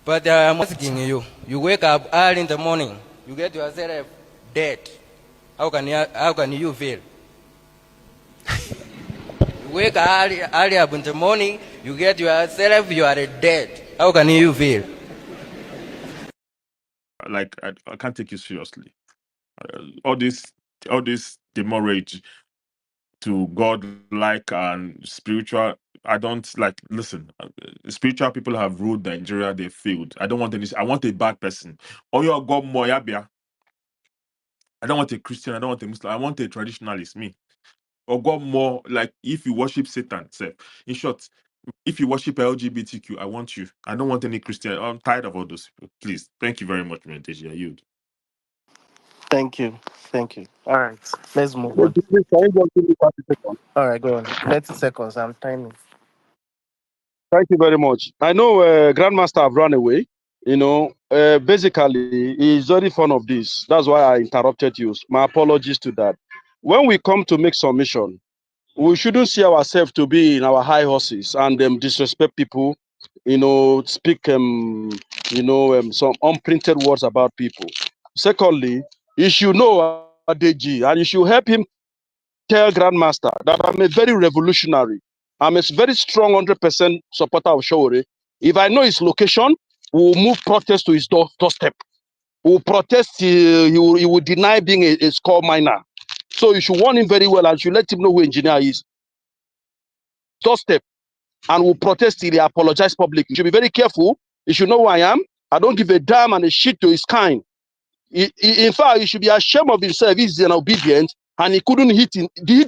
But I'm asking you, you wake up early in the morning, you get yourself dead. How can you feel? You wake early up in the morning, you get yourself, you are dead. How can you feel? Like I can't take you seriously. All this demurrage to God like and spiritual. I don't like listen. Spiritual people have ruled Nigeria, they failed. I don't want any. I want a bad person. Oh, your God, Moyabia. I don't want a Christian. I don't want a Muslim. I want a traditionalist. Me. Or God more like if you worship Satan. Say, in short, if you worship LGBTQ, I want you. I don't want any Christian. I'm tired of all those people. Please, thank you very much, Menteji. I yield. Thank you. Thank you. All right. Let's move Please, on. can you just give me 30 seconds? All right, go on. 30 seconds. I'm timing. Thank you very much. I know Grandmaster have run away. Basically, he's very fond of this. That's why I interrupted you. My apologies to that. When we come to make submission, we shouldn't see ourselves to be in our high horses and disrespect people, speak, some unprinted words about people. Secondly, you should know Adeji, and you should help him tell Grandmaster that I'm a very revolutionary. I'm a very strong 100% supporter of Shawore. If I know his location, we'll move protest to his doorstep. We'll protest, he will deny being a coal miner. So you should warn him very well and you should let him know who engineer is. Doorstep. And we'll protest till he apologize publicly. You should be very careful. You should know who I am. I don't give a damn and a shit to his kind. In fact, he should be ashamed of himself. He's an obedient and he couldn't hit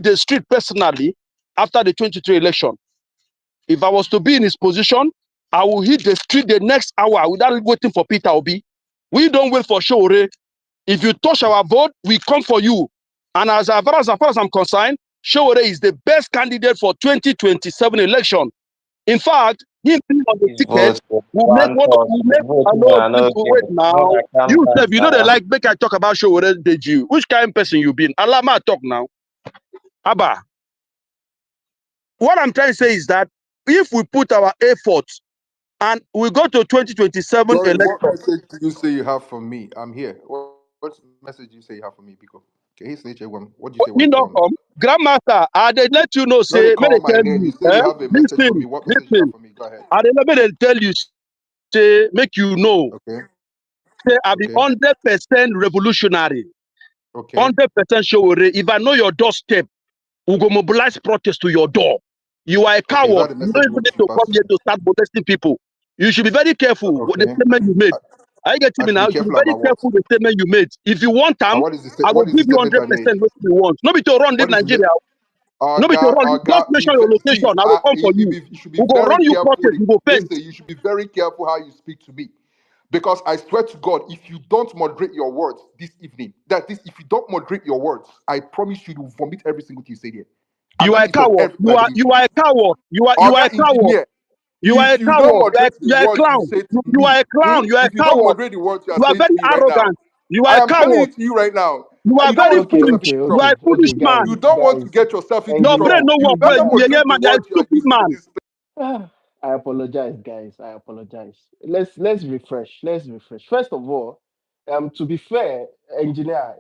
the street personally after the 23 election. If I was to be in his position, I will hit the street the next hour without waiting for Peter Obi. We don't wait for Shore. If you touch our vote, we come for you. And as far as I'm concerned, Shore is the best candidate for 2027 election. In fact, him being on the It's ticket bullshit. will make One will cause. make Voting hello, and please no wait give. now. Mother come You back said you know they now. like make I talk about Shore Deji. Which kind of person you been? Alama talk now. Abba. What I'm trying to say is that if we put our effort and we go to 2027 Sorry, election, what message do you say you have for me? I'm here. What message do you say you have for me? Because okay, he's nature one. What do you say you you want to know, tell me? Grandmaster, I they let you know, No, they say, may call they my tell name. you, You say you have a message for me. listen, What message you have for me? Go ahead. I they may they tell you, say, make you know, Okay. say, I be Okay. 100% revolutionary, Okay. 100% sure. If I know your doorstep, we go mobilize protest to your door. You are a Okay. Is coward. that the You message don't you even want need to to come pass to here me? to start molesting people. You should be very careful with the Okay. statement you made. I get I me should now. be You should be careful very about what? careful with the statement you made. If you want them, And what is the I will what is the give you 100% statement I made? what you want. Nobody to run this What is the Nigeria. Nobody to run. Just mention your location. see, I will come for you. you should be We go run very you careful. protest. We go paint. Listen, you should be very careful how you speak to me. Because I swear to God, if you don't moderate your words this evening, if you don't moderate your words, I promise you to vomit every single thing you say here. And You let are me a insult coward. everybody. You are a coward. You are a Oga coward. engineer, You are if a you don't coward. moderate the You are a words you clown. say to You are me, a clown. You are a if you don't coward. moderate the words you are You are saying to very me right now, arrogant. You are I a am telling coward. it to you right now. You are You don't very want to put Okay, yourself foolish. into You are trouble. a foolish guys, man. You don't want to guys. get yourself into Your brain Engineer. trouble. no You work well. better You moderate hear the man. You are a words you are stupid using in man. this. I apologize, guys. I apologize. Let's refresh. Let's refresh. First of all, to be fair, engineer,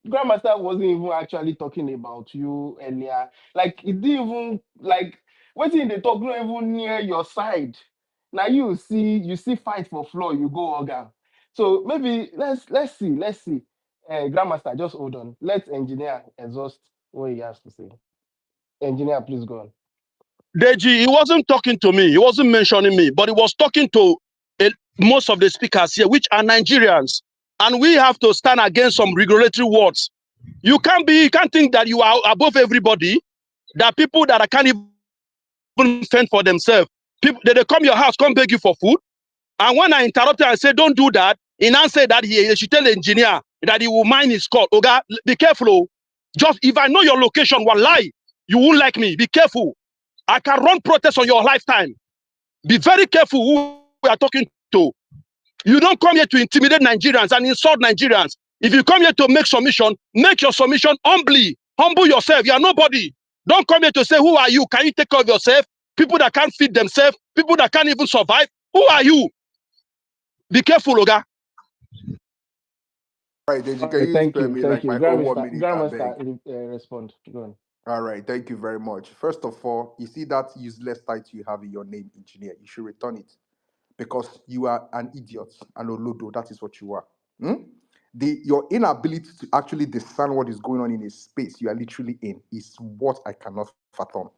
Grandmaster wasn't even actually talking about you earlier. Like it didn't even like waiting they talk not even near your side. Now you see fight for floor, you go organ. So maybe let's see. Grandmaster, just hold on. Let engineer exhaust what he has to say. Engineer, please go on. Deji, he wasn't talking to me. He wasn't mentioning me, but he was talking to most of the speakers here, which are Nigerians. And we have to stand against some regulatory words. You can't think that you are above everybody. There are people that can't even fend for themselves. People, they come your house, come beg you for food. And when I interrupted and said, don't do that, he now said that he should tell the engineer that he will mind his call. Oga, be careful. Oh. Just if I know your location, one lie, you won't like me. Be careful. I can run protests on your lifetime. Be very careful who we are talking to. You don't come here to intimidate Nigerians and insult Nigerians. If you come here to make submission, make your submission humbly. Humble yourself. You are nobody. Don't come here to say, who are you? Can you take care of yourself? People that can't feed themselves, people that can't even survive. Who are you? Be careful, Oga. All right, Deji, All can right, you thank spare you, me thank like you. my own 1 minute, I beg? Respond. Go on. All right, thank you very much. First of all, you see that useless title you have in your name, engineer. You should return it because you are an idiot and a lodo. That is what you are. Hmm? Your inability to actually discern what is going on in a space you are literally in is what I cannot fathom.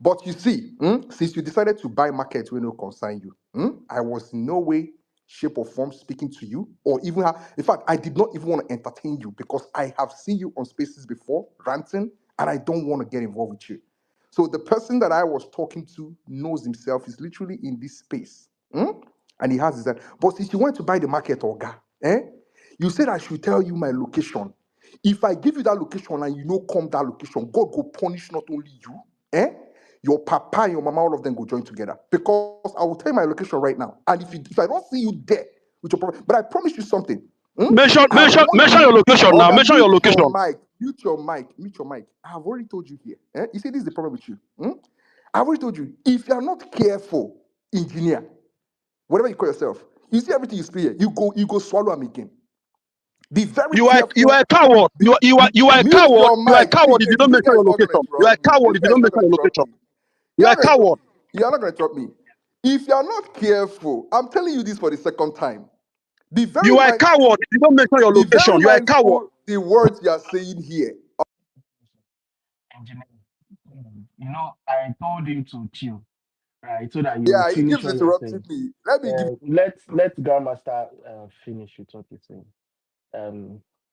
But you see, since you decided to buy market when no concern you, I was in no way, shape, or form speaking to you, or even in fact, I did not even want to entertain you because I have seen you on spaces before ranting, and I don't want to get involved with you. So the person that I was talking to knows himself, is literally in this space. And he has his but since you went to buy the market, Oga, you said I should tell you my location. If I give you that location and you know come that location, God go punish not only you, your papa and your mama, all of them go join together. Because I will tell you my location right now. And if I don't see you there with your problem, but I promise you something. Mention your location now. Oga, Mention your location. mute your mic. I have already told you here. You see, this is the problem with you. I've already told you, if you are not careful, engineer, whatever you call yourself, you see everything you speak here, you go swallow them again. Be very careful. You are a coward. You are a Mute coward. your You are a mic. See, coward if you don't this mention guy your is not gonna location. You are a interrupt me. coward This if you guy is don't not mention gonna your interrupt location. me. You are a coward. You are not gonna interrupt me. If you are not careful, I'm telling you this for the second time. Be very You are a coward if you don't mention your location. You are a coward. mindful the words you are saying here. Engineer, I told you to chill, right? So that you will Yeah, he finish keeps what you're interrupting saying. me. Let me give Let Grandmaster finish with what he's saying.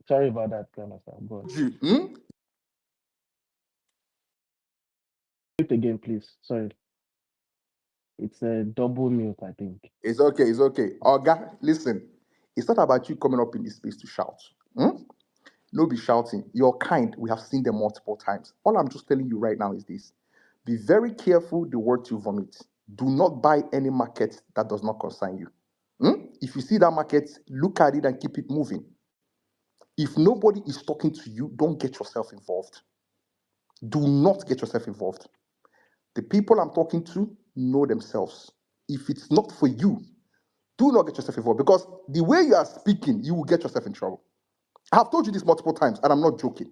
Sorry about that, Grandmaster. Go on. you. Mute again, please. Sorry. It's a double mute, I think. It's okay, it's okay. Oga, listen. It's not about you coming up in this space to shout. No be shouting. Your kind, we have seen them multiple times. All I'm just telling you right now is this. Be very careful the words you vomit. Do not buy any market that does not concern you. If you see that market, look at it and keep it moving. If nobody is talking to you, don't get yourself involved. Do not get yourself involved. The people I'm talking to know themselves. If it's not for you, do not get yourself involved because the way you are speaking, you will get yourself in trouble. I have told you this multiple times, and I'm not joking.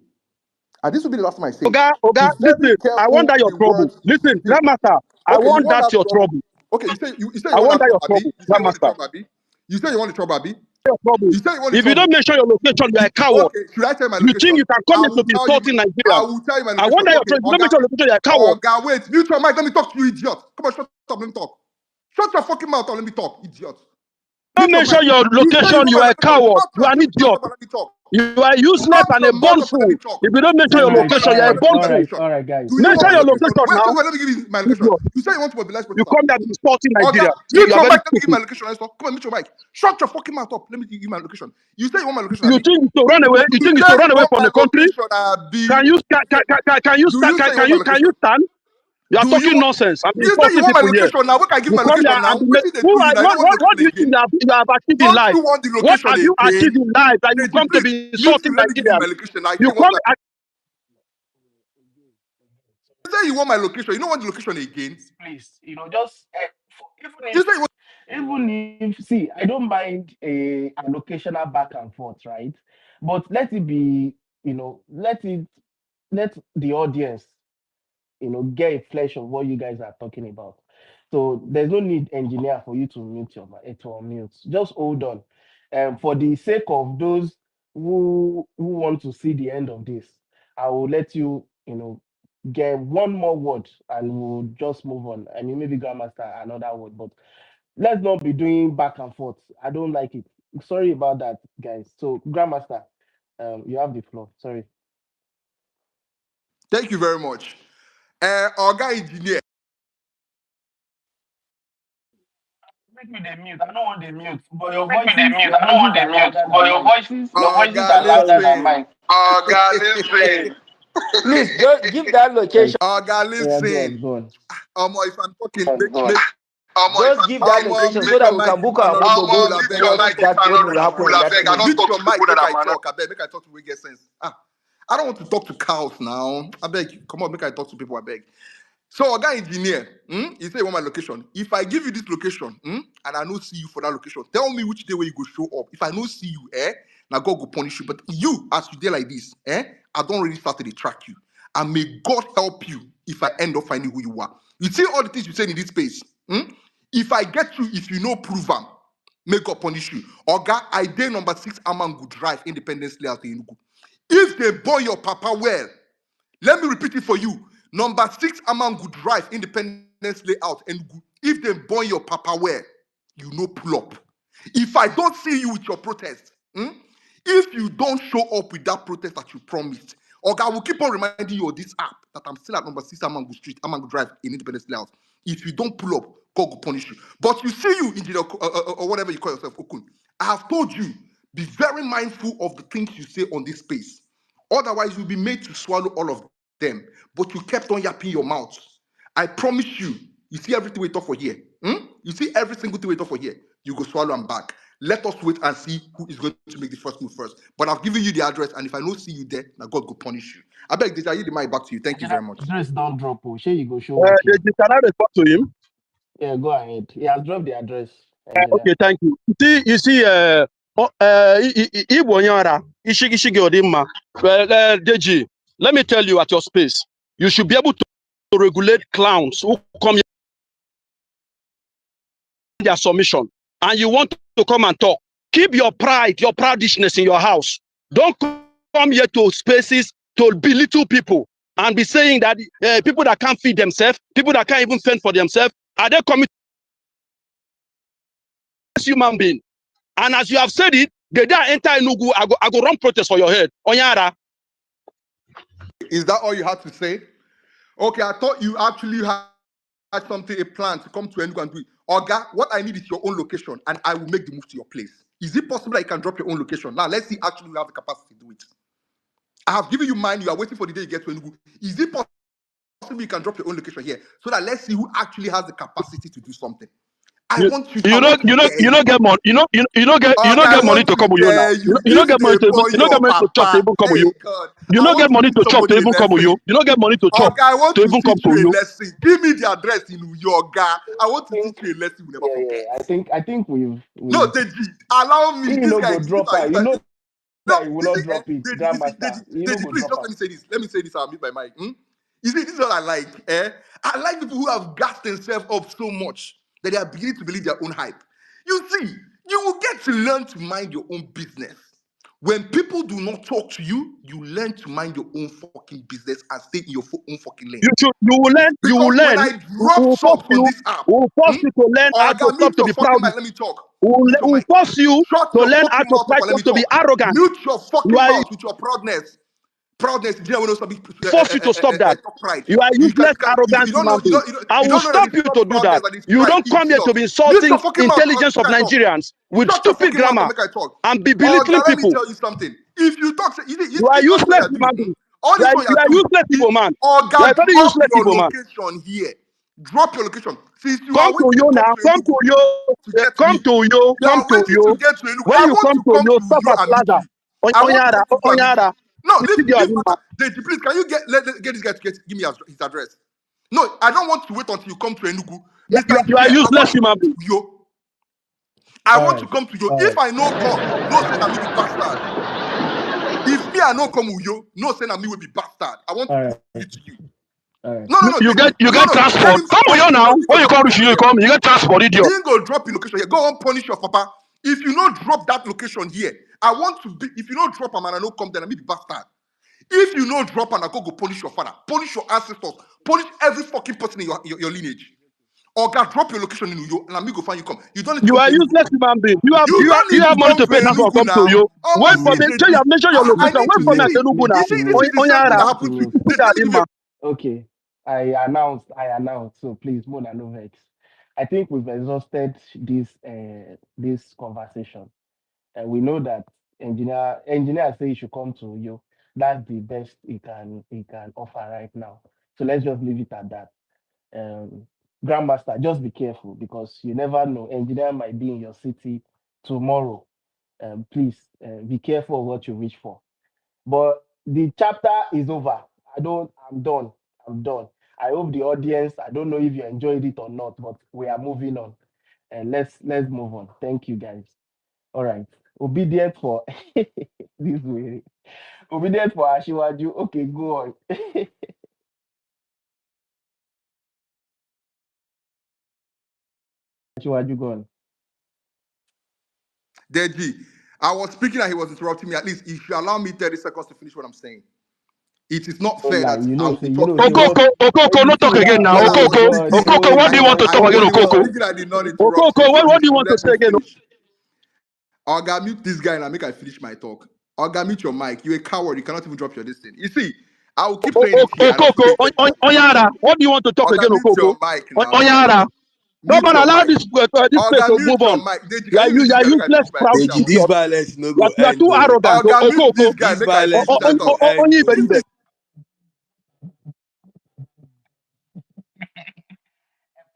And this will be the last time I say it. Oga, Be very listen. I want careful that your the trouble. words you Listen, speak. Grandmaster. I Okay, you want want that that your trouble. trouble. Okay, you say I you want want that that your trouble, Abi. trouble, You say you want the Grandmaster. trouble, Abi. You say you want the trouble, Abi. Your trouble. You say you want the If you don't trouble. mention your location, you are a coward. Okay, should I tell you my You think location? you can come I here will to be tell you. insulting I Nigerians? will tell you my I location. want that your Okay, trouble. If you don't mention your location, you are a coward. Oga, wait. Mute your mic. Let me talk to you, idiot. Come on, shut up. Let me talk. Shut your fucking mouth and let me talk, idiot. Don't Mute your mic. mention your You say you location, want you my are a location. coward. Shut You your are an stupid mouth idiot. up and let me talk. You are useless Shut and a your mouth born up and let me fool. talk. If you don't mention All your right, location, all you are a right, born all My fool. right, location. all right, guys. Do you Mention want Let's my your location? location Wait, now. let me give you my location. Idiot. You say you want to mobilize You protesters. come there to be insulting Oga, Nigeria. mute You are your very mic. Let me give you stupid. my location. Let's talk. Come on, mute your mic. Shut your fucking mouth up. Let me give you my location. You say you want my location, You Abi? think to run away? You You think say to you run away want from my the country? location, Abi. Can you can you Do stand? you say you want my Can location? you stand? You are Do you talking want? nonsense. I'm You say you insulting want my people here. location now. What can I give You my come here location now? and What did they who do you are, now? I don't want the what location do you think again. you have achieved in Don't life? you want the What location have you achieved again? in life that you Deji, come to please be mute me. insulting Let me give you my Nigerians? location now. You come You say you want my location. You don't want the location again. please, just You say you want. even if see, I don't mind a allocational back and forth, right? But let it be, let the audience, get a flash of what you guys are talking about. So there's no need, engineer, for you to mute your mic to unmute. Just hold on. For the sake of those who want to see the end of this, I will let you, get one more word and we'll just move on. I mean, maybe Grandmaster another word, but let's not be doing back and forth. I don't like it. Sorry about that, guys. So, Grandmaster, you have the floor. Sorry. Thank you very much. Our guy engineer. Make me the mute. I don't want the mute, but your Make me the voices, mute. your I don't want voices the are mute, louder but than mine. your Our voices guy, are louder than listen. mine. Our guy, listen. Please just give that location. Right. Our guy, Yeah, go on, listen. go on. If I'm talking, God. Just give that location so make that your we mic can if book I our not motor reach go rule, I beg. watch that thing will happen in that place. Mute your mic, make I talk, I beg. Make I talk to we get sense. I don't want to talk to cows now. I beg, come on, make I talk to people, I beg. So, guy engineer, you say you want my location. If I give you this location, and I don't see you for that location, tell me which day where you go show up. If I don't see you, now God go punish you. But you, as you did like this, I don't really start to track you. And may God help you if I end up finding who you are. You see all the things you said in this space. If I get you, if you know, prove them, may God punish you. Oga, I dare number 6 Amangu Drive, Independence Layout in Enugu. If they born your papa well, let me repeat it for you. Number 6 Amangu Drive, Independence Layout, Enugu. If they born your papa well, you know pull up. If I don't see you with your protest, if you don't show up with that protest that you promised, okay, I will keep on reminding you of this app that I'm still at number 6 Amangu Street, Amangu Drive in Independence Layout. If you don't pull up, God will punish you. But you see you, engineer, or whatever you call yourself, Okun. I have told you, be very mindful of the things you say on this space. Otherwise, you'll be made to swallow all of them. But you kept on yapping your mouth. I promise you, you see everything we talk for here. You see every single thing we talk for here. You go swallow and back. Let us wait and see who is going to make the first move first. But I've given you the address, and if I don't see you there, now God will punish you. I beg this, I yield the mic back to you. Thank you very much. Address don't drop. Oh, sure, you go show up here. Can I respond to him? Yeah, go ahead. He has dropped the address. Engineer. Okay, thank you. You see, Ibonyara, Ishigi Odima, Deji, let me tell you at your space, you should be able to regulate clowns who come here their submission, and you want to come and talk. Keep your pride, your proudishness in your house. Don't come here to spaces to belittle people and be saying that people that can't feed themselves, people that can't even fend for themselves, are they coming to human being? And as you have said it, the day I enter Enugu, I go run protest for your head. Onyara. Is that all you had to say? Okay, I thought you actually had something, a plan to come to Enugu and do it. Oga, what I need is your own location, and I will make the move to your place. Is it possible that you can drop your own location? Now, let's see actually you have the capacity to do it. I have given you mine. You are waiting for the day you get to Enugu. Is it possible you can drop your own location here so that let's see who actually has the capacity to do something? I want you. You don't get money. You don't get money to come with you now. You don't get money to chop to even come with you. You don't get money to chop to even come with you. You don't get money to chop to even come to you. Give me the address in your guy. I want to teach you a lesson. We'll never forget. I think we've No, Deji, allow me. you This know guy, go drop her. You know that you will not drop it, Deji, Grandmaster. You know go please, drop just let me say this. Let me say this. I'll meet my mic. You see, this is what I like. I like people who have gassed themselves up so much that they are beginning to believe their own hype. You see, you will get to learn to mind your own business. When people do not talk to you, you learn to mind your own fucking business and stay in your own fucking lane. You will learn. Because when I drop subs on this app, we'll force you to learn how to stop to be proud. Let me talk. We'll force you to learn how to try to be arrogant. Mute your fucking mouth with your proudness. Proudness, Force you to stop that. You are useless, arrogant human being. I will stop you to do that. You don't come here to be insulting intelligence of Nigerians with stupid grammar and be belittling people. Let me tell you something. If you talk, you are useless human being. You are useless people, man. You are very useless people, man. Here. Drop your location. Since you come to you now. Come to you. Come to you. Come to you. When you come to you, stop at Plaza. Onyara. No, this matter. Please, can you get this guy to give me his address? No, I don't want to wait until you come to Enugu. You are useless human being. I want to come to you. If I no come, no say that me be bastard. If me I no come with you, no say that me will be bastard. I want to prove it to you. No. You get transport. Come with you now. When you come to you come. You get transport, idiot. You ain't go drop your location here. Go on, punish your papa. If you not drop that location here, I want to be. If you not drop them and I no come, then I may be bastard. If you no drop and I go punish your father, punish your ancestors, punish every fucking person in your lineage. Or God, drop your location in New York and let me go find you come. You don't need to you are useless human being. You have money to pay. That's what come to you. Wait for me. You have mentioned your location. Wait for me at Enugu now. Okay. I announced. So please, Mona, no vex. I think we've exhausted this conversation. And we know that engineer say he should come to you. That's the best he can offer right now. So let's just leave it at that. Grandmaster, just be careful because you never know. Engineer might be in your city tomorrow. Please be careful of what you wish for. But the chapter is over. I'm done. I hope the audience, I don't know if you enjoyed it or not, but we are moving on. And let's move on. Thank you guys. All right. Obedient for this way. Obedient for Ashiwaju. Okay, go on. Ashiwaju, go on. Deji, I was speaking and he was interrupting me. At least he should allow me 30 seconds to finish what I'm saying. It is not No fair lie, that I will be say talking what Okoko, no talk anything again now. now. when I Oh was Okoko, God, speaking. Okoko, what do you want to talk oh again, When he was Okoko? God. speaking, I did not interrupt him, Okoko, so he what do you should want to let say me again? finish. I'll mute this guy and I make I finish my talk. I'll mute your mic. You're a coward. You cannot even drop your distance. You see, I will keep saying it here. I don't Okoko, take any talk from Onyara, you. what do you want to talk again, I'll mute Okoko? your mic now. Onyara, come Mute on, your allow mic. this place to Mute move your on. mic. Deji, can you mute You this are guy? Make I useless, finish my proud talk. Then Deji, we'll this talk. idiot. violence no go You are end too though. arrogant. Mute this Okoko, guy. This Make I finish violence my no go talk. end only though. You believe. see,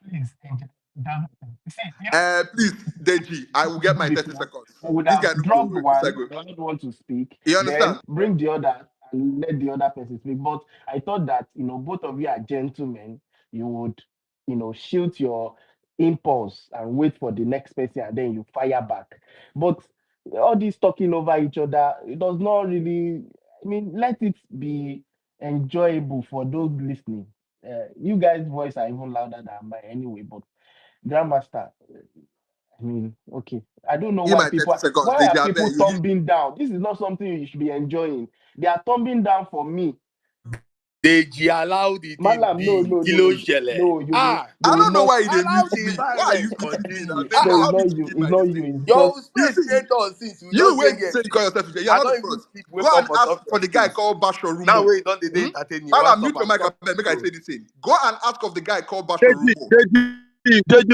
Please, see, please, Deji, I will get my 30 before seconds. we would This have guy no go dropped wait. This guy one, go. the other one to speak, You then understand? bring the other and let the other person speak. But I thought that both of you are gentlemen. You would shield your impulse and wait for the next person and then you fire back. But all this talking over each other, it does not really. I mean, let it be enjoyable for those listening. You guys' voice are even louder than mine anyway. But Grandmaster, I mean, okay. I don't know Give why my 30 people seconds. why Deji, are I people beg you. tumbling down. This is not something you should be enjoying. They are tumbling down for me. Deji, allow the thing Malam, no, be. no, Kilo no, shele. no. Ah, You I will don't know not. why they allow mute the me. Why are you violence muting me now? continue. Deji, No, Ah, it's allow not me to you. give It's my not this thing. you. It's your just You space see, get on since we you don't wait get say here you call since. yourself teacher. You're I not the don't even first. speak we Go come and for ask top for your the guy space. called Basho Now Rumo. we don't they Hmm? entertain you. While Why I stop mute your and mic, talk make I true? say this thing. Go and ask of the guy called Basho Deji, Rumo.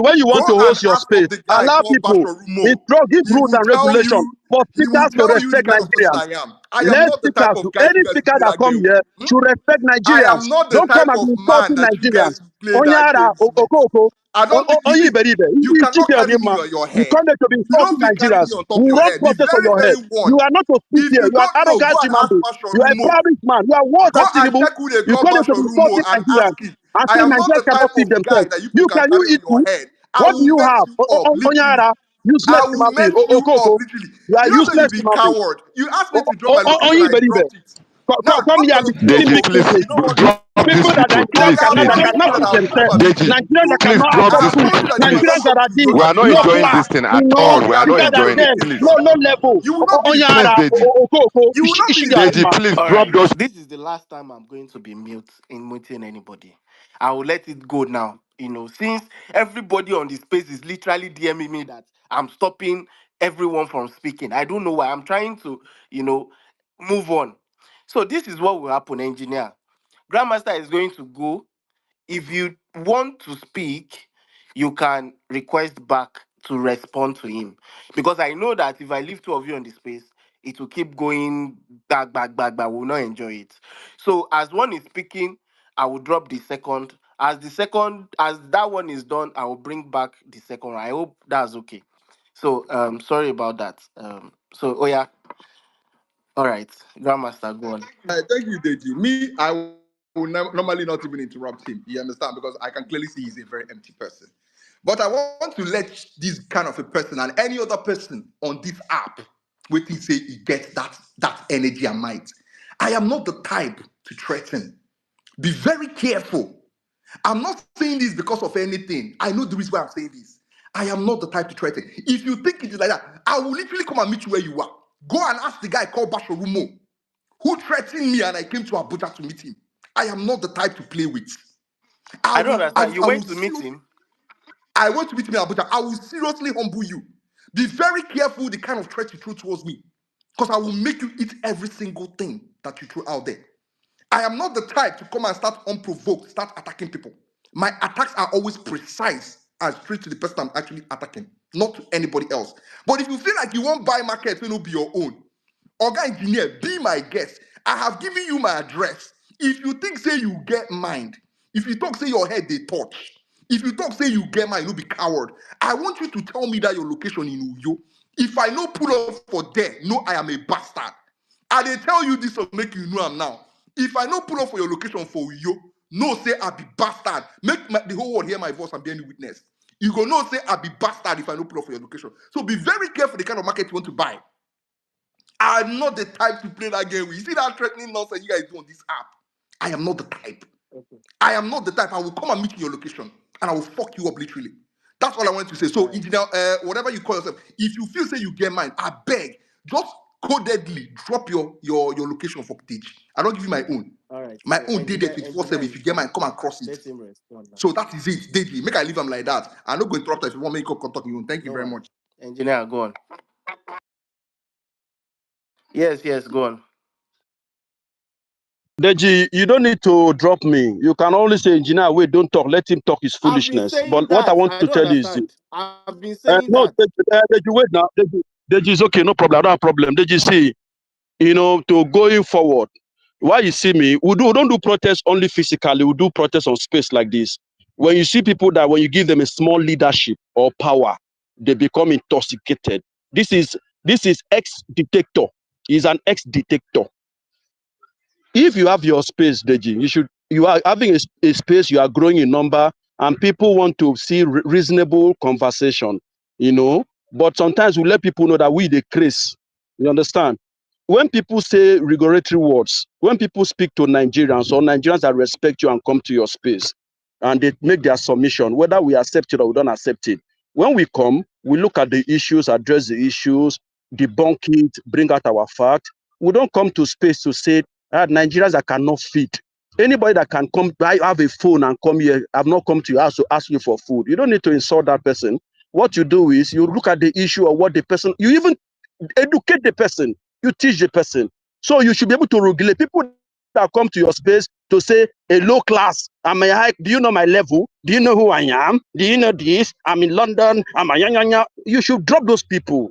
when you Go want to and host your ask of space, the guy allow called people, Bashorumo. give He rules will and tell regulations you, for speakers to the respect kind of person Nigerians. I am. I am Let not the type speakers, of guy you any guys will speaker play that that come game with. here Hmm? should respect I am Nigerians. not the Don't come type and of be man insulting that you Nigerians. guys will play that Onyara, games with. Okoko, I don't think you Onyi see. Beribe, You you cheat cannot your carry name, me man. on your You head. come here to be You don't insulting fit carry me Nigerians. on top We your run head. The process on very, your head. very one. You are not to speak If here. you You are don't know, go arrogant and human ask being. You are a Bashorumo. proud man. You are worse Go than and Tinubu. check who they You call come here to be Bashorumo insulting and ask Nigerians him. and I say am not Nigerians the type cannot feed of guy themselves. that you people You can can you carry on eat your food? head. I What do will you mess have? you up, literally. Onyara, useless I will human being. mess you up, Okoko, literally. you are You know that you useless be human being. coward. You asked me to drop my location, Only I believe it. dropped it. Now Come drop here your and be location teaching for me Deji, me. please English. You know what? drop these People that people, Nigerians please, There are cannot, please. many people that feed have come themselves. and Deji, Nigerians that please cannot drop I afford these have food. told you people, that you please. cannot Nigerians that come are to the We Yoruba. are not You low are enjoying class, this far. thing at low, all. Oga, We are not bigger please, than enjoying it, them, please. low level. you will not be the Please, first. Onyara, Deji. Okoko, You will not be the Deji, first. please All drop right. those. This is the last time I'm going to be muting anybody. I will let it go now. Since everybody on the space is literally DMing me that I'm stopping everyone from speaking. I don't know why. I'm trying to, move on. So this is what will happen, engineer. Grandmaster is going to go. If you want to speak, you can request back to respond to him. Because I know that if I leave two of you on the space, it will keep going back. We will not enjoy it. So as one is speaking, I will drop the second. As that one is done, I will bring back the second one. I hope that's okay. So sorry about that. Oh yeah. All right. Grandmaster, go on. Thank you, Deji. Me, I will normally not even interrupt him. You understand? Because I can clearly see he's a very empty person. But I want to let this kind of a person and any other person on this app wait till say he gets that energy and might. I am not the type to threaten. Be very careful. I'm not saying this because of anything. I know the reason why I'm saying this. I am not the type to threaten. If you think it is like that, I will literally come and meet you where you are. Go and ask the guy called Bashorumo who threatened me and I came to Abuja to meet him. I am not the type to play with. I I don't will, understand. You I will went to meet seriously, him. I want to meet him in Abuja. I will seriously humble you. Be very careful the kind of threat you throw towards me. Because I will make you eat every single thing that you throw out there. I am not the type to come and start unprovoked, start attacking people. My attacks are always precise and straight to the person I'm actually attacking, not to anybody else. But if you feel like you won't buy market, it will be your own. Oga engineer, be my guest. I have given you my address. If you think say you get mind, if you talk say your head they touch, if you talk say you get mind, you be coward. I want you to tell me that your location in Uyo. If I no pull up for there, no, I am a bastard. I dey tell you this to make you know am now. If I no pull up for your location for Uyo, know say I be bastard. Make the whole world hear my voice and be any witness. You go know say I be bastard if I don't pull up for your location. So be very careful the kind of market you want to buy. I'm not the type to play that game with. You see that threatening nonsense you guys do on this app? I am not the type. Okay. I am not the type. I will come and meet you in your location and I will fuck you up literally. That's all I want to say. All So, right. engineer, whatever you call yourself, if you feel say you get mine, I beg, just codedly drop your location for page. I don't give you my own. All right. My own day there Engineer 24/7. If is you get mine, done. come and cross it. Let him respond now. So that is it, Deji. Make I leave them like that. I'm not going to interrupt her if you want me to come talk you. Thank you No very one. much. Engineer, go on. Yes, go on. Deji, you don't need to drop me. You can only say, engineer, wait, don't talk. Let him talk his I've been foolishness. saying But what I that. want I to don't tell you is, understand. I've been saying no, that. Deji, wait now. Deji is okay, no problem. I don't have problem. Deji, see, to going forward, why you see me, we don't do protests only physically. We do protests on space like this. When you see people that when you give them a small leadership or power, they become intoxicated. This is ex-dictator. He's an ex-dictator. If you have your space, Deji, you are having a space, you are growing in number, and people want to see reasonable conversation, But sometimes we let people know that we the craze. You understand? When people say regulatory words, when people speak to Nigerians or Nigerians that respect you and come to your space, and they make their submission, whether we accept it or we don't accept it. When we come, we look at the issues, address the issues, debunk it, bring out our fact. We don't come to space to say Nigerians that cannot feed. Anybody that can come, I have a phone and come here, I've not come to your house to ask you for food. You don't need to insult that person. What you do is you look at the issue of what the person, you even educate the person, you teach the person. So you should be able to regulate people that come to your space to say a low class, I'm a high, do you know my level? Do you know who I am? Do you know this? I'm in London, I'm a yanya. You should drop those people.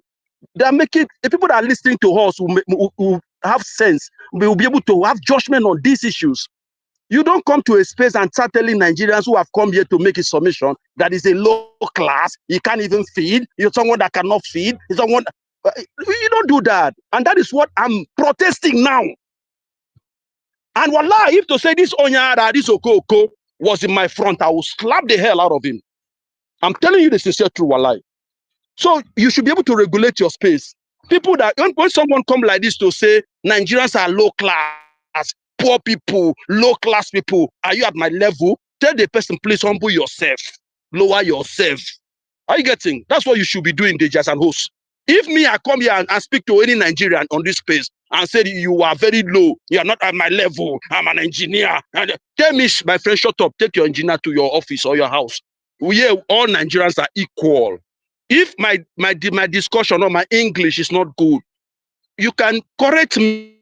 They are making the people that are listening to us who have sense, will be able to have judgment on these issues. You don't come to a space and start telling Nigerians who have come here to make a submission that is a low class, you can't even feed, you're someone that cannot feed, you're someone. You don't do that. And that is what I'm protesting now. And wallah, if to say this Onyara, this Okoko was in my front, I will slap the hell out of him. I'm telling you the sincere truth, wallah. So you should be able to regulate your space. People that when someone come like this to say Nigerians are low class, poor people, low class people, are you at my level? Tell the person, please humble yourself, lower yourself. Are you getting? That's what you should be doing, Deji, as an host. If me, I come here and speak to any Nigerian on this space and say you are very low, you are not at my level, I'm an engineer. And tell me, my friend, shut up, take your engineer to your office or your house. We here, all Nigerians are equal. If my discussion or my English is not good, you can correct me.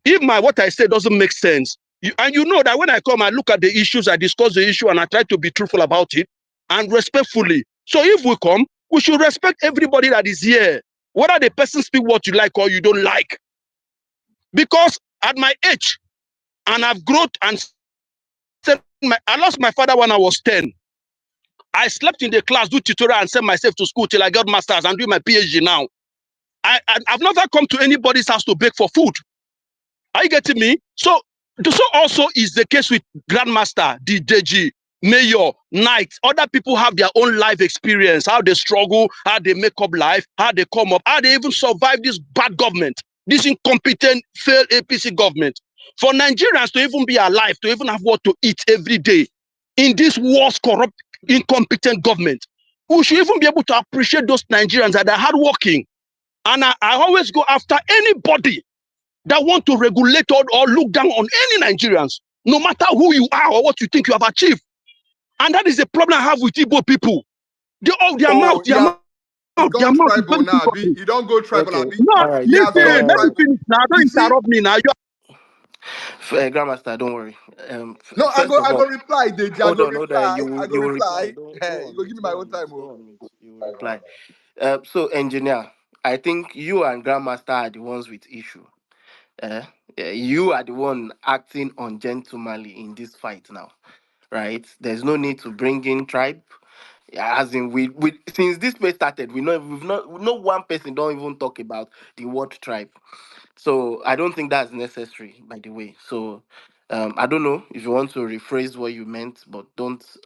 If what I say doesn't make sense, and you know that when I come, I look at the issues, I discuss the issue, and I try to be truthful about it and respectfully. So if we come, we should respect everybody that is here, whether the person speak what you like or you don't like. Because at my age, and I've grown and said, I lost my father when I was 10. I slept in the class, do tutorial, and sent myself to school till I got masters and do my PhD now. I've never come to anybody's house to beg for food. Are you getting me? So also is the case with Grandmaster, the DG, Mayor, Knight. Other people have their own life experience, how they struggle, how they make up life, how they come up, how they even survive this bad government, this incompetent, failed APC government. For Nigerians to even be alive, to even have what to eat every day in this worst, corrupt, incompetent government, we should even be able to appreciate those Nigerians that are hardworking. And I always go after anybody that want to regulate or look down on any Nigerians, no matter who you are or what you think you have achieved. And that is the problem I have with Igbo people. Their mouth, Oh, he has their gone mouth is very tribal now, Abi. difficult. You don't go tribal, Okay. Abi. No, All right. He has listen, gone let me tribal. finish now. You Don't see? interrupt me now. Grandmaster, don't worry. No, First of I all, go reply, Deji. I hold go on, hold on. reply. I go You will reply. reply. Don't Hey, go you on go mute. give me my Go own on mute. time, oh. Go on mute. You will reply. So engineer, I think you and Grandmaster are the ones with issue. Uh, you are the one acting ungentlemanly in this fight now, right? There's no need to bring in tribe. Yeah, as in we since this place started, we've not no one person don't even talk about the word tribe. So I don't think that's necessary, by the way. So I don't know if you want to rephrase what you meant, but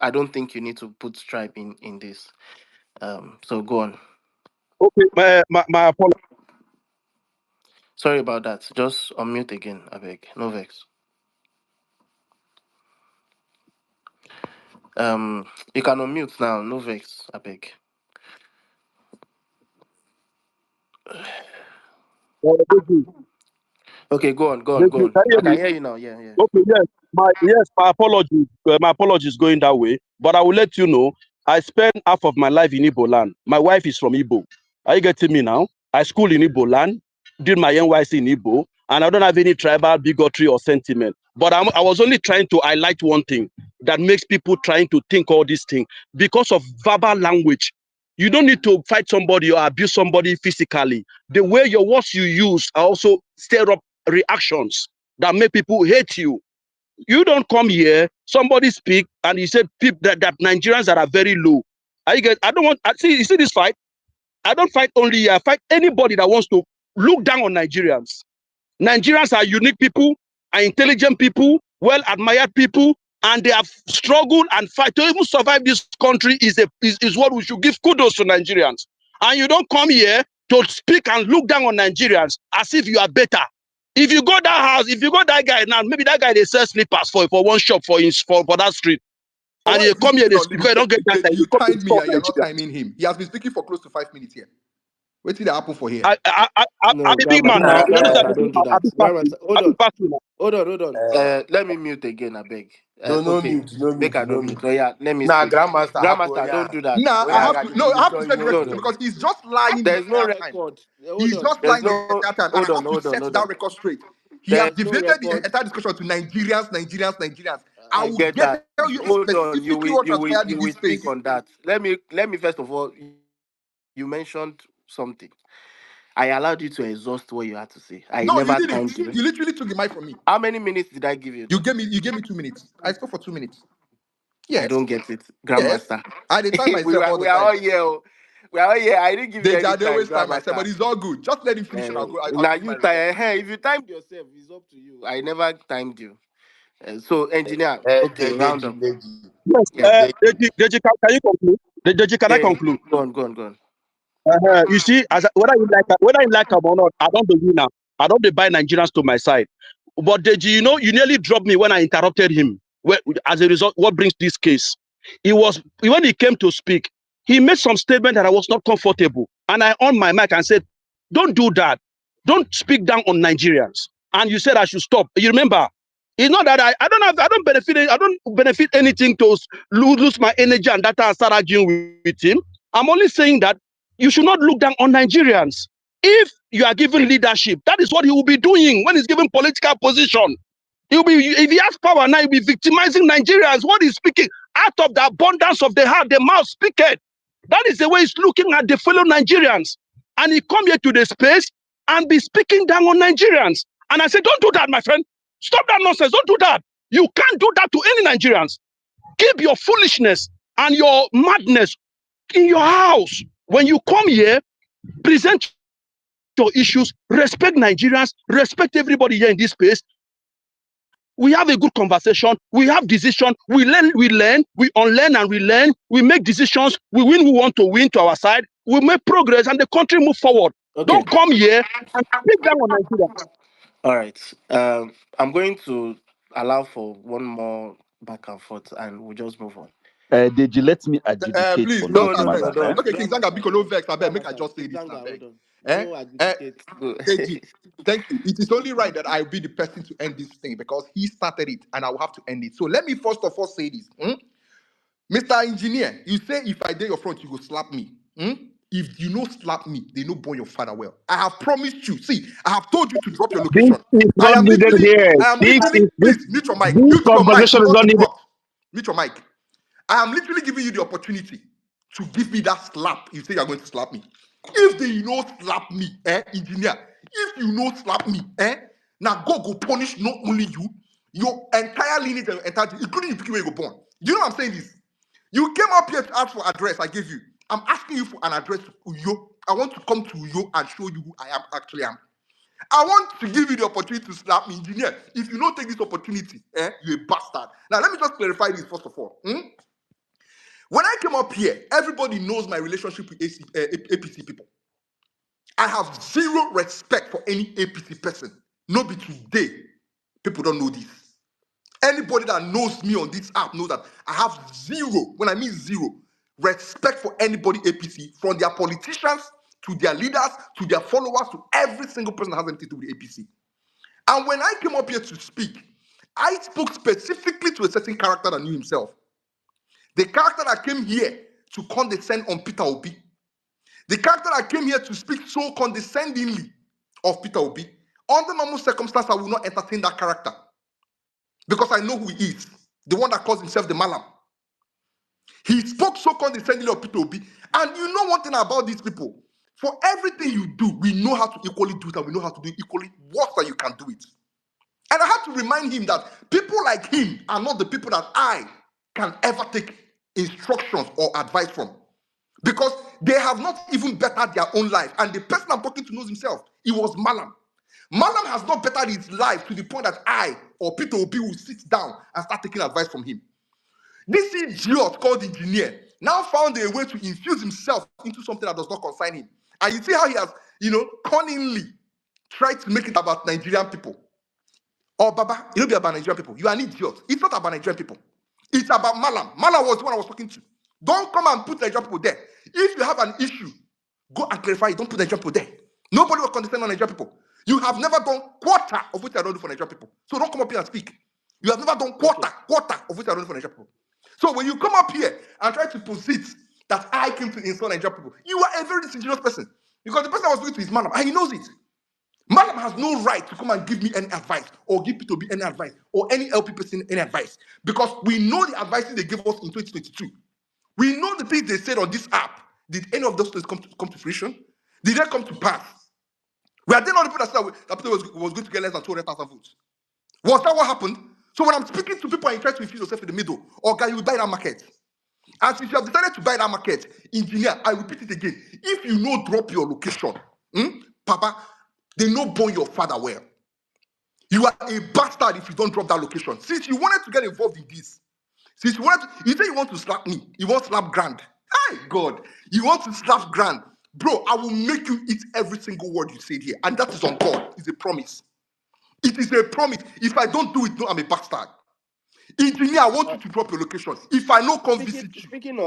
I don't think you need to put stripe in this. So go on. Okay, my apologies. Sorry about that. Just unmute again, I beg. No vex. You can unmute now. No vex, I beg. Deji, Okay, go on, Deji, go on. can you I hear me? can hear you now. Yeah, yeah. Okay, my apologies. My apologies going that way. But I will let you know. I spent half of my life in Igbo land. My wife is from Igbo. Are you getting me now? I school in Igbo land, did my NYC in Igbo, and I don't have any tribal bigotry or sentiment. But I was only trying to highlight one thing that makes people trying to think all these things because of verbal language. You don't need to fight somebody or abuse somebody physically. The way your words you use are also stir up reactions that make people hate you. You don't come here, somebody speak, and he said people that Nigerians that are very low. I don't want, see, you see this fight? I don't fight only here, I fight anybody that wants to look down on Nigerians. Nigerians are unique people, are intelligent people, well admired people, and they have struggled and fight to even survive this country is what we should give kudos to Nigerians. And you don't come here to speak and look down on Nigerians as if you are better. If you go that house, if you go that guy now, maybe that guy they sell slippers for one shop for that street, But and why they is he come here, speaking they on speak, they limited? don't get that guy, You you come to timed me insult and you're not Nigerians. timing him. He has been speaking for close to 5 minutes here. What did happen for here? I'm No, a big man now. Grandmaster, You know, Grandmaster, don't do I'll that. be fasting. Grandmaster, hold I'll be on. fasting now. Hold on. Let me mute again, I beg. No Okay, mute, no make mute, I no no mute. mute. Oh yeah, let me Nah, speak. grandmaster happen. Grandmaster, don't Yeah. do that. Nah, Oh When I I yeah, have got to. the No, I have to permission, set you the know record no. straight them. because he's just lying the There's no entire time. record. Hold He's on. just There's lying the no. entire time, and I have to set Hold that on. record straight. He has There's no deviated the record. entire discussion to Nigerians. I I will get that. tell you Hold on. specifically what transpired in You this will speak space. on that. Let me first of all. You mentioned something. I allowed you to exhaust what you had to say. I No, you never didn't. timed you. You literally took the mic from me. How many minutes did I give you You though? gave me 2 minutes. I spoke for 2 minutes. I Yes, don't get it, yes. Grandmaster. I did time myself all the We are time. all here. Oh. We are all here. I didn't give you any They time, always time myself, but Grandmaster. it's all good. Just let him finish and I'll Now give my you response. time. If you timed yourself, it's up to you. I never timed you. So, engineer, okay, round up. Deji. Yes, Yeah, Deji, can you conclude? Deji, can I yeah. conclude? Go on. You see, whether you like them or not, I don't believe now. I don't dey buy Nigerians to my side. But Deji, you know, you nearly dropped me when I interrupted him. Well, as a result, what brings this case? It was when he came to speak, he made some statement that I was not comfortable, and I on my mic and said, "Don't do that. Don't speak down on Nigerians." And you said I should stop. You remember? It's not that I don't benefit anything to lose my energy and data and start arguing with him. I'm only saying that you should not look down on Nigerians. If you are given leadership, that is what he will be doing when he's given political position. He'll be, if he has power now, he'll be victimizing Nigerians. What he's speaking out of the abundance of the heart, the mouth speaketh. That is the way he's looking at the fellow Nigerians. And he come here to the space and be speaking down on Nigerians. And I said, don't do that, my friend. Stop that nonsense. Don't do that. You can't do that to any Nigerians. Keep your foolishness and your madness in your house. When you come here, present your issues, respect Nigerians, respect everybody here in this space. We have a good conversation. We have decision. We learn, we unlearn and relearn. We make decisions. We win, we want to win to our side. We make progress and the country move forward. Okay. Don't come here and speak down on Nigeria. All right. I'm going to allow for one more back and forth, and we'll just move on. Deji, let me adjudicate Please for just No, Deji no, address. no, matter. no. Okay, King Zanga, Biko, no vex. I beg, make I Grandmaster, just say King this now, Zanga, beg. hold on. Eh? No Eh? adjudicate. Go. Deji, thank you. It is only right that I be the person to end this thing because he started it and I will have to end it. So let me first of all say this. Mr. Engineer, you say if I dare your front, you go slap me. If you no slap me, they no born your father well. I have promised you. See, I have told you to drop your This location. is not needed here. Please mute your mic. This Mute your mic. conversation Do is not not needed. interrupt. Mute your mic. I am literally giving you the opportunity to give me that slap. You say you're going to slap me. If they no slap me, engineer, if you no slap me, now God go punish not only you, your entire lineage and your entire, including the people where you go born. Do you know what I'm saying this? You came up here to ask for address, I gave you. I'm asking you for an address to Uyo. I want to come to Uyo and show you who I am actually am. I want to give you the opportunity to slap me, engineer. If you don't take this opportunity, you're a bastard. Now, let me just clarify this first of all. When I came up here, everybody knows my relationship with APC people. I have zero respect for any APC person. No be today. People don't know this. Anybody that knows me on this app knows that I have zero, when I mean zero, respect for anybody APC, from their politicians to their leaders to their followers to every single person that has anything to do with APC. And when I came up here to speak, I spoke specifically to a certain character that knew himself. The character that came here to condescend on Peter Obi. The character that came here to speak so condescendingly of Peter Obi. Under normal circumstances, I will not entertain that character because I know who he is. The one that calls himself the Malam. He spoke so condescendingly of Peter Obi. And you know one thing about these people. For everything you do, we know how to equally do it and we know how to do it equally worse than you can do it. And I had to remind him that people like him are not the people that I can ever take instructions or advice from. Because they have not even bettered their own life. And the person I'm talking to knows himself. It was Malam. Malam has not bettered his life to the point that I or Peter Obi will sit down and start taking advice from him. This idiot called engineer now found a way to infuse himself into something that does not concern him. And you see how he has, cunningly tried to make it about Nigerian people. Oh, Baba, it don't be about Nigerian people. You are an idiot. It's not about Nigerian people. It's about Malam. Malam was the one I was talking to. Don't come and put Nigerian people there. If you have an issue, go and clarify it. Don't put Nigerian people there. Nobody will understand Nigerian people. You have never done quarter of what I don't do for Nigerian people. So don't come up here and speak. You have never done quarter of what I don't do for Nigerian people. So when you come up here and try to posit that I came to insult Nigerian people, you are a very disingenuous person. Because the person I was talking to is Malam, and he knows it. Malam has no right to come and give me any advice or give P2B any advice or any LP person any advice because we know the advices they gave us in 2022. We know the things they said on this app. Did any of those things come to fruition? Did they come to pass? Were they not the people that said that P2B was going to get less than 200,000 votes? Was that what happened? So when I'm speaking to people and you try to infuse yourself in the middle, or guy, you buy that market. And since you have decided to buy that market, engineer, I repeat it again. If you no drop your location, Papa, they no born your father well. You are a bastard if you don't drop that location. Since you wanted to get involved in this, since you say you want to slap me, you want to slap Grand. Hi, God, you want to slap Grand. Bro, I will make you eat every single word you said here. And that is on God. It's a promise. It is a promise. If I don't do it, no, I'm a bastard. Engineer, I want you to drop your location. If I no come visit you. Speaking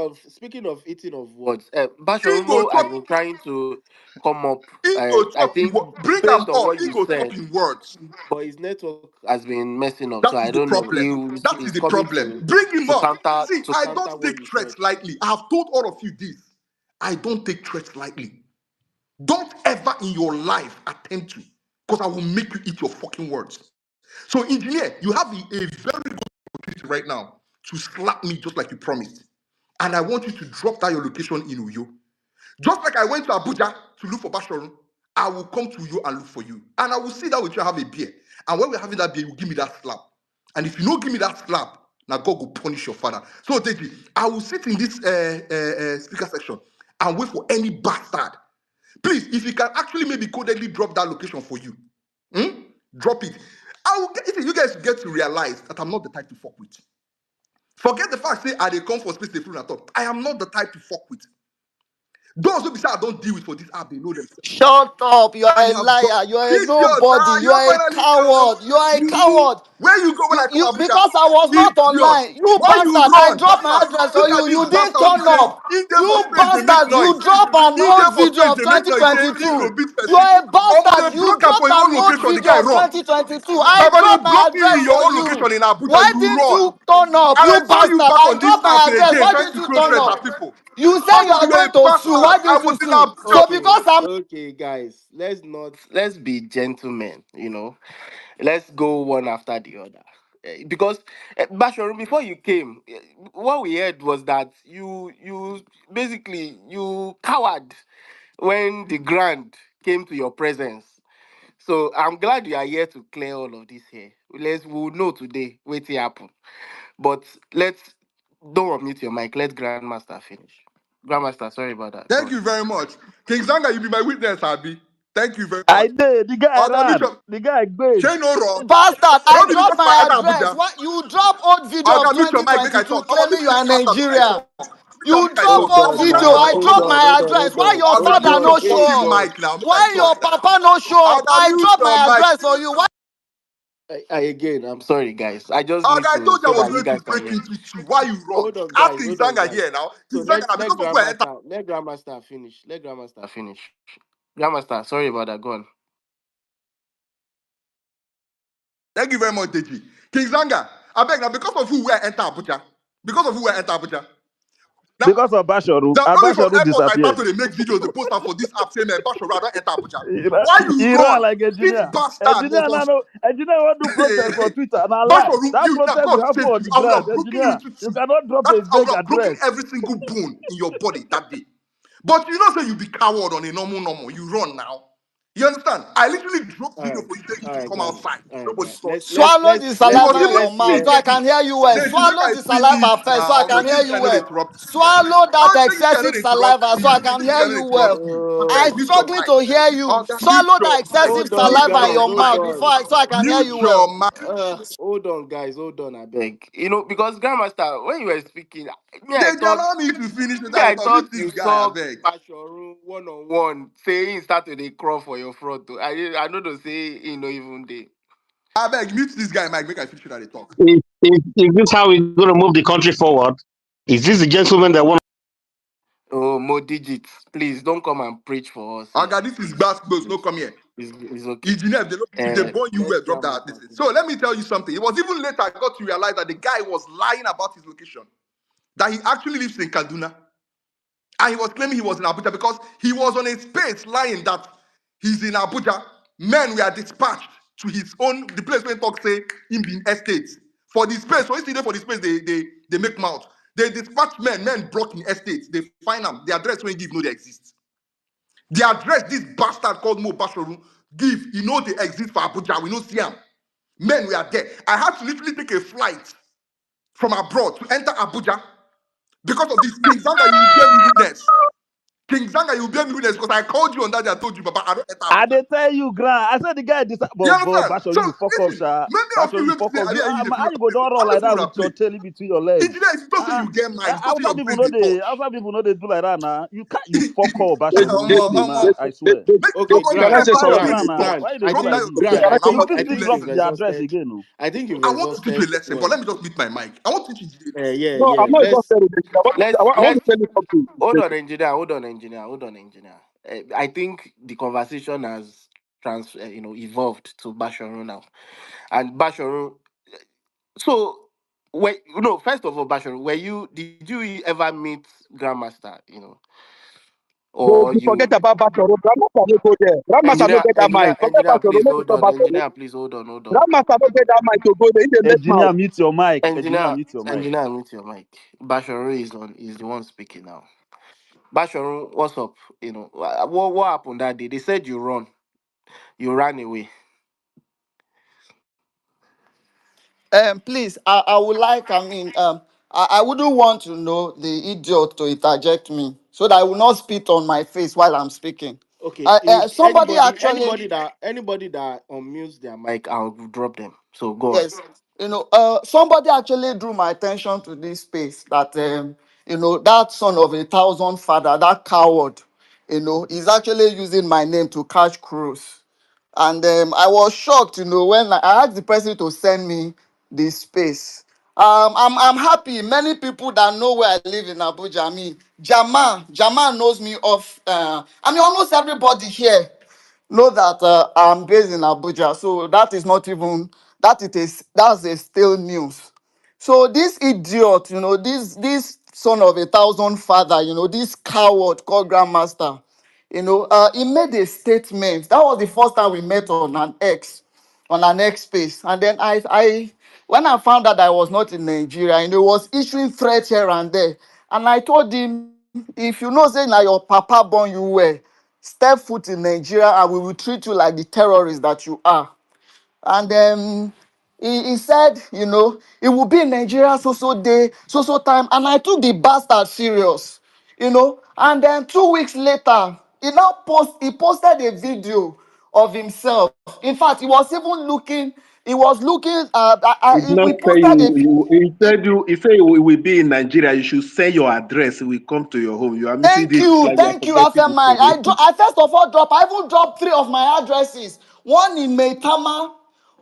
of eating of words, Ingo Basharumo has drop. been trying to come up. Ingo I drop in think words. Bring him based on up. what you Ingo drop said, in words. but his network has been messing up. So That is I the don't know. problem. That is He's the coming problem. Bring him to up. counter See, to I counter don't what take you said. threats lightly. I have told all of you this. I don't take threats lightly. Don't ever in your life attempt to, because I will make you eat your fucking words. So, engineer, you have a very good opportunity right now to slap me just like you promised. And I want you to drop down your location in Uyo. Just like I went to Abuja to look for Basharun, I will come to you and look for you. And I will sit down with you and have a beer. And when we're having that beer, you give me that slap. And if you don't give me that slap, now God will punish your father. So, Deji, I will sit in this speaker section and wait for any bastard. Please, if you can actually maybe codedly drop that location for you, drop it. I will get you guys get to realize that I'm not the type to fuck with. Forget the fact, say, I they come for space, they feel at all. I am not the type to fuck with. Those who be say I don't deal with for this app, they know themselves. Shut up! You are I a have done liar. You are a idiot. nobody. You You're are a finally coward. You are a coward. where you go when I You come Abuja? because I was not Idiot. online. You Why you bastard! I run? dropped my Bastard. address for Look you. at this You didn't bastard who be turn saying, up. in them for You space, they make bastard! You noise. drop an In them old for video space, of they make noise. Say, he 2022. go beat You person. are a Almost bastard. they You block up for dropped your an own old location, the video guy of run. 2022. I Baba, they dropped my block you address in your for own you. location in Abuja, Why you didn't run. you turn up? And I You saw you bastard! back I on this dropped my app address. again, Why trying didn't to you close turn friends up? with people. You say you Until are you were going a to sue. bastard. Why I didn't was you in sue? So Abuja. because I'm Okay, guys, let's be gentlemen. Let's go one after the other. Because Basharum, before you came, what we heard was that you basically you coward when the grand came to your presence. So I'm glad you are here to clear all of this here. We'll know today what happened. But let's don't unmute your mic. Let Grandmaster finish. Grandmaster, sorry about that. Go Thank on. you very much. King Zanga, you be my witness, Abi. Thank you very I much. did. The guy Oga, mute ran. your The guy big. Shay no wrong. Bastard, I No be dropped because I my enter address. Abuja. What you drop old video of Oga, mute your mic, make I 2022 talk. Oga, claiming mute you this are bastard make I bastard, talk. make I talk. Mute your You make I drop talk. Hold old Oga, on mute video. your now. I fucking Hold drop on, mic. my hold on, address. hold Why on. your Oga, Hold father mute your no on. show fucking Hold up? on. mic now, make I Why talk your now. papa no show up? Oga, I mute drop your my mic. address on you. Why Again, I'm sorry, guys. I just Oga, need I to told you so I was that you going to guys can break hear. into two. Why you run? Hold on, Ask guys. King Hold on, Zanga guys. here now. So King Zanga now, because of who I enter. let Grandmaster finish. Let Grandmaster finish. Grandmaster, sorry about that. Go on. Thank you very much, Deji. King Zanga, I beg now, because of who we enter Abuja. Because of who we enter Abuja. Now, Because of Basharu. now only from Basharu airport I start disappeared. to dey make videos, they post am for this app, say, man, Basho, I don't enter Abuja. He ran, Why you he ran run? like This engineer. bastard was Engineer on. now, no, engineer want to protest for Twitter. And I lie. Basho, That you now protest will God happen save on you. the I would ground. have broken you Engineer, into you two. cannot drop That a I would vague have broken address. every single bone in your body that day. But you know, say you be coward on a normal. You run now. You understand? I literally dropped All video right. for you that you All should right, come guys. outside. All right, Nobody guys. saw you. swallow the He saliva was in even your Let's mouth hear. so I can hear you well. Deji, make Swallow I the finish saliva first so I now. can But hear this you guy not well. interrupt me. Swallow that Don't say this guy not excessive interrupt saliva so I me. can This hear guy not you interrupt well. me. I beg, I Oh, mute your struggling mic. to hear you. Oh, God, mute Swallow your that mic. excessive hold on, Mute saliva in guys. your your Hold mic. mouth on. before so I can hear Mute you your well. mic. Hold on, guys. Hold on, I beg. Because Grandmaster, when you were speaking, me, I Deji, thought, allow me to finish me, without I talk. Mute thought this you guy, I saw beg. Bashoru one on one saying start to dey crawl for your front. Oh. I know to say even they. I beg, mute this guy, Mike. Make I finish without they talk. Is this how we're going to move the country forward? Is this the gentleman that want? Oh, more digits. Please don't come and preach for us Oh, here. God, this is Please, glass close. No, please. come here. It's okay. Engineer, if they born you Let well, drop that. Grandmaster Listen. So finish. let me tell you something. It was even later I got to realize that the guy was lying about his location. That he actually lives in Kaduna. And he was claiming he was in Abuja because he was on a space lying that he's in Abuja. Men were dispatched to his own, the place where he talk say, in the estates. For the space, so yesterday for the space, they make mouth. They dispatch men broke in estates. They find them. The address when he give, no, they exist. The address this bastard called Mo Basharu give, you know they exist for Abuja. We know see him. Men were there. I had to literally take a flight from abroad to enter Abuja because of this. King Zanga, you will bear me witness. King Zanga, you will bear me witness because I called you on that day. I told you, Baba, I don't enter I Abuja. did tell you, Grant. I said the guy You but understand? So Basharu, you fuck up, listen, sha. many of you Basharu, you will fuck say, up. I You, didn't use the how full you go listen. down I'm run like just that going to with your play. tail between your legs? Engineer, if you don't say Uh-uh. you get mind, if you don't say your Outside people brain know they they touch. outside people know they do like that now. You can't you fuck up, Basharu. You Wait, no be man, I swear. Make Okay, nobody can I Grant, say ever Fuck say something? they Grant Grant, now. touch. Grant. Why you they I do Drop like that think this? your Can Grant. I nonsense. say I You want fit to I teach still you think drop you've lesson. the address exhausted. again, no? I think you've I want to teach exhausted. you a lesson, but let me just meet my mic. I want to teach you this. Yeah, No, I'm yeah. not just saying it. Let's I want let's to tell you something. hold on, engineer. Hold on, engineer. Hold on, engineer. I think the conversation has evolved to Basharu now, and Basharu. So, first of all, Basharu, did you ever meet Grandmaster? Bro, Or you forget you about Bashoro. Grandmaster no go there. Grandmaster no engineer, get that mind. engineer, Forget engineer, Bashoro. please Make you hold talk on, Bashoro. engineer, please hold on. Grandmaster no get that mind to go there. He dey make mouth. Engineer, mute your mic. Engineer, Engineer, mute your mic. engineer, mute your mic. Basharu is the one speaking now. Basharu, what's up? What happened that day? They said you ran away. Please, I would like, I wouldn't want to know the idiot to interject me so that I will not spit on my face while I'm speaking. Okay, Somebody actually, anybody that unmutes their mic, I'll drop them. So go on. yes, somebody actually drew my attention to this space that, that son of a thousand father, that coward, is actually using my name to catch crews. And I was shocked, when I asked the person to send me the space. I'm happy. Many people that know where I live in Abuja, Jama knows me off. Almost everybody here know that I'm based in Abuja. So that is not even that's a still news. So this idiot, this son of a thousand father, this coward called Grandmaster, he made a statement. That was the first time we met on an X space. And then when I found out I was not in Nigeria, and he was issuing threats here and there. And I told him, if you know, say now your papa born you well, step foot in Nigeria and we will treat you like the terrorist that you are. And he said, it will be in Nigeria so day, so time. And I took the bastard serious. And then 2 weeks later, He posted a video of himself. In fact, he was looking He did not we say posted a he said you will be in Nigeria. You should send your address. We will come to your home. You are missing Thank this. you, Like you are thank you, forgetting the Afemai. story. I first of all I even dropped 3 of my addresses. One in Maitama,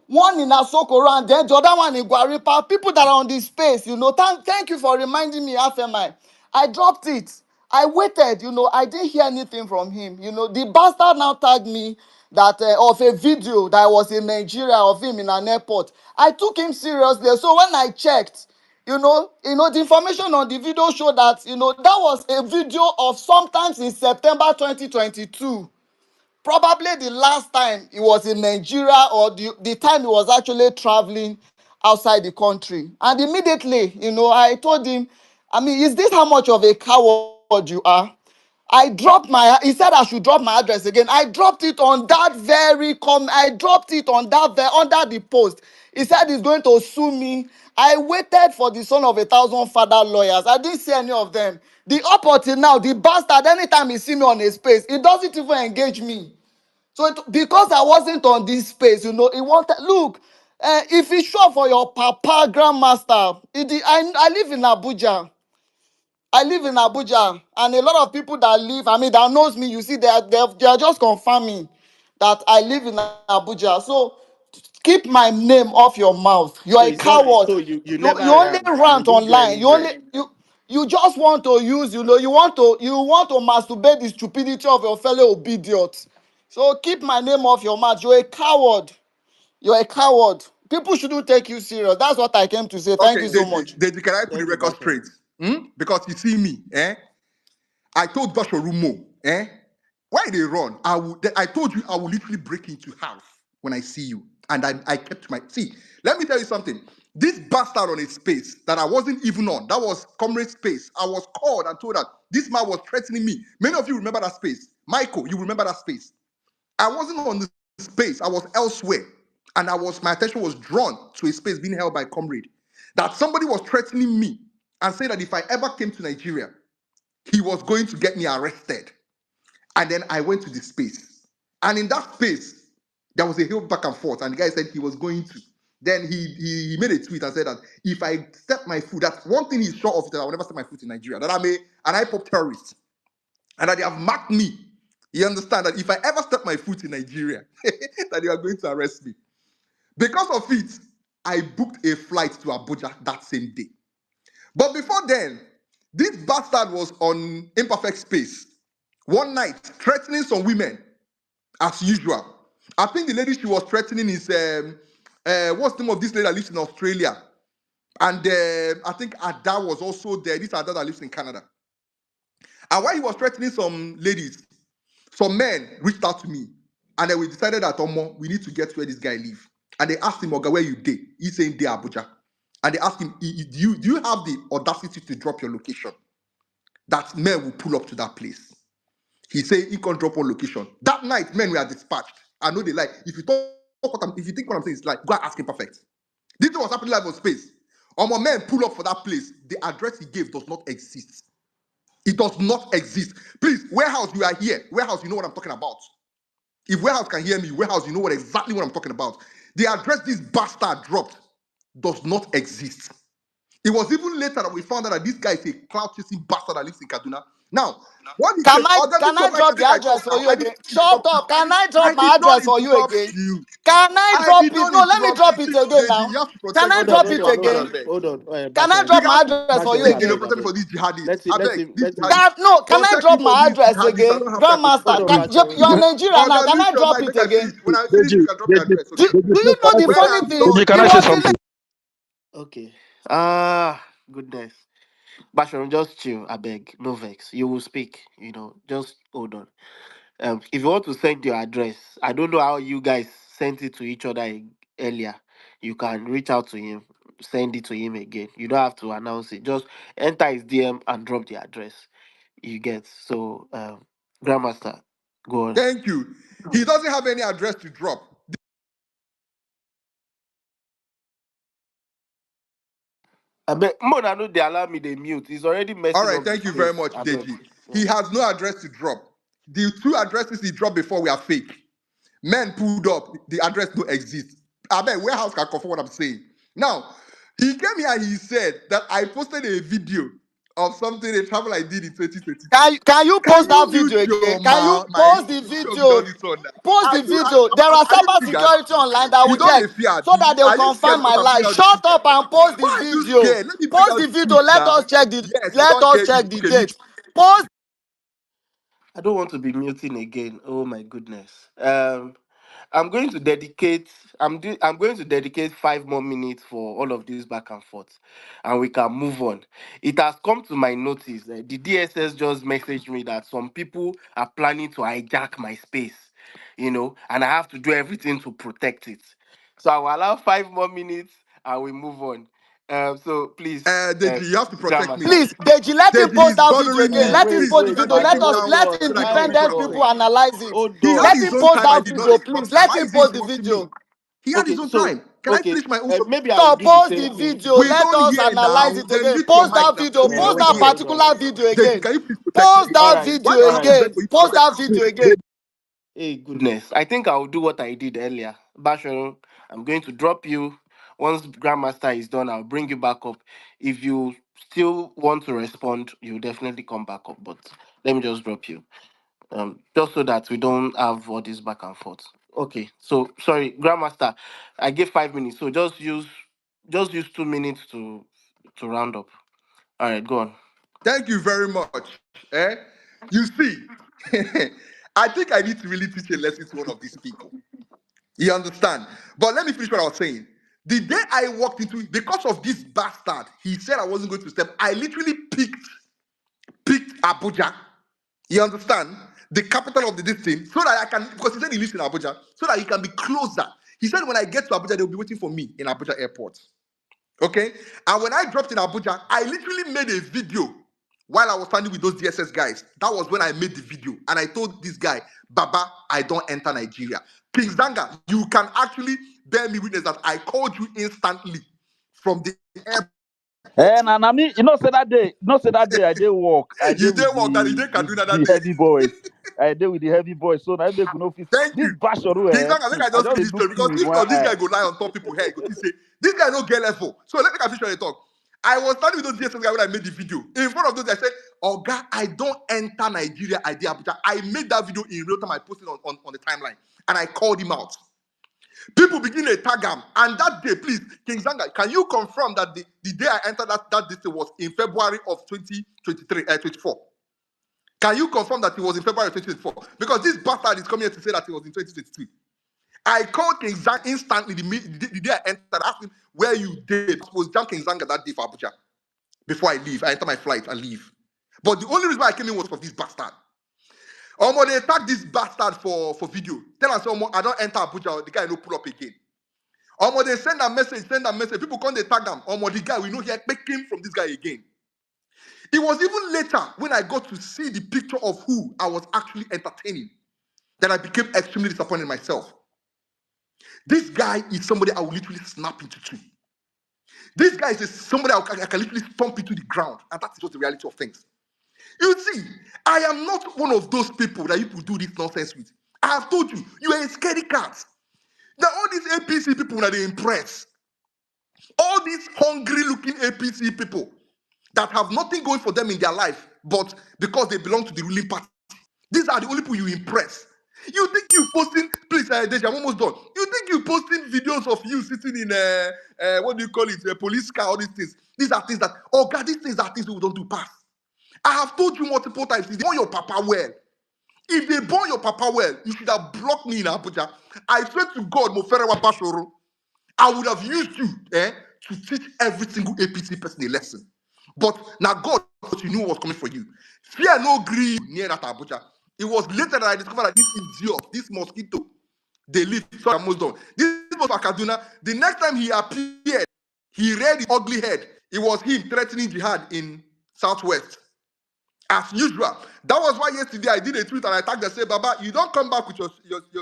one in Asokoro, and then the other one in Guaripa. People that are on this space, thank you for reminding me, Afemai. I dropped it. I waited, I didn't hear anything from him. The bastard now tagged me that of a video that was in Nigeria of him in an airport. I took him seriously. So when I checked, the information on the video showed that, that was a video of sometimes in September 2022. Probably the last time he was in Nigeria or the time he was actually traveling outside the country. And immediately, I told him, I mean, is this how much of a coward you are? He said I should drop my address again. I dropped it on that I dropped it on under the post. He said he's going to sue me. I waited for the son of a thousand father lawyers. I didn't see any of them. The up until now, the bastard, anytime he see me on a space, he doesn't even engage me. So because I wasn't on this space, he wanted, look, if it's sure for your papa, grandmaster, I live in Abuja. And a lot of people that knows me, you see, they are just confirming that I live in Abuja. So keep my name off your mouth. You So are a it's not. coward. So you You never only ran. You rant didn't do any online. dress. You just want to use, you want to masturbate the stupidity of your fellow idiots. So keep my name off your mouth. You're a coward. You're a coward. People shouldn't take you serious. That's what I came to say. Thank Okay, you so much. Deji, can I put the Thank you, record Bashir. straight? Because you see me, I told Joshua Rumo, why they run? I told you I will literally break into house when I see you. And I kept my see. Let me tell you something. This bastard on a space that I wasn't even on, that was comrade space. I was called and told that this man was threatening me. Many of you remember that space. Michael, you remember that space. I wasn't on the space, I was elsewhere. And my attention was drawn to a space being held by comrade. That somebody was threatening me and saying that if I ever came to Nigeria, he was going to get me arrested. And then I went to the space. And in that space, there was a hill back and forth. And the guy said he was going to. Then he made a tweet and said that if I step my foot, that's one thing he's sure of, that I will never step my foot in Nigeria. That I'm an IPOP terrorist. And that they have marked me. You understand that if I ever step my foot in Nigeria, that they are going to arrest me. Because of it, I booked a flight to Abuja that same day. But before then, this bastard was on Imperfect Space one night, threatening some women, as usual. I think the lady she was threatening is, what's the name of this lady that lives in Australia? And I think Ada was also there. This Ada that lives in Canada. And while he was threatening some ladies, some men reached out to me. And then we decided that, Omo, we need to get where this guy live. And they asked him, Oga, where you dey? He's saying, dey Abuja. And they asked him, do you have the audacity to drop your location? That men will pull up to that place. He said he can't drop one location. That night, men were dispatched. I know they like. If you think what I'm saying is like, go and ask him perfect. This was happening live on space. Omo, men pull up for that place. The address he gave does not exist. It does not exist. Please, warehouse, you are here. Warehouse, you know what I'm talking about. If warehouse can hear me, warehouse, you know exactly what I'm talking about. The address this bastard dropped does not exist. It was even later that we found out that this guy is a cloud chasing bastard that lives in Kaduna. Now, what he said, oh, then Can this I was drop the I address talked for now. you I didn't again? Shut interrupt you. up. Can I I drop my did not address for you interrupt again? you. Can I I drop did it? not No, let me interrupt drop you. it again Deji, now. you have to Can protect I your drop it position. God, I again? beg. Hold on. Can I You drop Bashir, my have to address for you Bashir, take it again? and protect me for these jihadists. Let's I let beg, him these let him jihadists. Can I Protect me drop from my these address jihadists. I again? don't have time for this hold Grandmaster, on, nonsense. you're in Bashir. Nigeria now. Oga, Can mute I your drop mic, it make I again? finish. When I finish, you can drop your address, Do, okay? do you know the When funny I'm thing? done, Deji, can It I you say was can. the something? Okay. Goodness. Bashir, just chill. I beg. No vex. You will speak. Just hold on. If you want to send your address, I don't know how you guys sent it to earlier. You can reach out to him, send it to him again. You don't have to announce it. Just enter his DM and drop the address. You get so Grandmaster, go on. Thank you. He doesn't have any address to drop. I beg Mona no they allow me they mute. He's already All messing right, up the thank you very space. much, I beg. Deji. Yeah. He has no address to drop. The 2 addresses he dropped before were fake. Men pulled up, the address don't exist. I bet warehouse can confirm what I'm saying. Now, he came here and he said that I posted a video of something, a travel I did in 2022. Can you Can post that you video mute again? your Can you mouth? My post the should done video? this one now. Post the video. There are Are you cyber triggered? security online that You will don't check dey fear, so Abi. that they'll Are you scared confirm my because I'm lie. bringing out the Shut truth? up and post the Why are you video. scared? Let me bring Post out the the video. truth Let us now. check the Yes, we let don't us hear you. check the Okay, mute. date. Post. I don't want to be muting again. Oh my goodness. I'm going to dedicate. I'm going to dedicate 5 more minutes for all of this back and forth, and we can move on. It has come to my notice that the DSS just messaged me that some people are planning to hijack my space, and I have to do everything to protect it. So I will allow 5 more minutes, and we move on. So please, Deji, you have to protect me. Grandmaster. Please, Deji, let him Deji post is that video bothering again. me. Let him Please, post the can video. take Let him us Hold down let on, so that I can hold finish what independent I'm people on, saying. analyze it. hold He had Let on. his him own post time and he that did not video, respond. please. Let Why him is he post the interrupting me? video. He had his Okay, own so time. Can I okay, finish my own story? maybe I will So do the post same the thing. video. We Let don't us hear analyze now. it Then again. mute your Post mic that now. video. We Post don't that hear. Hold on. particular video Deji, again. can you please protect me? Post All that right, Why video do I all have to right. beg again. for you to Post protect that me? video again. Hey, goodness. I think I'll do what I did earlier. Basharon, I'm going to drop you. Once Grandmaster is done, I'll bring you back up. If you still want to respond, you'll definitely come back up. But let me just drop you. Just so that we don't have all this back and forth. Okay. So sorry, Grandmaster. I gave 5 minutes. So just use 2 minutes to round up. All right, go on. Thank you very much. Eh? You see, I think I need to really teach a lesson to one of these people. You understand? But let me finish what I was saying. The day I walked into it, because of this bastard, he said I wasn't going to step. I literally picked Abuja. You understand? The capital of the this thing, so that I can, because he said he lives in Abuja, so that he can be closer. He said when I get to Abuja, they'll be waiting for me in Abuja airport. Okay? And when I dropped in Abuja, I literally made a video while I was standing with those DSS guys. That was when I made the video. And I told this guy, Baba, I don't enter Nigeria. King Zanga, you can actually bear me witness that I called you instantly from the airport. And I mean, say that day I did walk. I did You with didn't walk that, you the didn't with Kaduna that the day. heavy boys. I did with the heavy boys. So I make no face. Thank This you. Basharu, King Zanga, make I I just just finish dey this look story you because with if one not, this guy eye. go lie on top people here. Go to say this guy no get level. So let me finish the talk. I was standing with those DSS guys when I made the video. In front of those, I said, "Oh God, I don't enter Nigeria. I did Abuja." I made that video in real time. I posted on the timeline, and I called him out. People begin to tag him, and that day, please, King Zanga, can you confirm that the day I entered that district was in February of 2023, 24? Can you confirm that it was in February of 2024? Because this bastard is coming here to say that it was in 2023. I called King Zanga instantly the day I entered. I asked him where you did. I was Jam King Zanga that day for Abuja. Before I leave, I enter my flight and leave. But the only reason why I came in was for this bastard. They attack this bastard for video. Tell us, I don't enter Abuja. The guy no pull up again. They send a message. People come, they tag them. The guy, we know here, came from this guy again. It was even later when I got to see the picture of who I was actually entertaining that I became extremely disappointed in myself. This guy is somebody I will literally snap into two. This guy is somebody I can literally stomp into the ground. And that's just the reality of things. You see, I am not one of those people that you could do this nonsense with. I have told you, you are a scaredy cat. Now all these APC people that they impress, all these hungry-looking APC people that have nothing going for them in their life, but because they belong to the ruling party. These are the only people you impress. You think you posting, please, Deji, I'm almost done. You think you posting videos of you sitting in what do you call it, a police car, all these things. These are things that, oh God, these things are things we don't do pass. I have told you multiple times, if they born your papa well, if they born your papa well, you should have blocked me in Abuja. I swear to God, Moferewa Bashoro, I would have used you to teach every single APC person a lesson. But now God, you knew what was coming for you. Fear no greed near that Abuja. It was later that I discovered that this idiot, this mosquito, they live. Sorry, I'm almost done. This was Kaduna. The next time he appeared, he reared his ugly head. It was him threatening jihad in Southwest. As usual. That was why yesterday I did a tweet and I tagged and said, Baba, you don't come back with your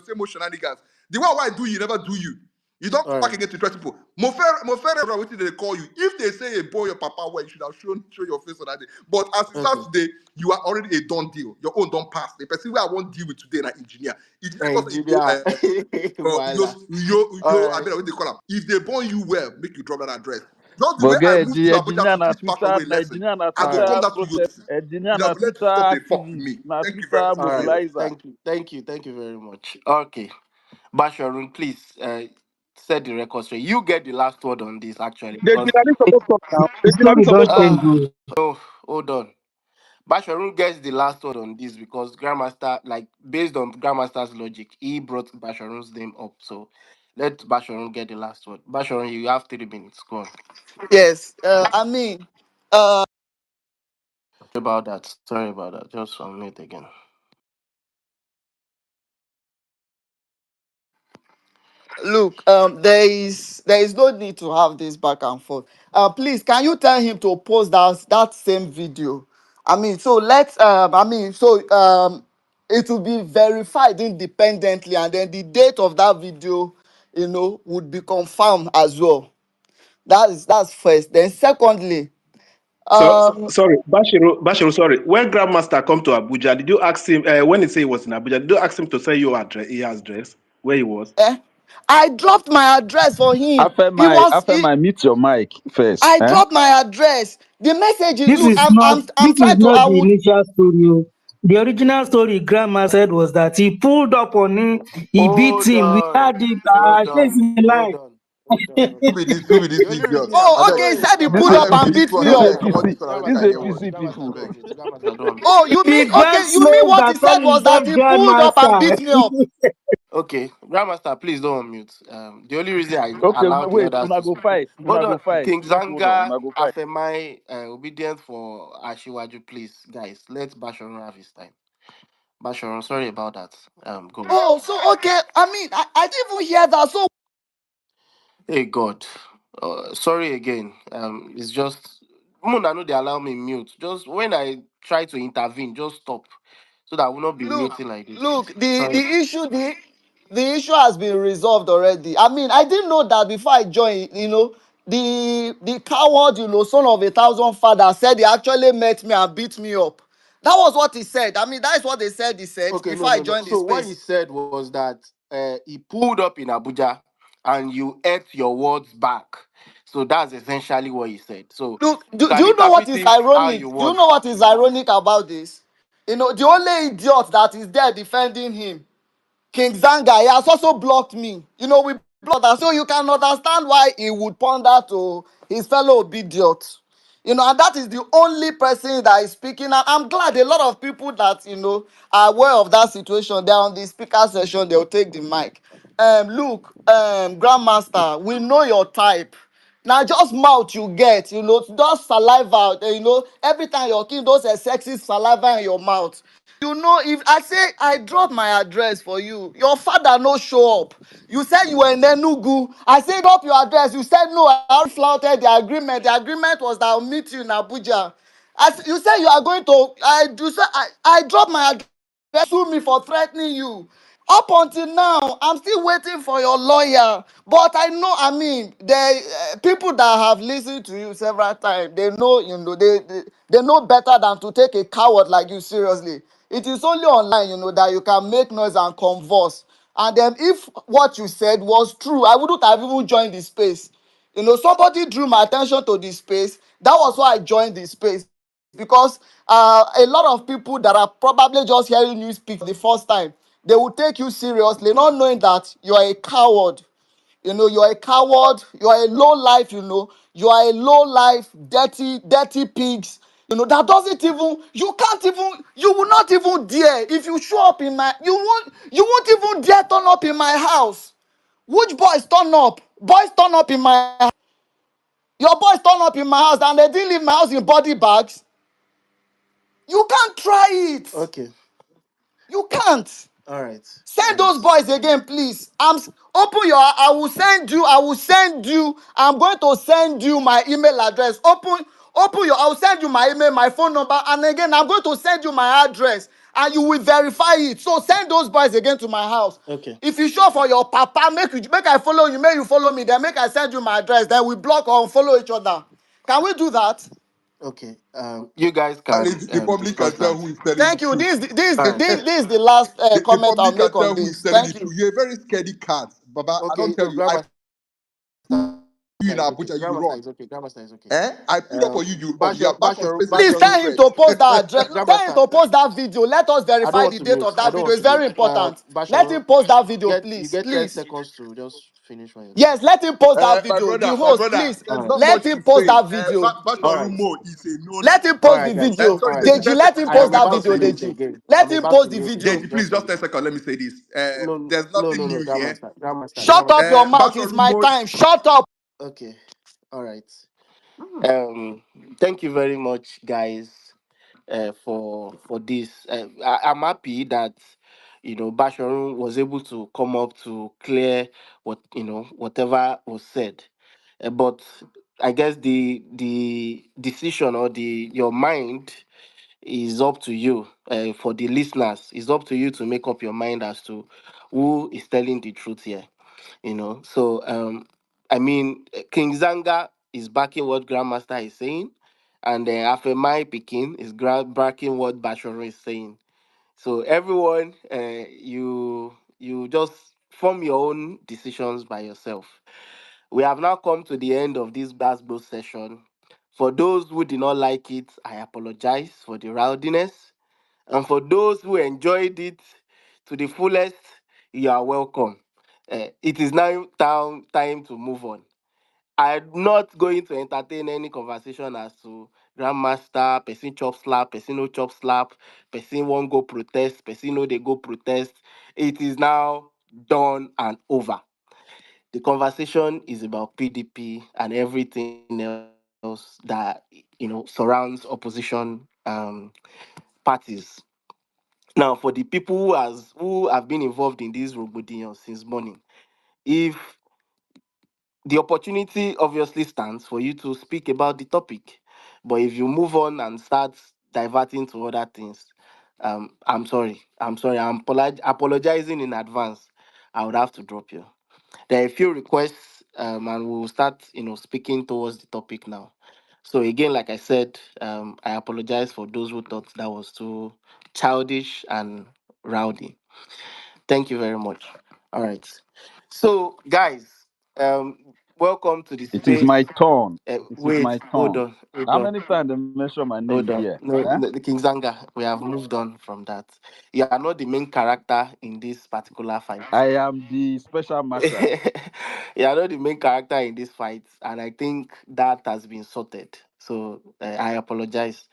same old shenanigans. The one why I do you never do you. You don't All come back right. again to threat people. Mofere, what did they call you? If they say a boy your papa, well, you should have show your face on that day. But as it Okay. starts today, you are already a done deal. Your own don't pass. The person where I won't deal with today, na engineer. Engineer just Engineer. Voila. All I right. mean, what they call them. If they born you well, make you drop that address. Just the way But I get moved to the Abuja engineer to na teach pass Twitter, away na lesson, engineer na I go come Twitter down to you. protest, engineer You know, na let's Twitter stop the fuck with me. activist, na Thank you very Twitter much. All Stay right. well. mobilizer. Thank you very much. Okay. Basharun, please set the record straight. You get the last word on this, actually, The because journalist supposed to talk now. The The story journalist don't supposed to talk. change. uh Oh. no, hold on. Basharun gets the last word on this because Grandmaster, like based on Grandmaster's logic, he brought Basharun's name up. So let Basharun get the last word. Basharun, you have 3 minutes. Go on. Yes, I mean, uh, About that. Sorry about that. Just unmute again. look, there is no need to have this back and forth. Please, can you tell him to post that same video? I mean, so it will be verified independently, and then the date of that video, would be confirmed as well. That's first. Then secondly, um, Sorry, Bashiru, sorry. When Grandmaster come to Abuja, did you ask him, when he say he was in Abuja, did you ask him to send you address, his address, where he was? I dropped my address for him. After my mute your mic first. I dropped my address. The message is, This look, is not I'm this is trying to, not I the would, initial story. Oh. The original story Grandma said was that he pulled up on him, he beat Hold him. We on. had it. Hold Face on. in the Hold lie. on. Hold on. Hold Who on. be this? Who be The this only idiot? reason I'm I oh, beg. okay, he wait, said he This pulled is up Alex, and be this beat one. me I this up. beg. Come on, APC. this one. I don't This carry Grandmaster, word. APC Grandmaster, I people. don't beg. mute. Grandmaster, don't mute. Oh, you mean, He okay, got you mean slaves what he that said call was himself that he pulled up and grandmaster. beat me up. Okay, Grandmaster, please don't unmute. The only reason I Okay, allowed the wait, others una to go speak. fight. Hold Una on, go fight. King Just hold on, Zanga, una go fight. Afemai, obedient for Ashiwaju, please, guys. Let Basharon have his time. Basharon, sorry about that. Go. Oh, so, okay, I mean, I didn't even hear that. So, Hey God, sorry again. It's just Muna no they allow me mute. Just when I try to intervene, just stop, so that I will not be look, muting like this. look, the Sorry. issue, the issue has been resolved already. I mean, I didn't know that before I joined, the coward, son of a thousand fathers said he actually met me and beat me up. That was what he said. I mean, that is what they said he said Okay, no, before I no, no. joined the So what he space. said was that he pulled up in Abuja and you ate your words back. So that's essentially what he said. So Look, you do can you know what interpret is it how ironic? you Do you want. know what is ironic about this? The only idiot that is there defending him, King Zanga, he has also blocked me. We blocked that. So you can understand why he would ponder to his fellow idiots. And that is the only person that is speaking. And I'm glad a lot of people that, are aware of that situation, they're on the speaker session, they'll take the mic. Look, Grandmaster, we know your type. Now just mouth you get, just saliva, every time you're killing those sexy saliva in your mouth. If I say I drop my address for you, your father no show up. You said you were in Enugu. I said up your address. You said no. I already flouted the agreement. The agreement was that I'll meet you in Abuja. You said you are going to. I dropped my address. Sue me for threatening you. Up until now, I'm still waiting for your lawyer. But I know, I mean, the people that have listened to you several times, they know, they know better than to take a coward like you seriously. It is only online, that you can make noise and converse. And then if what you said was true, I wouldn't have even joined the space. Somebody drew my attention to this space. That was why I joined this space. Because a lot of people that are probably just hearing you speak for the first time, they will take you seriously, not knowing that you are a coward. You're a coward, you are a low life, you are a low life, dirty pigs. That doesn't even, you can't even, you will not even dare. If you show up in my, you won't even dare turn up in my house. Which boys turn up? Boys turn up in my house. Your boys turn up in my house and they didn't leave my house in body bags. You can't try it. Okay. You can't. All right. Send those boys again, please. Open your. I will send you. I will send you. I'm going to send you my email address. Open your. I will send you my email, my phone number, and again, I'm going to send you my address. and you will verify it. So send those boys again to my house. Okay. If you show for your papa, make I follow you, make you follow me, then make I send you my address, then we block or follow each other. Can we do that? Okay. You guys At can least the public can discuss tell that. who is telling the Thank you. truth. All right. This is the last The comment I'll public can make on tell who is this. telling the Thank you. truth. You're a very scaredy cat, Baba. I don't Okay. tell No, you. I Grandmaster put you in is okay. Abuja, you Grandmaster run. is okay. Grandmaster is okay. Eh? I put up for you, you are back on space Please station tell Basharu, him spread. to post that address. Tell him Grandmaster. to post that video. Let us I don't verify want the to date mute. of I that don't video. want It's to very mute. important. Let Basharu, him post that video, you please. get 10 Please. seconds to just finish what you're doing. Yes, let him post that My video. brother, The my host, brother, please. there's All right. not Let much him to post say. that video. All Basharu right. Mo is a known. Let him All post the right, guys. video. Sorry, All right. Deji, Deji, 10 let him seconds. I Let post am me that say about to video, this. mute Deji. again. Let I'm him about post to the mute video. again. Deji, please, Just a just 10 minute. seconds. Let me say this. No, There's no, no, nothing no, new here. Grandmaster. Grandmaster. Shut up Grandmaster. your mouth. It's Basharu my Mo, time. Shut up. Okay. All right. Thank you very much, guys, for this. I'm happy that Basharun was able to come up to clear whatever was said. But I guess the decision or the your mind is up to you. For the listeners, it's up to you to make up your mind as to who is telling the truth here. So I mean, King Zanga is backing what Grandmaster is saying, and Afemai Pekin is backing what Bashor is saying. So everyone, you just form your own decisions by yourself. We have now come to the end of this Basbo session. For those who did not like it, I apologize for the rowdiness. And for those who enjoyed it to the fullest, you are welcome. It is now time to move on. I'm not going to entertain any conversation as to grandmaster, person chop slap, person no chop slap, person won't go protest, person no they go protest. It is now done and over. The conversation is about PDP and everything else that surrounds opposition parties. Now, for the people who have been involved in this Rogbodion since morning, if the opportunity obviously stands for you to speak about the topic, but if you move on and start diverting to other things, I'm sorry. I'm apologizing in advance. I would have to drop you. There are a few requests, and we'll start, speaking towards the topic now. So again, like I said, I apologize for those who thought that was too childish and rowdy. Thank you very much. All right. So, guys, um, welcome to the It is space. my turn. It is Wait, my hold turn. on, hold How on, many times they mention my name hold on. here? No, Eh? the King Zanga, we have moved on from that. You are not the main character in this particular fight. I am the special marshal. You are not the main character in this fight, and I think that has been sorted. So I apologize.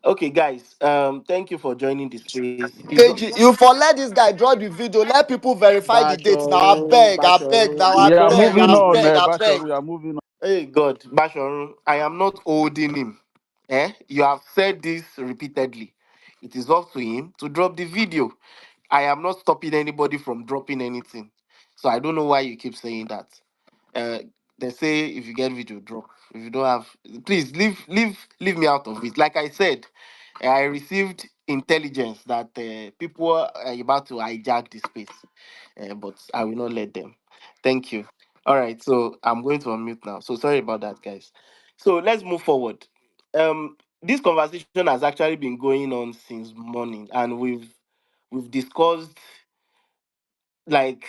Okay, guys. Thank you for joining the space. It's Deji, you for let this guy draw the video. Let people verify the date. Now I beg, now We are moving on, I beg. Basharu. We are moving on. Hey God, Bashorun, I am not holding him. You have said this repeatedly. It is up to him to drop the video. I am not stopping anybody from dropping anything. So I don't know why you keep saying that. Uh, they say if you get video, drop. If you don't have, please leave me out of it. Like I said, I received intelligence that people are about to hijack the space, but I will not let them. Thank you. All right, so I'm going to unmute now. So sorry about that, guys. So let's move forward. This conversation has actually been going on since morning, and we've discussed like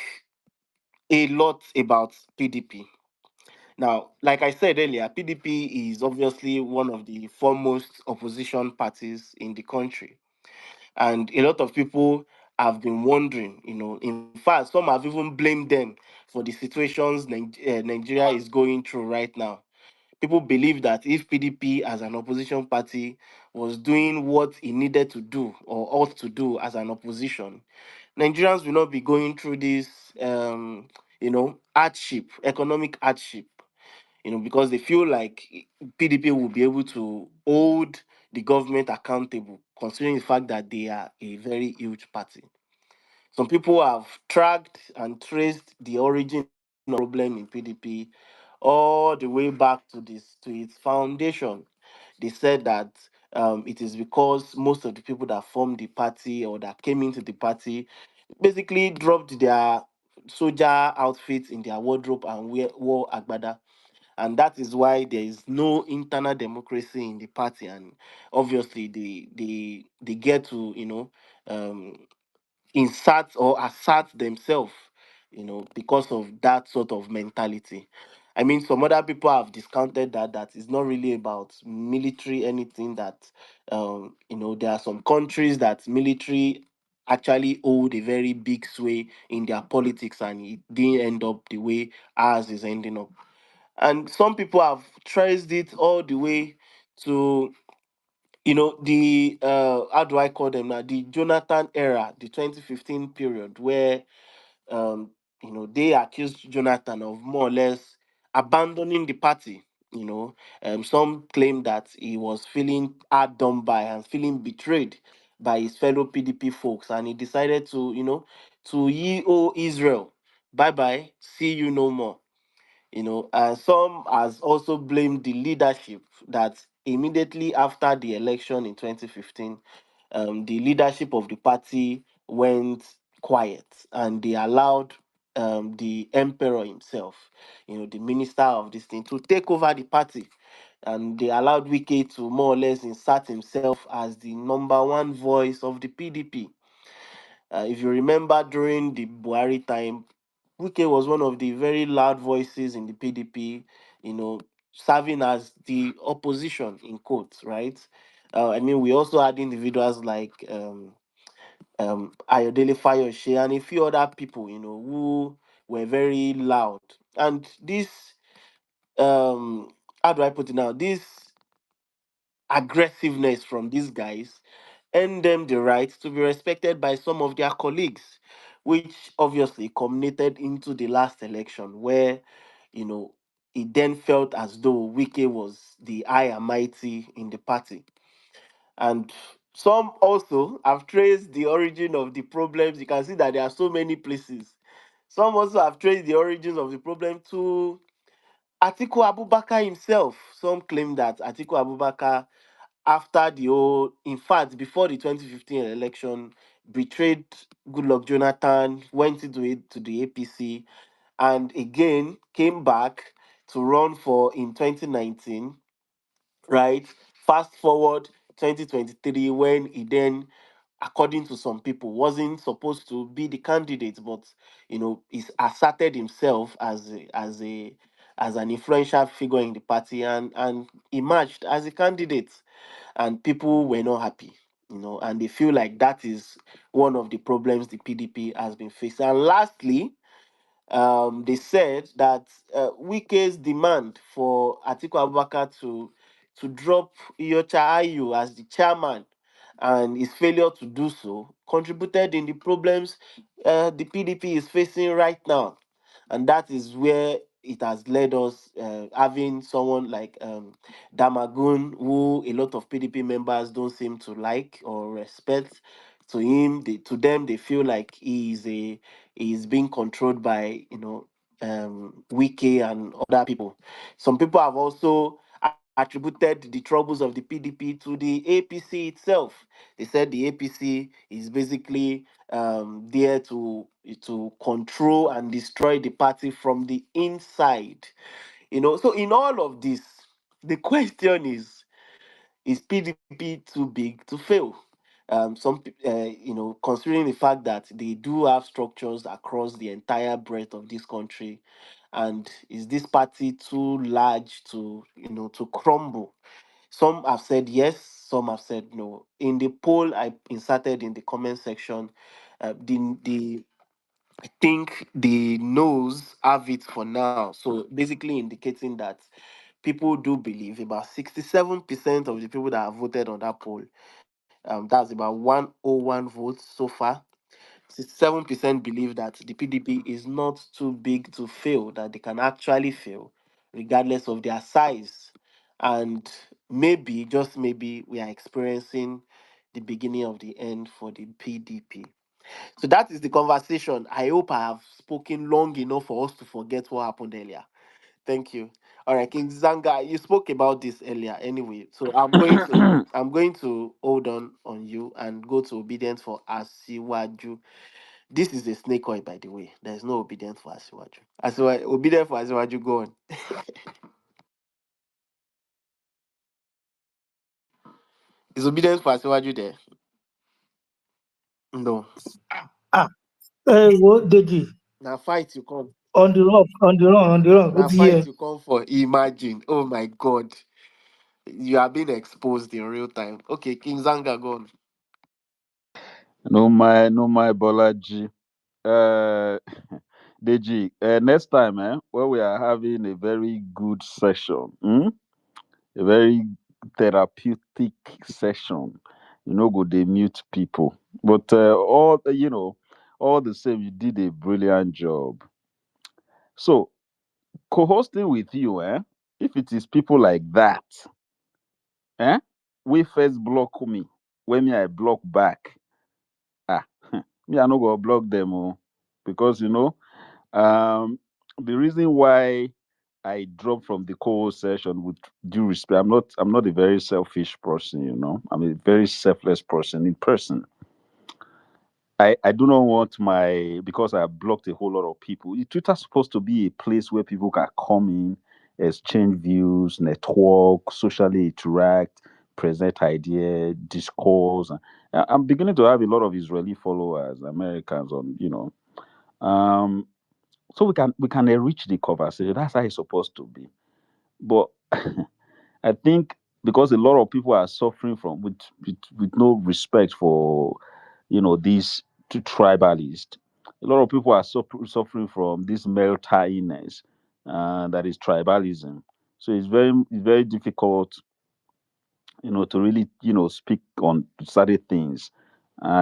a lot about PDP. Now, like I said earlier, PDP is obviously one of the foremost opposition parties in the country. And a lot of people have been wondering, in fact, some have even blamed them for the situations Nigeria is going through right now. People believe that if PDP as an opposition party was doing what it needed to do or ought to do as an opposition, Nigerians will not be going through this, hardship, economic hardship, because they feel like PDP will be able to hold the government accountable, considering the fact that they are a very huge party. Some people have tracked and traced the origin of problem in PDP all the way back to its foundation. They said that It is because most of the people that formed the party or that came into the party basically dropped their soldier outfits in their wardrobe and wore agbada, and that is why there is no internal democracy in the party. And obviously they get to, um insert or assert themselves, because of that sort of mentality. I mean, some other people have discounted that it's not really about military anything. That there are some countries that military actually hold a very big sway in their politics, and it didn't end up the way ours is ending up. And some people have traced it all the way to, the how do I call them now, the Jonathan era, the 2015 period, where um they accused Jonathan of more or less abandoning the party. Some claim that he was feeling hard done by and feeling betrayed by his fellow PDP folks, and he decided to, to ye o Israel, bye bye, see you no more. And some has also blamed the leadership that immediately after the election in 2015, the leadership of the party went quiet, and they allowed the emperor himself, the minister of this thing, to take over the party. And they allowed Wike to more or less insert himself as the number one voice of the PDP. If you remember, during the Buhari time, Wike was one of the very loud voices in the PDP, serving as the opposition in quotes, right? I mean, we also had individuals like Ayodele Fayoshe and a few other people, who were very loud. And this, how do I put it now? This aggressiveness from these guys earned them the right to be respected by some of their colleagues, which obviously culminated into the last election, where, you know, it then felt as though Wike was the high and mighty in the party. And some also have traced the origin of the problems. You can see that there are so many places. Some also have traced the origins of the problem to Atiku Abubakar himself. Some claim that Atiku Abubakar, after the whole, in fact, before the 2015 election, betrayed Goodluck Jonathan, went into it to the APC, and again came back to run for in 2019, right? Fast forward 2023, when he then, according to some people, wasn't supposed to be the candidate, but he's asserted himself as an influential figure in the party, and emerged as a candidate, and people were not happy. And they feel like that is one of the problems the PDP has been facing. And lastly, they said that Wike's demand for Atiku Abubakar to drop Iyocha Ayu as the chairman, and his failure to do so, contributed in the problems the PDP is facing right now. And that is where it has led us having someone like Damagun, who a lot of PDP members don't seem to like or respect. To them, they feel like he is being controlled by Wiki and other people. Some people have also attributed the troubles of the PDP to the APC itself. They said the APC is basically there to control and destroy the party from the inside. So in all of this, the question is PDP too big to fail? Considering the fact that they do have structures across the entire breadth of this country, and is this party too large to crumble? Some have said yes, some have said no. In the poll I inserted in the comment section, the I think the no's have it for now. So basically indicating that people do believe, about 67% of the people that have voted on that poll, that's about 101 votes so far. 67% believe that the PDP is not too big to fail, that they can actually fail, regardless of their size. And maybe, just maybe, we are experiencing the beginning of the end for the PDP. So that is the conversation. I hope I have spoken long enough for us to forget what happened earlier. Thank you. All right, King Zanga, you spoke about this earlier anyway. So I'm going to hold on you and go to obedience for Asiwaju. This is a snake oil, by the way. There's no obedience for Asiwaju. Obedience for Asiwaju, go on. Is obedience for Asiwaju there? No. Ah, what Deji? Now fight you come. On the rock, on the run, on the run. Now Good to hear. fight you come for. Imagine. Oh my God. You are being exposed in real time. Okay, King Zanga, go on. No, my Bolaji. Uh, Deji, next time, when we are having a very good session, a very therapeutic session, go they mute people. But all the same, you did a brilliant job. So, co-hosting with you, if it is people like that, eh, we first block me, when me I block back, ah, me I no go block them, because um, the reason why I dropped from the co-host session, with due respect, I'm not a very selfish person, I'm a very selfless person in person. I do not want because I blocked a whole lot of people. Twitter's supposed to be a place where people can come in, exchange views, network, socially interact, present ideas, discourse. I'm beginning to have a lot of Israeli followers, Americans um so we can enrich the conversation. That's how it's supposed to be. But I think because a lot of people are suffering from with no respect for these two tribalists, a lot of people are suffering from this meltiness, that is tribalism. So it's very difficult, to really speak on certain things.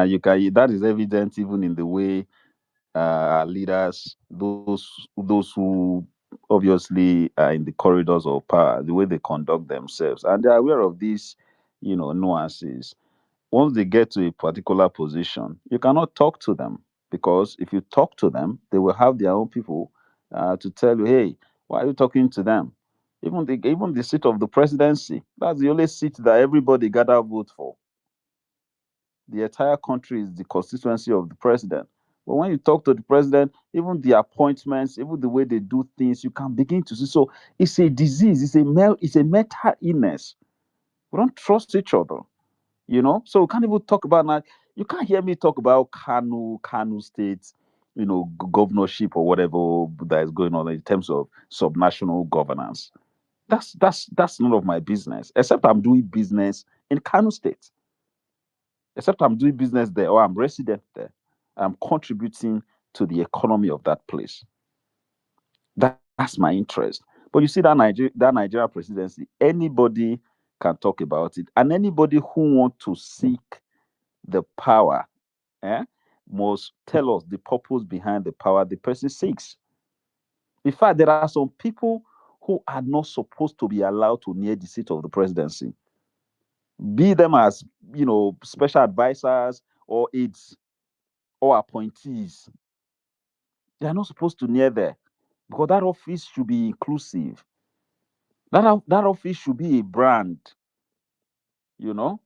You can that is evident even in the way our leaders, those who obviously are in the corridors of power, the way they conduct themselves, and they're aware of these, nuances. Once they get to a particular position, you cannot talk to them, because if you talk to them, they will have their own people to tell you, "Hey, why are you talking to them?" Even the seat of the presidency, that's the only seat that everybody gather vote for. The entire country is the constituency of the president. But when you talk to the president, even the appointments, even the way they do things, you can begin to see. So it's a disease. It's a mental illness. We don't trust each other. So we can't even talk about now. You can't hear me talk about Kanu State, governorship or whatever that is going on in terms of subnational governance. That's none of my business, except I'm doing business in Kanu State, except I'm doing business there or I'm resident there. I'm contributing to the economy of that place. That's my interest. But you see that Nigeria presidency, anybody can talk about it, and anybody who want to seek the power, eh, must tell us the purpose behind the power the person seeks. In fact, there are some people who are not supposed to be allowed to near the seat of the presidency, be them as special advisors or aides or appointees. They are not supposed to near there, because that office should be inclusive. That office should be a brand, you know.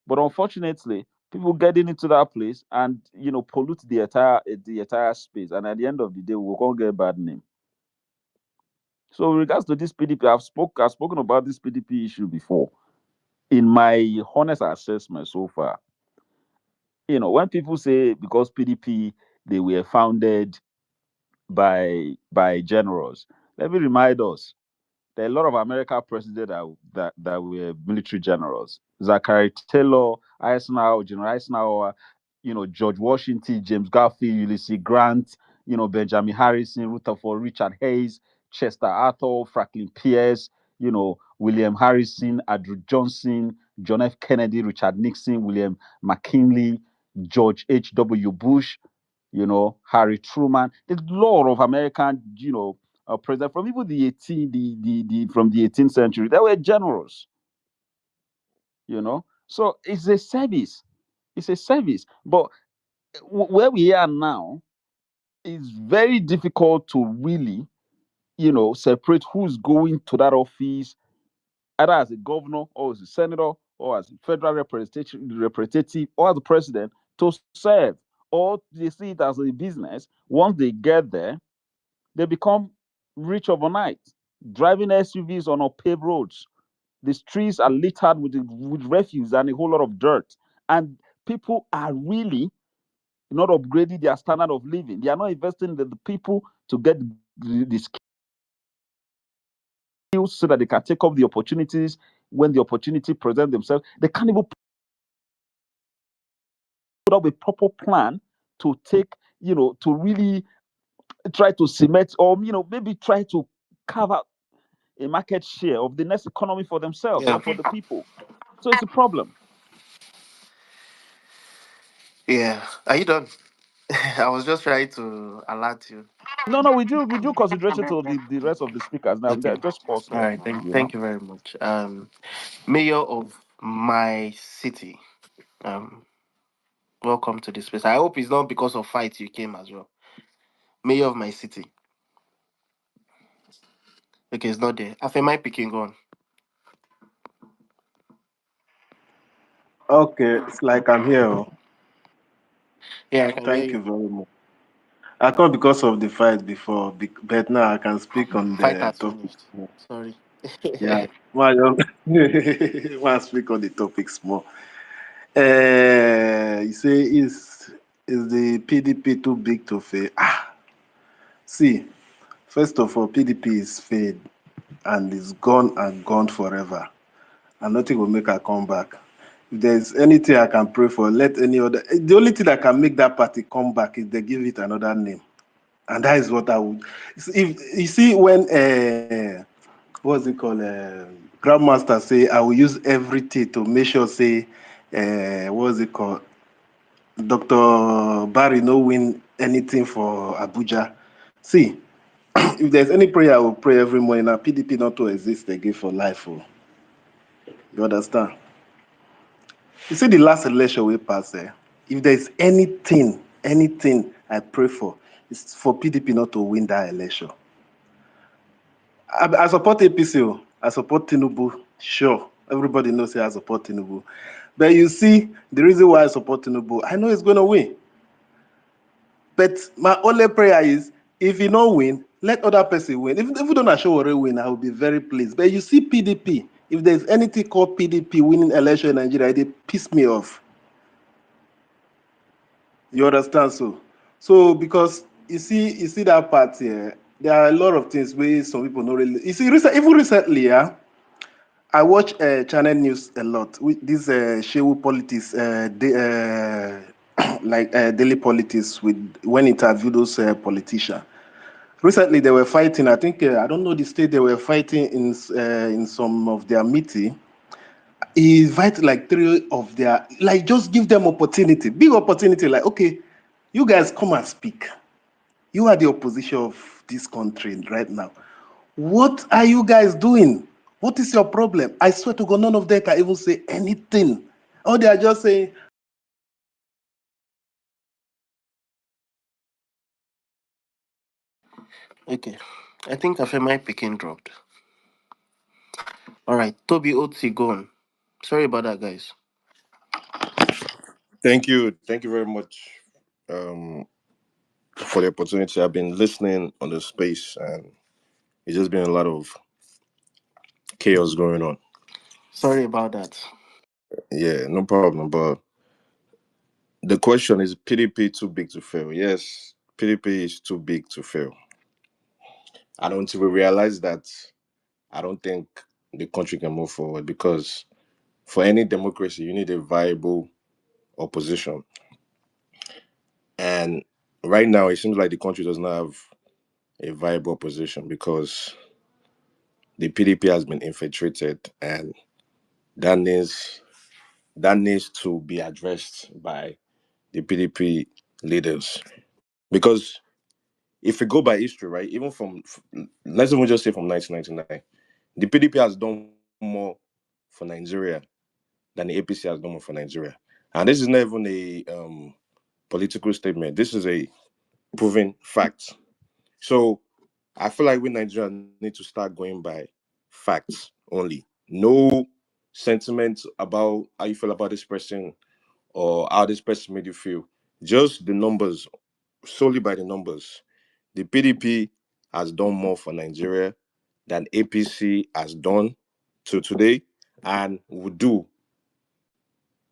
But unfortunately, people getting into that place and pollute the entire space, and at the end of the day, we won't get a bad name. So, in regards to this PDP, I've spoken about this PDP issue before. In my honest assessment so far, when people say because PDP they were founded by generals, let me remind us there are a lot of American presidents that were military generals. Zachary Taylor, Eisenhower, General Eisenhower, George Washington, James Garfield, Ulysses Grant, Benjamin Harrison, Rutherford Richard Hayes, Chester Arthur, Franklin Pierce, William Harrison, Andrew Johnson, John F. Kennedy, Richard Nixon, William McKinley, George H.W. Bush, Harry Truman. There's a lot of American, president from even the 18 the from the 18th century. They were generals, So it's a service. It's a service. But where we are now is very difficult to really, separate who's going to that office, either as a governor or as a senator or as a federal representative or as a president to serve, or they see it as a business. Once they get there, they become rich overnight, driving SUVs on unpaved roads. The streets are littered with refuse and a whole lot of dirt, and people are really not upgrading their standard of living. They are not investing in the people to get the skills so that they can take up the opportunities when the opportunity present themselves. They can't even put up a proper plan to take, to really try to cement, or maybe try to carve out a market share of the next economy for themselves Yeah. and for the people. So it's a problem. Yeah. Are you done? I was just trying to alert you. No, we do consideration to the rest of the speakers now. Okay. Just pause All here. right. Thank you very much. Mayor of my city. Um, welcome to this space. I hope it's not because of fight you came as well. Mayor of my city. Okay, it's not there. Afemai picking on. Okay, it's like I'm here. Oh. Yeah, I can hear Thank you. you very much. I come because of the fight before, but now I can speak on Fight the has topic. finished. Sorry. Yeah, why why speak on the topics more? You say is the PDP too big to fail? See, first of all, PDP is failed and is gone and gone forever, and nothing will make her come back. If there's anything I can pray for, let any other. The only thing that can make that party come back is they give it another name, and that is what I would. If you see when what's it called, Grandmaster say, I will use everything to make sure say, what's it called, Dr. Barry no win anything for Abuja. See, if there's any prayer I will pray every morning, now PDP not to exist again for life. Oh. You understand? You see the last election we passed there. If there's anything I pray for, it's for PDP not to win that election. I support APC. Oh. I support Tinubu. Sure, everybody knows I support Tinubu. But you see, the reason why I support Tinubu, I know he's going to win. But my only prayer is, if he don't win, let other person win. If we don't show a win, I will be very pleased. But you see PDP, if there's anything called PDP winning election in Nigeria, they piss me off. You understand? So because you see that part here, there are a lot of things where some people don't really. You see, even recently, yeah, I watch channel news a lot. With this Shehu politics, like daily politics, with when interview those politicians. Recently, they were fighting. I think I don't know the state they were fighting in some of their meeting. He invited like three of their, like, just give them opportunity, big opportunity. Like, okay, you guys come and speak. You are the opposition of this country right now. What are you guys doing? What is your problem? I swear to God, none of them can even say anything. All they are just saying, Okay. I think Afemai picking dropped. All right. Toby Otsi gone. Sorry about that, guys. Thank you very much um, for the opportunity. I've been listening on the space, and it's just been a lot of chaos going on. Sorry about that. Yeah, no problem. But the question is, PDP too big to fail? Yes, PDP is too big to fail. And until we realize that, I don't think the country can move forward, because for any democracy, you need a viable opposition. And right now, it seems like the country does not have a viable opposition, because the PDP has been infiltrated, and that needs that needs to be addressed by the PDP leaders. Because if we go by history, right, even let's even just say from 1999, the PDP has done more for Nigeria than the APC has done more for Nigeria. And this is not even a political statement. This is a proven fact. So I feel like we Nigerians need to start going by facts only. No sentiment about how you feel about this person or how this person made you feel. Just the numbers, solely by the numbers. The PDP has done more for Nigeria than APC has done to today and will do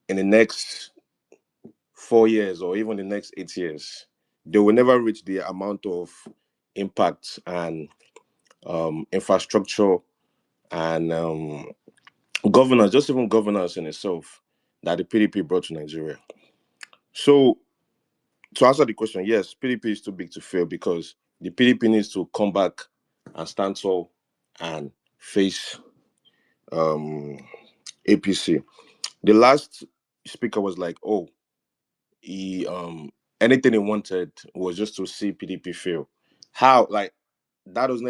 in the next 4 years or even the next 8 years. They will never reach the amount of impact and infrastructure and governance, just even governance in itself, that the PDP brought to Nigeria. So, to answer the question, yes, PDP is too big to fail because the PDP needs to come back and stand tall and face um, APC. The last speaker was like, "Oh, he anything he wanted was just to see PDP fail." How? Like, that does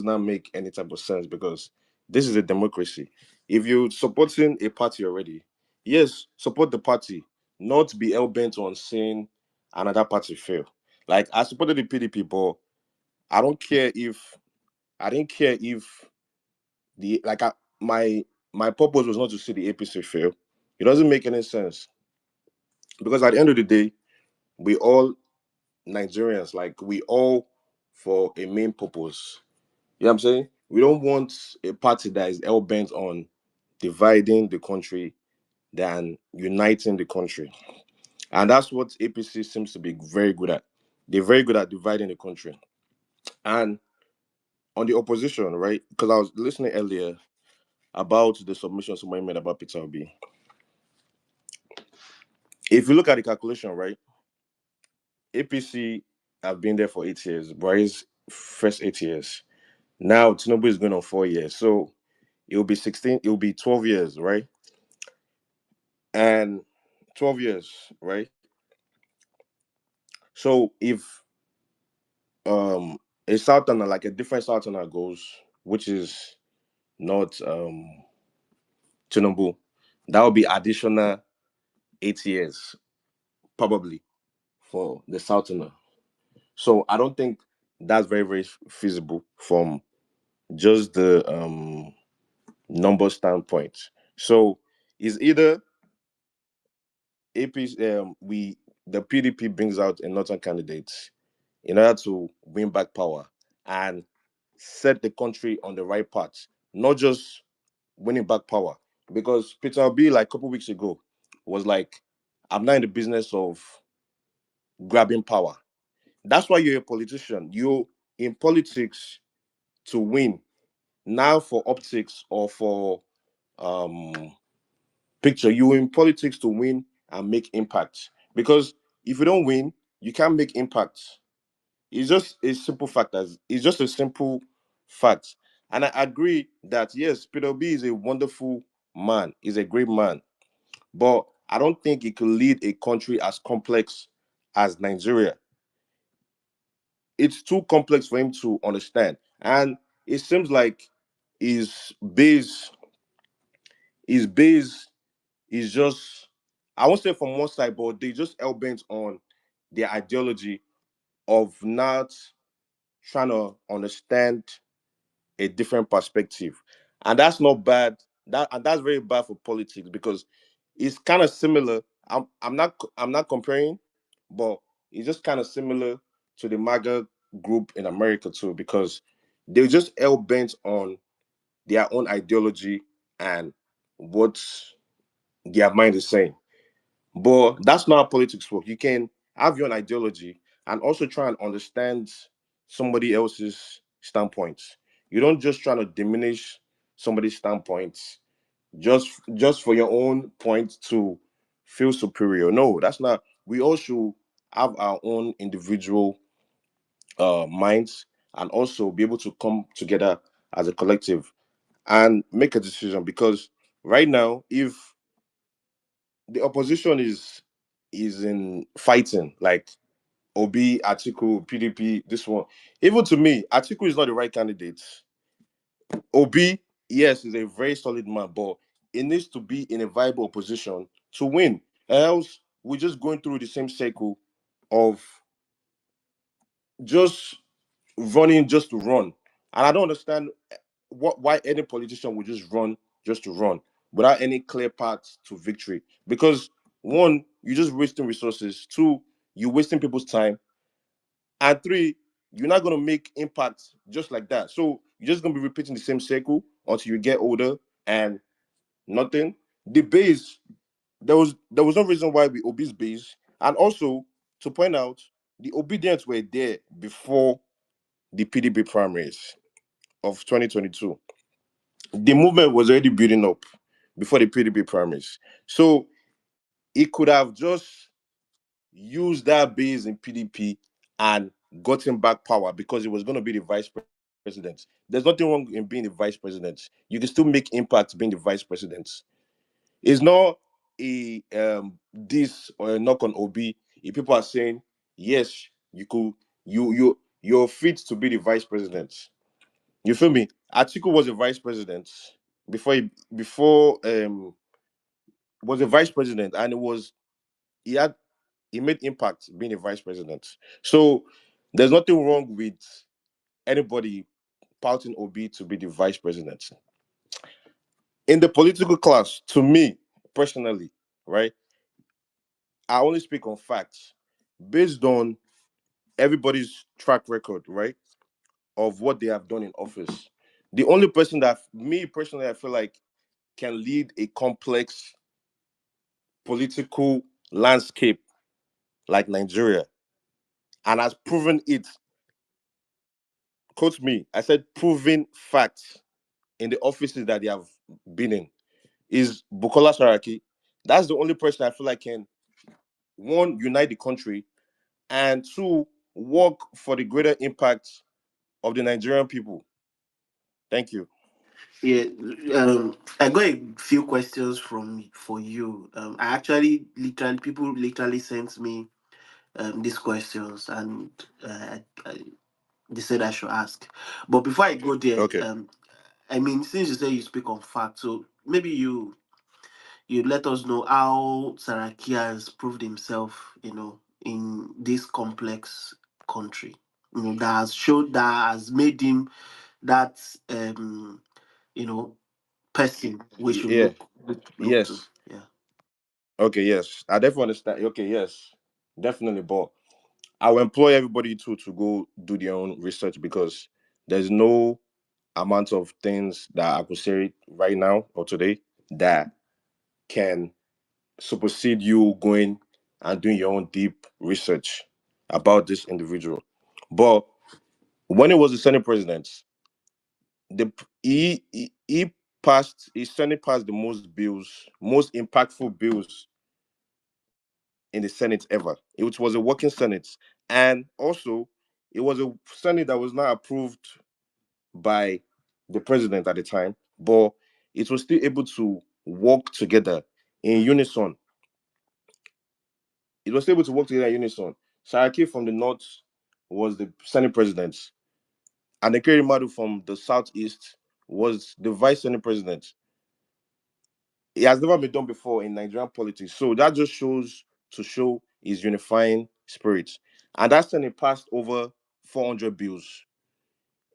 not make any type of sense because this is a democracy. If you're supporting a party already, yes, support the party, not be hell bent on seeing another party fail. Like I supported the PDP, but I don't care if I didn't care if the like I, my purpose was not to see the APC fail. It doesn't make any sense because at the end of the day, we all Nigerians, like we all for a main purpose. You know what I'm saying? We don't want a party that is hell bent on dividing the country than uniting the country. And that's what APC seems to be very good at. They're very good at dividing the country. And on the opposition, right? Because I was listening earlier about the submission somebody made about Peter Obi. If you look at the calculation, right? APC have been there for 8 years, Buhari's first 8 years. Now Tinubu is going on 4 years. So it will be 16, it will be 12 years, right? And 12 years, right? So if a Southerner, like a different Southerner goes, which is not Tinubu, that will be additional 8 years, probably, for the Southerner. So I don't think that's very, very feasible from just the number standpoint. So it's either APC, the PDP brings out a northern candidate in order to win back power and set the country on the right path, not just winning back power. Because Peter Obi, like a couple weeks ago, was like, I'm not in the business of grabbing power. That's why you're a politician. You're in politics to win, now for optics or for um picture. You're in politics to win and make impact. Because if you don't win, you can't make impact. It's just a simple fact. As it's just a simple fact. And I agree that yes, Peter B is a wonderful man. He's a great man. But I don't think he could lead a country as complex as Nigeria. It's too complex for him to understand. And it seems like his base, his base is just, I won't say from one side, but they just hell bent on their ideology of not trying to understand a different perspective, and that's not bad. That's very bad for politics because it's kind of similar. I'm not comparing, but it's just kind of similar to the MAGA group in America too, because they just hell bent on their own ideology and what their mind is saying. But that's not how politics work. You can have your own ideology and also try and understand somebody else's standpoint. You don't just try to diminish somebody's standpoint just for your own point to feel superior. No, that's not. We all should have our own individual minds and also be able to come together as a collective and make a decision. Because right now, if the opposition is in fighting like Obi, Atiku, PDP, this one. Even to me, Atiku is not the right candidate. Obi, yes, is a very solid man, but it needs to be in a viable opposition to win. Else, we're just going through the same cycle of just running just to run. And I don't understand why any politician would just run just to run without any clear path to victory. Because one, you're just wasting resources. Two, you're wasting people's time. And three, you're not gonna make impact just like that. So you're just gonna be repeating the same cycle until you get older and nothing. The base, there was no reason why we obese base. And also to point out, the obedience were there before the PDP primaries of 2022. The movement was already building up before the PDP primaries. So he could have just used that base in PDP and gotten back power because it was going to be the vice president. There's nothing wrong in being the vice president. You can still make impact being the vice president. It's not a this or a knock on OB. If people are saying yes, you could, you're fit to be the vice president. You feel me? Atiku was a vice president before was a vice president, and he had he made impact being a vice president. So there's nothing wrong with anybody pouting OB to be the vice president. In the political class, to me personally, right, I only speak on facts based on everybody's track record, right, of what they have done in office. The only person that me personally I feel like can lead a complex political landscape like Nigeria and has proven it. Quote me, I said proven facts in the offices that they have been in is Bukola Saraki. That's the only person I feel like can one unite the country and two work for the greater impact of the Nigerian people. Thank you. Yeah, I got a few questions from for you. I actually literally people literally sent me these questions, and they said I should ask. But before I go there, Okay. I mean, since you say you speak on facts, so maybe you let us know how Saraki has proved himself, in this complex country. That has showed that has made him that you know person we should Yeah. look to. Yes. Yeah. Okay. Yes. I definitely understand. Okay. Yes. Definitely. But I will employ everybody to go do their own research because there's no amount of things that I could say right now or today that can supersede you going and doing your own deep research about this individual. But when he was the Senate president, he passed he Senate passed the most bills, most impactful bills in the Senate ever. It was a working Senate, and also it was a Senate that was not approved by the president at the time, but it was still able to work together in unison. It was able to work together in unison. Saraki from the north was the Senate president, and Ekeri Madu from the southeast was the vice Senate president. It has never been done before in Nigerian politics. So that just shows to show his unifying spirit. And that Senate passed over 400 bills.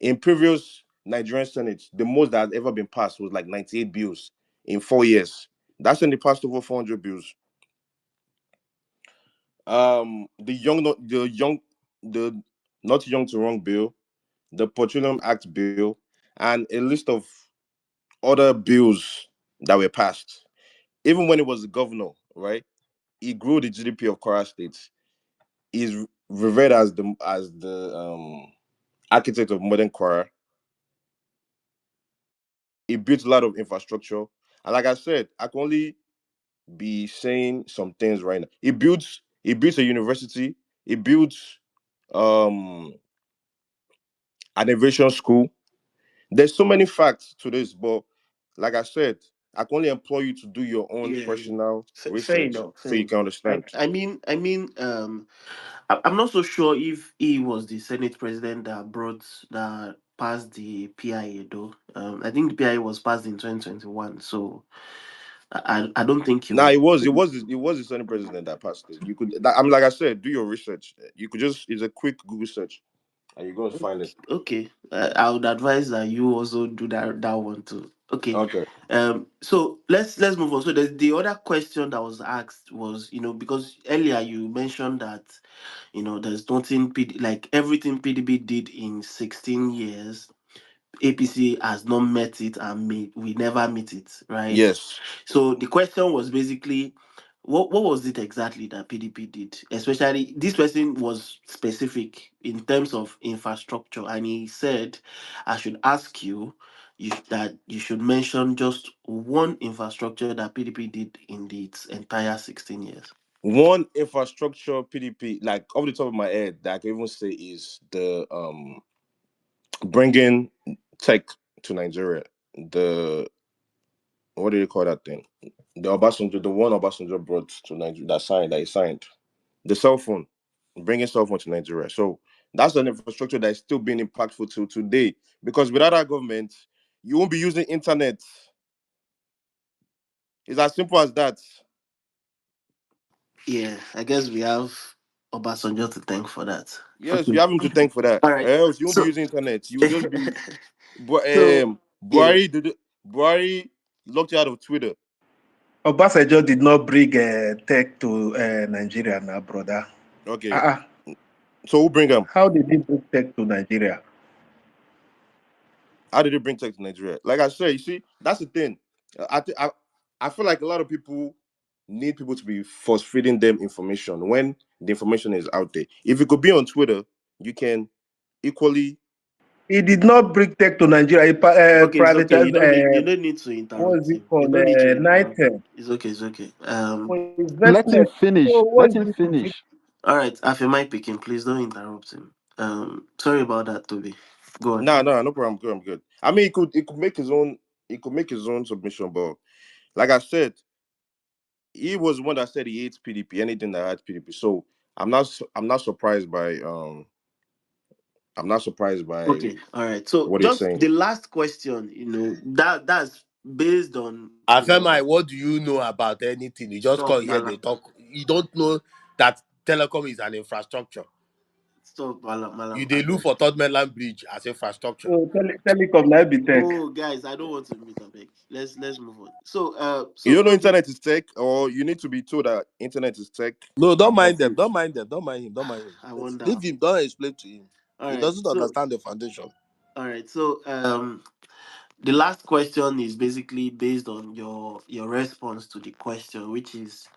In previous Nigerian Senate, the most that had ever been passed was like 98 bills in 4 years. That Senate passed over 400 bills. The not young to wrong bill, the Petroleum Act bill, and a list of other bills that were passed. Even when he was the governor, right? He grew the GDP of Kwara State. He's revered as the architect of modern Kwara. He built a lot of infrastructure, and like I said, I can only be saying some things right now. He built a university. He built um an aviation school. There's so many facts to this, but like I said, I can only implore you to do your own Yeah, yeah. personal Fair research enough. so Fair you can enough. understand. I'm not so sure if he was the Senate president that passed the PIA though. I think the PIA was passed in 2021, so I don't think he Nah, was. it was the Senate president that passed it. I'm like I said, do your research. You could just it's a quick Google search. Are you going to find it? Okay, I would advise that you also do that one too. Okay, Okay. so let's move on. So the other question that was asked was, because earlier you mentioned that, there's nothing like everything PDB did in 16 years, APC has not met it, and we never meet it, right? Yes. So the question was basically, what was it exactly that PDP did? Especially this person was specific in terms of infrastructure, and he said, I should ask you, that you should mention just one infrastructure that PDP did in its entire 16 years. One infrastructure PDP, like off the top of my head, that I can even say is the bringing tech to Nigeria. The what do you call that thing? The Obasanjo, the one Obasanjo brought to Nigeria, that he signed. The cell phone, bringing cell phone to Nigeria. So that's an infrastructure that is still being impactful till today. Because without our government, you won't be using internet. It's as simple as that. Yeah, I guess we have Obasanjo to thank for that. Yes, Okay. you have him to thank for that. All right. Else you won't be So, using internet. You will just be. so yeah. Buhari locked you out of Twitter. Obasanjo did not bring tech to Nigeria now, brother. Okay, Uh-uh. so who bring him? How did he bring tech to Nigeria? How did he bring tech to Nigeria? Like I said, you see, that's the thing. I feel like a lot of people need people to be force feeding them information when the information is out there. If you could be on Twitter, you can equally. He did not bring tech to Nigeria. He Okay, it's okay. privatized, You don't need to what is interrupt it him. You called, don't need to interrupt him. Nitel It's okay. It's okay. for Let him investment. So finish. what Let is him this conflict? finish. All right. After my picking, please don't interrupt him. Sorry about that, Toby. Go on. No, no, no problem. I'm good. I'm good. I mean, he could make his own. He could make his own submission, but like I said, he was one that said he hates PDP. Anything that had PDP. So I'm not surprised by I'm not surprised by Okay. All right. So what he's just saying. the last question. That's based on Afemai, what do you know about anything? You just stop come here, Malam. they talk. You don't know that telecom is an infrastructure. Stop You Malam. they look for Third Mainland Bridge as infrastructure. So telecom now be tech. Oh, guys, I don't want to meet a big. Let's move on. So You so don't know Toby. internet is tech, or you need to be told that internet is tech. No, don't I'm mind them. Don't confused. mind them. Don't mind him. Don't mind him. I wonder. Leave him. Don't explain to him. All He right. doesn't So understand the foundation. all right. So the last question is basically based on your response to the question, which is,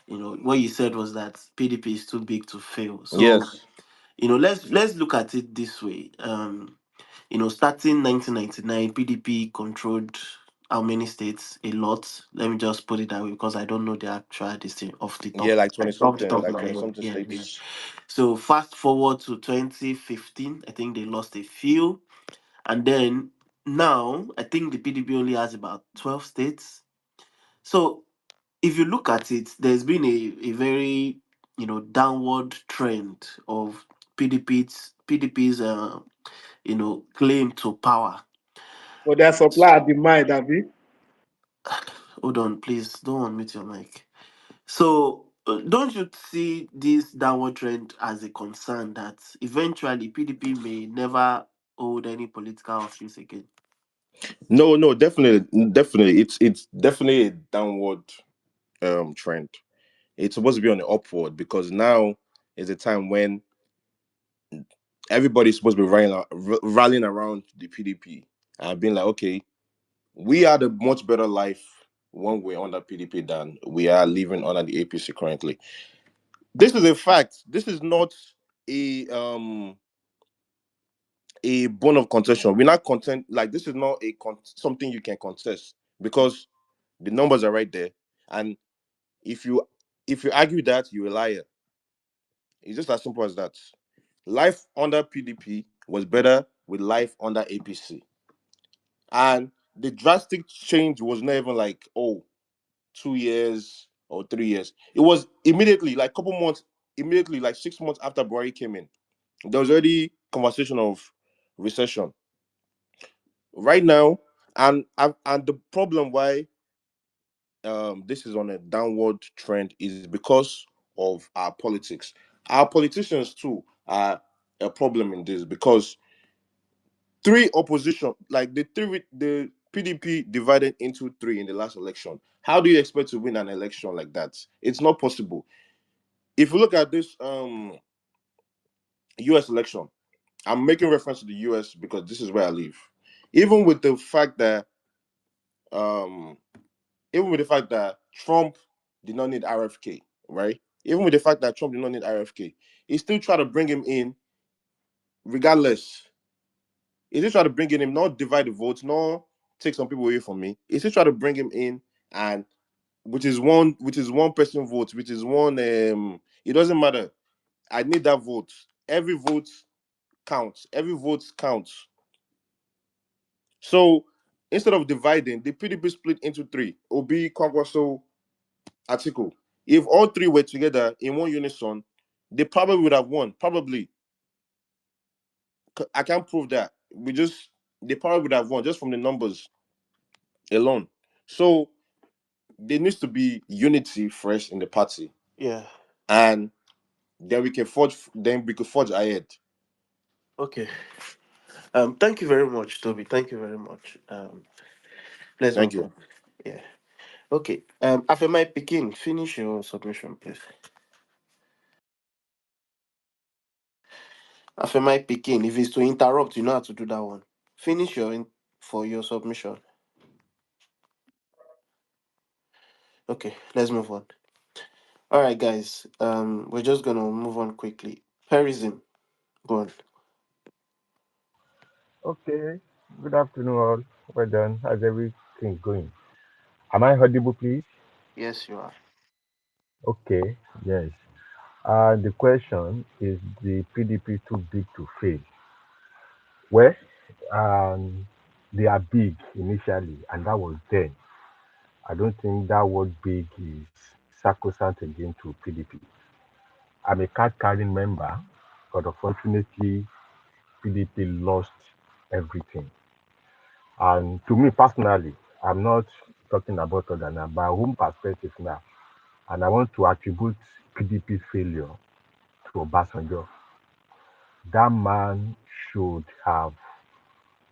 what you said was that PDP is too big to fail. So, Yes. let's look at it this way. Starting 1999, PDP controlled how many states? A lot. Let me just put it that way because I don't know the actual this thing Yeah, off the top of like my 20 head. something Yeah, yeah. states. So fast forward to 2015, I think they lost a few, and then now I think the PDP only has about 12 states. So if you look at it, there's been a very downward trend of PDP's claim to power. For their supply and demand, Abi. Hold on, please don't unmute your mic. So don't you see this downward trend as a concern that eventually PDP may never hold any political office again? No, no, definitely. It's definitely a downward trend. It's supposed to be on the upward because now is a time when everybody's supposed to be rallying around the PDP and being like, okay, we had a much better life when we're under PDP than we are living under the APC currently. This is a fact. This is not a um a bone of contention. We're not content like this is not something you can contest because the numbers are right there. And if you argue that, you're a liar. It's just as simple as that. Life under PDP was better with life under APC. And the drastic change was not even like, oh, 2 years or 3 years. It was immediately, like couple months, immediately, like 6 months after Buhari came in. There was already conversation of recession. Right now, and the problem why this is on a downward trend is because of our politics. Our politicians too are a problem in this because three opposition, like the PDP divided into three in the last election. How do you expect to win an election like that? It's not possible. If you look at this US election, I'm making reference to the US because this is where I live. Even with the fact that um even with the fact that Trump did not need RFK, right? Even with the fact that Trump did not need RFK, he still tried to bring him in regardless. He still tried to bring in him, not divide the votes, not take some people away from me. He still tried to bring him in, and which is one person vote, which is one it doesn't matter. I need that vote. Every vote counts. Every vote counts. So instead of dividing, the PDP split into three. Obi, Kwankwaso, Atiku. If all three were together in one unison, they probably would have won. Probably. I can't prove that. They probably would have won just from the numbers alone. So there needs to be unity first in the party. Yeah. And then we could forge ahead. Okay. Thank you very much, Toby. Thank you very much. Let's Thank move you. on. Yeah. Okay. After my picking, finish your submission, please. After my picking, if it's to interrupt, you know how to do that one. Finish for your submission. Okay, let's move on. All right, guys. We're just gonna move on quickly. Parism, go on. Okay. Good afternoon, all. Well done. How's everything going? Am I audible, please? Yes, you are. Okay. Yes. The question is the PDP too big to fail? Well, um, they are big initially, and that was then. I don't think that word big is sacrosanct again to PDP. I'm a card carrying member, but unfortunately, PDP lost everything. And to me personally, I'm not talking about other now, my own perspective now. And I want to attribute PDP's failure to Obasanjo. That man should have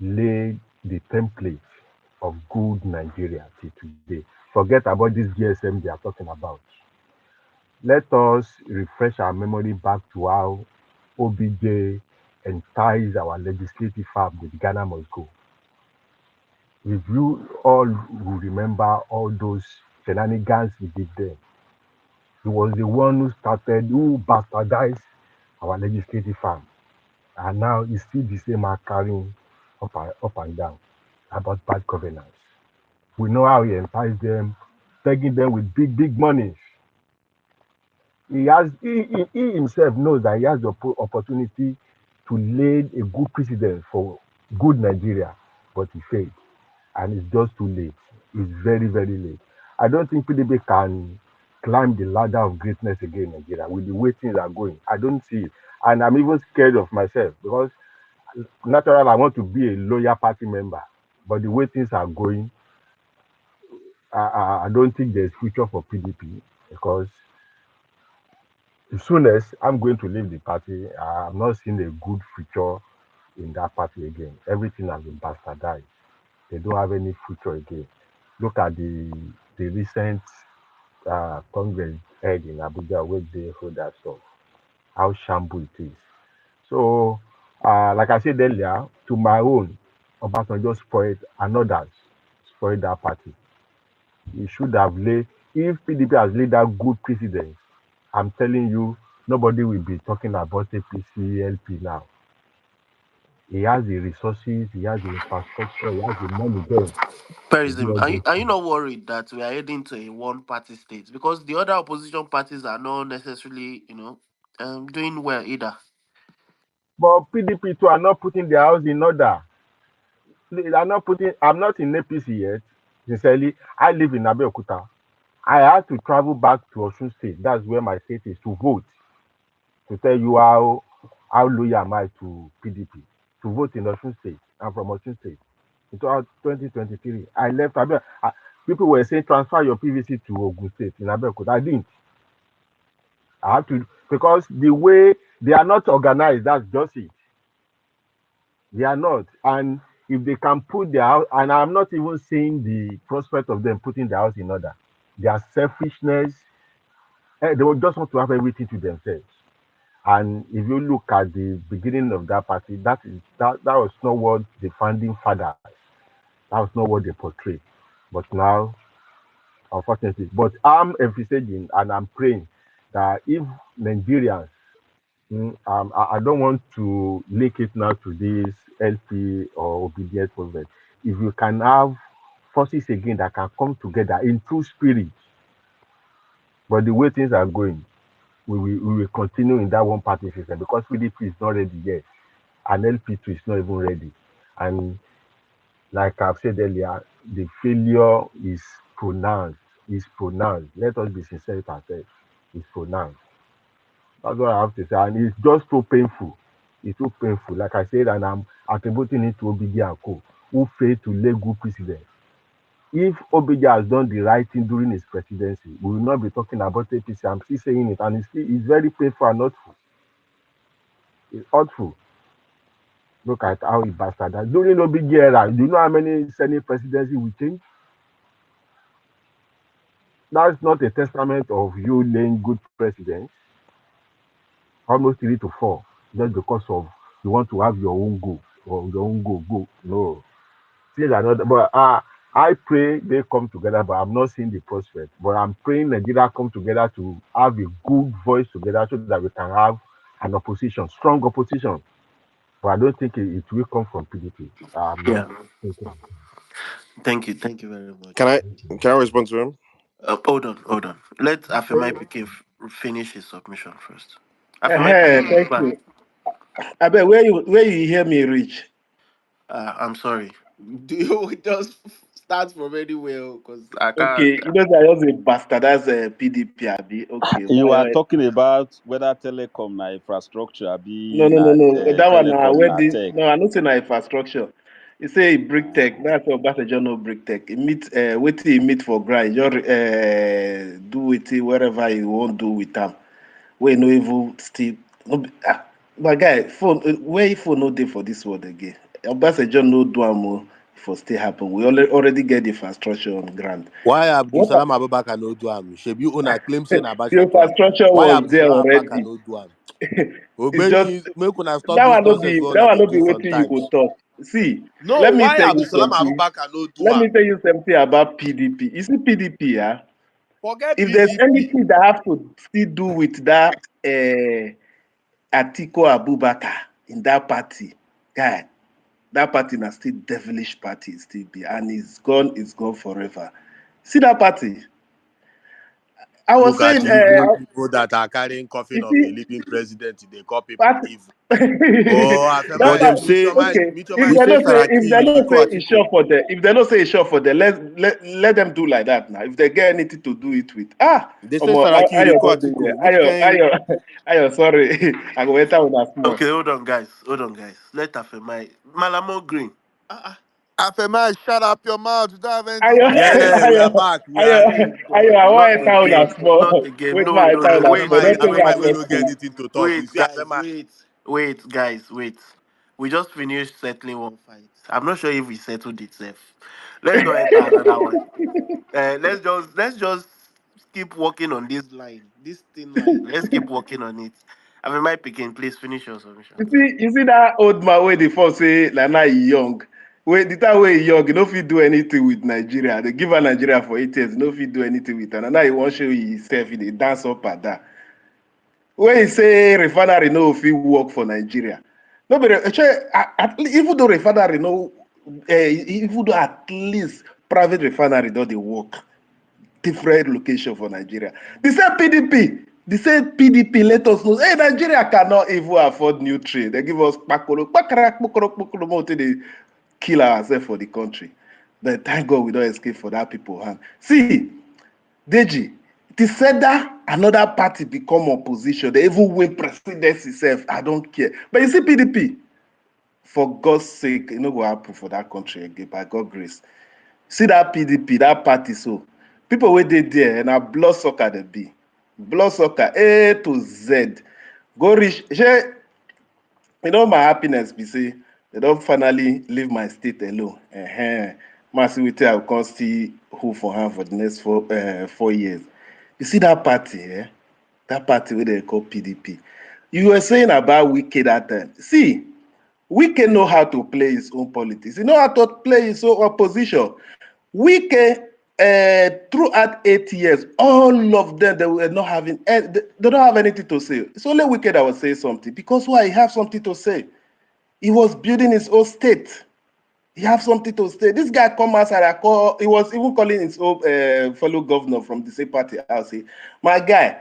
laid the template of good Nigeria till today. Forget about this GSM they are talking about. Let us refresh our memory back to how OBJ enticed our legislative farm with Ghana must go. If you all will remember all those shenanigans he did then, he was the one who bastardized our legislative farm. And now he's still the same man carrying up and down about bad governance. We know how he enticed them, begging them with big, big money. He himself knows that he has the opportunity to lay a good precedent for good Nigeria, but he failed. And it's just too late. It's very, very late. I don't think PDP can climb the ladder of greatness again in Nigeria with the way things are going. I don't see it. And I'm even scared of myself because naturally I want to be a loyal party member. But the way things are going, I don't think there's future for PDP because as soon as I'm going to leave the party, I'm not seeing a good future in that party again. Everything has been bastardized. They don't have any future again. Look at the recent Congress held in Abuja where they hold that stuff. How shamble it is. So, like I said earlier, to my own, Obasanjo spoiled and others spoiled that party. He should have laid, if PDP has laid that good precedent, I'm telling you, nobody will be talking about APC, LP now. He has the resources, he has the infrastructure, he has the money there to do Parism, all those are you things. not worried that we are heading to a one-party state because the other opposition parties are not necessarily, doing well either. But PDP too are not putting their house in order. They are not putting, I'm not in APC yet. Sincerely, I live in Abeokuta. I had to travel back to Osun State. That's where my state is to vote. To tell you how loyal am I to PDP. To vote in Osun State. I'm from Osun State. In 2023, I left people were saying transfer your PVC to Ogun State in Abeokuta. I didn't. I had to because the way They are not organized. That's just it. They are not. And if they can put their house, and I'm not even saying the prospect of them putting their house in order, their selfishness, they will just want to have everything to themselves. And if you look at the beginning of that party, that was not what the founding fathers, that was not what they portrayed. But now, unfortunately, but I'm emphasizing and I'm praying that if Nigerians, I don't want to link it now to this LP or obedience movement. If you can have forces again that can come together in true spirit, but the way things are going, we will continue in that one party system because PDP is not ready yet, and LP2 is not even ready. And like I've said earlier, the failure is pronounced. Is pronounced. Let us be sincere with ourselves. It's pronounced. That's what I have to say. And it's just so painful. It's so painful. Like I said, and I'm attributing it to Obidi and Co., who failed to lay good precedent. If Obidi has done the right thing during his presidency, we will not be talking about APC. I'm still saying it, and it's very painful and hurtful. It's hurtful. Look at how he bastardized. During Obidi era, do you know how many Senate presidency we changed? That's not a testament of you laying good precedents. Almost 3 to 4, just because of you want to have your own go or your own go. No, things are not. But I pray they come together. But I'm not seeing the prospect. But I'm praying Nigeria come together to have a good voice together so that we can have an opposition, strong opposition. But I don't think it will come from PDP. I'm not Yeah. thinking. Thank you very much. Can I respond to him? Hold on. Let Afemai Pikin finish his submission first. Afemai Thank Pikin, go ahead. you. I bet where you hear me reach. I'm sorry. Do you just start from anywhere? Because I can't. Okay, you know that I was a bastard. That's a PDP, Abi. Okay, You are why? talking about whether telecom na infrastructure No, be no, no, na no. That one now. telecom Where na this? tech. No, I not say na infrastructure. He say brick Uh, tech. That's what Obasanjo no brick tech. He meet. Wait till he meet for grind. Just do it wherever you want do with them. Where no even still. No, my guy, phone. Where phone no day for this world again? Obasanjo no do am for still happen. We already get the infrastructure on ground. Why Abdul What Salam Abubakar no do am? Shebi una claim say na the Abacha do am. infrastructure Why was Abdul there Salam Abubakar already. no do am? It's just Ogbeni, make una stop that this one no nonsense be wey that una one dey no be do wetin you go sometimes. talk. See, No, let me why tell you Abdul Salam something. Abubakar no do Let me am? tell you something about PDP. You see PDP, yeah. Forget If there's PDP. anything that have to still do with that Atiko Abubakar in that party, guy, that party na still devilish party, it still be, and it's gone forever. See that party. I was Look at saying, evil people that are carrying coffin you of a see, living president. They call people party. evil. Oh, That But Afemai, them part, say, okay. meet your If mind. they they say don't say if they Saraki, don't Iko say it's Atiko. sure for them, if they don't say it's sure for them, let them do like that now. If they get anything to do it with, They say omo, Saraki, ayo Iko don't do Atiko. there. Which kind? Ayo, sorry, I go enter with a small. Okay, hold on, guys. Hold on, guys. Let Afemai. Malamo Green. Afema, shut up your mouth. You don't have anything Ayo, to say. Yeah, we are ayo, back. We are ayo, in. ayo, I want Not enter with again. a Not small. again. Wait, No, my no, enter no. with a Wait, small. wait, Don't take wait, my Afemai, we wait, no get person. anything to talk. You wait, see, guys. Afemai. Wait, guys. Wait. We just finished settling one fight. I'm not sure if we settled it, safe. Let's not enter another one. Let's just keep working on this line, this thin line. Let's keep working on it. I mean, my picking. Please finish your submission, please. You see that old man where they first say like now he young. Wait, the time where he young, he no fit do anything with Nigeria. They give her Nigeria for 8 years, he no fit do anything with her. And now he want show himself, he dey dance up and down. When he say refinery no fit work for Nigeria, no be even though refinery no, even though at least private refinery don dey work different location for Nigeria. The same PDP let us know, hey, Nigeria cannot even afford new trade. They give us kpakoro, more till they kill ourselves for the country. But thank God we don't escape for that people hand. See, Deji, it is said that another party become opposition. They even win presidency self. I don't care. But you see PDP, for God's sake, it no go happen for that country again, by God's grace. See that PDP, that party so. People wey dey there and na blood sucker they be. Blood sucker A to Z. Go reach. You know my happiness be say they don't finally leave my state alone. Massive with I will come see who for her for the next 4 years. You see that party, eh? That party where they call PDP. You were saying about Wike that time. See, Wike know how to play his own politics. He know how to play his own opposition. Wike, throughout 8 years, all of them they were not having, they don't have anything to say. It's only Wike that will say something because why? He have something to say. He was building his own state. He have something to say. This guy come outside. He was even calling his own fellow governor from the same party. I'll say, my guy,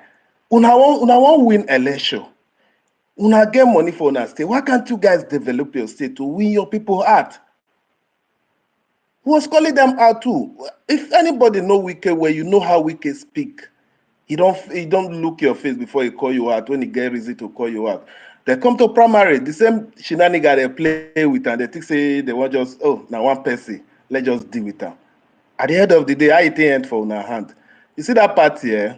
una want win election. Una get money for una state. Why can't you guys develop your state to win your people heart? He was calling them out too. If anybody know Wike where you know how Wike speak, he don't look your face before he call you out when he get reason to call you out. They come to primary, the same shenanigan they play with and they think say they want just now one person, let's just deal with them. At the end of the day, how it end for una hand. You see that party, eh?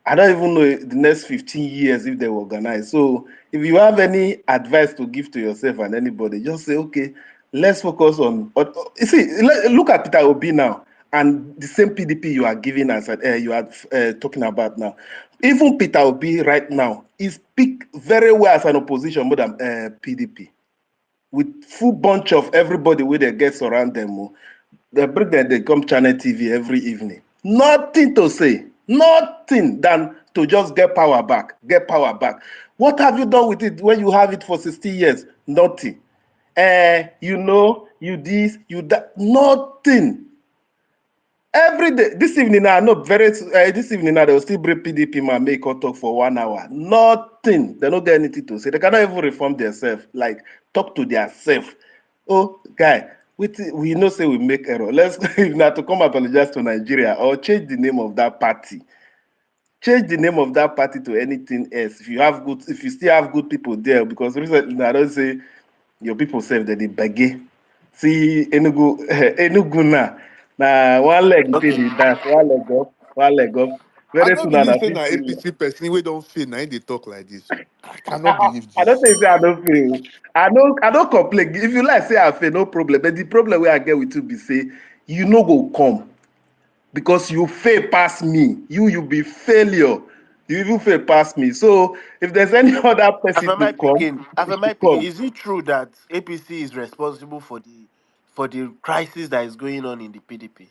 I don't even know the next 15 years if they will organize. So if you have any advice to give to yourself and anybody, just say, okay, let's focus on. You see, look at Peter Obi now and the same PDP you are giving us, you are talking about now. Even Peter Obi right now, he speak very well as an opposition more than PDP. With full bunch of everybody where they get around them. They bring them, they come channel TV every evening. Nothing to say, nothing than to just get power back, get power back. What have you done with it when you have it for 60 years? Nothing. You this, you that, nothing. Every day, this evening now, this evening now, they will still bring PDP man, make her talk for 1 hour. Nothing. They don't get anything to say. They cannot even reform themselves, like talk to themselves. Oh, guy, we know say we make error. Let's if not to come apologize to Nigeria or change the name of that party. Change the name of that party to anything else. If you still have good people there, because recently I don't say your people say that they beg. See Enugu, Enugu na one leg Okay. dey dance, one leg up. I Very don't soon na believe saying fit that see you. APC person we don't feel now they talk like this. So I cannot believe I don't think this. say I don't feel. I don't complain. If you like say I fail, no problem. But the problem where I get with you be say you no go come because you fail past me. You be failure. You even fail past me. So if there's any other person to come, he should After picking, come. is it true that APC is responsible for the crisis that is going on in the PDP?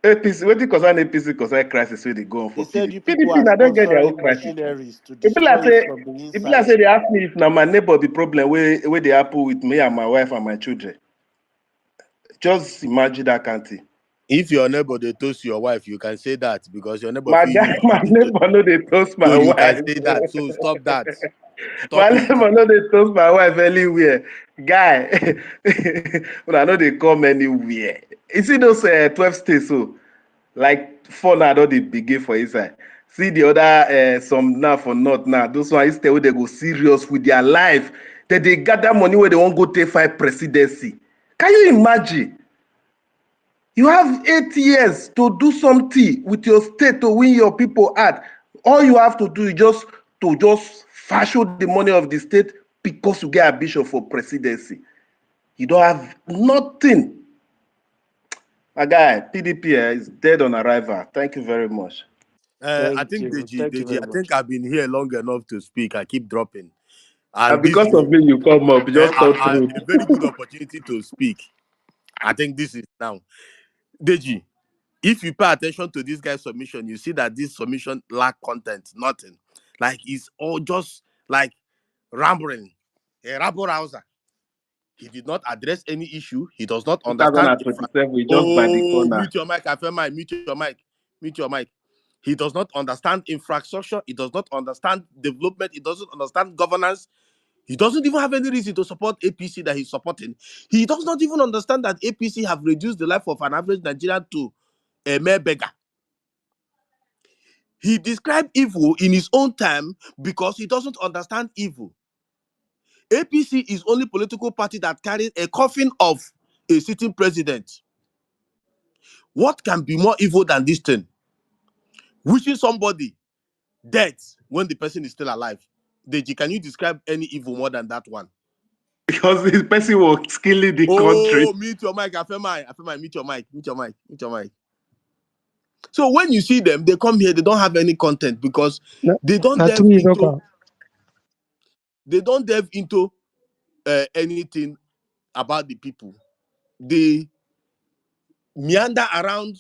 APC, wetin concern APC concern crisis wey dey go on They for said PDP. you people PDP are na don get their own sponsoring crisis. machineries to E be like destroy it say from the e be like inside. say they ask me if na my neighbor be problem wey dey happen with me and my wife and my children. Just imagine that kind thing. If your neighbor they toast your wife, you can say that because your neighbor My feel guy, use my you to. neighbor no dey toast So my you can wife. say that. So stop that. My Stop it. neighbor no dey toast my wife anywhere. Guy, una no dey come anywhere. You see those 12 states so, like 4 now don dey begin for inside. See the other some now for north now. Those one instead wey they go serious with their life. They gather money where they wan go take fight presidency. Can you imagine? You have 8 years to do something with your state to win your people heart. All you have to do is just fashion the money of the state because you get a bishop for presidency. You don't have nothing. My guy, PDP is dead on arrival. Thank you very much. I Thank think you. Deji, Thank you Deji, very I much. think I've been here long enough to speak. I keep dropping. And And this because is of me, you come up, just talk through. a very good opportunity to speak. I think this is now. Deji, if you pay attention to this guy's submission, you see that this submission lack content, nothing. Like it's all just like rambling, a rabble rouser. He did not address any issue. He does not understand. 2027, we just by the Oh, corner. mute your mic, mute your mic, mute your mic. He does not understand infrastructure. He does not understand development. He doesn't understand governance. He doesn't even have any reason to support APC that he's supporting. He does not even understand that APC have reduced the life of an average Nigerian to a mere beggar. He described evil in his own time because he doesn't understand evil. APC is only political party that carries a coffin of a sitting president. What can be more evil than this thing? Wishing somebody death when the person is still alive. Deji, can you describe any evil more than that one? Because this person was killing the country. Oh, mute your mic, Afemai, mute your mic, mute your mic. So when you see them, they come here, they don't have any content because they don't delve into anything about the people. They meander around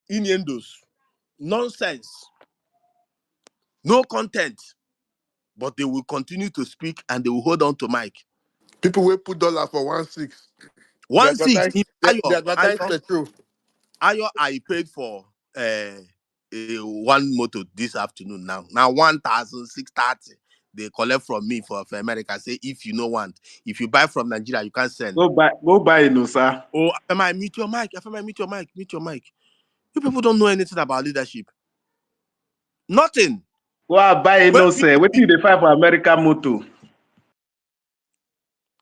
innuendos, nonsense, no content, but they will continue to speak and they will hold on to mic. People will put dollar for 1.6. They 1.6 advertise, in they advertise petrol. I paid for one motor this afternoon now. Now 1,630. They collect from me for America. Say if you no want, if you buy from Nigeria, you can't send. Go buy no, sir. Oh, FMI, mute your mic. Mute your mic. You people don't know anything about leadership. Nothing. Go buy When no, sir. What did they find for American motor?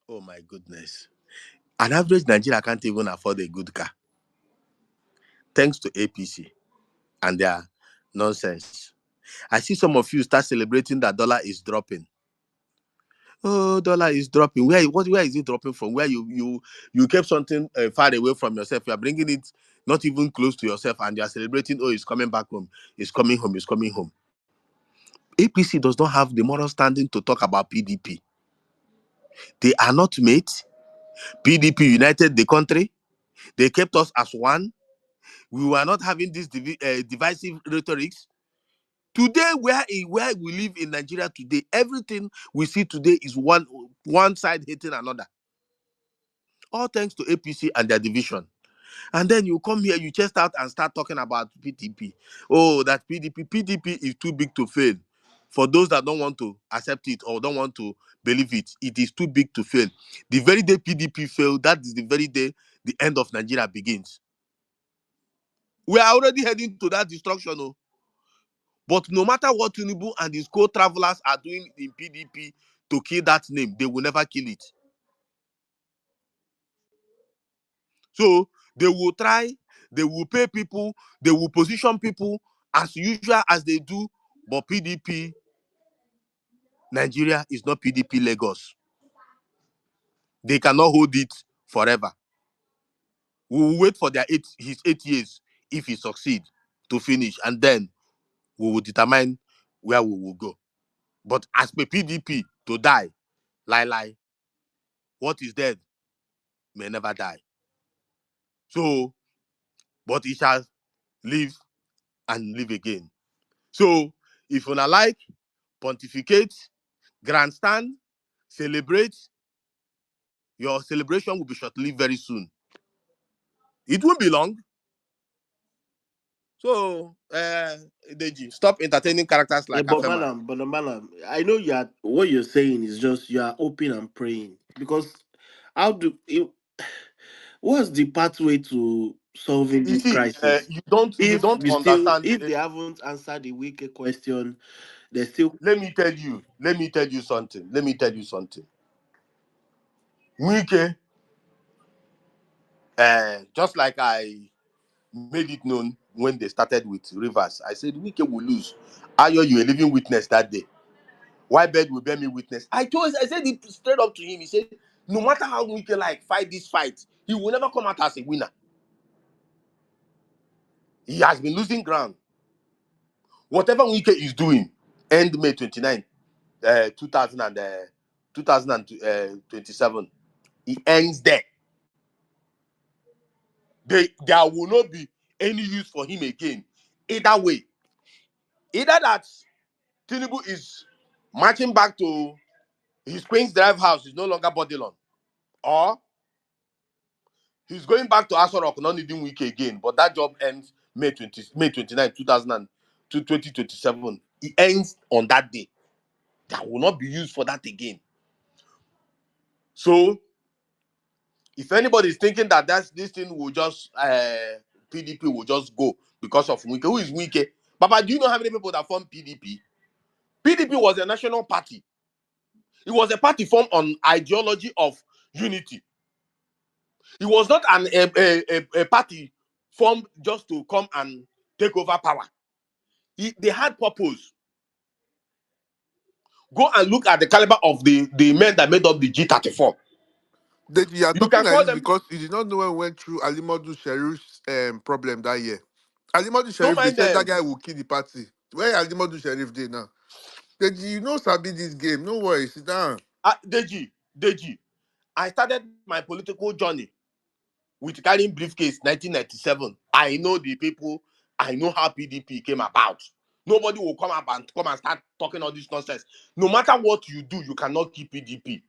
Oh my goodness. An average Nigeria can't even afford a good car. Thanks to APC and their nonsense. I see some of you start celebrating that dollar is dropping. Oh, dollar is dropping. Where is it dropping from? Where you kept something far away from yourself. You are bringing it not even close to yourself, and you are celebrating. Oh, it's coming back home. It's coming home. It's coming home. APC does not have the moral standing to talk about PDP. They are not mates. PDP united the country. They kept us as one. We were not having this divisive rhetorics. Today, where we live in Nigeria today, everything we see today is one side hating another. All thanks to APC and their division. And then you come here, you chest out and start talking about PDP. Oh, that PDP is too big to fail. For those that don't want to accept it or don't want to believe it, it is too big to fail. The very day PDP failed, that is the very day the end of Nigeria begins. We are already heading to that destruction. Oh. But no matter what Tinubu and his co-travelers are doing in PDP to kill that name, they will never kill it. So they will try, they will pay people, they will position people as usual as they do, but PDP Nigeria is not PDP Lagos. They cannot hold it forever. We will wait for his 8 years if he succeeds to finish, and then we will determine where we will go. But as per PDP to die, lie, what is dead may never die. So, but he shall live and live again. So, if you like, pontificate, grandstand, celebrate, your celebration will be short-lived very soon. It won't be long. So, Deji, stop entertaining characters like But Afema. Malam, I know what you're saying is just you are hoping and praying because what's the pathway to solving You this see, crisis? you don't understand. If they haven't answered the wicked question, they still. Let me tell you something. Wike, just like I made it known when they started with Rivers, I said Wike will lose. Ayo, you a living witness that day. Why bed will bear me witness? I said it straight up to him. He said, no matter how Wike like fight this fight, he will never come out as a winner. He has been losing ground. Whatever Wike is doing, end May 29, 2027, he ends there. There will not be any use for him again. Either way, either that Tinubu is marching back to his Queen's Drive house, is no longer Bodilon, or he's going back to Aso not needing Wike again, but that job ends May 29, 2027. It ends on that day. That will not be used for that again. So, if anybody is thinking that this thing will just PDP will just go because of Wike, who is Wike? Papa, do you know how many people that formed PDP? PDP was a national party. It was a party formed on ideology of unity. It was not a party formed just to come and take over power. They had purpose. Go and look at the caliber of the men that made up the G34. That you are You talking can like call this them. because you did not know when we went through Alimodu Sheriff's problem that year. Alimodu Don't Sheriff, they mind said that them. guy will kill the party. Where Alimodu Sheriff did now? That you know Sabi this game. No worry, sit down. Deji. I started my political journey with carrying briefcase 1997. I know the people. I know how PDP came about. Nobody will come and start talking all this nonsense. No matter what you do, you cannot keep PDP.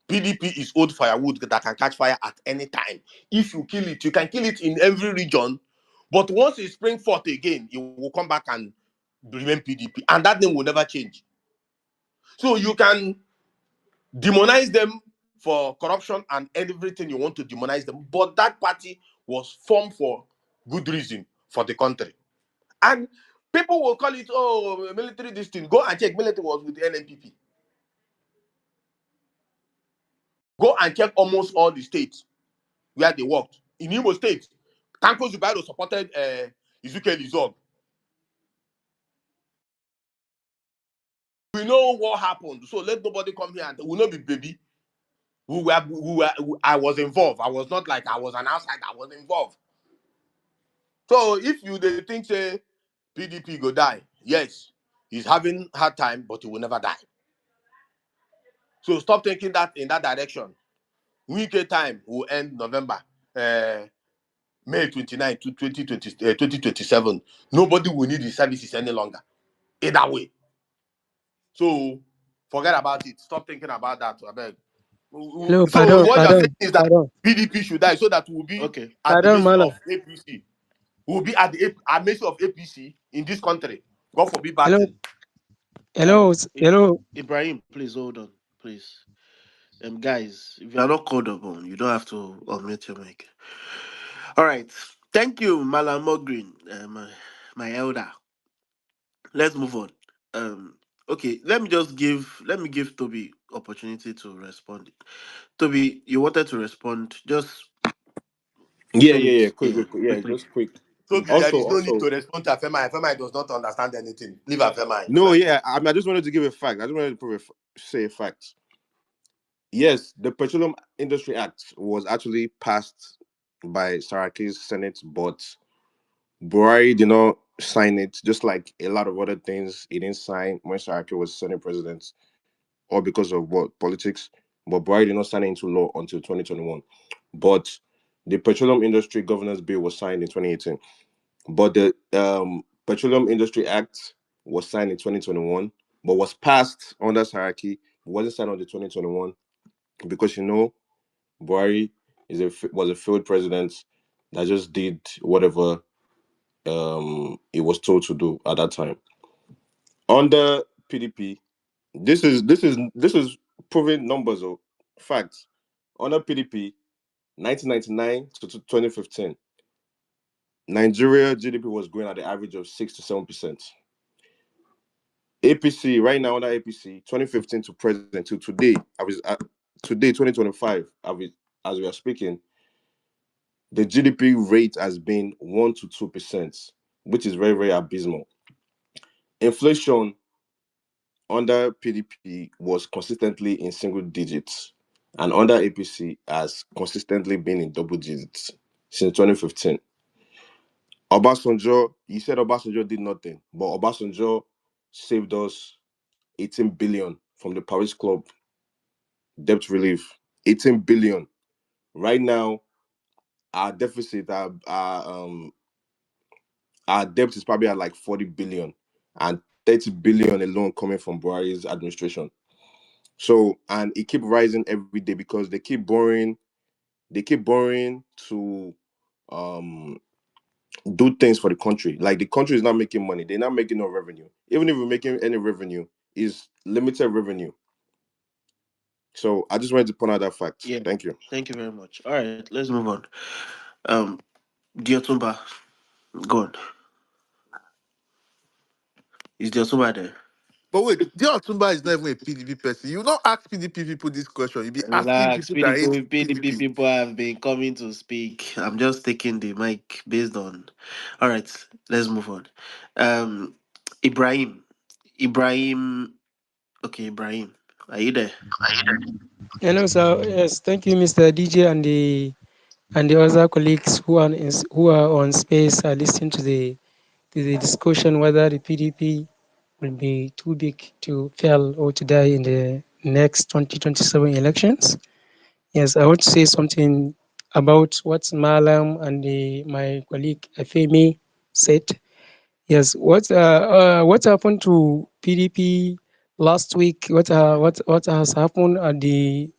PDP is old firewood that can catch fire at any time. If you kill it, you can kill it in every region. But once it spring forth again, it will come back and remain PDP. And that name will never change. So you can demonize them for corruption and everything you want to demonize them. But that party was formed for good reason for the country. And people will call it, oh, military this thing. Go and check. Military was with the NNPP. Go and check almost all the states where they worked. In Imo State, Tanko Zubairo supported Ezekiel Izog. We know what happened. So let nobody come here and will not be baby. I was involved. I was not like I was an outsider. I was involved. So if you they think say PDP go die, yes, he's having hard time, but he will never die. So stop thinking that in that direction. Week time will end November, May 29 to 2027. Nobody will need his services any longer. Either way. So forget about it. Stop thinking about that. I beg. Hello, So pardon, what you're saying pardon, is that pardon, PDP should die so that we'll be Okay. at the pardon, mercy Mala. of APC. We'll be at the mercy of APC in this country. God forbid bad Hello, thing. hello. Ibrahim, please hold on, please. Guys, if you are not called upon, you don't have to unmute your mic. All right. Thank you, Malam Green, my elder. Let's move on. Okay, let me give Toby opportunity to respond. Toby, you wanted to respond. Just Yeah, 2 minutes. quick, Yeah, quick, quick. Yeah, quickly. just quick. So there is no need Also, to respond to Afema. Afema does not understand anything. Leave Afema no, inside. yeah. I just wanted to give a fact. I just wanted to say a fact. Yes, the Petroleum Industry Act was actually passed by Saraki's Senate, but Buhari did not sign it. Just like a lot of other things, he didn't sign when Saraki was Senate president, all because of what politics. But Buhari did not sign it into law until 2021. But the Petroleum Industry Governance Bill was signed in 2018. But the Petroleum Industry Act was signed in 2021, but was passed under Saraki. Wasn't signed until 2021 because Buhari was a failed president that just did whatever he was told to do at that time. Under PDP, this is proven numbers of facts. Under PDP, 1999 to 2015, Nigeria GDP was growing at the average of 6 to 7%. APC right now under APC, 2015 to present to today, today 2025, as we are speaking, the GDP rate has been 1 to 2%, which is very very abysmal. Inflation under PDP was consistently in single digits, and under APC has consistently been in double digits since 2015. Obasanjo, you said Obasanjo did nothing, but Obasanjo saved us 18 billion from the Paris Club debt relief. 18 billion. Right now, our deficit, our debt is probably at like 40 billion, and 30 billion alone coming from Buhari's administration. So, and it keep rising every day because they keep borrowing to um do things for the country. Like the country is not making money, they're not making no revenue. Even if we're making any revenue, is limited revenue. So I just wanted to point out that fact. Yeah. Thank you. Thank you very much. All right, let's move on. Um, Diotumba, go on. Is Diotumba there? But wait, Dear Otumba is not even a PDP person. You not ask PDP people this question. You be asking Relax, people that hate PDP PDP. people have been coming to speak. I'm just taking the mic based on. All right, let's move on. Um, Ibrahim, Ibrahim. Okay, Ibrahim, are you there? Hello, sir. Yes, thank you, Mr. DJ, and the other colleagues who are on space are listening to the discussion whether the PDP will be too big to fail or to die in the next 2027 elections. Yes, I want to say something about what Malam and my colleague Afemi said. Yes, what happened to PDP last week? What has happened at the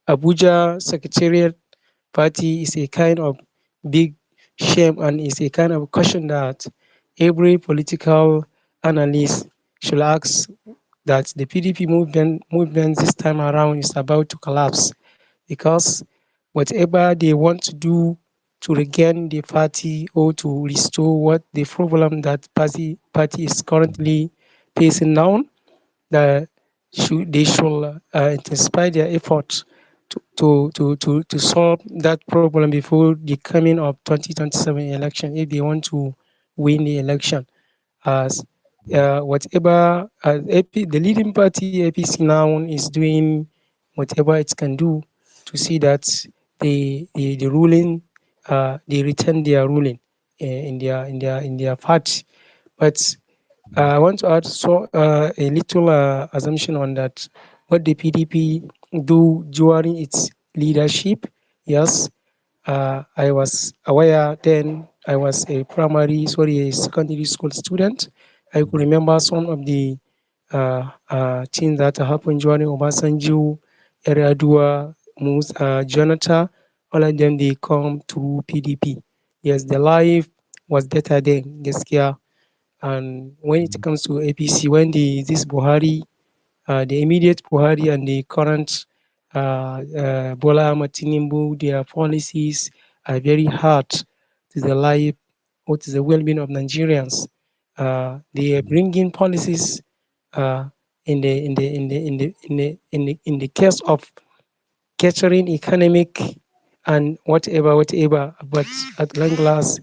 Abuja Secretariat Party is a kind of big shame and is a kind of caution that every political analyst should ask that the PDP movement this time around is about to collapse because whatever they want to do to regain the party or to restore what the problem that party is currently facing now, that they should intensify their efforts to solve that problem before the coming of 2027 election if they want to win the election. As whatever the leading party APC now is doing whatever it can do to see that the ruling they return their ruling in their party. But I want to add a little assumption on that. What the PDP do during its leadership, yes, I was aware then. I was a secondary school student. I could remember some of the things that happened during Obasanjo, Eradua, Jonathan. All of them they come to PDP. Yes, the life was better then. Gaskiya. And when it comes to APC, when this Buhari, the immediate Buhari and the current Bola Ahmed Tinubu, their policies are very hard to the life or to the well-being of Nigerians. They are bringing policies uh, in the case of catering economic and whatever. But at long last,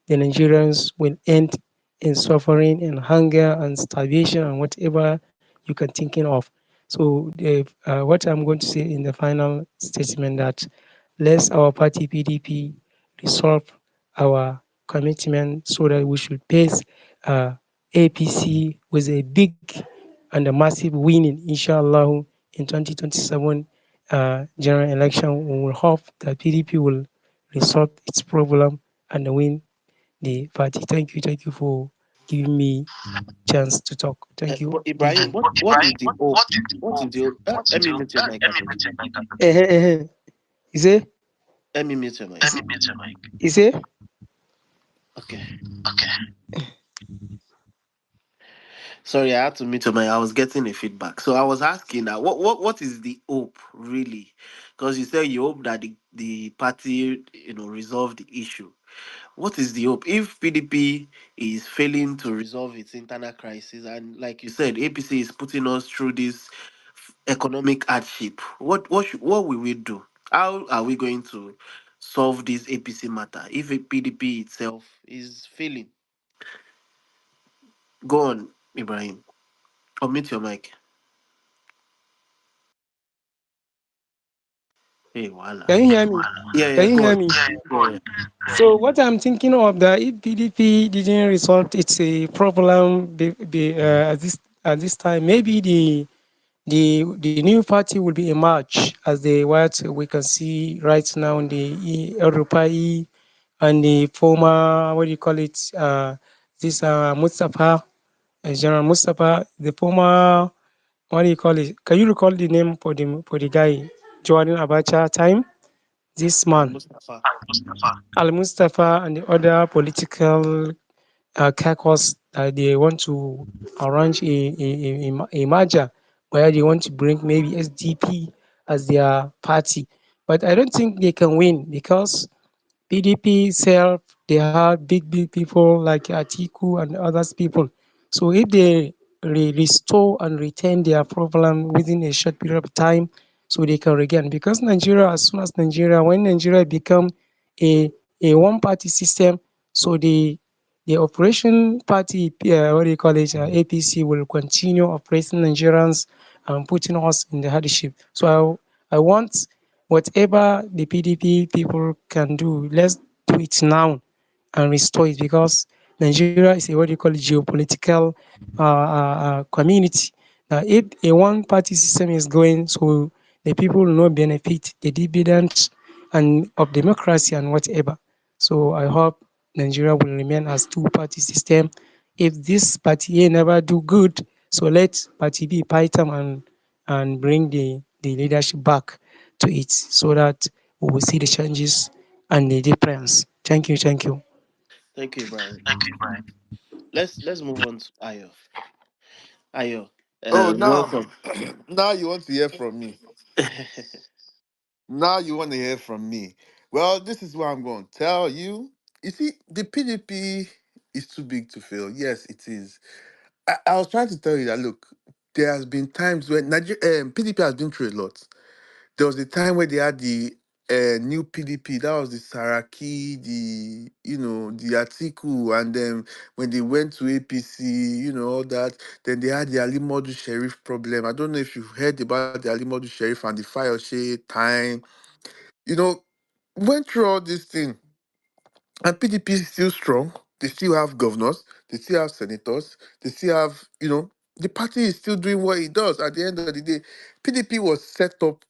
the Nigerians will end in suffering and hunger and starvation and whatever you can thinking of. So what I'm going to say in the final statement that let's our party PDP resolve our commitment so that we should pace uh, APC with a big and a massive winning, inshallah, in 2027 general election. We will hope that PDP will resolve its problem and win the party. Thank you for giving me chance to talk. Thank you, But Ibrahim, DJ. what is the hope? What is the hope? Let me mute your mic, I beg. Eh, eh, eh. Is it? Let me mute your mic. Is it? Okay. Sorry, I had to mute your mic. I was getting a feedback. So I was asking that what is the hope really? Because you said you hope that the party resolve the issue. What is the hope if PDP is failing to resolve its internal crisis, and like you said, APC is putting us through this economic hardship? What will we do? How are we going to solve this APC matter if a PDP itself is failing? Go on, Ibrahim. Omit your mic. Hey, voila. Can you hear me? Yeah, Can yeah, you go hear on. me? Yeah, yeah. So what I'm thinking of that if PDP didn't resolve its a problem at this time, maybe the new party will be emerge as the what we can see right now in the Europai and the former what do you call it this Mustafa General Mustafa, the former what do you call it? Can you recall the name for the guy joining Abacha time? This man Mustafa. Al Mustafa and the other political caucus that they want to arrange a merger where they want to bring maybe SDP as their party. But I don't think they can win because PDP itself, they have big people like Atiku and others people. So if they restore and retain their problem within a short period of time, so they can regain. Because Nigeria, as soon as Nigeria, when Nigeria become a one party system, so the operation party, what do you call it, APC, will continue operating Nigerians and putting us in the hardship. So I want whatever the PDP people can do, let's do it now and restore it, because Nigeria is a what do you call it, geopolitical community. Now, if a one-party system is going, so the people will not benefit the dividends and of democracy and whatever. So I hope Nigeria will remain as two-party system. If this party A never do good, so let party B fight them and bring the leadership back to it, so that we will see the changes and the difference. Thank you, thank you. Thank you, Brian. Let's move on to Ayo. Ayo, Oh, now, welcome. now you want to hear from me. Now you want to hear from me. Well, this is what I'm going to tell you. You see, the PDP is too big to fail. Yes, it is. I was trying to tell you that, look, there has been times when PDP has been through a lot. There was a time where they had the new PDP. That was the Saraki, the Atiku, and then when they went to APC, all that. Then they had the Ali Modu Sheriff problem. I don't know if you've heard about the Ali Modu Sheriff and the Fayoshe time. You know, went through all this thing, and PDP is still strong. They still have governors. They still have senators. They still have, the party is still doing what it does. At the end of the day, PDP was set up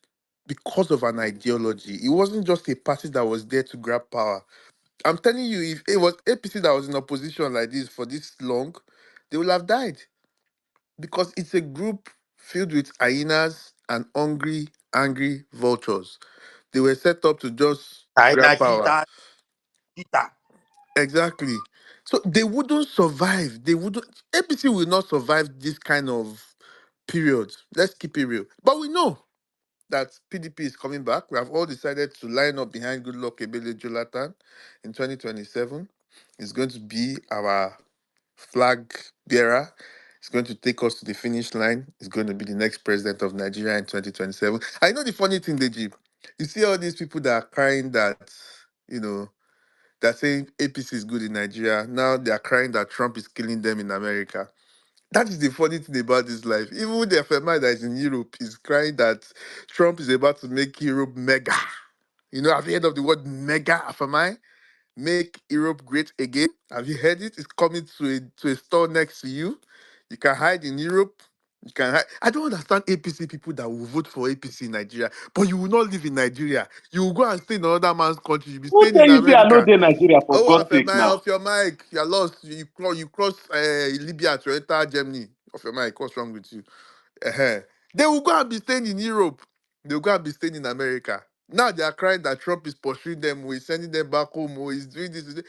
because of an ideology. It wasn't just a party that was there to grab power. I'm telling you, if it was APC that was in opposition like this for this long, they would have died, because it's a group filled with hyenas and hungry, angry vultures. They were set up to just grab China power. cheetah. Exactly. So they wouldn't survive. They wouldn't. APC will not survive this kind of period. Let's keep it real. But we know that PDP is coming back. We have all decided to line up behind Goodluck Ebele Jonathan in 2027. It's going to be our flag bearer. It's going to take us to the finish line. It's going to be the next president of Nigeria in 2027. I know the funny thing, Deji. You see all these people that are crying that, you know, they're saying APC is good in Nigeria. Now they are crying that Trump is killing them in America. That is the funny thing about this life. Even the FMI that is in Europe is crying that Trump is about to make Europe mega. Have you heard of the word mega, FMI? Make Europe great again. Have you heard it? It's coming to a store next to you. You can hide in Europe. You can hide. I don't understand APC people that will vote for APC in Nigeria, but you will not live in Nigeria. You will go and stay in another man's country. You'll be Who staying tell in you say I know America. dey Nigeria for Oh, God's sake Afemai, now? off your mic. You're lost. You cross Libya to enter Germany. Off your mic. What's wrong with you? uh They will go and be staying in Europe. They will go and be staying in America. Now they are crying that Trump is pursuing them, or he's sending them back home, or he's doing this.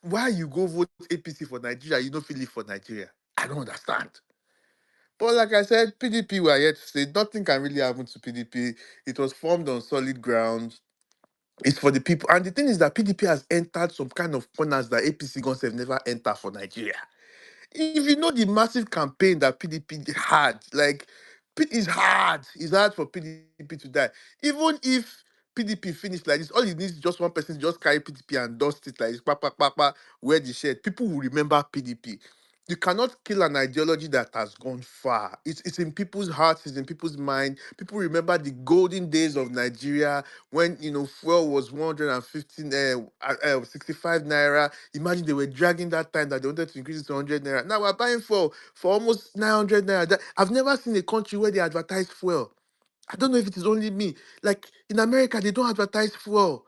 Why you go vote APC for Nigeria? You don't feel it for Nigeria. I don't understand. But like I said, PDP were yet to say nothing can really happen to PDP. It was formed on solid ground. It's for the people. And the thing is that PDP has entered some kind of corners that APC guns have never entered for Nigeria. If you know the massive campaign that PDP had, like, it's hard for PDP to die. Even if PDP finish like this, all it needs is just one person to just carry PDP and dust it like this, pa, pa, pa, pa, wear the shirt. People will remember PDP. You cannot kill an ideology that has gone far. It's in people's hearts, it's in people's mind. People remember the golden days of Nigeria when fuel was 115, 65 naira. Imagine they were dragging that time that they wanted to increase it to 100 naira. Now we're buying fuel for almost 900 naira. I've never seen a country where they advertise fuel. I don't know if it is only me. Like in America, they don't advertise fuel.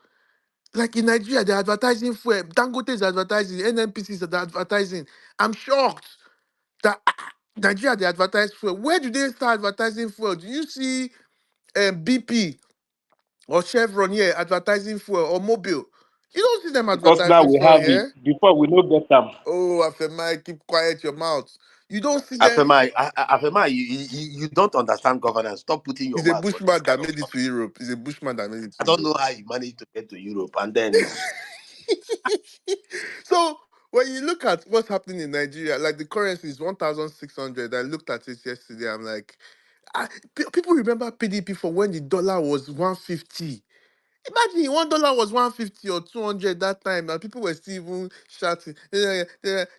Like in Nigeria, they're advertising fuel. Dangote is advertising. NNPC is advertising. I'm shocked that Nigeria, they advertise fuel. Where do they start advertising fuel? Do you see BP or Chevron here advertising fuel, or Mobile? You don't see them Because now advertising we fuel have it. here. Before we no get them. Oh, Afemai, keep quiet your mouth. You don't see them. Afema, you don't understand governance. Stop putting your He's a mouth for this bushman kind that of made it stuff. to Europe. He's a bushman that made it I to don't Europe. know how you managed to get to Europe, and then So when you look at what's happening in Nigeria, like the currency is 1,600. I looked at it yesterday. I'm like, people remember PDP for when the dollar was 150. Imagine $1 was 150 or 200 that time, and people were still even shouting.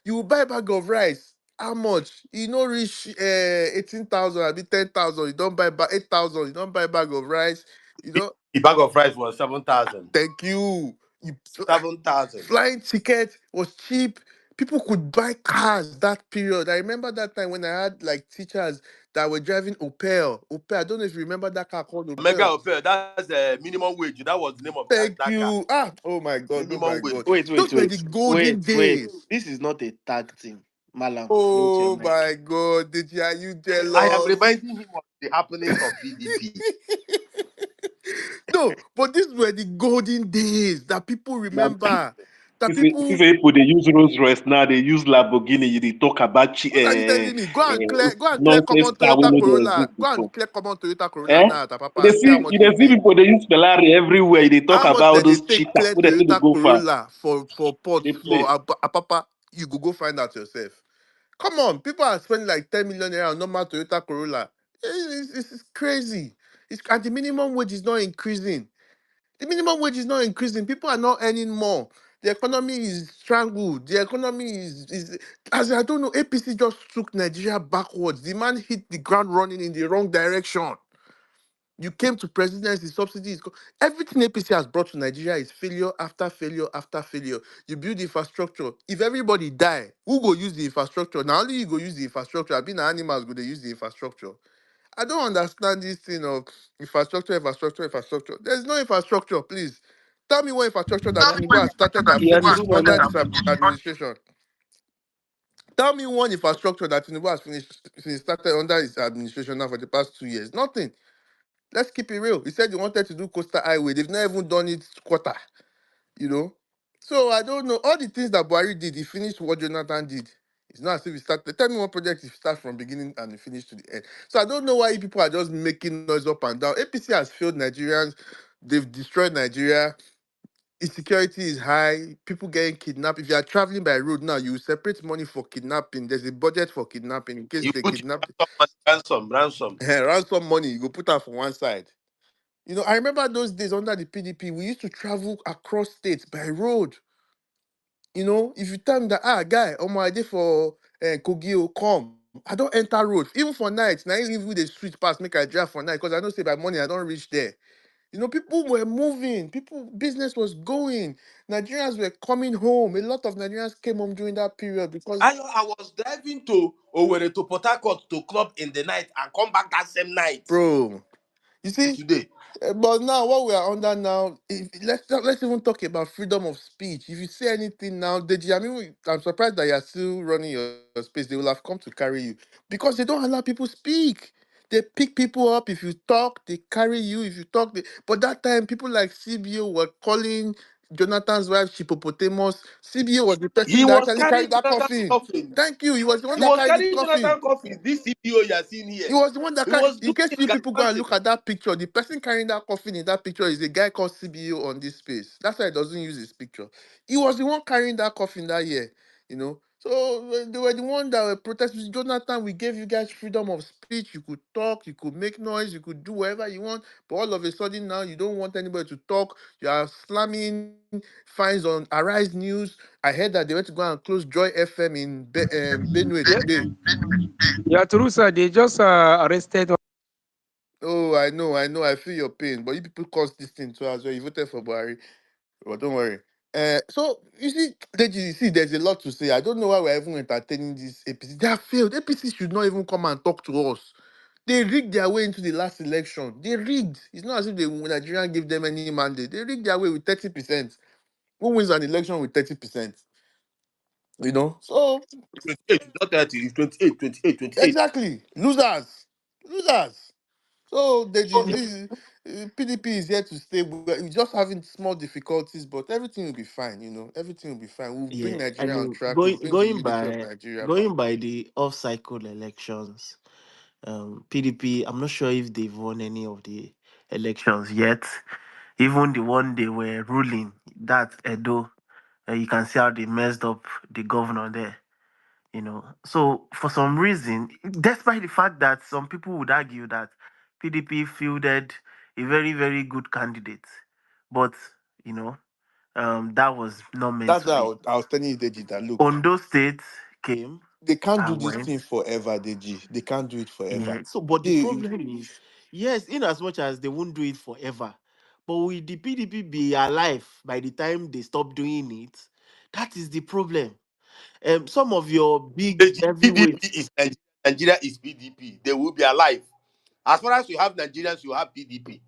You will buy a bag of rice. How much? You know, reach 18,000, I mean 10,000. You don't buy 8,000. You don't buy a bag of rice. You know, The bag of rice was 7,000. thank you. You 7,000. flying ticket was cheap. People could buy cars that period. I remember that time when I had like teachers that were driving Opel. Opel. I don't know if you remember that car called Mega Opel. Opel, that's minimum wage. That was the name of Thank that car. you. Ah, oh my God, oh Minimum my wage. God. Wait, wait, Those were the wait, golden wait, wait. days. This is not a tag team. Malam, mute your Oh mic. my God, did you, are you I am jealous? reminding him of the happenings of PDP. No, but these were the golden days that people remember. That See, people, people they use Rolls Royce now. They use Lamborghini. They talk about what are you telling me? Go and clear nonsense common car we Toyota no dey Corolla. exist Go before. and clear common Toyota Corolla Eh? now at Papa and see how much You you dey see pay. people they use Ferrari everywhere. They talk How much about did they those take cheetah. clear Who they say they Toyota go far? Corolla for port They for play. Apapa? You go find out yourself. Come on, people are spending like 10 million naira on normal Toyota Corolla. It's crazy. And the minimum wage is not increasing. The minimum wage is not increasing. People are not earning more. The economy is strangled. The economy is as I don't know, APC just took Nigeria backwards. The man hit the ground running in the wrong direction. You came to presidency, subsidies. Everything APC has brought to Nigeria is failure after failure after failure. You build infrastructure. If everybody die, who go use the infrastructure? Now only you go use the infrastructure. I been animals go they use the infrastructure. I don't understand this thing of infrastructure. There's no infrastructure, please. Tell me what infrastructure that Tinubu has started that Yeah, to finished do my under life. this administration. Tell me one infrastructure that Tinubu has started under his administration now for the past 2 years. Nothing. Let's keep it real. He said he wanted to do coastal highway. They've not even done it quarter, you know. So I don't know. All the things that Buhari did, he finished what Jonathan did. It's not as if he started. Tell me one project he start from beginning and he finished to the end. So I don't know why people are just making noise up and down. APC has failed Nigerians. They've destroyed Nigeria. Insecurity is high. People getting kidnapped. If you are traveling by road now, you separate money for kidnapping. There's a budget for kidnapping in case You they put kidnap. ransom. Ransom money, you go put that for one side. You know, I remember those days under the PDP, we used to travel across states by road. You know, if you tell me that, guy, my idea for Kogio, come. I don't enter road. Even for night. Now, even with the street pass, make I drive for night. Because I know say by morning, I don't reach there. You know, people were moving. Business was going. Nigerians were coming home. A lot of Nigerians came home during that period because, I was driving to Owerri to Port Harcourt to club in the night and come back that same night. bro, you see, Today. But now, what we are under now, let's even talk about freedom of speech. If you say anything now, Deji, I mean, I'm surprised that you are still running your space. They will have come to carry you because they don't allow people speak. They pick people up. If you talk, they carry you. If you talk, but that time, people like CBO were calling Jonathan's wife Chippopotamus. CBO was the person He that was actually carrying carried that Jonathan's coffin. coffin. Thank you. He was the one He that was carried the carrying coffin. Jonathan coffin. This CPO you are seeing here. He was the one that He carried. was In doing case it you people go and gallivanting. look at that picture, the person carrying that coffin in that picture is a guy called CBO on this space. That's why he doesn't use his picture. He was the one carrying that coffin that year, you know. So they were the one that were protesting. Jonathan, we gave you guys freedom of speech. You could talk, you could make noise, you could do whatever you want. But all of a sudden now, you don't want anybody to talk. You are slamming fines on Arise News. I heard that they went to go and close Joy FM in Benue Yeah, today. yeah, true, sir. They just arrested. Oh, I know. I feel your pain. But you people caused this thing too as well. You voted for Buhari. But don't worry. So you see, Deji, you see, there's a lot to say. I don't know why we're even entertaining this APC. They have failed. APC should not even come and talk to us. They rigged their way into the last election. They rigged. It's not as if the Nigerian gave them any mandate. They rigged their way with 30%. Who wins an election with 30%? You know? So 28, not 30, it's 28, 28, 28. exactly. Losers. Losers. So PDP is here to stay. We're just having small difficulties, but everything will be fine. You know, everything will be fine. We'll bring Yeah, Nigeria on and track. We'll going bring the going unity of by Nigeria back. going by the off-cycle elections, PDP. I'm not sure if they've won any of the elections yet. Even the one they were ruling, that Edo. You can see how they messed up the governor there. So for some reason, despite the fact that some people would argue that PDP fielded a very, very good candidate, but you know, that was not meant That's to why be. I was telling you, Deji, that look, Ondo State came they can't do and this went. thing forever, Deji. They can't do it forever. Yeah. So, but the They, problem is, yes, in as much as they won't do it forever, but will the PDP be alive by the time they stop doing it? That is the problem. Some of your big The PDP heavyweights. is Nigeria. Nigeria is PDP. They will be alive. As far as you have Nigerians, you have PDP.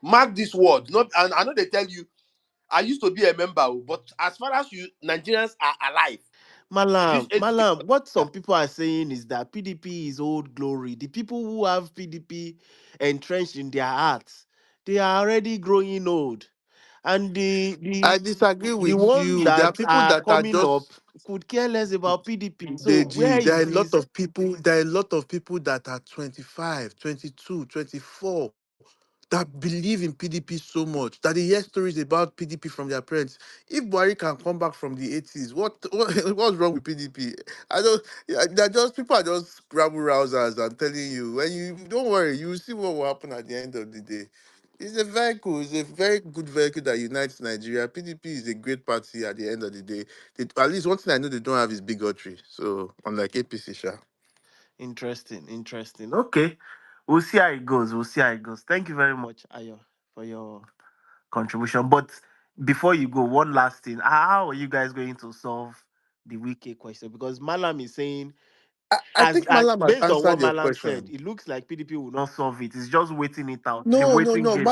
Mark this word. Not, and I know they tell you, I used to be a member, but as far as you Nigerians are alive, this education. Malam, what some people are saying is that PDP is old glory. The people who have PDP entrenched in their hearts, they are already growing old. And I disagree the with ones you. There are that people are that are coming up just could care less about PDP. So where Deji. There are is a lot this? of people. There are a lot of people that are 25, 22, 24 that believe in PDP so much that they hear stories about PDP from their parents. If Buhari can come back from the 80s, what's wrong with PDP? I don't. Yeah, they're just people are just rabble rousers. I'm telling you. When you don't worry, you will see what will happen at the end of the day. It's a vehicle. It's a very good vehicle that unites Nigeria. PDP is a great party at the end of the day. At least one thing I know they don't have is bigotry. So unlike APC, sha. Interesting, interesting. Okay. We'll see how it goes. We'll see how it goes. Thank you very much, Ayo, for your contribution. But before you go, one last thing. How are you guys going to solve the wiki question? Because Malam is saying, I think Malam has based on what answered your Malam said, question. it looks like PDP will not solve it. It's just waiting it out. The No, no, waiting no. game.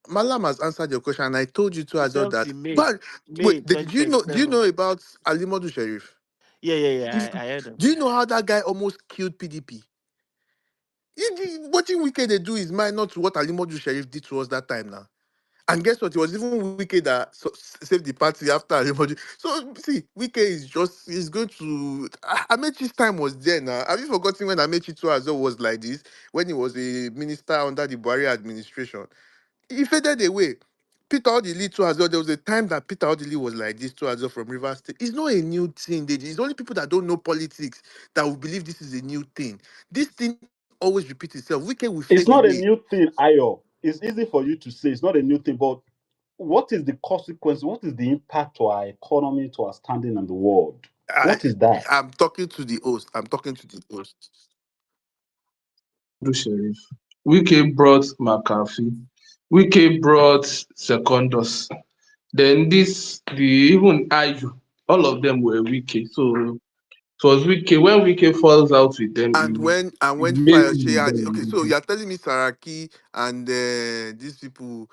Malam has answered your question, and I told you too He as well says that. in May, But May wait, do you know 2027. about Ali Modu Sheriff? Yeah, yeah, Do yeah. I heard him. do you know how that guy almost killed PDP? What wicked they do is minor to what Ali Modu Sheriff did to us that time now. And guess what? It was even Wike that saved the party after everybody. So see, Wike is going to. Amechi's time was there now. Have you forgotten when Amechi too as well was like this when he was a minister under the Buhari administration? He faded away. Peter Odili too as well. There was a time that Peter Odili was like this too as well from Rivers State. It's not a new thing. It's only people that don't know politics that will believe this is a new thing. This thing always repeats itself. Wike will It's fade not a away. new thing, Ayo. It's easy for you to say it's not a new thing, but what is the consequence? What is the impact to our economy, to our standing in the world? I, What is that? I'm talking to the host. I'm talking to the host. Sheriff. Wike brought McAfee. Wike brought Secondus. Then even Ayu, all of them were Wike. So it was Wike. When Wike falls out with them, And when it makes Fayose sense had okay, so then. you're telling me Saraki and these people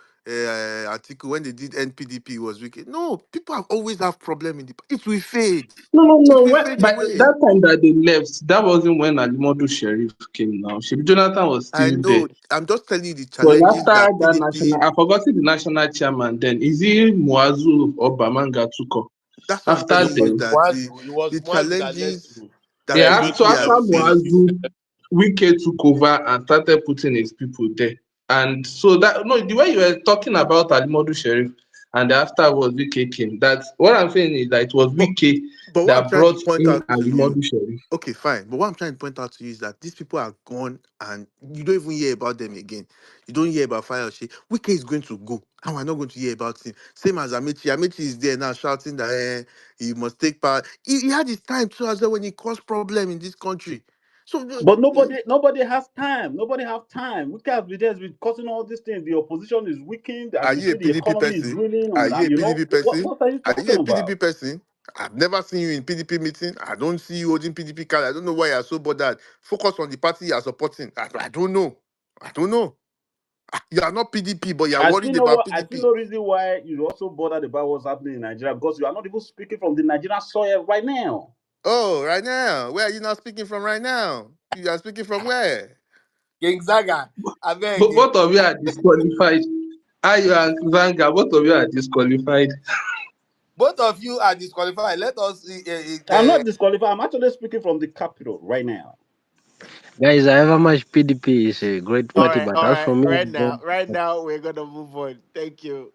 article when they did NPDP was wicked. No, people have always have problem in the it will fade. It No. will fade By away. that time that they left, that wasn't when Alimodu Sheriff came now. Shebi Jonathan was I still there. know. I'm just telling you the It was challenges after that that PDP. national, I forgot the national chairman then. Is it Muazu or Bamanga Tuko? That's what I'm After It telling was you them, that the Mwazu. It was the Mwazu that led challenges to that yeah, so PDP after have faced. Muazu, Wike took over and started putting his people there. And so that no, the way you were talking about Alimodu Sheriff and afterwards Wike came, that what I'm saying is that it was But Wike but what I'm that trying brought to point in out to you. Alimodu Sheriff. Okay, fine. But what I'm trying to point out to you is that these people are gone and you don't even hear about them again. You don't hear about Fayoshe. Wike is going to go and we're not going to hear about him. Same as Amici. Amici is there now shouting that he must take part. He had his time too as well when he caused problem in this country. So, But nobody has time. Nobody have time. We can't be there with causing all these things. The opposition is weakened, are and you you a see the PDP economy is person? reeling Are on. you a PDP person? What are you Are you talking a PDP about? person? I've never seen you in PDP meeting. I don't see you holding PDP card. I don't know why you're so bothered. Focus on the party you're supporting. I don't know. I don't know. You are not PDP, but you are worried about I see PDP. no reason why you also bothered about what's happening in Nigeria because you are not even speaking from the Nigerian soil right now. Oh, right now. Where are you not speaking from right now? You are speaking from where? King Zaga. I beg But you. both of you are disqualified. Ayo and Zanga, both of you are disqualified. Both of you are disqualified. Let us. I'm not disqualified. I'm actually speaking from the capital right now. Guys, however much PDP is a great All party, right, but all as for right. me, Right now, we're gonna move on. Thank you,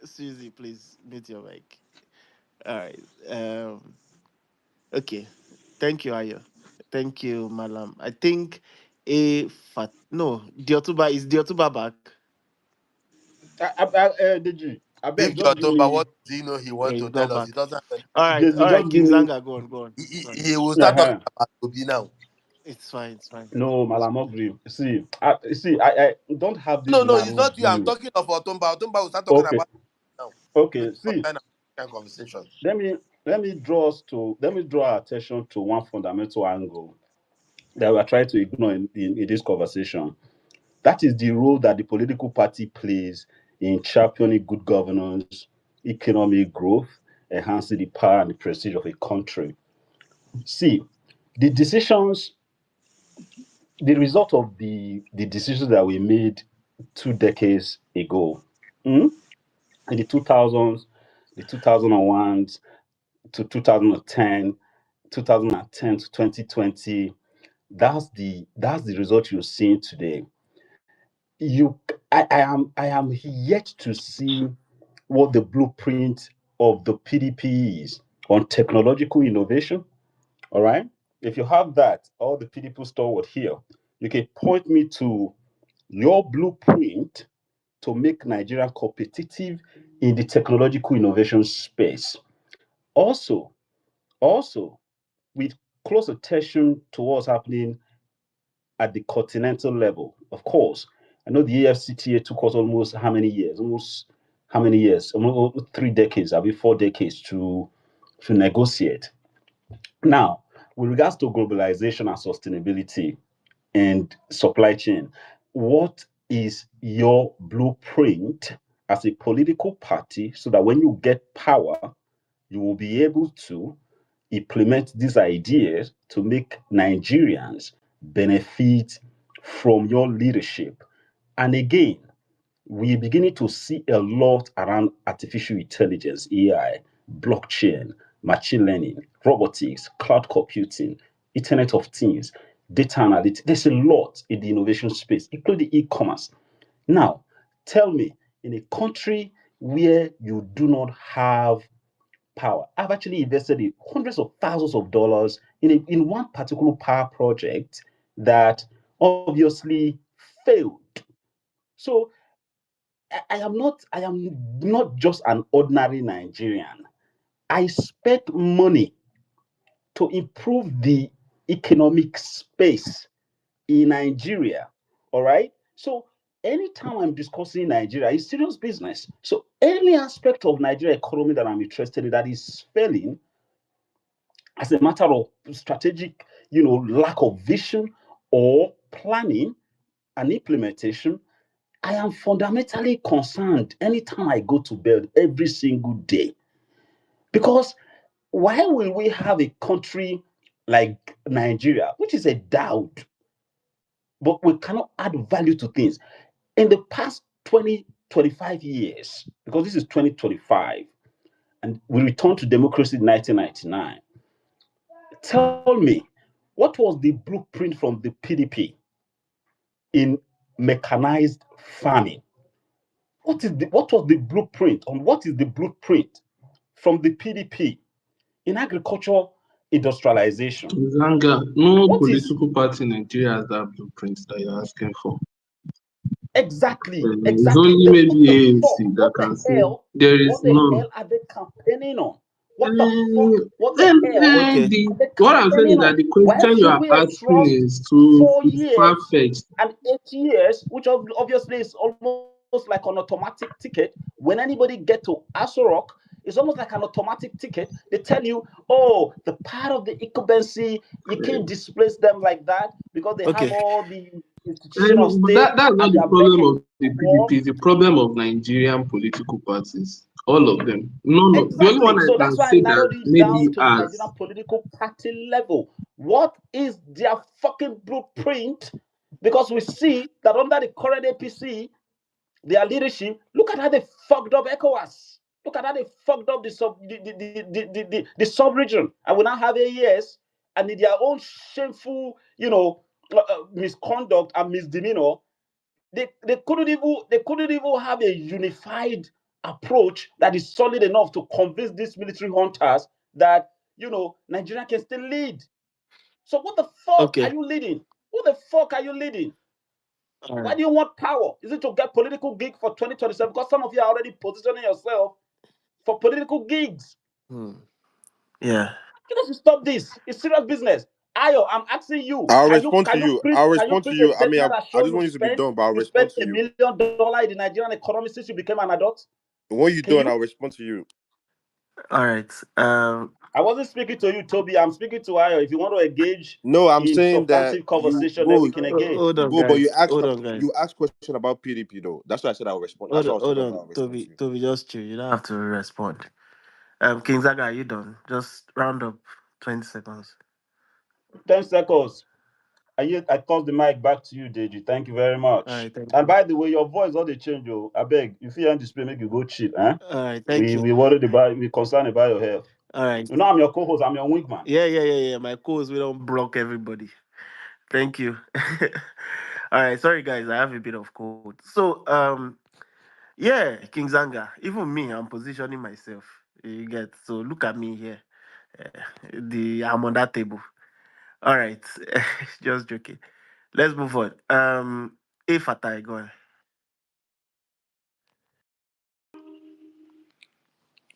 Susie. Please mute your mic. All right. Okay. Thank you, Ayo. Thank you, Malam. I think no, Diotuba is Diotuba back. Deji, I If beg, the just give October, me. what do you know he Yeah, want he's to not tell us? back. He doesn't have any. All Deji, right, just give King me. Zanga, go on, go on. Go on. He will start talking Uh-huh. about Obi now. It's fine, it's fine. No, Malamoglu. I don't have this No, no, it's narrow not you. I'm view. talking of Otumba. Otumba will start talking Okay, about now. So okay. it's not See, kind of conversation. let me let me draw our attention to one fundamental angle that we are trying to ignore in this conversation. That is the role that the political party plays in championing good governance, economic growth, enhancing the power and the prestige of a country. See, the decisions, the result of the decisions that we made 2 decades ago, mm, in the 2000s, the 2001s to 2010, 2010 to 2020, that's the result you're seeing today. You, I am yet to see what the blueprint of the PDP is on technological innovation. All right. If you have that, all the PDP stalwart here, you can point me to your blueprint to make Nigeria competitive in the technological innovation space. Also, also with close attention to what's happening at the continental level. Of course, I know the AFCTA took us almost how many years? Almost how many years? Almost 3 decades, I mean 4 decades to negotiate. Now, with regards to globalization and sustainability and supply chain, what is your blueprint as a political party so that when you get power, you will be able to implement these ideas to make Nigerians benefit from your leadership? And again, we're beginning to see a lot around artificial intelligence, AI, blockchain, machine learning, robotics, cloud computing, Internet of Things, data analytics. There's a lot in the innovation space, including e-commerce. Now, tell me, in a country where you do not have power, I've actually invested in hundreds of thousands of dollars in one particular power project that obviously failed. So I am not just an ordinary Nigerian. I spent money to improve the economic space in Nigeria. All right. So anytime I'm discussing Nigeria, it's serious business. So any aspect of Nigeria economy that I'm interested in that is failing as a matter of strategic, lack of vision or planning and implementation, I am fundamentally concerned anytime I go to bed every single day. Because why will we have a country like Nigeria, which is a doubt, but we cannot add value to things? In the past 20, 25 years, because this is 2025, and we returned to democracy in 1999, tell me, what was the blueprint from the PDP in mechanized farming? What was the blueprint, and what is the blueprint from the PDP in agricultural industrialization? Zanga, no What is political party in Nigeria has that blueprint that you're asking for. It's exactly only then maybe what the fuck? ANC that can say there is What the none. hell are they campaigning on? What the fuck? What the hell Okay. are they What I'm saying campaigning is that on? the Why question you should are we asking entrust is to four is years far-fetched. and 8 years, which obviously is almost like an automatic ticket? When anybody get to Aso Rock, it's almost like an automatic ticket. They tell you, oh, the part of the incumbency, you can't displace them like that because they have Okay. all the institution of But state that's not and they the are problem making of the more. PDP. It's the problem of Nigerian political parties. All of them. None of the only one Exactly. I So that's can why I say that narrowed it maybe down to the has Nigerian political party level. What is their fucking blueprint? Because we see that under the current APC, their leadership, look at how they fucked up ECOWAS. Look at how they fucked up the sub-region. And we now have AES, and in their own shameful, misconduct and misdemeanor, they couldn't even have a unified approach that is solid enough to convince these military hunters that, Nigeria can still lead. So what the fuck are Okay. you leading? Who the fuck are you leading? All Why right. do you want power? Is it to get political gig for 2027? Because some of you are already positioning yourself for political gigs. Hmm. Yeah. You know, to stop this. It's serious business. Ayo, I'm asking you. I'll Can you respond to can you you. print I'll can you respond to print a you. I mean, statement that I show just want you to be done, but I'll you respond spent to $1 you. million in the Nigerian economy since you became an adult? When you're Can done, you? I'll respond to you. All right. I wasn't speaking to you, Toby. I'm speaking to Ayo. If you want to engage No, I'm in saying that substantive you conversation, then go we can engage. Hold on, go, but guys. Hold on, guys. you asked question about PDP though. That's why I said I'll respond. That's Hold what on, I was hold talking about. on. I'll respond to Toby, you. Toby, just chill. You don't have to respond. King Zaga, are you done? Just round up 20 seconds. 10 seconds. I toss the mic back to you, Deji. Thank you very All much. right, thank And you. by the way, your voice all the change, oh. I beg. If you end display, make you go cheap, eh? All right, thank you. We concerned about your health. All right. You know I'm your co-host, I'm your wingman. Yeah. My calls, we don't block everybody. Thank you. All right, sorry guys, I have a bit of cold. So, yeah, King Zanga. Even me, I'm positioning myself. You get, so look at me here. I'm on that table. All right, just joking. Let's move on. If I go on.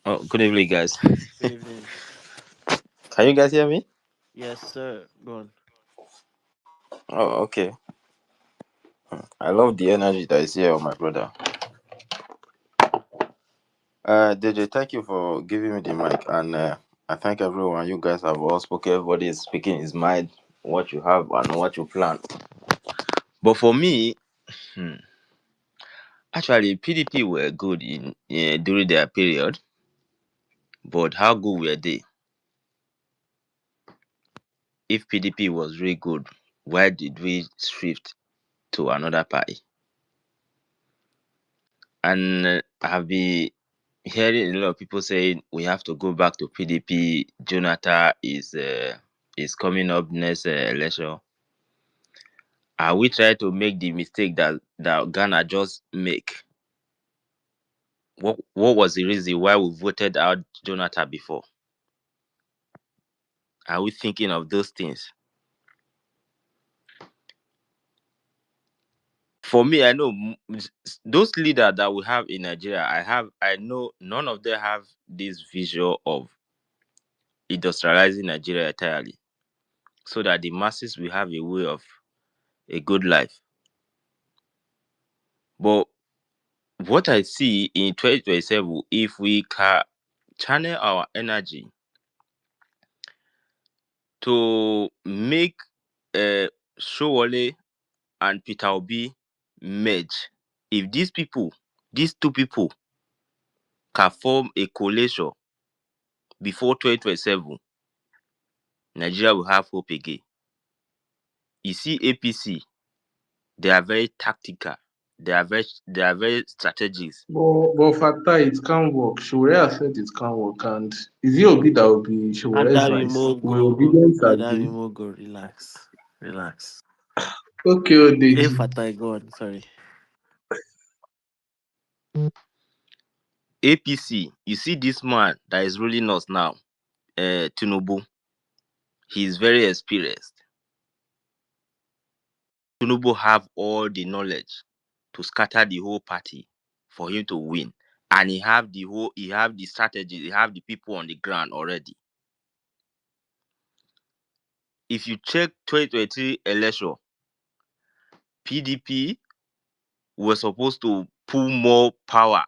Oh, good evening, guys. Good evening. Can you guys hear me? Yes, sir. Go on. Oh, okay. I love the energy that is here, my brother. DJ, thank you for giving me the mic, and I thank everyone. You guys have all spoken. Everybody is speaking his mind, what you have, and what you plan. But for me, actually, PDP were good in during their period. But how good were they? If PDP was really good, why did we shift to another party? And I have been hearing a lot of people saying we have to go back to PDP. Jonathan is coming up next election. Are we trying to make the mistake that Ghana just make? What was the reason why we voted out Jonathan before? Are we thinking of those things? For me, I know those leaders that we have in Nigeria. I know none of them have this vision of industrializing Nigeria entirely, so that the masses will have a way of a good life. But what I see in 2027, if we can channel our energy to make Showale and Peter Obi merge, if these two people can form a coalition before 2027, Nigeria will have hope again. You see, APC, they are very tactical. They are very strategic. But Fatah, it can't work. Showore said it can't work, and is it Obi that will be Showore's vice? Will obedience agree? Adamimogo, relax. Relax. Okay, If Odeji. I go on, sorry. APC, you see this man that is ruling us now, Tinubu. He is very experienced. Tinubu have all the knowledge to scatter the whole party for him to win, and he have the strategy. He have the people on the ground already. If you check 2023 election, PDP was supposed to pull more power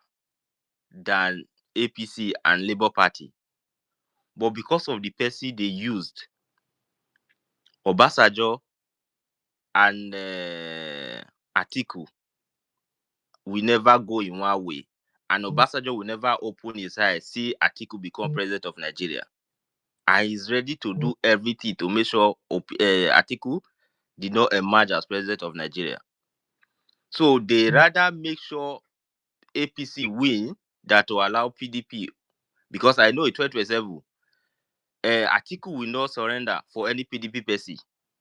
than APC and Labour Party, but because of the person they used, Obasanjo and Atiku, will never go in one way, and Obasanjo will never open his eyes see Atiku become president of Nigeria, and he's ready to do everything to make sure Atiku did not emerge as president of Nigeria. So they rather make sure APC win that to allow PDP, because I know in 2027 Atiku will not surrender for any PDP person,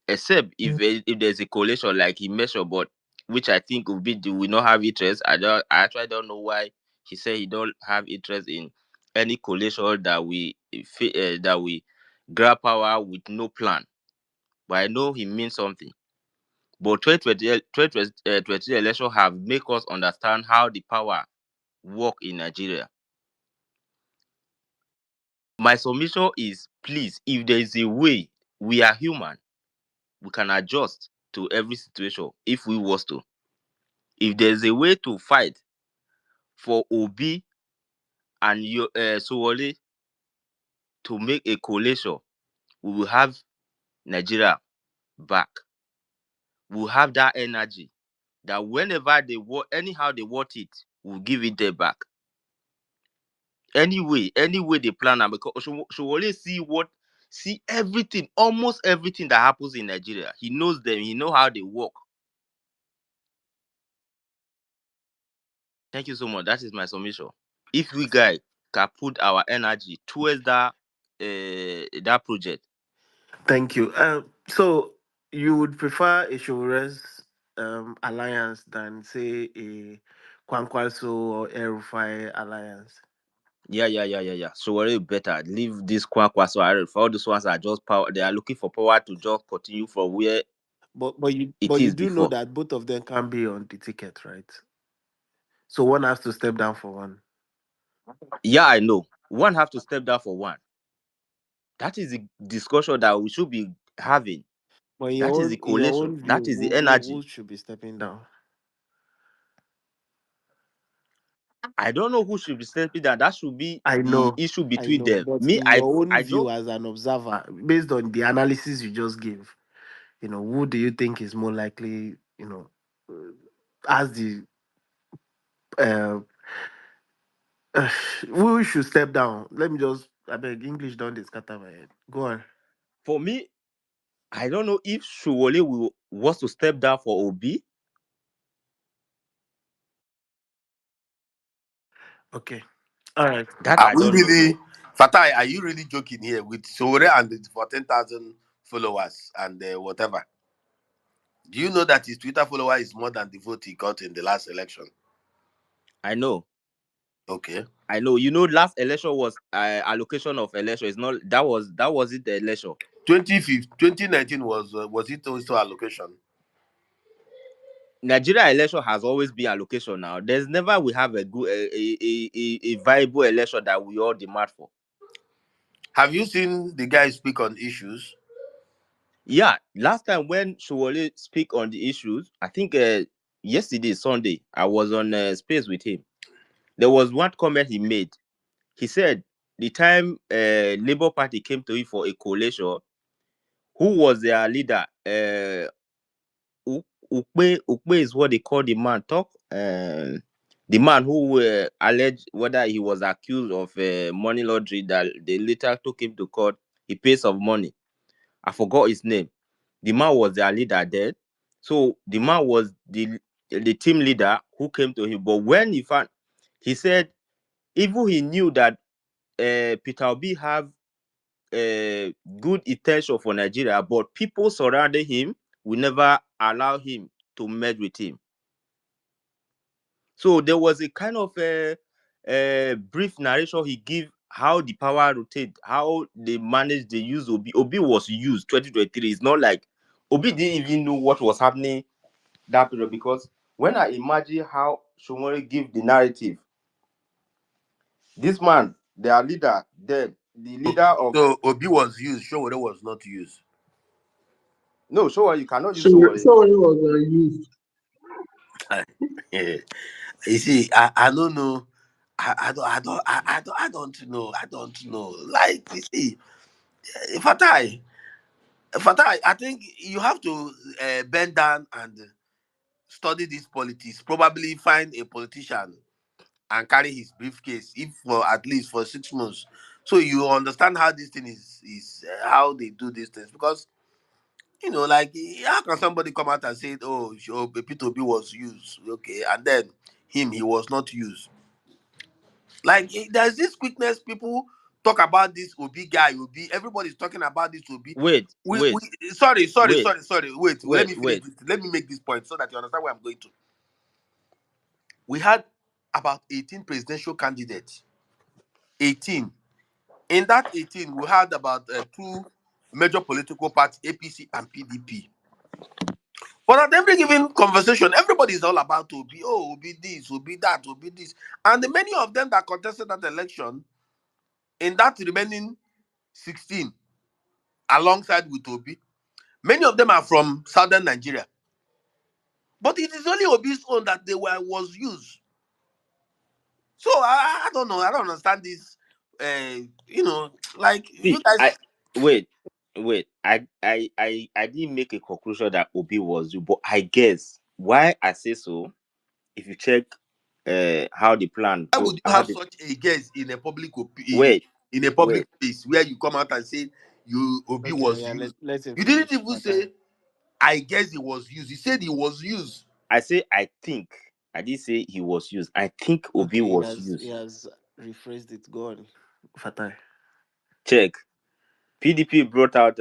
except if there's a coalition like he mentioned, but which I think will not have interest. I actually don't know why He said he don't have interest in any coalition that we grab power with no plan. But I know he means something. But 2020 election have make us understand how the power work in Nigeria. My submission is, please, if there is a way, we are human, we can adjust to every situation if we was to. If there's a way to fight for Obi and Sowole to make a coalition, we will have Nigeria back. We'll have that energy that whenever anyhow they want it, we'll give it them back. Anyway they plan am, because Sowole see everything, almost everything that happens in Nigeria. He knows them, he know how they work. Thank you so much. That is my submission. If we guys can put our energy towards that project. Thank you. So you would prefer a Showres alliance than say a Kwankwaso or Erufai alliance? Yeah. So worry better. Leave this Kwankwaso Arif. All those ones are just power. They are looking for power to just continue from where But it you is do know before. that both of them can be on the ticket, right? So one has to step down for one. Yeah, I know. One have to step down for one. That is the discussion that we should be having. But That is the in your coalition. own view, That is the who energy. should be stepping down? I don't know who should be stepping down. That should be I the know, issue I between know. them. But Me, in your own I view don't. as an observer, based on the analysis you just gave, who do you think is more likely, as the uh, who should step down? Let me just, I beg, English don't dey scatter my head. Go on. For me, I don't know if Shuwole will wants to step down for Obi. Okay. All right. That Are I we don't know. really, Fatai? Are you really joking here with Sore and the 14,000 followers and whatever? Do you know that his Twitter follower is more than the vote he got in the last election? I know. Okay. I know. Last election was allocation of election. It's not that was it the election. 2019 was it also allocation? Nigeria election has always been allocation. Now there's never we have a good a viable election that we all demand for. Have you seen the guy speak on issues? Yeah, last time when Shuwole speak on the issues, I think yesterday Sunday I was on space with him. There was one comment he made. He said the time Labour Party came to him for a coalition, who was their leader? Ukpe is what they call the man. Talk. The man who alleged whether he was accused of money laundering that they later took him to court. He paid some money. I forgot his name. The man was their leader then. So the man was the team leader who came to him. But when he said, even he knew that Peter Obi have good intention for Nigeria, but people surrounding him will never allow him to merge with him. So there was a kind of a brief narration he gave how the power rotate, how they managed the use Obi. Obi was used 2023. It's not like Obi didn't even know what was happening that period, because when I imagine how Shomori give the narrative, this man, their leader, the leader of So Obi was used, Showore was not used. no Shomori, you cannot use So Shomori. so it was used. You see, I don't know. I don't know. I don't know. Like, you see, Fatai, Fatai, I think you have to bend down and study this politics. Probably find a politician and carry his briefcase, if for at least for 6 months, so you understand how this thing is how they do these things. Because like, how can somebody come out and say, "Oh, P2B was used," okay, and then he was not used? Like, there's this quickness. People talk about this Obi guy, Obi. Everybody's talking about this Obi. Wait, We sorry. wait, Wait, let me finish wait. this. Let me make this point so that you understand where I'm going to. We had about 18 presidential candidates. 18. In that 18, we had about two major political parties, APC and PDP. But at every given conversation, everybody is all about Obi. Oh, Obi this, Obi that, Obi this. And the many of them that contested that election, in that remaining 16, alongside with Obi, many of them are from southern Nigeria. But it is only Obi's own that was used. So I don't know. I don't understand this. Like you See, I guys. wait, I didn't make a conclusion that Obi was you, but I guess why I say so. If you check how the plan Why go, would you how have the such a guest in a public wait, in a public wait. place where you come out and say you Obi Okay, was yeah, used? let him You didn't finish. even Fatai. say I guess it was used. You said it was used. I say I think. I didn't say he was used. I think Obi Okay, was he used. has rephrased it. Go on. Fatai. Check. PDP brought out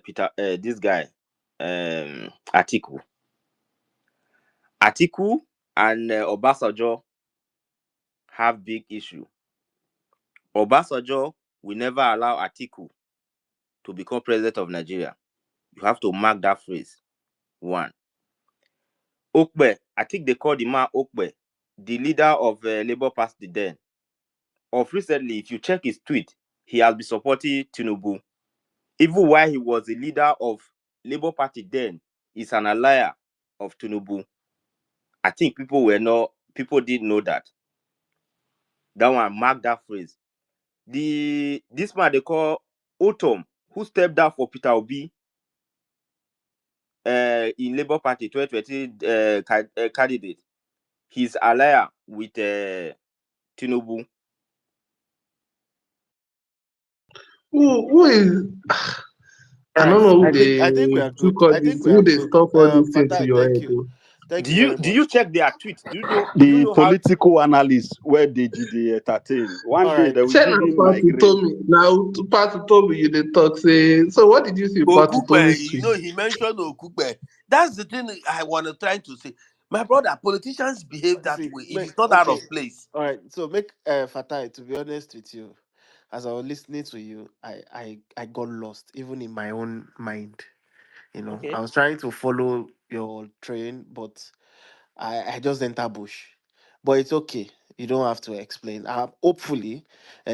Peter this guy Atiku. Atiku and Obasanjo have big issue. Obasanjo will never allow Atiku to become president of Nigeria. You have to mark that phrase. One. Okpe, I think they call the man Okpe, the leader of Labour Party then. Of recently, if you check his tweet, he has been supporting Tinubu. Even while he was the leader of Labour Party then, he's an ally of Tinubu. I think people didn't know that. That one mark that phrase. This man they call Otom, who stepped down for Peter Obi in Labour Party 2020 candidate. He's ally with Tinubu. Who is All I right. don't know who I think we they are took good. all I think this, we who are they good. stuff all this thing to Fatai, your thank head. you. Oh. Thank Do you you very do you much. check their tweet? Do you The know how political analysts where they entertain. One All day right. they will Share give now him part to migraine. tell me. Now to part to tell me you the talk say. So what did you see part to tell Okupe, me tweet? he mentioned Okupe. That's the thing I want to try to say. My brother, politicians behave that See, way. It make is not out okay. of place. All right. So make Fatai, to be honest with you, as I was listening to you, I got lost even in my own mind. I okay? was trying to follow your train, but I just enter bush. But it's okay. You don't have to explain. Hopefully,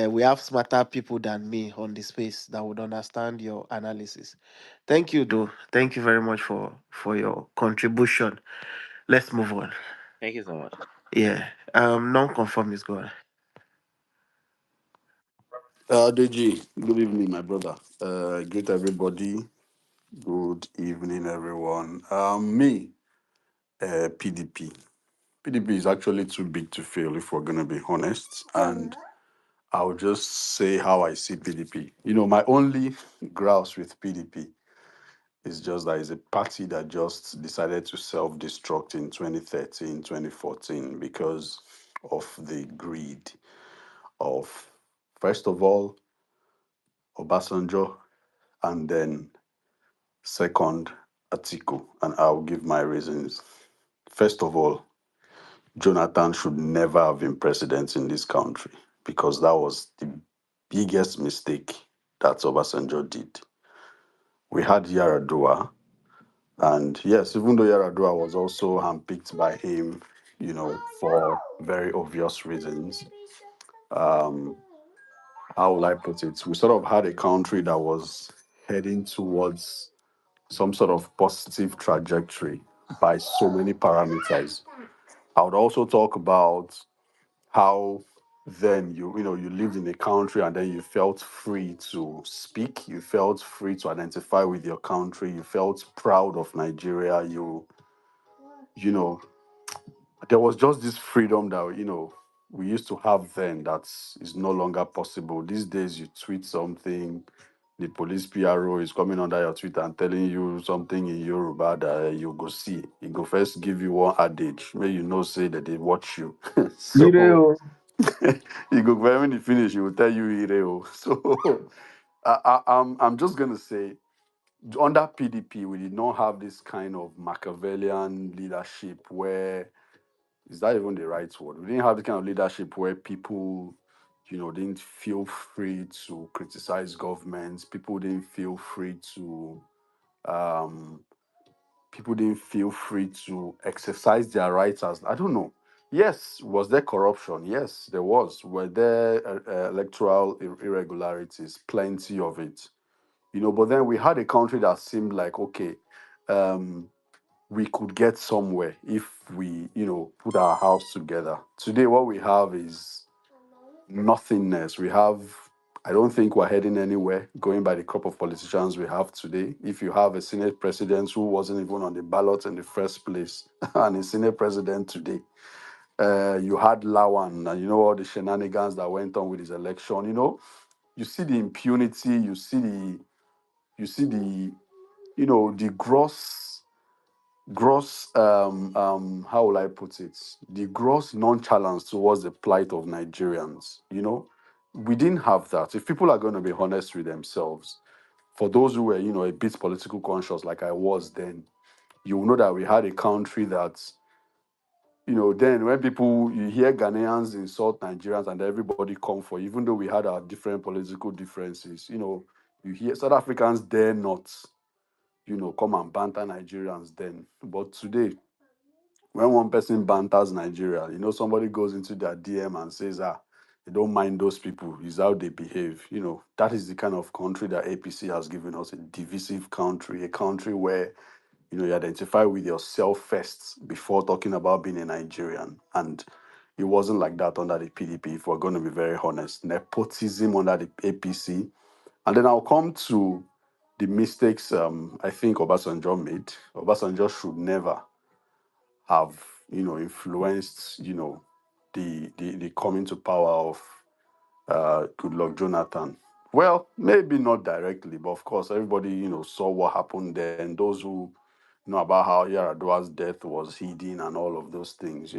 we have smarter people than me on the space that would understand your analysis. Thank you, though. Thank you very much for your contribution. Let's move on. Thank you so much. Yeah. Non-conform is gone. DG, good evening, my brother. Greet everybody. Good evening, everyone. PDP. PDP is actually too big to fail, if we're going to be honest. And I'll just say how I see PDP. My only grouse with PDP is just that it's a party that just decided to self destruct in 2013, 2014 because of the greed of, first of all, Obasanjo, and then second, Atiku, and I'll give my reasons. First of all, Jonathan should never have been president in this country because that was the biggest mistake that Obasanjo did. We had Yaradua, and yes, even though Yaradua was also handpicked by him, for very obvious reasons, um, how will I put it? We sort of had a country that was heading towards some sort of positive trajectory by so many parameters. I would also talk about how then you lived in a country and then you felt free to speak, you felt free to identify with your country, you felt proud of Nigeria, you know there was just this freedom that we used to have then that is no longer possible. These days you tweet something, the police PRO is coming under your tweet and telling you something in Yoruba that you go see. He go first give you one adage, may you know say that they watch you. So Video. you go when you finish, he will tell you Ireo. So I'm just gonna say under PDP we did not have this kind of Machiavellian leadership where Is that even the right word? We didn't have the kind of leadership where people, didn't feel free to criticize governments. Um, people didn't feel free to exercise their rights as, I don't know. Yes, was there corruption? Yes, there was. Were there electoral irregularities? Plenty of it. But then we had a country that seemed like, okay, um, we could get somewhere if we, put our house together. Today, what we have is nothingness. I don't think we're heading anywhere going by the crop of politicians we have today. If you have a Senate president who wasn't even on the ballot in the first place and a Senate president today, you had Lawan, and all the shenanigans that went on with his election. You see the impunity, you see the the gross how will I put it, the gross nonchalance towards the plight of Nigerians. We didn't have that. If people are going to be honest with themselves, for those who were a bit political conscious like I was then, you will know that we had a country that, then when you hear Ghanaians insult Nigerians and everybody come for, even though we had our different political differences, you hear South Africans dare not come and banter Nigerians then. But today, when one person banters Nigeria, somebody goes into their DM and says, they don't mind those people, is how they behave. That is the kind of country that APC has given us, a divisive country, a country where, you identify with yourself first before talking about being a Nigerian. And it wasn't like that under the PDP, if we're going to be very honest. Nepotism under the APC. And then I'll come to the mistakes I think Obasanjo made. Obasanjo should never have, influenced, the coming to power of Goodluck Jonathan. Well, maybe not directly, but of course, everybody, saw what happened then. Those who know about how Yaradua's death was hidden and all of those things,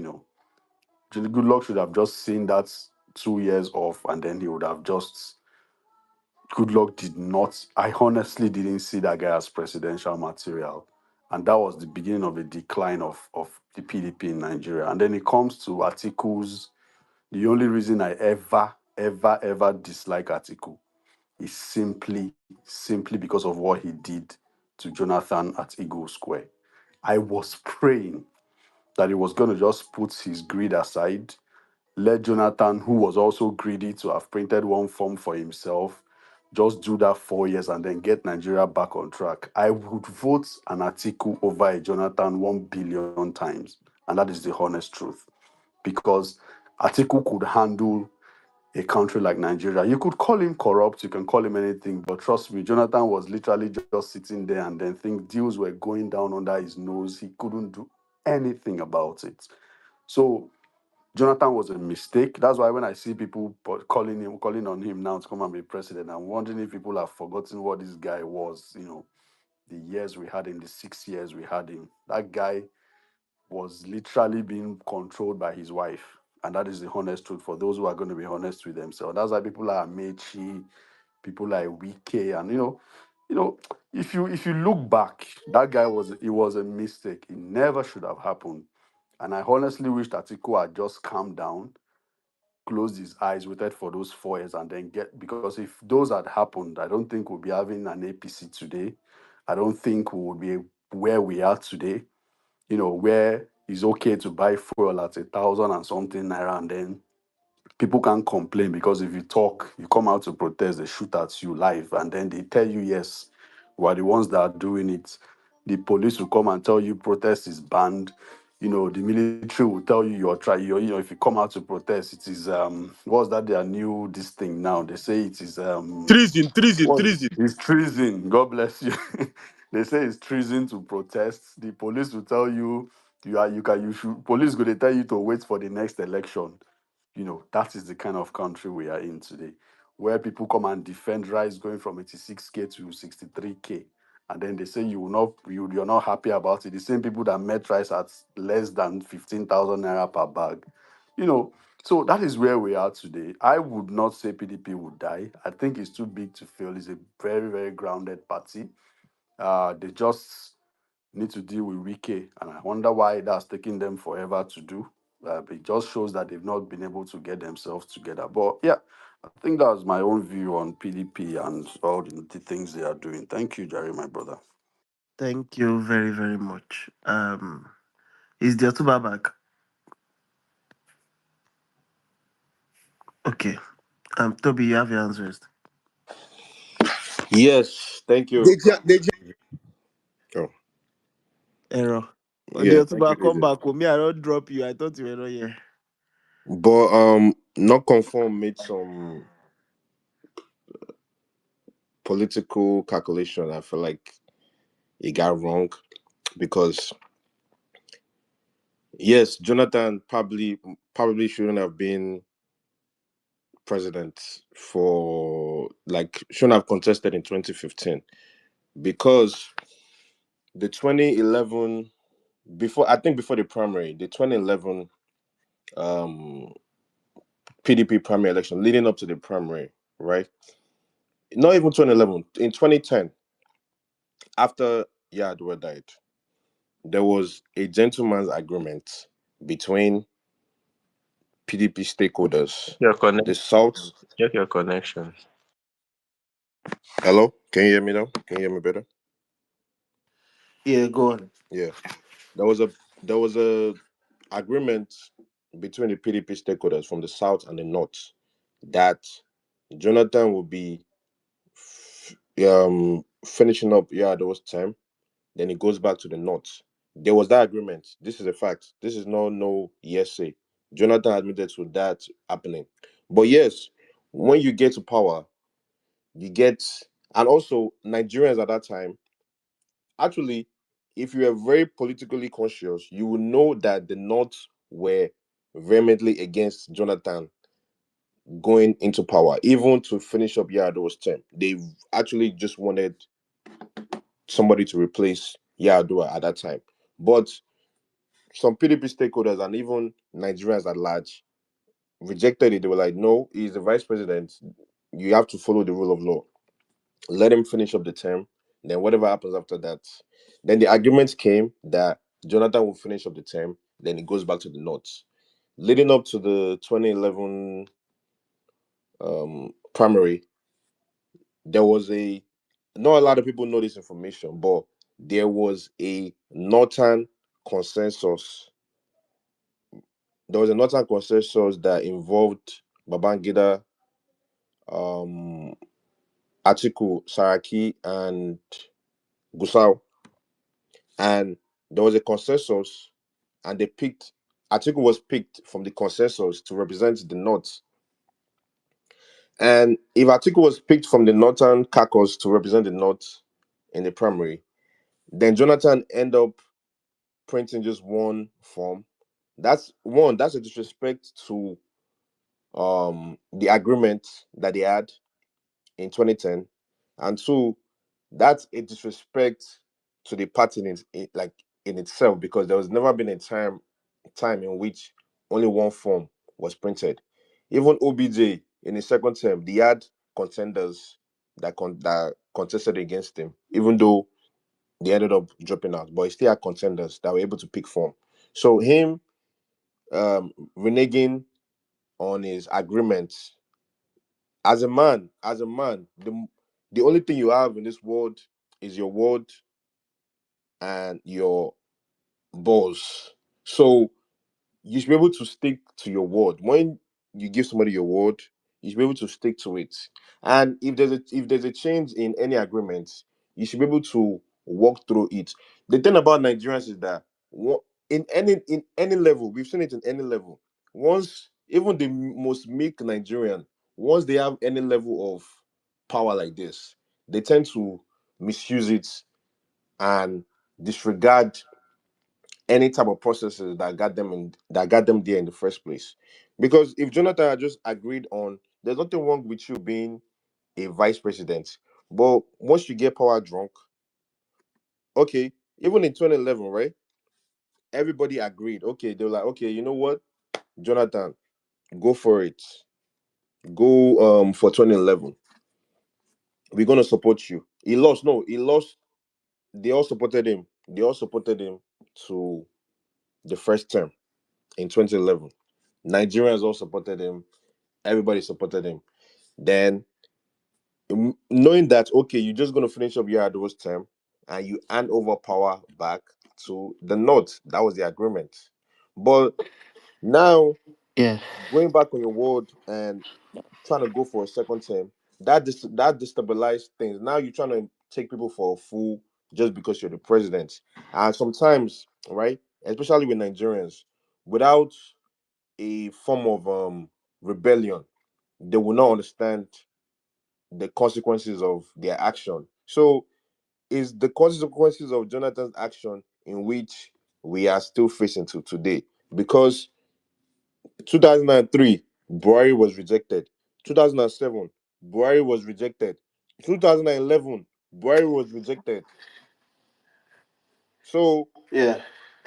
Goodluck should have just seen that 2 years off, and then he would have just. Goodluck did not. I honestly didn't see that guy as presidential material. And that was the beginning of a decline of the PDP in Nigeria. And then it comes to articles. The only reason I ever dislike Atiku is simply because of what he did to Jonathan at Eagle Square. I was praying that he was going to just put his greed aside, let Jonathan, who was also greedy to have printed one form for himself, just do that 4 years and then get Nigeria back on track. I would vote an article over a Jonathan 1 billion times. And that is the honest truth. Because Atiku could handle a country like Nigeria. You could call him corrupt, you can call him anything, but trust me, Jonathan was literally just sitting there and then deals were going down under his nose. He couldn't do anything about it. So Jonathan was a mistake. That's why when I see people calling on him now to come and be president, I'm wondering if people have forgotten what this guy was. The years we had him, the 6 years we had him. That guy was literally being controlled by his wife. And that is the honest truth for those who are going to be honest with themselves. That's why people like Amechi, people like Wike, and if you look back, that guy was a mistake. It never should have happened. And I honestly wish that Atiku had just calmed down, closed his eyes, waited for those 4 years, and then because if those had happened, I don't think we'll be having an APC today. I don't think we would be where we are today, where it's okay to buy fuel at 1,000 and something naira, and then people can't complain because if you talk, you come out to protest, they shoot at you live, and then they tell you, yes, we are the ones that are doing it. The police will come and tell you protest is banned. The military will tell you if you come out to protest, it is what's that their new this thing now? They say it is Treason, treason, what treason. it's treason. God bless you. They say it's treason to protest. The police will tell you you should police go they tell you to wait for the next election. That is the kind of country we are in today, where people come and defend rice going from 86K to 63K, and then they say you're not happy about it. The same people that met rice at less than 15,000 naira per bag, you know. So that is where we are today. I would not say PDP would die. I think it's too big to fail. It's a very, very grounded party. They just need to deal with Wike, and I wonder why that's taking them forever to do. It just shows that they've not been able to get themselves together. But yeah, I think that's my own view on PDP and all the things they are doing. Thank you, Jerry, my brother. Thank you very, very much. Is the Otuba back? Okay. Toby, you have your answers. Yes, thank you. Deji, Oh, Error. The yeah, thank you, Otuba, come DJ. back. Oh, me, I don't drop you. I thought you were not here. But not conform made some political calculation. I feel like he got wrong because yes, Jonathan probably shouldn't have been president for like shouldn't have contested in 2015 because the 2011 before the primary, the 2011 um PDP primary election leading up to the primary, right? Not even 2011, in 2010, after Yadwa died, there was a gentleman's agreement between PDP stakeholders, Your the connection. South. Check your connection. Hello, can you hear me now? Can you hear me better? Yeah, go on. Yeah, there was a agreement between the PDP stakeholders from the South and the North that Jonathan would be finishing up Yado's term, then it goes back to the North. There was that agreement. This is a fact. This is no yes say. Jonathan admitted to that happening. But yes, when you get to power, you get, and also Nigerians at that time, actually, if you are very politically conscious, you will know that the North were vehemently against Jonathan going into power, even to finish up Yar'Adua's term. They actually just wanted somebody to replace Yar'Adua at that time. But some PDP stakeholders and even Nigerians at large rejected it. They were like, no, he's the vice president. You have to follow the rule of law. Let him finish up the term. Then whatever happens after that. Then the argument came that Jonathan will finish up the term. Then it goes back to the North. Leading up to the 2011 primary, there was not a lot of people know this information, but there was a Northern consensus. There was a Northern consensus that involved Babangida, um, Atiku, Saraki, and Gusau. And there was a consensus, and Atiku was picked from the consensus to represent the North. And if Atiku was picked from the Northern caucus to represent the North in the primary, then Jonathan end up printing just one form. That's a disrespect to the agreement that they had in 2010, and two, that's a disrespect to the party like in itself, because there was never been a time in which only one form was printed. Even OBJ in his second term, they had contenders that contested against him, even though they ended up dropping out, but he still had contenders that were able to pick form. So him reneging on his agreements as a man, the only thing you have in this world is your word and your balls. So you should be able to stick to your word. When you give somebody your word, you should be able to stick to it. And if there's a change in any agreement, you should be able to walk through it. The thing about Nigerians is that in any level, we've seen it in any level. Once even the most meek Nigerian, once they have any level of power like this, they tend to misuse it and disregard any type of processes that got them there in the first place. Because if Jonathan had just agreed on, there's nothing wrong with you being a vice president, but once you get power drunk, okay, even in 2011, right? Everybody agreed. Okay, they were like, okay, you know what, Jonathan, go for it. Go for 2011. We're gonna support you. He lost. No, he lost. They all supported him. They all supported him to the first term. in 2011. Nigerians all supported him. Everybody supported him. Then, knowing that, okay, you're just going to finish up Yar'Adua's term and you hand over power back to the North. That was the agreement. But now, Yeah. going back on your word and trying to go for a second term, that destabilized things. Now you're trying to take people for a fool just because you're the president. And sometimes, right, especially with Nigerians, without a form of rebellion, they will not understand the consequences of their action. So, is the consequences of Jonathan's action in which we are still facing to today? Because 2003, Buhari was rejected. 2007, Buhari was rejected. 2011, Buhari was rejected. So Yeah.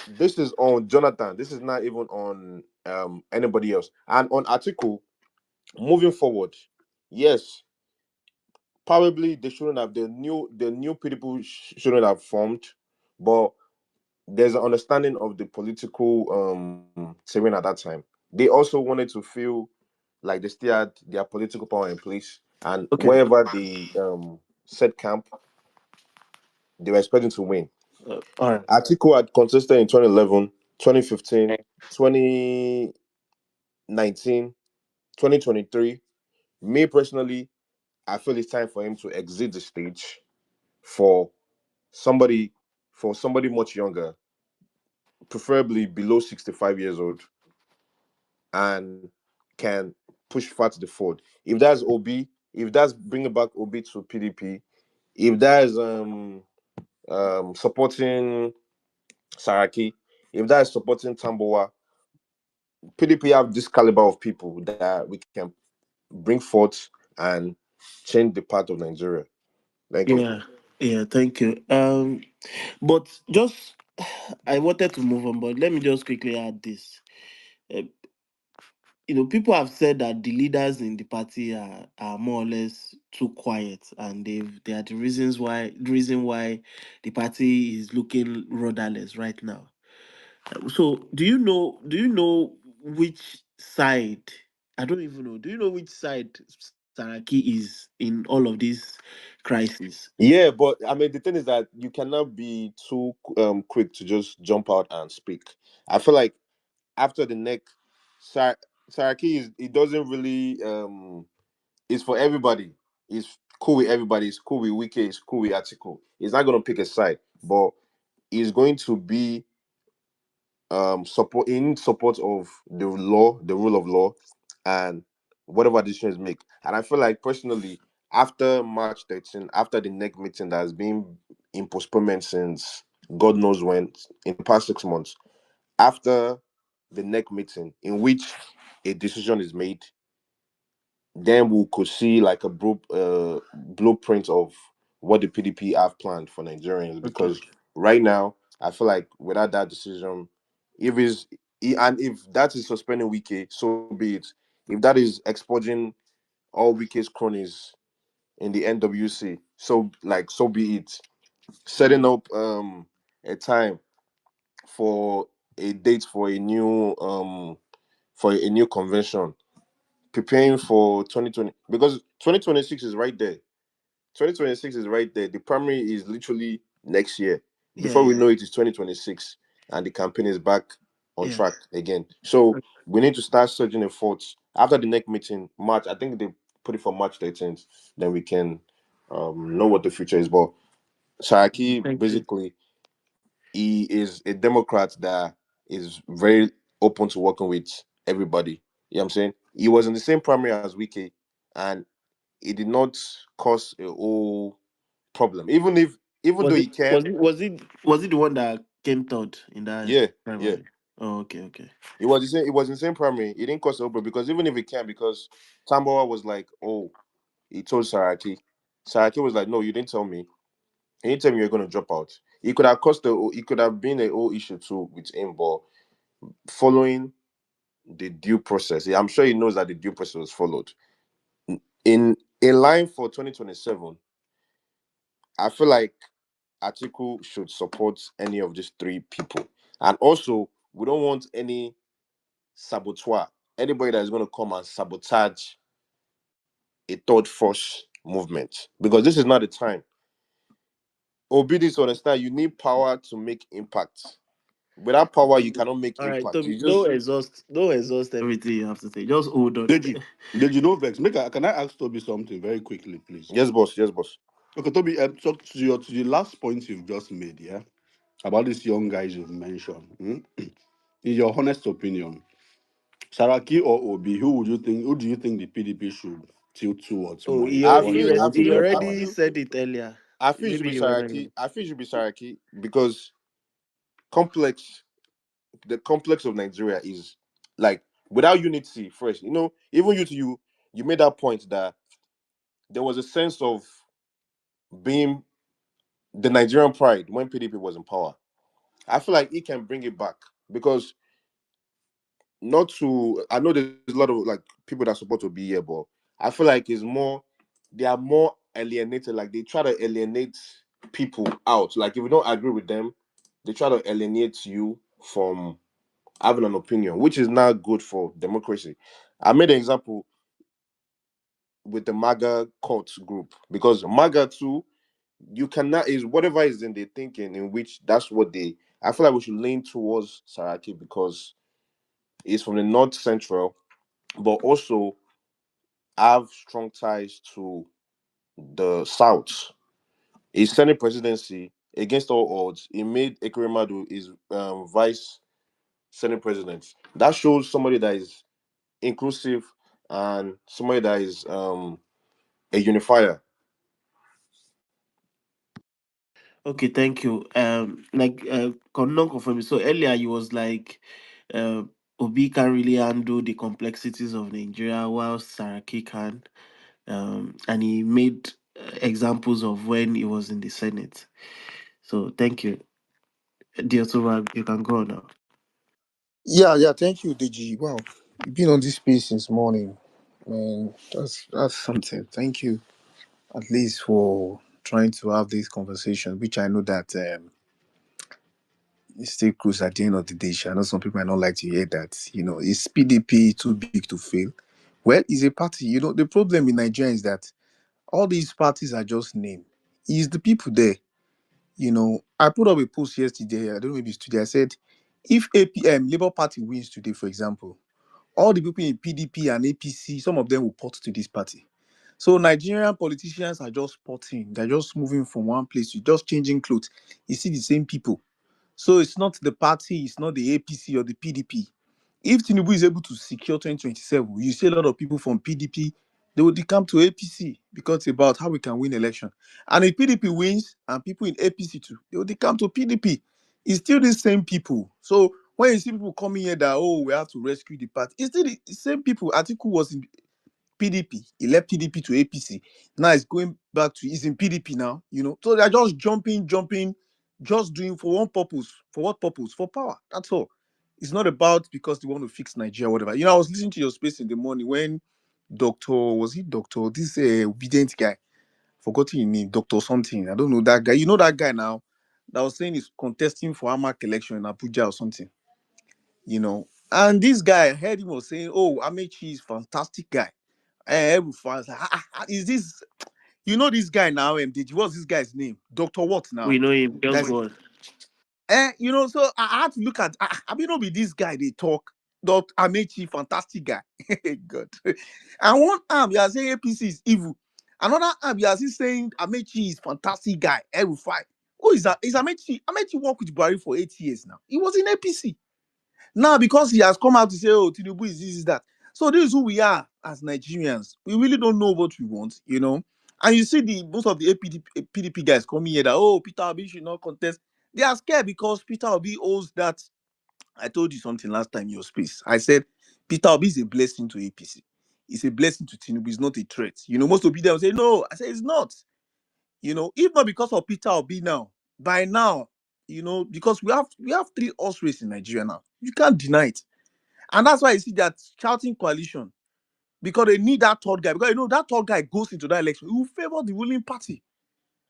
this is on Jonathan. This is not even on anybody else. And on article, moving forward, yes, probably they shouldn't have the new people shouldn't have formed, but there's an understanding of the political terrain at that time. They also wanted to feel like they still had their political power in place, and Okay. wherever they set camp, they were expecting to win. All right. Atiku had contested in 2011, 2015, 2019, 2023. Me personally, I feel it's time for him to exit the stage for somebody somebody much younger, preferably below 65 years old, and can push fat to the forward. If that's OB, if that's bringing back OB to PDP, if that's supporting Saraki, if that is supporting Tambowa, PDP have this caliber of people that we can bring forth and change the path of Nigeria. Thank you. Yeah. Yeah. Thank you. But just I wanted to move on, but let me just quickly add this. Uh, people have said that the leaders in the party are more or less too quiet, and they are the reason why the party is looking rudderless right now. So, do you know which side? I don't even know. Do you know which side Saraki is in all of this crisis? Yeah, but I mean, the thing is that you cannot be too quick to just jump out and speak. I feel like after the neck, Sar- Saraki is it doesn't really it's for everybody. It's cool with everybody. It's cool with Wike. It's cool with Atiku. He's not going to pick a side, but he's going to be support of the law, the rule of law, and whatever decisions make. And I feel like personally, after March 13, after the next meeting that has been in postponement since God knows when, in the past 6 months, after the next meeting in which a decision is made, then we could see like a blueprint of what the PDP have planned for Nigerians. Okay. Because right now, I feel like without that decision, if is and if that is suspending Wike, so be it. If that is expurging all Wike's cronies in the NWC, so be it. Setting up a time for a date for a new convention, preparing for 2020, because 2026 is right there. 2026 is right there. The primary is literally next year. Yeah. Before we Yeah. know it, it's 2026, and the campaign is back on Yeah. track again. So we need to start surging efforts after the next meeting, March. I think they put it for March 13th. Then we can know what the future is. But Saraki, Thank you. basically, he is a Democrat that is very open to working with everybody. You know what I'm saying? He was in the same primary as Wiki, and it did not cause a whole problem. Even though Was he it can, was it was it was it the one that came third in that yeah, yeah. primary? Oh, okay, okay. It was in the same primary. It didn't cause a whole problem because even if he can, because Tamboa was like, oh, he told Saraki. Saraki was like, no, you didn't tell me. Anytime you're gonna drop out. It could have been a whole issue too with him, but following the due process. I'm sure he knows that the due process was followed. In line for 2027, I feel like Atiku should support any of these three people. And also, we don't want any. saboteur, anybody that is going to come and sabotage a third force movement, because this is not the time. Obedience, understand, you need power to make impact. Without power, you cannot make All right, impact. Toby, You just don't exhaust everything you have to say. Just hold on. Did you know Vex? Can I ask Toby something very quickly, please? yes, boss. Yes, boss. Okay, Toby, talk to the last point you've just made, yeah, about these young guys you've mentioned. In your honest opinion, Saraki or Obi, who do you think the PDP should tilt towards Oh, more if he, they I want he, if feel. they re- I want to he feel. get I power? already feel. said it earlier. I feel it should Maybe be you were not here. Saraki. I feel it should be Saraki because complex. The complex of Nigeria is like without unity. First, even you made that point that there was a sense of being the Nigerian pride when PDP was in power. I feel like he can bring it back because not to. I know there's a lot of like people that support to be here, but I feel like it's more. They are more alienated. Like they try to alienate people out. Like if you don't agree with them, they try to alienate you from having an opinion, which is not good for democracy. I made an example with the MAGA cult group because MAGA too, you cannot is whatever is in their thinking in which that's what they. I feel like we should lean towards Saraki because he's from the North Central, but also have strong ties to the South. His Senate presidency, against all odds, he made Ekweremadu his vice Senate president. That shows somebody that is inclusive and somebody that is a unifier. Okay, thank you. Non confirming. So earlier you was like, uh, Obi can really handle the complexities of Nigeria, while Saraki can. And he made examples of when he was in the Senate. So thank you, dear Toba. You can go on now. Yeah. Thank you, DG. Wow, you've been on this space since morning, man. That's something. Thank you, at least for trying to have this conversation, which I know that it still cruise at the end of the day. I know some people might not like to hear that. Is PDP too big to fail? Well, it's a party. The problem in Nigeria is that all these parties are just name. It's the people there. I put up a post yesterday. I don't know if it's today. I said, if APM Labour Party wins today, for example, all the people in PDP and APC, some of them will port to this party. So Nigerian politicians are just porting. They're just moving from one place to just changing clothes. You see the same people. So it's not the party, it's not the APC or the PDP. If Tinubu is able to secure 2027, you see a lot of people from PDP, they will come to APC because it's about how we can win election. And if PDP wins and people in APC too, they will come to PDP. It's still the same people. So when you see people coming here that, oh, we have to rescue the party, it's still the same people. Atiku was in PDP. He left PDP to APC. Now it's going back to he's in PDP now. So they're just jumping, just doing for one purpose. For what purpose? For power. That's all. It's not about because they want to fix Nigeria, whatever. I was listening to your space in the morning when Doctor, this obedient guy, forgotten his name, Doctor something. I don't know that guy. You know that guy now that was saying he's contesting for AMAC election in Abuja or something. And this guy, I heard him was saying, oh, Amechi is fantastic guy. Every fans like, is this this guy now? MDG, what's this guy's name? Dr. What We now? know him. Just That's go on. so I had to look at I mean, not be this guy they talk. Dr. Amechi, fantastic guy. God. And one arm you are saying APC is evil. Another arm you are still saying Amechi is fantastic guy. Every fight. Who is that? Is Amechi? Amechi worked with Buhari for 8 years now. He was in APC. Now, because he has come out to say, oh, Tinubu is this, is that. So this is who we are as Nigerians. We really don't know what we want. And you see most of the PDP guys coming here that, oh, Peter Obi should not contest. They are scared because Peter Obi owes that. I told you something last time in your space. I said, Peter Obi is a blessing to APC. It's a blessing to Tinubu. It's not a threat. Most of them will say, no. I say, it's not. If not because of Peter Obi now, by now, because we have three horse race in Nigeria now. You can't deny it. And that's why you see that shouting coalition, because they need that third guy. Because that third guy goes into that election, he will favor the ruling party.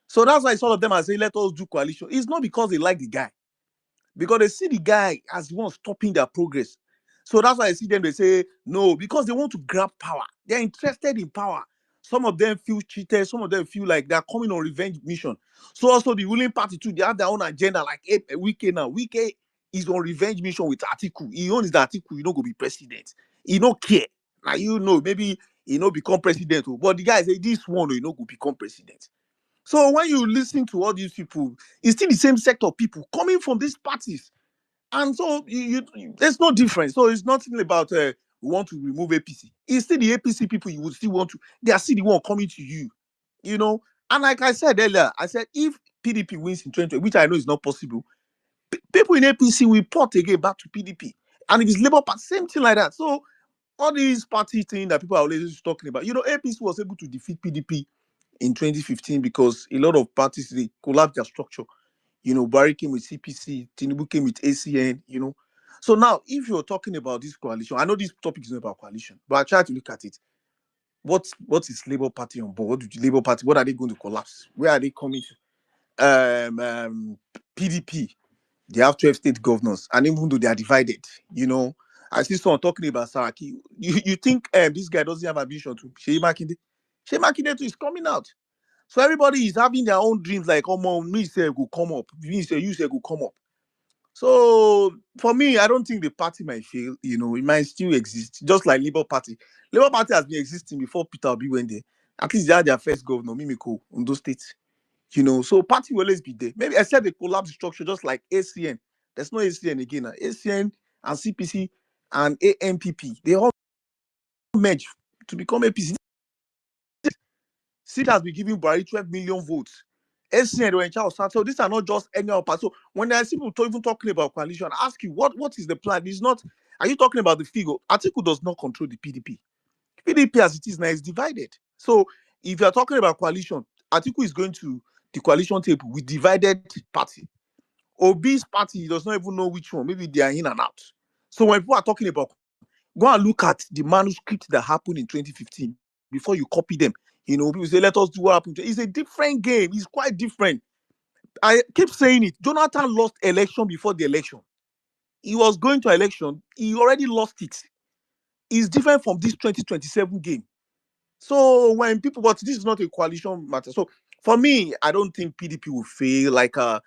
So that's why some of them are saying, let us do coalition. It's not because they like the guy, because they see the guy as one stopping their progress. So that's why I see them, they say no, because they want to grab power. They're interested in power. Some of them feel cheated, some of them feel like they're coming on revenge mission. So also the ruling party too, they have their own agenda, like Wike now. Wike is on revenge mission with Atiku. He owns the Atiku, go be president. He don't care. Now maybe become president, but the guy say this one, go become president. So when you listen to all these people, it's still the same set of people coming from these parties. And so there's no difference. So it's nothing about we want to remove APC. It's still the APC people you would still want to, they are still the one coming to you, you know. And like I said earlier, I said if PDP wins in 2020, which I know is not possible, people in APC will port again back to PDP. And if it's Labour Party, same thing like that. So all these party things that people are always talking about, APC was able to defeat PDP in 2015 because a lot of parties, they collapsed their structure. Barry came with CPC, Tinubu came with ACN. So now, if you're talking about this coalition, I know this topic is not about coalition, but I try to look at it. What is Labour Party on board? What Labour Party, what are they going to collapse? Where are they coming to? PDP, they have 12 state governors, and even though they are divided, I see someone talking about Saraki. You think this guy doesn't have ambition to Shey Makinde? Shey Makinde too is coming out. So everybody is having their own dreams, like, oh, me say go come up, me say you say go come up. So for me, I don't think the party might fail. It might still exist, just like Labour Party. Labour Party has been existing before Peter Obi went there. At least they had their first governor, Mimiko, on those states. So party will always be there. Maybe except the collapse structure, just like ACN. There's no ACN again. ACN and CPC and AMPP, they all merge to become APC. Seed has been giving Buhari 12 million votes. SCN, they were in charge of. So these are not just any other party. So when I see people even talking about coalition, I ask you, what is the plan? It's not, are you talking about the figure? Atiku does not control the PDP. PDP as it is now is divided. So if you're talking about coalition, Atiku is going to the coalition table with divided party. Obi's party, he does not even know which one. Maybe they are in and out. So when people are talking about, go and look at the manuscript that happened in 2015 before you copy them. People say, let us do what happened. It's a different game. It's quite different. I keep saying it. Jonathan lost election before the election. He was going to election. He already lost it. It's different from this 2027 game. So when people, but this is not a coalition matter. So for me, I don't think PDP will fail like that.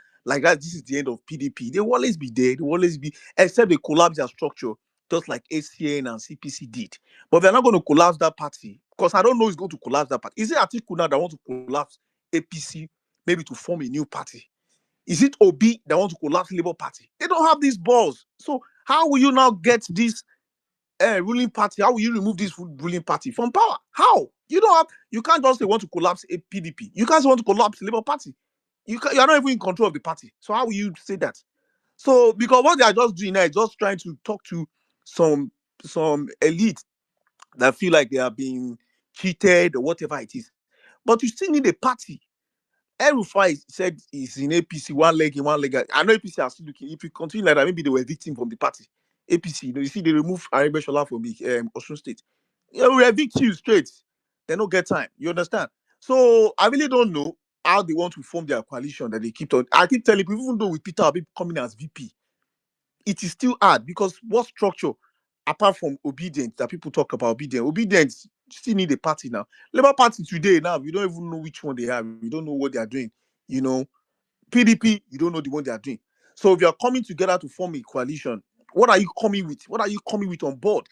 This is the end of PDP. They will always be there. They will always be, except they collapse their structure, just like ACN and CPC did. But they're not going to collapse that party because I don't know who's going to collapse that party. Is it Atiku now that want to collapse APC, maybe to form a new party? Is it Obi that want to collapse Labour Party? They don't have these balls. So how will you now get this ruling party? How will you remove this ruling party from power? How? You can't just say want to collapse a PDP. You can't say want to collapse Labour Party. You are not even in control of the party. So how will you say that? So because what they are just doing now is just trying to talk to some elite that feel like they are being cheated or whatever it is. But you still need a party. El-Rufai said he's in APC, one leg in, one leg out. I know APC are still looking. If you continue like that, maybe they were victim from the party. APC, you see, they remove Aribe Shola from the Osun State. They will evict you straight. They don't get time. You understand? So I really don't know how they want to form their coalition that they keep on. I keep telling people, even though with Peter Obi coming as VP, it is still hard because what structure, apart from obedience that people talk about obedience still need a party now. Labour Party today now, we don't even know which one they have. We don't know what they are doing. You know, PDP, you don't know the one they are doing. So if you are coming together to form a coalition, what are you coming with? What are you coming with on board?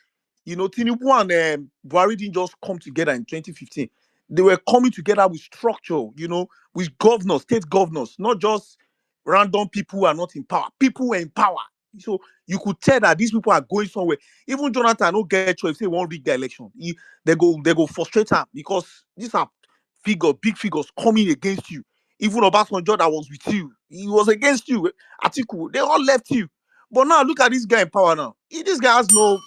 Tinubu and Buhari didn't just come together in 2015. They were coming together with structure, with governors, state governors, not just random people who are not in power. People were in power. So you could tell that these people are going somewhere. Even Jonathan don't get choice. If they won't rig the election, they go frustrate her because these are big figures coming against you. Even Obasanjo that was with you, he was against you. Atiku, they all left you. But now look at this guy in power now. This guy has no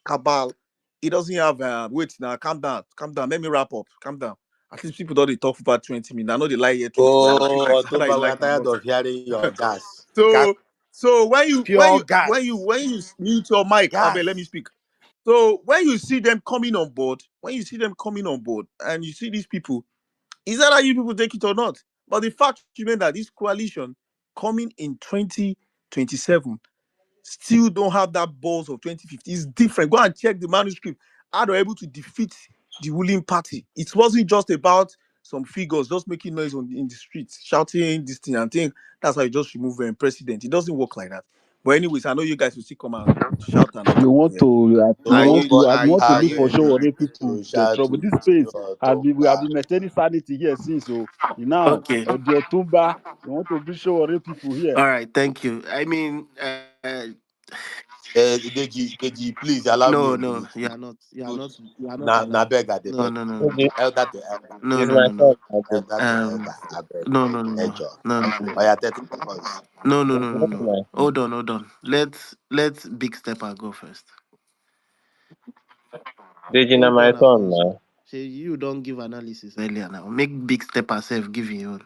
cabal. He doesn't have wait now. Calm down. Let me wrap up. Calm down. At least people don't they talk for about 20 minutes. I know they lie here 20 minutes. Oh, That I Otumba, we are like a tired lot. of hearing your gas. Gas, So when you when pure you gas. when you when you mute your mic, Abel, let me Gas. speak. So when you see them coming on board, and you see these people, is that how you people take it or not? But the fact remains that this coalition coming in 2027 still don't have that balls of 2050. It's different. Go and check the manuscript. How they were able to defeat the ruling party. It wasn't just about some figures just making noise in the streets, shouting this thing and think that's how you just remove a president. It doesn't work like that. But anyways, I know you guys will still come and shout and all You that. want Yeah. to So Are you want to look you for in show the already mood people to get shout trouble. to This space we have Toba? been maintaining sanity here since. So now Okay. the Otumba, you want to bring show already people here. All right. Thank you. I mean, Deji, please allow me no, a no, minute, you please. are not. You are Good. not. You are not Na allowed. beg I dey No, beg. no, no, no, Elder to elder. no, It's no, my no, no. turn. I beg. Elder to elder. I beg. No, no, no, no, Ejo. no, no, Oh yeah, 30 seconds. no, no, no, no, It's no. my turn. Hold on. Let Big Stepper go first. Regina, Hold my on, turn Alfonso. now. Say you don't give analysis earlier now. Make Big Stepper self give you own.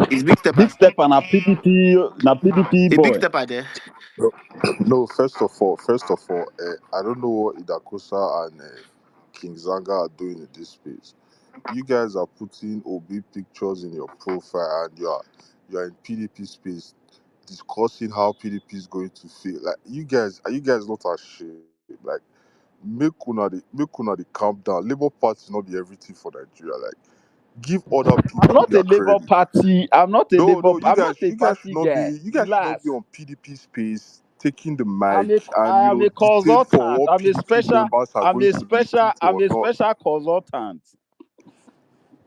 Is Big Stepper Big step and a PDP a Big boy. Stepper there? No, no. First of all, I don't know what Idakosa and King Zanga are doing in this space. You guys are putting OB pictures in your profile, and you are in PDP space discussing how PDP is going to feel. Like are you guys not ashamed? Like make una the calm down. Labour Party not be everything for Nigeria. Like give other I'm people not a their Labour credit. Party. No, I'm not a you guys should party not be guy. on PDP space taking the I'm mic a and I am a dictate for consultant. what PDP members are going to listen to I'm or a not. special consultant.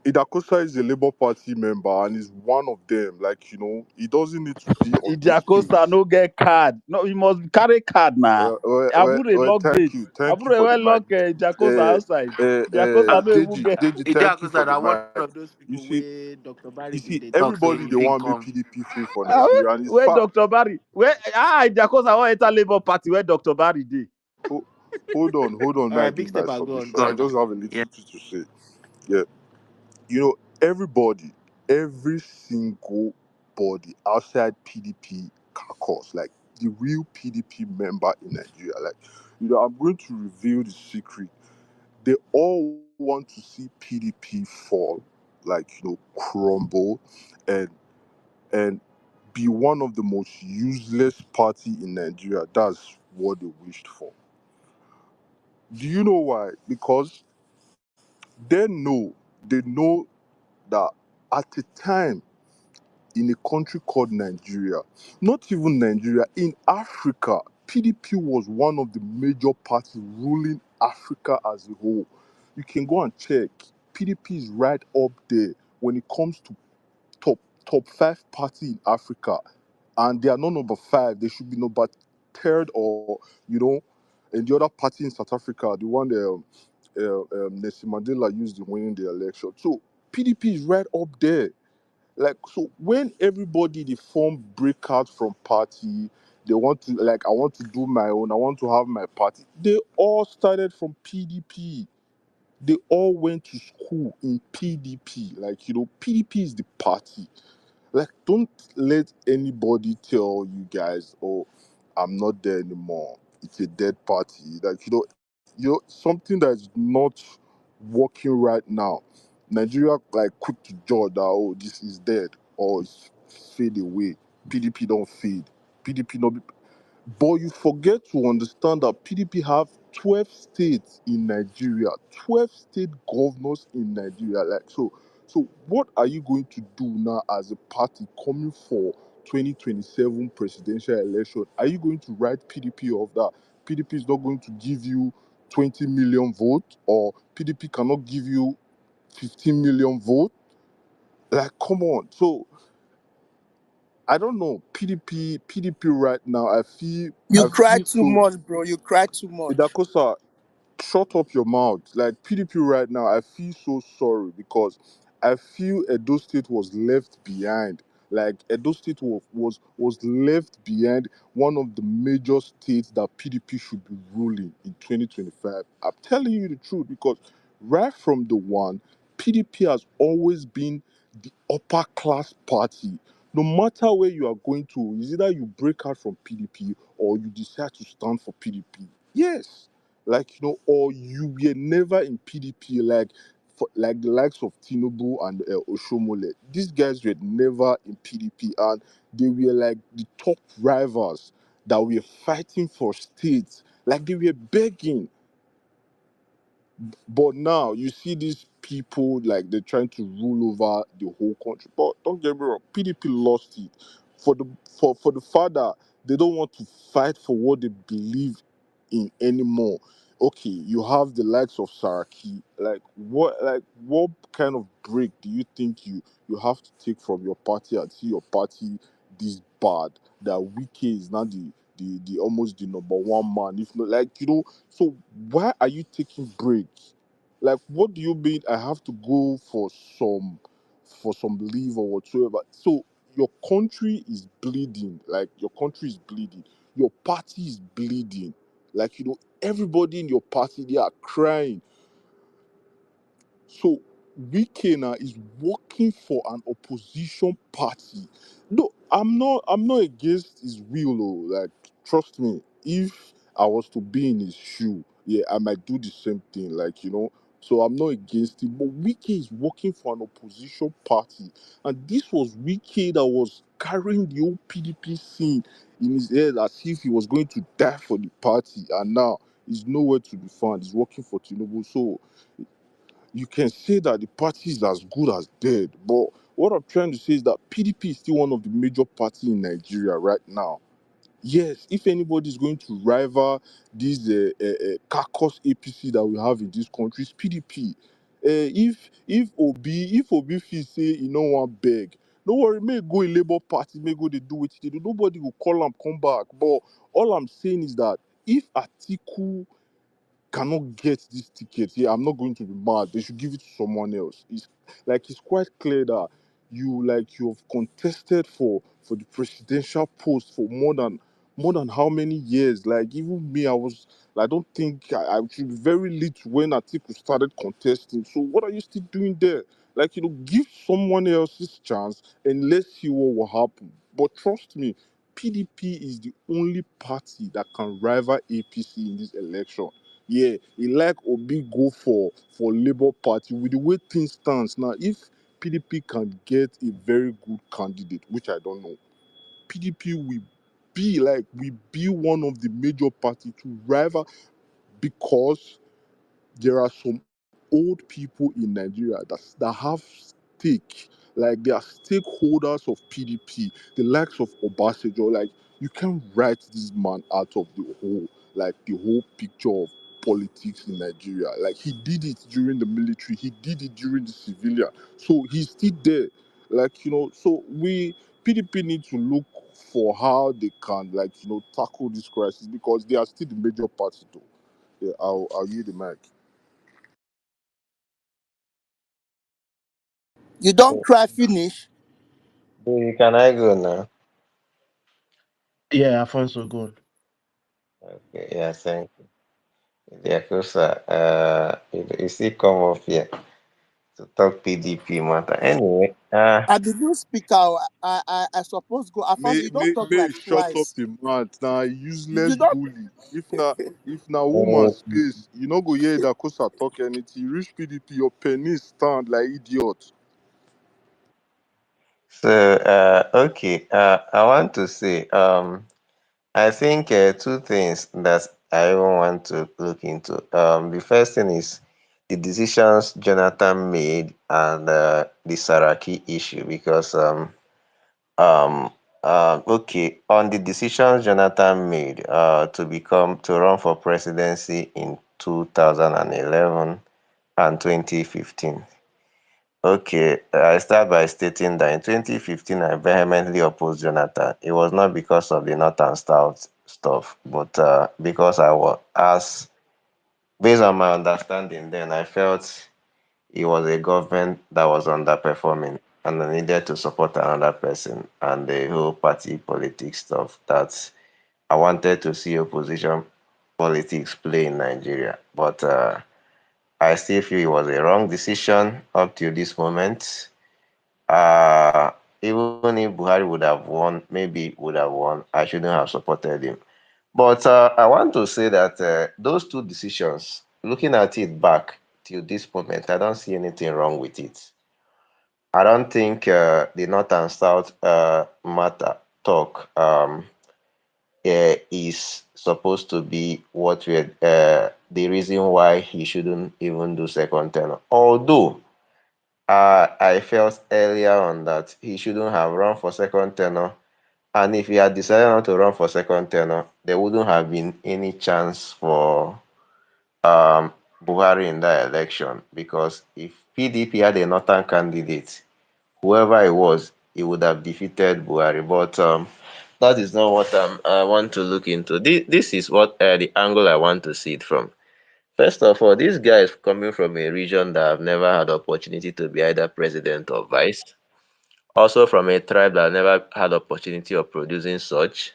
Idakosa is a Labour Party member and is one of them. Like he doesn't need to be on this Ijakosa space. no get card. No, you must carry card now. Abure lock gate. Thank you Abure for the well mic. lock Ijakosa outside. Ijakosa no even get. Deji, thank you Idiakosa for the are one mic. of those You people see, where Dr. you Barry see, they talk say everybody he they didn't want make come. PDP free for Nigeria, and it's Where fact. Dr. Barry? Where Ijakosa want enter Labour Party where Dr. Barry dey. Ho- Hold on, All may I right, Big give my Stepper, go on, submission. go I on. just have a little Yeah. bit to say. Yeah. Everybody, every single body outside PDP caucus, like the real PDP member in Nigeria, like, I'm going to reveal the secret. They all want to see PDP fall, like, crumble and and be one of the most useless party in Nigeria. That's what they wished for. Do you know why? Because they know that at a time in a country called Nigeria, not even Nigeria, in Africa, PDP was one of the major parties ruling Africa as a whole. You can go and check. PDP is right up there when it comes to top five party in Africa, and they are not number five. They should be number third, or and the other party in South Africa, the one that Nelson Mandela used in winning the election. So PDP is right up there. Like, so when everybody they form breakout from party, they want to, like, I want to do my own, I want to have my party. They all started from PDP. They all went to school in PDP. Like, PDP is the party. Like, don't let anybody tell you guys, oh, I'm not there anymore. It's a dead party. Like, something that is not working right now. Nigeria, like, quick to judge that, oh, this is dead or it's fade away. PDP don't fade. PDP not be. But you forget to understand that PDP have 12 states in Nigeria, 12 state governors in Nigeria. Like, so what are you going to do now as a party coming for 2027 presidential election? Are you going to write PDP off that? PDP is not going to give you 20 million votes, or PDP cannot give you 15 million votes? Like, come on. So I don't know. PDP right now, You cry I feel too so. much, bro. You cry too much. Idakosa, shut up your mouth. Like, PDP right now, I feel so sorry because I feel Edo State was left behind. Like, Edo State was left behind, one of the major states that PDP should be ruling in 2025. I'm telling you the truth because right from the one, PDP has always been the upper class party. No matter where you are going to, is either you break out from PDP or you decide to stand for PDP. Yes, like, or you were never in PDP, like the likes of Tinubu and Oshomole. These guys were never in PDP, and they were like the top rivals. that were fighting for states, like they were begging. But now you see these people like they're trying to rule over the whole country. But don't get me wrong, PDP lost it. For the father, they don't want to fight for what they believe in anymore. Okay, you have the likes of Saraki. Like what kind of break do you think you have to take from your party and see your party this bad that Wiki is now the almost the number one man, if not like so why are you taking breaks? Like, what do you mean? I have to go for some leave or whatsoever. So your country is bleeding. Like your country is bleeding. Your party is bleeding. Like everybody in your party they are crying. So Wikena is working for an opposition party. No, I'm not against his will, oh. Like, trust me, if I was to be in his shoe, yeah, I might do the same thing. Like. So I'm not against it. But Wike is working for an opposition party. And this was Wike that was carrying the whole PDP scene in his head as if he was going to die for the party. And now he's nowhere to be found. He's working for Tinubu. So you can say that the party is as good as dead. But what I'm trying to say is that PDP is still one of the major parties in Nigeria right now. Yes, if anybody is going to rival this carcass APC that we have in this country, it's PDP. If Obi feel say he no want beg, no worry, may go in Labour Party, may go they do what they do. Nobody will call him come back. But all I'm saying is that if Atiku cannot get this ticket, yeah, I'm not going to be mad. They should give it to someone else. It's quite clear that you've contested for the presidential post for more than how many years? Like even me, I don't think I should be very little when Atiku started contesting. So what are you still doing there? Like, give someone else this chance and let's see what will happen. But trust me, PDP is the only party that can rival APC in this election. Yeah, he like Obi go for Labour Party with the way things stands now. If PDP can get a very good candidate, which I don't know, PDP will be one of the major party to rival because there are some old people in Nigeria that have stake, like they are stakeholders of PDP, the likes of Obasanjo. Like you can't write this man out of the whole picture of politics in Nigeria. Like he did it during the military, he did it during the civilian, so he's still there. Like so we PDP need to look for how they can tackle this crisis because they are still the major party though. Yeah, I'll yield the mic. You don't cry finish. Baby, can I go now? Yeah, Alfonso, good. Okay, yeah, thank you. Yeah, Kosa, you still come up here to talk PDP matter. Anyway, I did you speak out. I suppose go. Alfonso, you don't talk May like shut up twice. the mouth. Now You useless don't. bully. If na woman uh, space, you no go hear that Kosa talk anything. You reach PDP, your penny stand like idiot. so, okay, I want to say, I think two things that I even want to look into. The first thing is the decisions Jonathan made and the Saraki issue because um okay, on the decisions Jonathan made to run for presidency in 2011 and 2015. Okay, I start by stating that in 2015 I vehemently opposed Jonathan. It was not because of the North and South stuff, but because I was, as based on my understanding then, I felt it was a government that was underperforming and I needed to support another person and the whole party politics stuff that I wanted to see opposition politics play in Nigeria. But I still feel it was a wrong decision up to this moment. Uh, Even if Buhari would have won, maybe would have won, I shouldn't have supported him. But I want to say that those two decisions, looking at it back till this moment, I don't see anything wrong with it. I don't think the North and South matter talk is supposed to be what we the reason why he shouldn't even do second tenor. Although I felt earlier on that he shouldn't have run for second tenor, and if he had decided not to run for second tenor, there wouldn't have been any chance for Buhari in that election, because if PDP had a northern candidate, whoever it was, he would have defeated Buhari. But that is not what I want to look into. This is what the angle I want to see it from. First of all, this guy is coming from a region that have never had opportunity to be either president or vice. Also from a tribe that never had opportunity of producing such.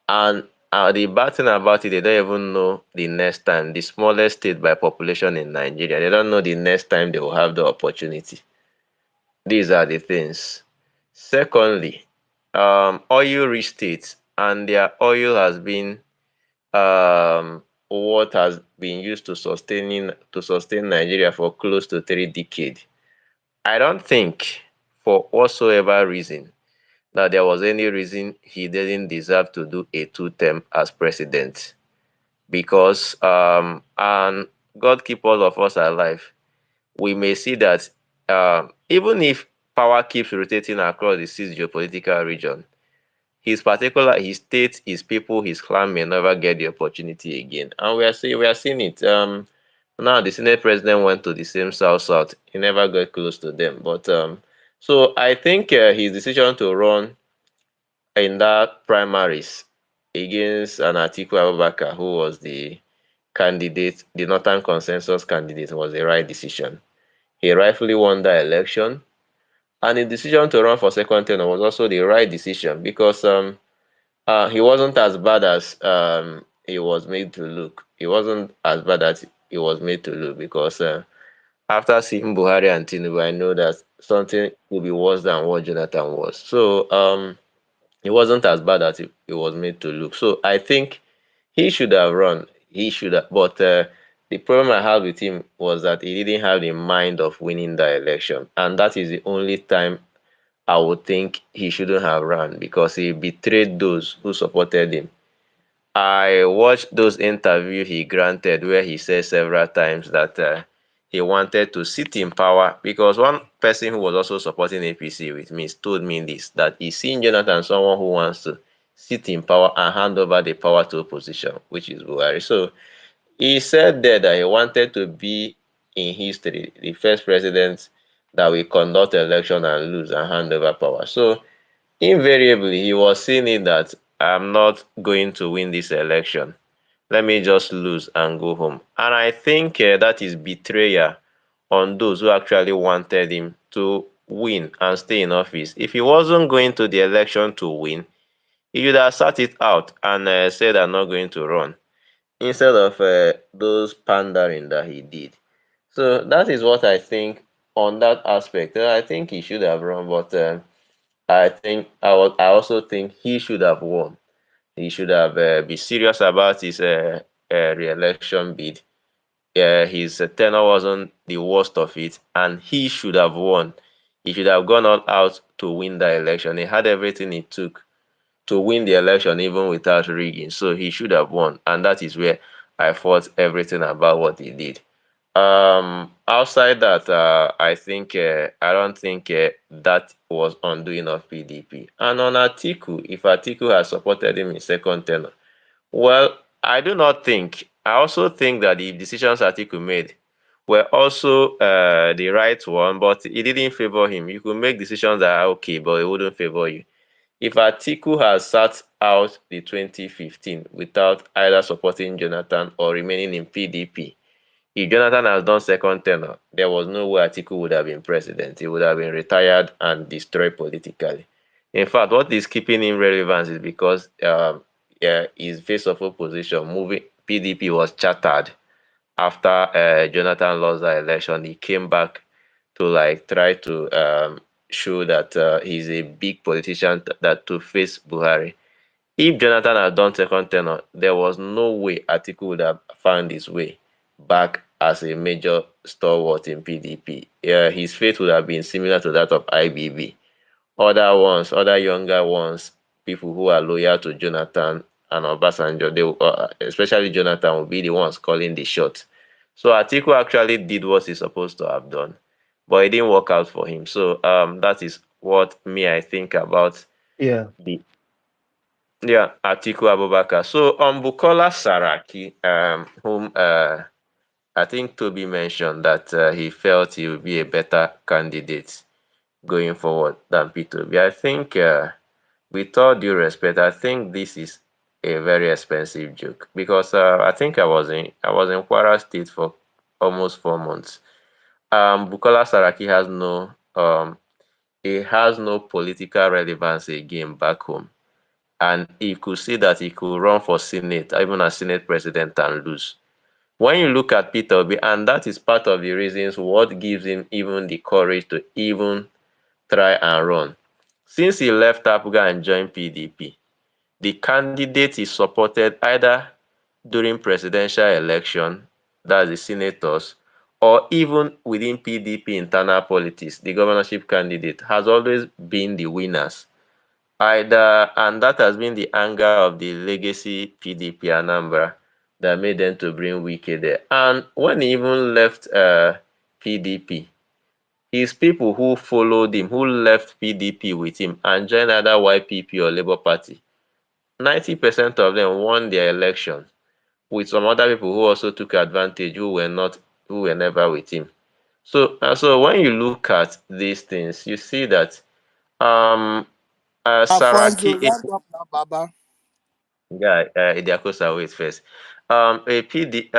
And the bad thing about it, they don't even know the next time. The smallest state by population in Nigeria, they don't know the next time they will have the opportunity. These are the things. Secondly, oil-rich states, and their oil has been what has been used to sustain Nigeria for close to 3 decades. I don't think, for whatsoever reason, that there was any reason he didn't deserve to do a two-term as president, because and God keep all of us alive, we may see that even if power keeps rotating across the six geopolitical region, his state, his people, his clan may never get the opportunity again. And we are seeing it. Now the Senate president went to the same South. He never got close to them. But so I think his decision to run in that primaries against an Atiku Abubakar, who was the candidate, the Northern Consensus candidate, was the right decision. He rightfully won the election, and the decision to run for second term was also the right decision, because he wasn't as bad as he was made to look. He wasn't as bad as he was made to look, because after seeing Buhari and Tinubu, I know that something will be worse than what Jonathan was. So it wasn't as bad as it was made to look. So I think he should have run. He should have, but the problem I had with him was that he didn't have the mind of winning the election, and that is the only time I would think he shouldn't have run, because he betrayed those who supported him. I watched those interviews he granted where he said several times that he wanted to sit in power, because one person who was also supporting APC with me told me this, that he's seen Jonathan someone who wants to sit in power and hand over the power to opposition, which is Buhari. So he said there that he wanted to be in history the first president that will conduct election and lose and hand over power. So invariably, he was seeing it that I'm not going to win this election. Let me just lose and go home. And I think that is betrayal on those who actually wanted him to win and stay in office. If he wasn't going to the election to win, he should have sat it out and said, I'm not going to run, instead of those pandering that he did. So that is what I think on that aspect. I think he should have run, but I also think he should have won. He should have be serious about his re-election bid. His tenure wasn't the worst of it, and he should have won. He should have gone all out to win the election. He had everything it took to win the election, even without rigging. So he should have won, and that is where I fought everything about what he did. Outside that, I don't think that was undoing of PDP. And on Atiku, if Atiku had supported him in second tenor, well, I do not think. I also think that the decisions Atiku made were also the right one, but it didn't favor him. You could make decisions that are okay, but it wouldn't favor you. If Atiku has sat out the 2015 without either supporting Jonathan or remaining in PDP, if Jonathan has done second tenor, there was no way Atiku would have been president. He would have been retired and destroyed politically. In fact, what is keeping him relevant is because his face of opposition, moving PDP, was shattered after Jonathan lost the election. He came back to like try to show that he's a big politician that to face Buhari. If Jonathan had done second tenor, there was no way Atiku would have found his way back as a major stalwart in PDP. Yeah, his fate would have been similar to that of IBB. Other ones, other younger ones, people who are loyal to Jonathan and Obasanjo, especially Jonathan, will be the ones calling the shot. So Atiku actually did what he's supposed to have done, but it didn't work out for him. So that is what me I think about Yeah. the Atiku Abubakar. So on Bukola Saraki, whom I think Toby mentioned that he felt he would be a better candidate going forward than P2B. I think, with all due respect, I think this is a very expensive joke because I think I was in Kwara State for almost 4 months. Bukola Saraki has no political relevance again back home, and he could see that he could run for Senate, even as Senate President, and lose. When you look at Peter Obi, and that is part of the reasons what gives him even the courage to even try and run. Since he left APGA and joined PDP, the candidate is supported either during presidential election, that's the senators, or even within PDP internal politics, the governorship candidate has always been the winners. Either, and that has been the anger of the legacy PDP Anambra that made them to bring Wike there. And when he even left PDP, his people who followed him, who left PDP with him and joined either YPP or Labour Party, 90% of them won their election, with some other people who also took advantage, who were never with him. So when you look at these things, you see that um Alfonso, Saraki, round up now, Baba. yeah, Idiakosa, wait first. A PD,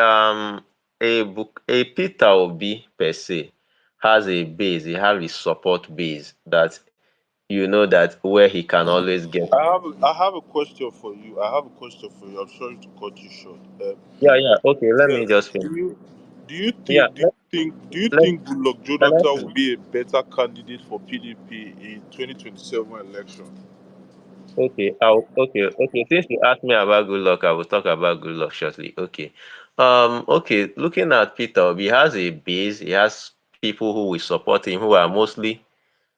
a Peter Obi per se has a base. He has a support base that that where he can always get. I have a question for you. I have a question for you. I'm sorry to cut you short. Yeah, yeah. Okay, let Yeah. me just Do finish. you do you Yeah, think do you think do you let think Goodluck can I Jonathan finish? will be a better candidate for PDP in 2027 election? Okay, okay. Since you asked me about good luck, I will talk about good luck shortly. Okay. Okay, looking at Peter Obi, he has a base, he has people who will support him who are mostly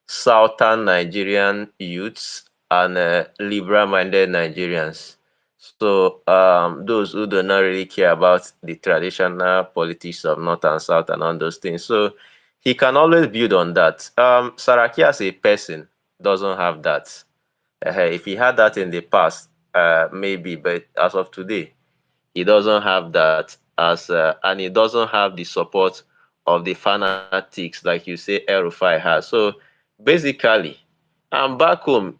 southern Nigerian youths and liberal-minded Nigerians. So those who do not really care about the traditional politics of north and south and all those things. So he can always build on that. Saraki as a person doesn't have that. If he had that in the past, maybe, but as of today, he doesn't have that and he doesn't have the support of the fanatics like you say El-Rufai has. So basically, back home,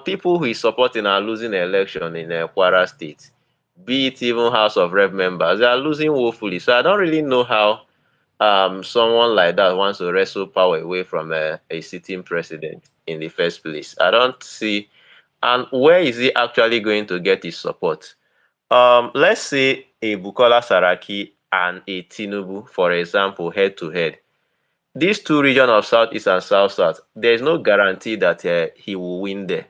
people who is supporting are losing election in Kwara State, be it even House of Rep members, they are losing woefully. So I don't really know how someone like that wants to wrestle power away from a sitting president in the first place. I don't see. And where is he actually going to get his support? Let's say a Bukola Saraki and a Tinubu, for example, head to head. These two regions of Southeast and South-South, there is no guarantee that he will win there.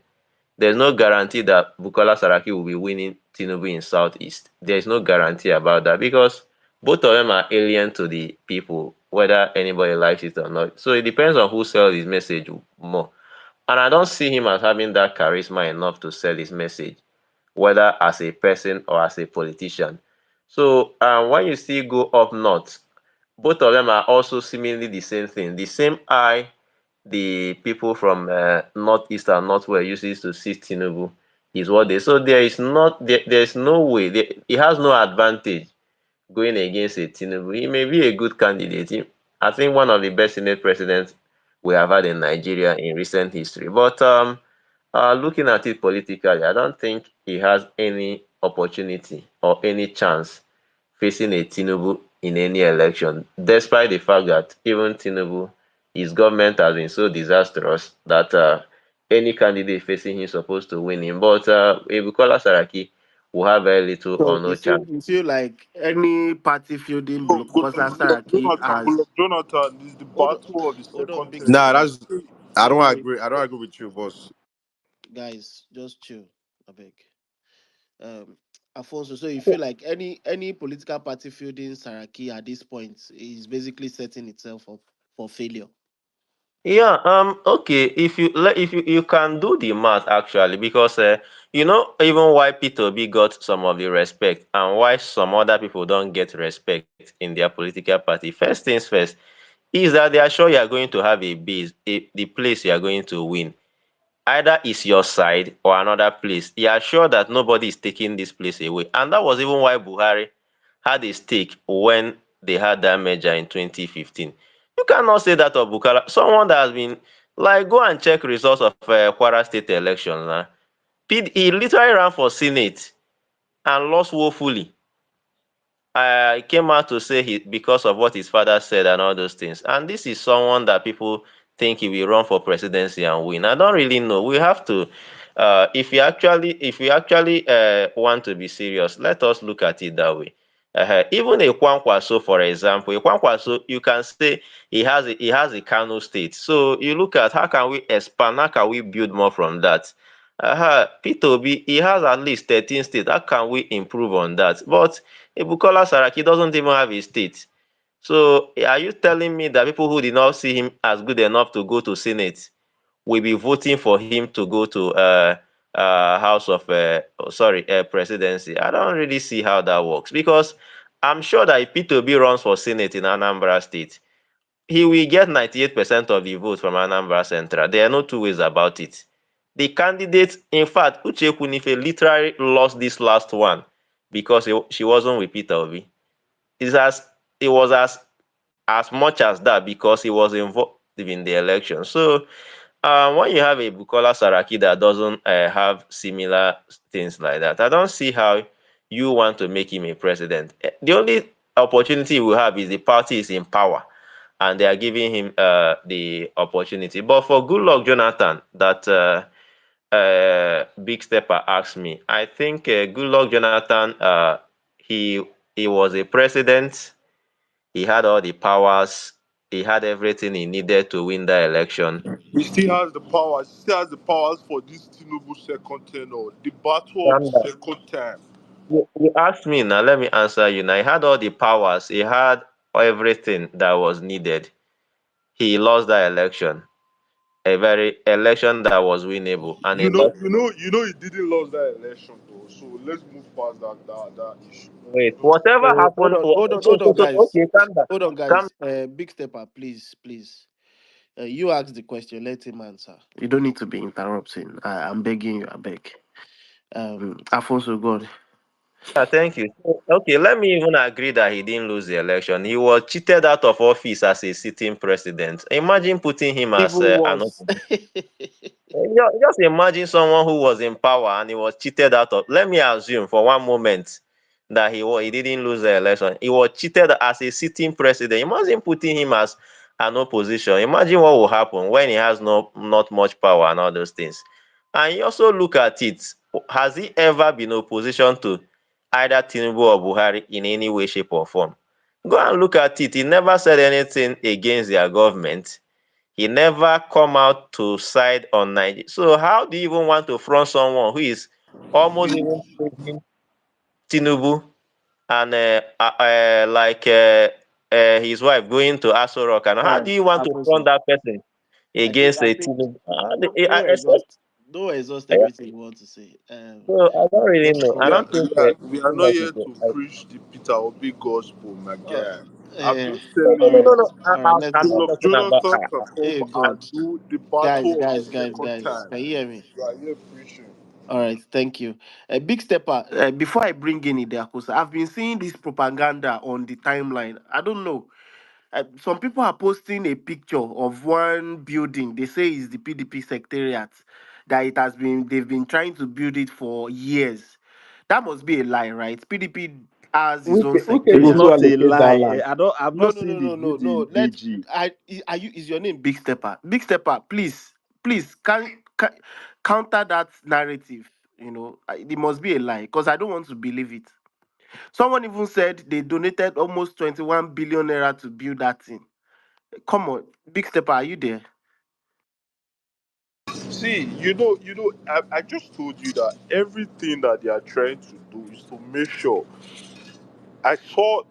There's no guarantee that Bukola Saraki will be winning Tinubu in Southeast. There's no guarantee about that because both of them are alien to the people, whether anybody likes it or not. So it depends on who sells his message more. And I don't see him as having that charisma enough to sell his message, whether as a person or as a politician. So when you see go up north, both of them are also seemingly the same thing. The same eye the people from northeast and northwest uses to see Tinubu is what they. So there is no way he has no advantage going against a Tinubu. He may be a good candidate. I think one of the best Senate presidents we have had in Nigeria in recent history. But looking at it politically, I don't think he has any opportunity or any chance facing a Tinubu in any election, despite the fact that even Tinubu, his government has been so disastrous that any candidate facing him is supposed to win him. But Bukola Saraki will have very little So or no chance. you feel like any party fielding So Bukosa Saraki as Goodluck Jonathan is the hold on, battle of the hold on, second big term. Nah, Sis. that's I Hold don't on, big agree. I don't agree with you, boss. guys. Just chill, I beg. Um, Afonso, so you feel like any political party fielding Saraki at this point is basically setting itself up for failure. Yeah, okay. If you can do the math actually, because even why P2B got some of the respect and why some other people don't get respect in their political party. First things first is that they are sure you are going to have a base, the place you are going to win. Either is your side or another place. You are sure that nobody is taking this place away, and that was even why Buhari had a stake when they had that merger in 2015. You cannot say that of Bukala, someone that has been like go and check results of Kwara State elections. Nah. He literally ran for Senate and lost woefully. Came out to say he because of what his father said and all those things. And this is someone that people think he will run for presidency and win. I don't really know. We have to, if we actually want to be serious, let us look at it that way. Even a Kwankwaso, for example, a Kwankwaso, you can say he has a Kano state. So you look at how can we expand, how can we build more from that? Peter Obi, he has at least 13 states. How can we improve on that? But Bukola Saraki doesn't even have a state. So are you telling me that people who did not see him as good enough to go to Senate will be voting for him to go to House of presidency? I don't really see how that works because I'm sure that if Peter Obi runs for Senate in Anambra State, he will get 98% of the vote from Anambra Central. There are no two ways about it. The candidate, in fact, Uche Kunife literally lost this last one because she wasn't with Peter Obi. It was as much as that because he was involved in the election. So when you have a Bukola Saraki that doesn't have similar things like that, I don't see how you want to make him a president. The only opportunity we have is the party is in power and they are giving him the opportunity. But for good luck, Jonathan, that Big Stepper asked me, I think good luck, Jonathan, he was a president. He had all the powers. He had everything he needed to win the election. He still has the power. He still has the powers for this Tinubu second tenure. The battle of the Calm down. second time. You asked me now. Let me answer you. Now he had all the powers. He had everything that was needed. He lost the election, a very election that was winnable, and he lost. He didn't lose that election though. So let's move past that issue. Wait, whatever So hold happened. on, hold on, So, hold so, on, so guys. okay, calm down. Hold on, Calm. guys. Big stepper, please, please. You ask the question. Let him answer. You don't need to be interrupting. I'm begging you. I beg. Alfonso, God. Thank you. So, okay, let me even agree that he didn't lose the election. He was cheated out of office as a sitting president. Imagine putting him as Even an worse. opposition. Just imagine someone who was in power and he was cheated out of. Let me assume for one moment that he didn't lose the election. He was cheated as a sitting president. Imagine putting him as an opposition. Imagine what will happen when he has not much power and all those things. And you also look at it. Has he ever been opposition to either Tinubu or Buhari in any way, shape, or form? Go and look at it. He never said anything against their government. He never come out to side on Nigeria. So how do you even want to front someone who is almost even praising Tinubu and his wife going to Aso Rock? And All how right, do you want to front Alfonso. that person I think against I a think Tinubu? don't exhaust don't exhaust everything you want to say. So I don't really Let's know. I We come. are, don't think we are, we are too not much here is to I, preach the Peter Obi gospel, my Uh, guy. I'm uh, just telling no, all no, you no, right, no. all right. I'm Let's not Goodluck talking about. Jonathan can hey come and God, do the guys, battle of the guys, guys, second guys. time. Can you hear me? You are here preaching. All right, thank you. Big stepper. Before I bring in Idakosa, I've been seeing this propaganda on the timeline. I don't know. Some people are posting a picture of one building. They say it's the PDP secretariat. That they've been trying to build it for years. That must be a lie, right? PDP has its own Who It's able secretariat. to not a allocate that lie. land? I've No, not no, seen no, the no, no, building, no. DG. Is your name Big Stepper? Big Stepper, please, counter that narrative. It must be a lie because I don't want to believe it. Someone even said they donated almost 21 billion naira to build that thing. Come on, Big Stepper, are you there? See, I just told you that everything that they are trying to do is to make sure I saw.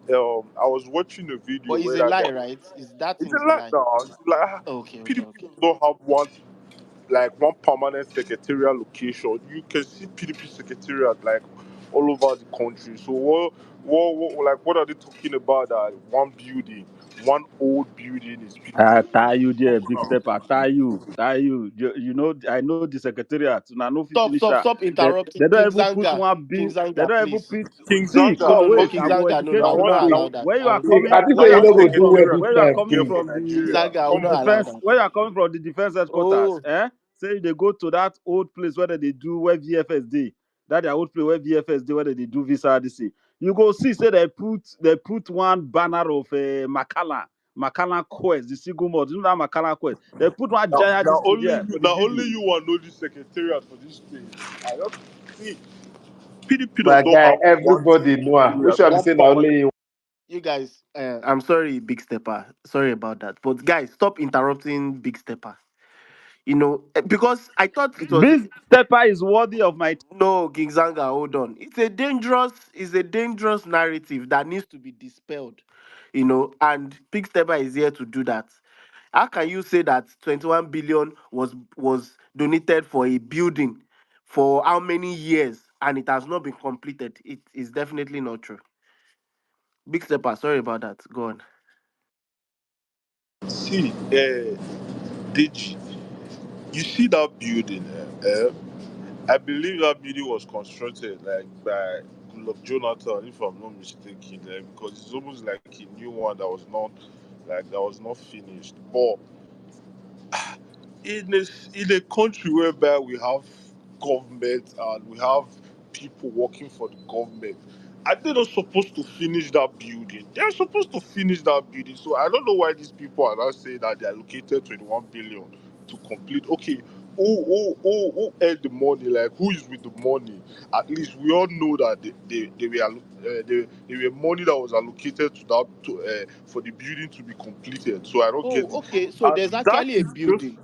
I was watching a But video it's where a that lie, guy. right? Is that It's thing a is a lie lie? now. It's like Okay, okay, PDP okay. does not have one permanent secretarial location. You can see PDP secretariat like all over the country. So what are they talking about? That one building, one old building is I PDP. tie you there, big No. step. I tie you, tie you. You know, I know the secretariat. Now, no fit Stop, finish stop, her. stop They interrupting. don't King even put Zanga. one King bill. They Zanga, don't even please. put. King See, Zanga, No, no, no, wait. King I go okay. Zanga, no, no, educate I Now you will one, not now. allow now, that. Where you I are will, coming, now, where why you are one are you coming from, secretariat interrupting? where you are don't coming get for from King the Nigeria. Zanga, I will Come not on. allow that. defense headquarters. Oh, Say they go to that old place where they do where VFS day. That their old place where VFS day where they do visa DC. You go see, say they put one banner of Macallan Quest, the single mod. You know that Macallan Quest. They put one Now, giant now this thing only there you, for the now only building. you want know the secretariat for this place. I don't see. PDP does My not guy, have one everybody know am. Which secretariat, one be one say na permanent. only you? you guys, I'm sorry, Big Stepper. Sorry about that. But guys, stop interrupting Big Stepper. Because I thought it was This stepper is worthy of my no King Zanga. Hold on, it's a dangerous narrative that needs to be dispelled. And Big Stepper is here to do that. How can you say that 21 billion was donated for a building for how many years and it has not been completed? It is definitely not true. Big Stepper, sorry about that. Go on. See, Deji, you see that building? I believe that building was constructed like by Goodluck Jonathan, if I'm not mistaken, because it's almost like a new one that was not finished. But in a country whereby we have government and we have people working for the government, are they not supposed to finish that building? They're supposed to finish that building. So I don't know why these people are not saying that they allocated 21 billion to complete. Okay, who earned the money? Like who is with the money? At least we all know that they were money that was allocated to that for the building to be completed. So I don't get Oh, it. okay. So And there's that actually a is just building.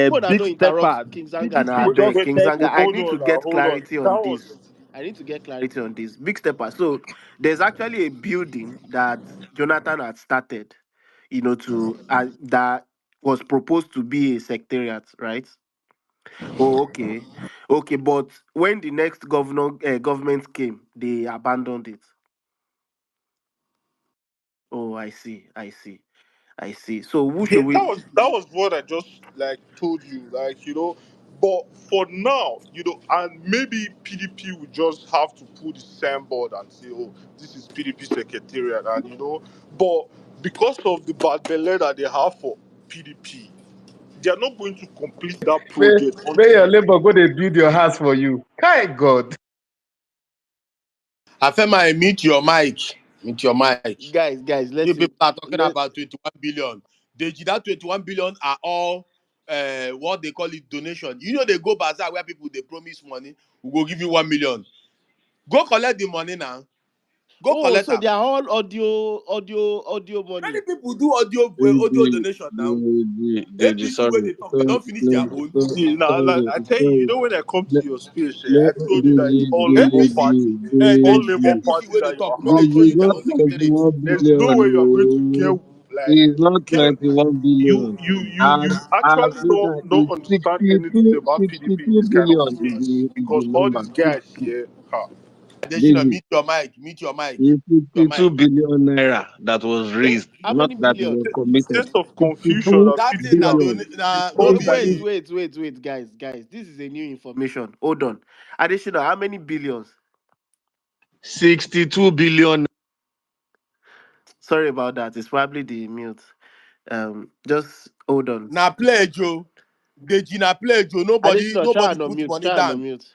More than big no interrupt stepper. King Zanga now. I PDP wait, beg just wait, King said Zanga. wait, I hold need to on now, get hold on. clarity That on this. was I need to get clarity on this. Big Stepper. So there's actually a building that Jonathan had started, to that was proposed to be a secretariat, right? Oh, okay, okay. But when the next government came, they abandoned it. Oh, I see, I see, I see. So who yeah, should that we? was that was what I just like told you, But for now, and maybe PDP would just have to put the signboard and say, "Oh, this is PDP secretariat," and but because of the bad belly that they have for PDP, they are not going to complete that May, project may your until neighbor go dey build your house for you. Kai God. Afema, mute your mic. Mute your mic. Guys, You let's people are talking let. about 21 billion. That 21 billion are all what they call it donation. They go bazaar where people they promise money. We go give you 1 million. Go collect the money now. Go Oh, collect so them. they are all audio Many money. people do audio Deji, donation now. Deji, APC where sorry. they talk, they don't finish their own. see now. Like, Sorry, I tell you, sorry. when I come to Let, your space, I let, told you that it's all Labour Party. Deji, It's all Deji, Labour APC Party where they that you talk, are no, they show Deji, having. you their not own secretariat. 21 There's no billion. way you are going to No. like It's not get 21 you billion. you you you I've actually seen that don't it's understand anything about PDP in 62 this kind of billion space is the because all number. these guys here, Additional, Deji, mute your mic. Mute your mic. it's Your 62 mic. billion naira that was raised, How not many that it billion? was the committed. sense of confusion 62 that That thing PDP na have billion. don is na no all be like Wait, the guys. This is a new information. Hold on. Additional, how many billions? 62 billion. Sorry about that. It's probably the mute. Just hold on. na pledge o. Deji na pledge o. Nobody Additional, try nobody and put unmute. money Try and down. unmute.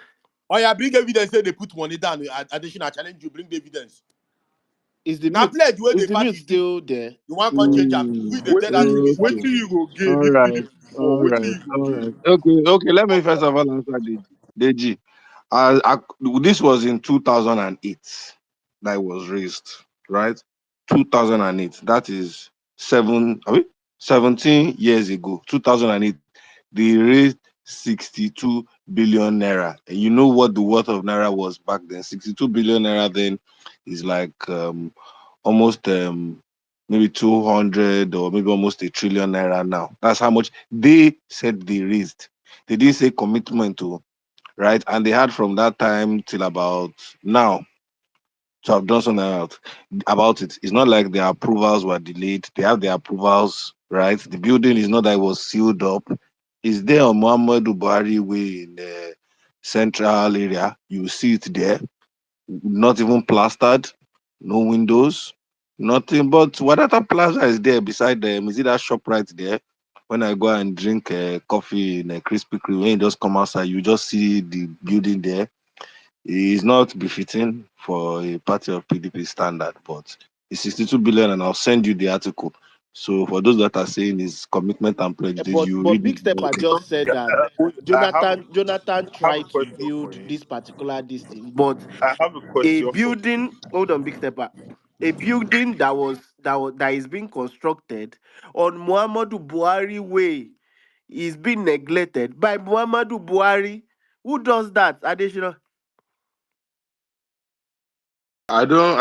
Oh yeah, bring evidence say they put money down. Additional challenge you bring the evidence. Is the Na mute? pledge where Is the the mute party do. still there? You want come change am? We dey tell that thing before. wait Okay. till you go gain All if right. PDP fall. All Wait till right. you go All right. gain. Okay. Okay. Let me first of all answer Deji. I, this was in 2008 that it was raised, right? 2008. That is 17 years ago. 2008. They raised 62 billion naira. And you know what the worth of naira was back then? 62 billion naira then is like almost maybe 200 or maybe almost 1 trillion naira now. That's how much they said they raised. They didn't say commitment to, right? And they had from that time till about now to have done something about it. It's not like their approvals were delayed. They have their approvals, right? The building is not that it was sealed up. It's there on Muhammadu Buhari Way in the central area. You see it there, not even plastered, no windows, nothing. But Wadata Plaza is there beside them. Is it that shop right there? When I go and drink coffee in a Krispy Kreme, when you just come outside, you just see the building there. It's not befitting for a party of PDP standard, but it's 62 billion, and I'll send you the article. So for those that are saying his commitment and prejudice, you But read Big it very Stepper just said that Jonathan I have a tried to question for build you. this particular this thing, but I have a a question for you. building, hold on, Big Stepper, a building that is being constructed on Muhammadu Buhari way is being neglected by Muhammadu Buhari. Who does that? Additional. I don't.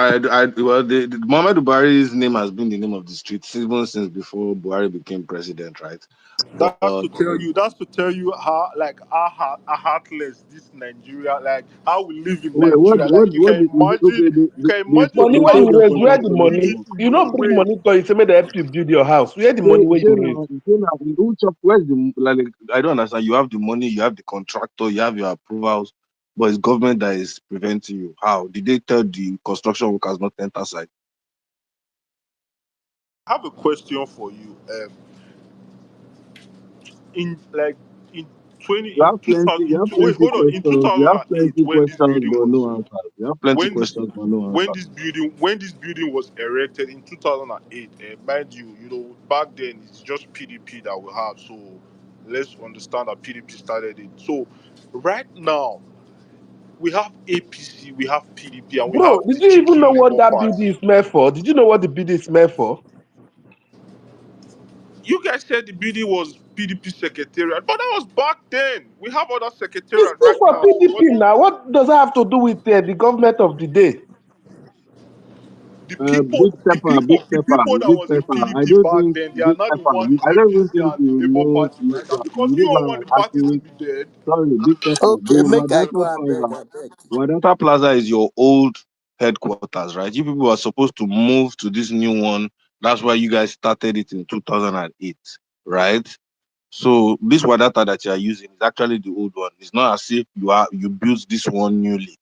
Well, the Muhammad Buhari's name has been the name of the street even since before Buhari became president, right? But That's to tell you. That's to tell you how like how heartless this Nigeria, like how we live in wait, Nigeria. Like you can imagine, okay, you can they imagine took the Money they where man took you their raise, who where built the contractor build money? this before. You not building. bring Wait, money to you say make they help you build your house. Where the money where you raise? Who chop, where's the like? I don't understand. You have the money, you have the contractor, you have your approvals, but it's government that is preventing you. How did they tell the construction workers not to enter site? I have a question for you. In like in You in have two plenty. thousand You in have two, wait, plenty hold on, in two questions. You thousand have and eight plenty when this questions, building but was no answers. You have plenty when questions, but no when answers. this building was erected in 2008, mind you, back then it's just PDP that we have. So let's understand that PDP started it. So right now we have APC, we have PDP, and we Bro, have did the you even know cheeky what Labour that Party. building is meant for? Did you know what the building is meant for? You guys said the building was PDP secretariat, but that was back then. We have other It's secretariat still right for now. So PDP now. What does that have to do with the government of the day? the people, Big stepper, the people that big was in stepper. I PDP don't back think then, they are big not the stepper. one in I don't even APC think and you Labour know. Party right now because You you don't don't know want the party to actually. be dead. Sorry, big stepper. The Okay, make I go Wadata and beg, Plaza. I beg. Wadata Plaza is your old headquarters, right? You people are supposed to move to this new one. That's why you guys started it in 2008, right? So this Wadata that you are using is actually the old one. It's not as if you built this one newly,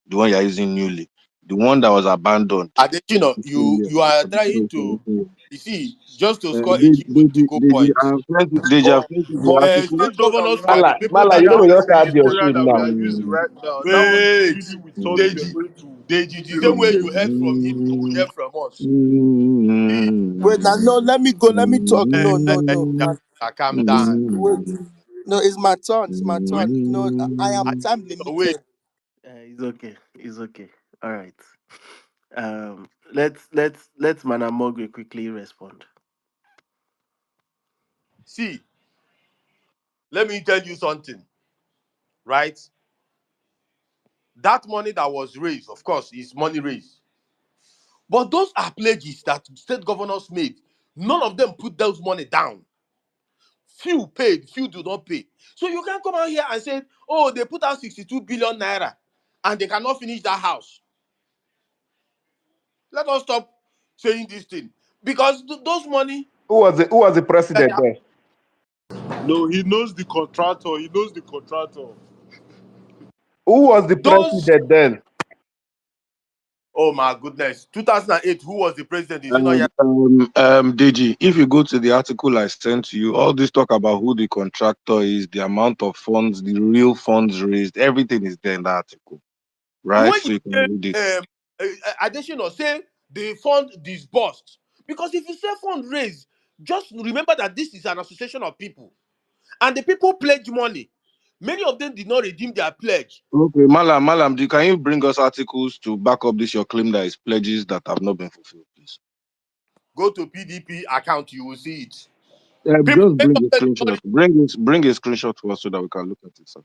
the one you are using newly. The one that was abandoned. Adetino, Same you are trying to, year. you see, just to score a geopolitical They point. have sent they have For sent you the for article. state Even though that we governors have were the Mala, people Mala, that you we know have we the just negotiated add the your peace shoe secretariat that we now. are agreement. using Mm, right now. That was the Wait, building we thought we were Deji, going to Deji, the relocate. same way you mm, heard from him, you will hear from us. See, Wait, now, no, let me go. Let me talk. No, no, no. calm Man, calm down. wait. No, it's my turn. It's my turn. No, I am I, time wait, limited. It's okay. It's okay. All right. Let's Manamogwe quickly respond. see, let me tell you something, right? That money that was raised, of course, is money raised. But those are pledges that state governors made. None of them put those money down. Few paid, few do not pay. So you can't come out here and say, oh, they put out 62 billion naira and they cannot finish that house. Let us stop saying this thing. Because those money, Who was the that president are- there? No, he knows the contractor. He knows the contractor. Who was the those, president then? oh my goodness, 2008, who was the president? Is it not yet? Deji, if you go to the article I sent to you, all this talk about who the contractor is, the amount of funds, the real funds raised, everything is there in the article, right? When So you you can say, read it. additional, say the fund disbursed. Because if you say fund raised, just remember that this is an association of people. And the people pledge money. Many of them did not redeem their pledge. Okay, Malam, can you bring us articles to back up this your claim that is pledges that have not been fulfilled, please? Go to PDP account, you will see it. People, Just many bring of a them did not screenshot. Bring a screenshot to us so that we can look at it, sir.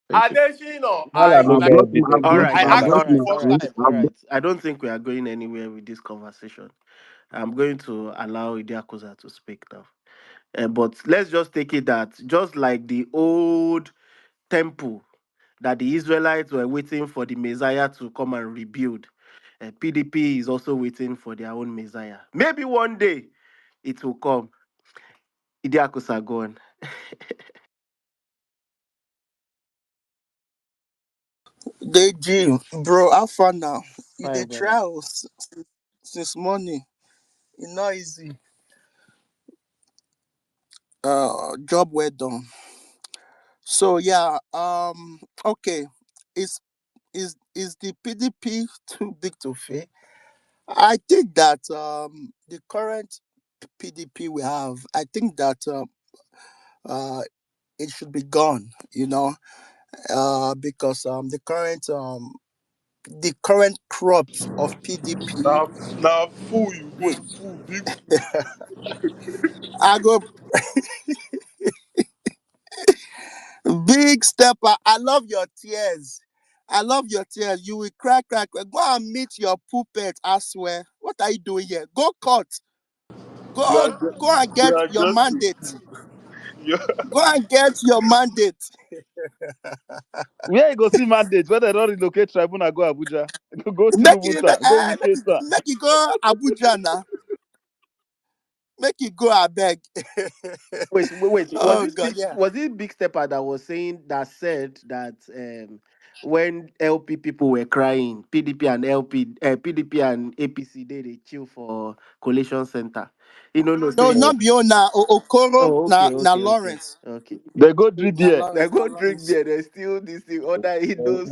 Thank you. Adeshino, Mala no I've I brought get my, video. all I've, right, Please, I've all Mala. brought right, my all two. right, all right. I don't think we are going anywhere with this conversation. I'm going to allow Idiakoza to speak now. But let's just take it that just like the old temple that the Israelites were waiting for the Messiah to come and rebuild, PDP is also waiting for their own Messiah. Maybe one day it will come. Idiakosa, go on. Deji, bro, how far now? You Fine, the brother. trials since morning. It's not easy. Job well done. So yeah, okay. Is is the PDP too big to fail? I think that the current PDP we have, I think that uh it should be gone. Because the current crops of PDP. Now, fool you be fool, big fool. I go big stepper. I love your tears. I love your tears. You will cry, cry, cry. Go and meet your puppet. I swear. What are you doing here? Go cut. You are Go and you get are your just a mandate. fool. You Go and get your mandate. Where you go see mandate? Whether they don't relocate tribunal, go Abuja. Go Make Tinubu it, town. Go Wike town. make it go Abuja now. Make it go. I beg. Wait. Was Oh it God, big? yeah. Was it Big Stepper that was saying that said that when LP people were crying, PDP and APC they chill for collation center. You know, no No, say. not beyond na Okoro Oh, na okay. Lawrence. Okay. They go drink Na there. They Lawrence. Na go drink Lawrence. beer. They still this thing. Other Indos.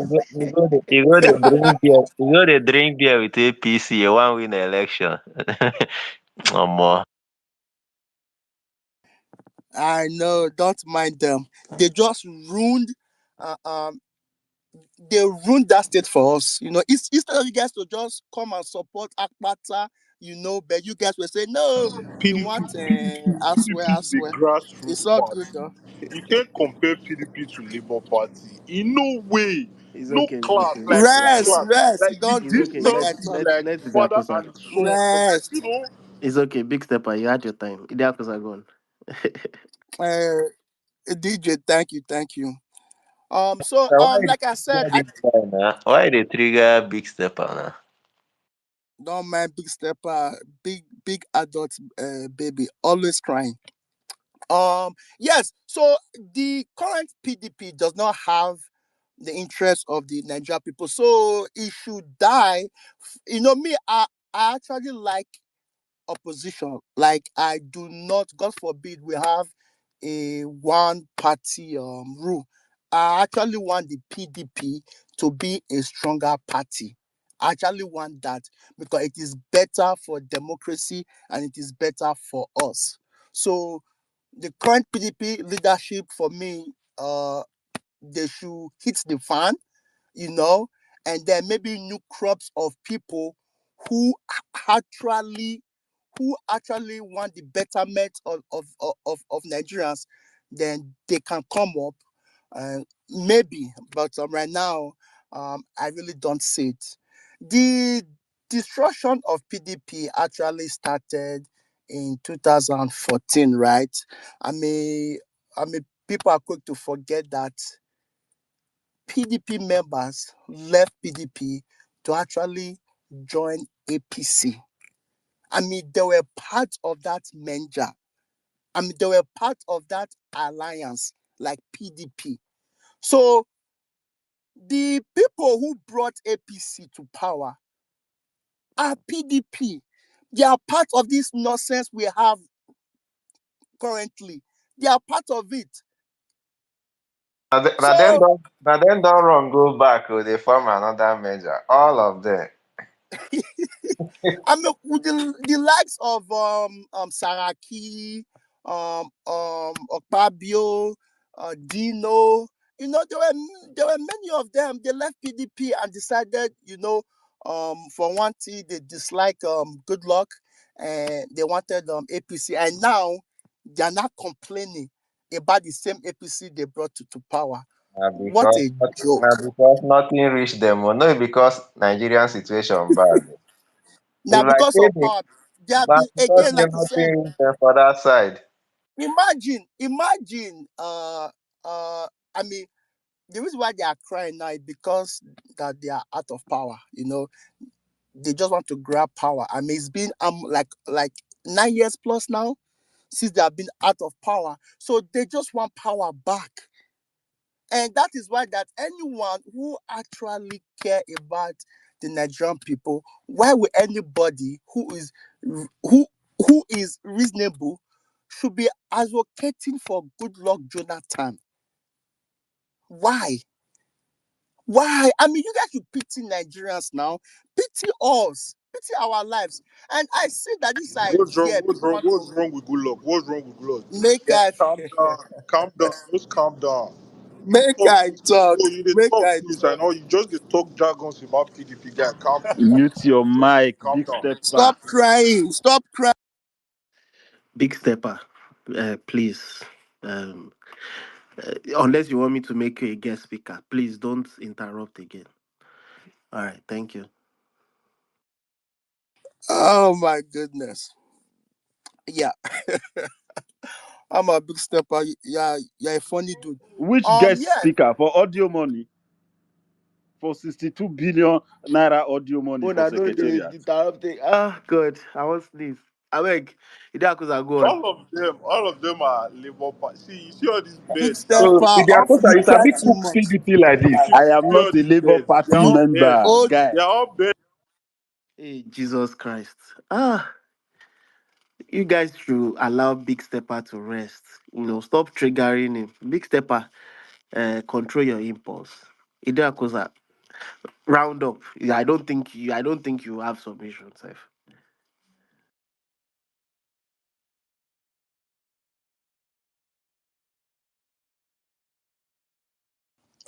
You go dey drink beer. You go dey drink beer with APC. You wan win election. Omo. I know. Don't mind them. They just ruined. Uh, um, they ruined that state for us. Instead of you guys to just come and support Akpata, but you guys were saying no. We want. I swear. I PDP is a swear. It's grassroots all good party. though. You can't compare PDP to Labour Party. In no way. It's No okay. It's class. okay. Like no Rest, class. rest. You Like the don't It's do. okay. Make I distance Let's is talk. let's like let father Idiakosa. and son. Like, Rest. It's okay. Big Stepper. You had your time. Idiakosa gone. Uh, DJ, thank you, thank you. So Na why you like I said, trigger dis guy na? Why you dey trigger big stepper na? don't mind big stepper, big adult baby, always crying. Yes. So the current PDP does not have the interest of the Nigerian people, so it should die. Me, I actually like opposition. Like I do not, God forbid, we have a one party rule. I actually want the PDP to be a stronger party. I actually want that because it is better for democracy and it is better for us. So the current PDP leadership for me, they should hit the fan, you know, and then maybe new crops of people who actually want the betterment of Nigerians, then they can come up, maybe. But right now, I really don't see it. The destruction of PDP actually started in 2014, right? I mean, people are quick to forget that PDP members left PDP to actually join APC. I mean, they were part of that merger. I mean, they were part of that alliance, like PDP. So the people who brought APC to power are PDP. They are part of this nonsense we have currently. They are part of it. So Na dem don run go back oh, dey form another merger. All of them. I mean, with the likes of Saraki, Okpabio, Dino, there were many of them. They left PDP and decided, for one thing, they dislike Good Luck, and they wanted APC, and now they are not complaining about the same APC they brought to power. Na What because a joke. nothing reach them, or no because Nigerian situation bad. Now, If like because say of the power, they have na been, because again, say like you said, nothing reach them for that side. imagine, I mean, the reason why they are crying now is because that they are out of power. They just want to grab power. I mean, it's been like 9 years plus now since they have been out of power. So they just want power back. And that is why that anyone who actually care about the Nigerian people, why would anybody who is reasonable should be advocating for good luck Jonathan? Why? Why? I mean, you guys should pity Nigerians now. Pity us. Pity our lives. And I see that this What's wrong? idea, What's people wrong? want What's to wrong with good luck? What's wrong with good luck? make Yeah, I calm down. Calm down. Just calm down. You make talk I since. talk. No, you dey Make talk I since. I talk. know you just dey talk jargons about PDP guy. Calm down. Mute your Just mic, calm big down. stepper. Stop crying. Stop crying. Big stepper, please. Um, unless you want me to make you a guest speaker, please don't interrupt again. All right, thank you. Oh my goodness. Yeah, I'm a big stepper. Yeah, you're a funny dude. Which guest Yeah. speaker for audio money? For 62 billion naira audio money for Mona, no, they secretariat. interrupting. Ah, God, I want sneeze. I beg, you don't I go on. All of them are Labour Party. See, you see all these Big beds. They are So stepper. all, if they are Off supposed you to, you try sabi too cook much. PDP like this. if you I am see not all a these Labour beds, they are Party all member, beds. Oh, guy. They are all beds. Hey, Jesus Christ. Ah, you guys should allow Big Stepper to rest. Stop triggering him. Big Stepper, control your impulse. Idakosa, round up. Yeah, I don't think you have submission, Seth.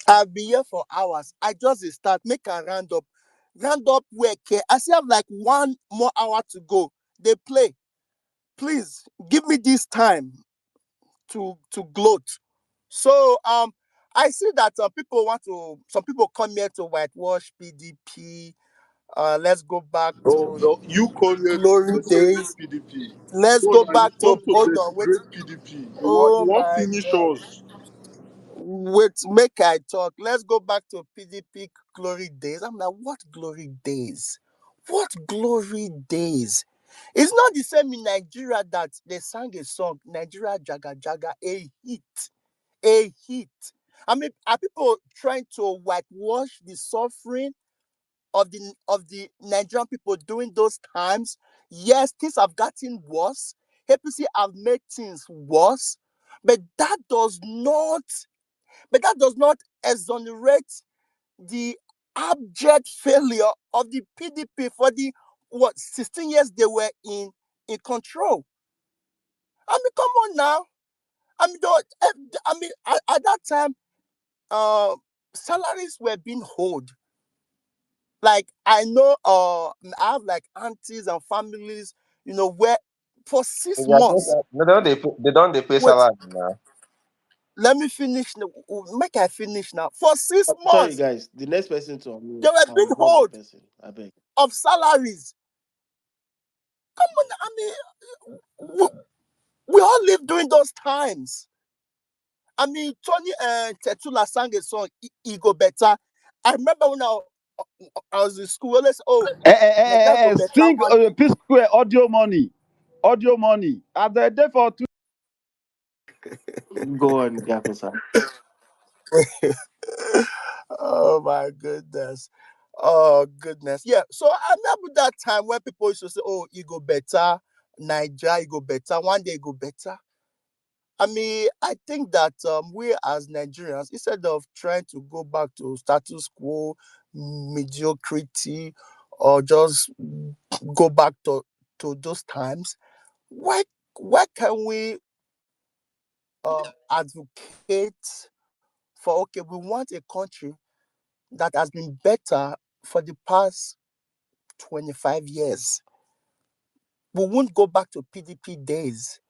I've been here for hours. I just dey start. Make a round up. Round up where care. I still have like 1 more hour to go. They play. Please give me this time to gloat. So I see that some people come here to whitewash PDP. Let's go back Oh, to no, you call here to glory celebrate days. PDP. Let's No, go now you back to come to hold on. Wait. denigrate PDP. You Oh want my finish God. us. Wait, make I talk. Let's go back to PDP glory days. I'm like, what glory days? What glory days? It's not the same in Nigeria that they sang a song, Nigeria Jaga Jaga, a hit. A hit. I mean, are people trying to whitewash the suffering of the Nigerian people during those times? Yes, things have gotten worse. APC have made things worse, but that does not exonerate the abject failure of the PDP for the 16 years they were in control. I mean, come on now. I mean, at that time, uh, salaries were being held. Like I know, I have like aunties and families, where for If 6 months. they don't they pay Wait, salary now. let me finish. Make I finish now. For six Sorry, months, guys. The next person to they unmute, were I'll being block the hold person. I beg. of salaries. Come on, I mean, we all lived during those times. I mean, Tony Tetula sang a song, "It Go Better." I remember when I was in school. Let's Nigeria go better Sing one day. P Square audio money. Audio money. At the day for two. Go on, Yakosa. Oh my goodness. Oh goodness. Yeah. So I remember that time when people used to say, "Oh, it go better, Nigeria, it go better, one day it go better." I mean, I think that we as Nigerians, instead of trying to go back to status quo, mediocrity, or just go back to those times, why can we advocate for, okay, we want a country that has been better for the past 25 years. We won't go back to PDP days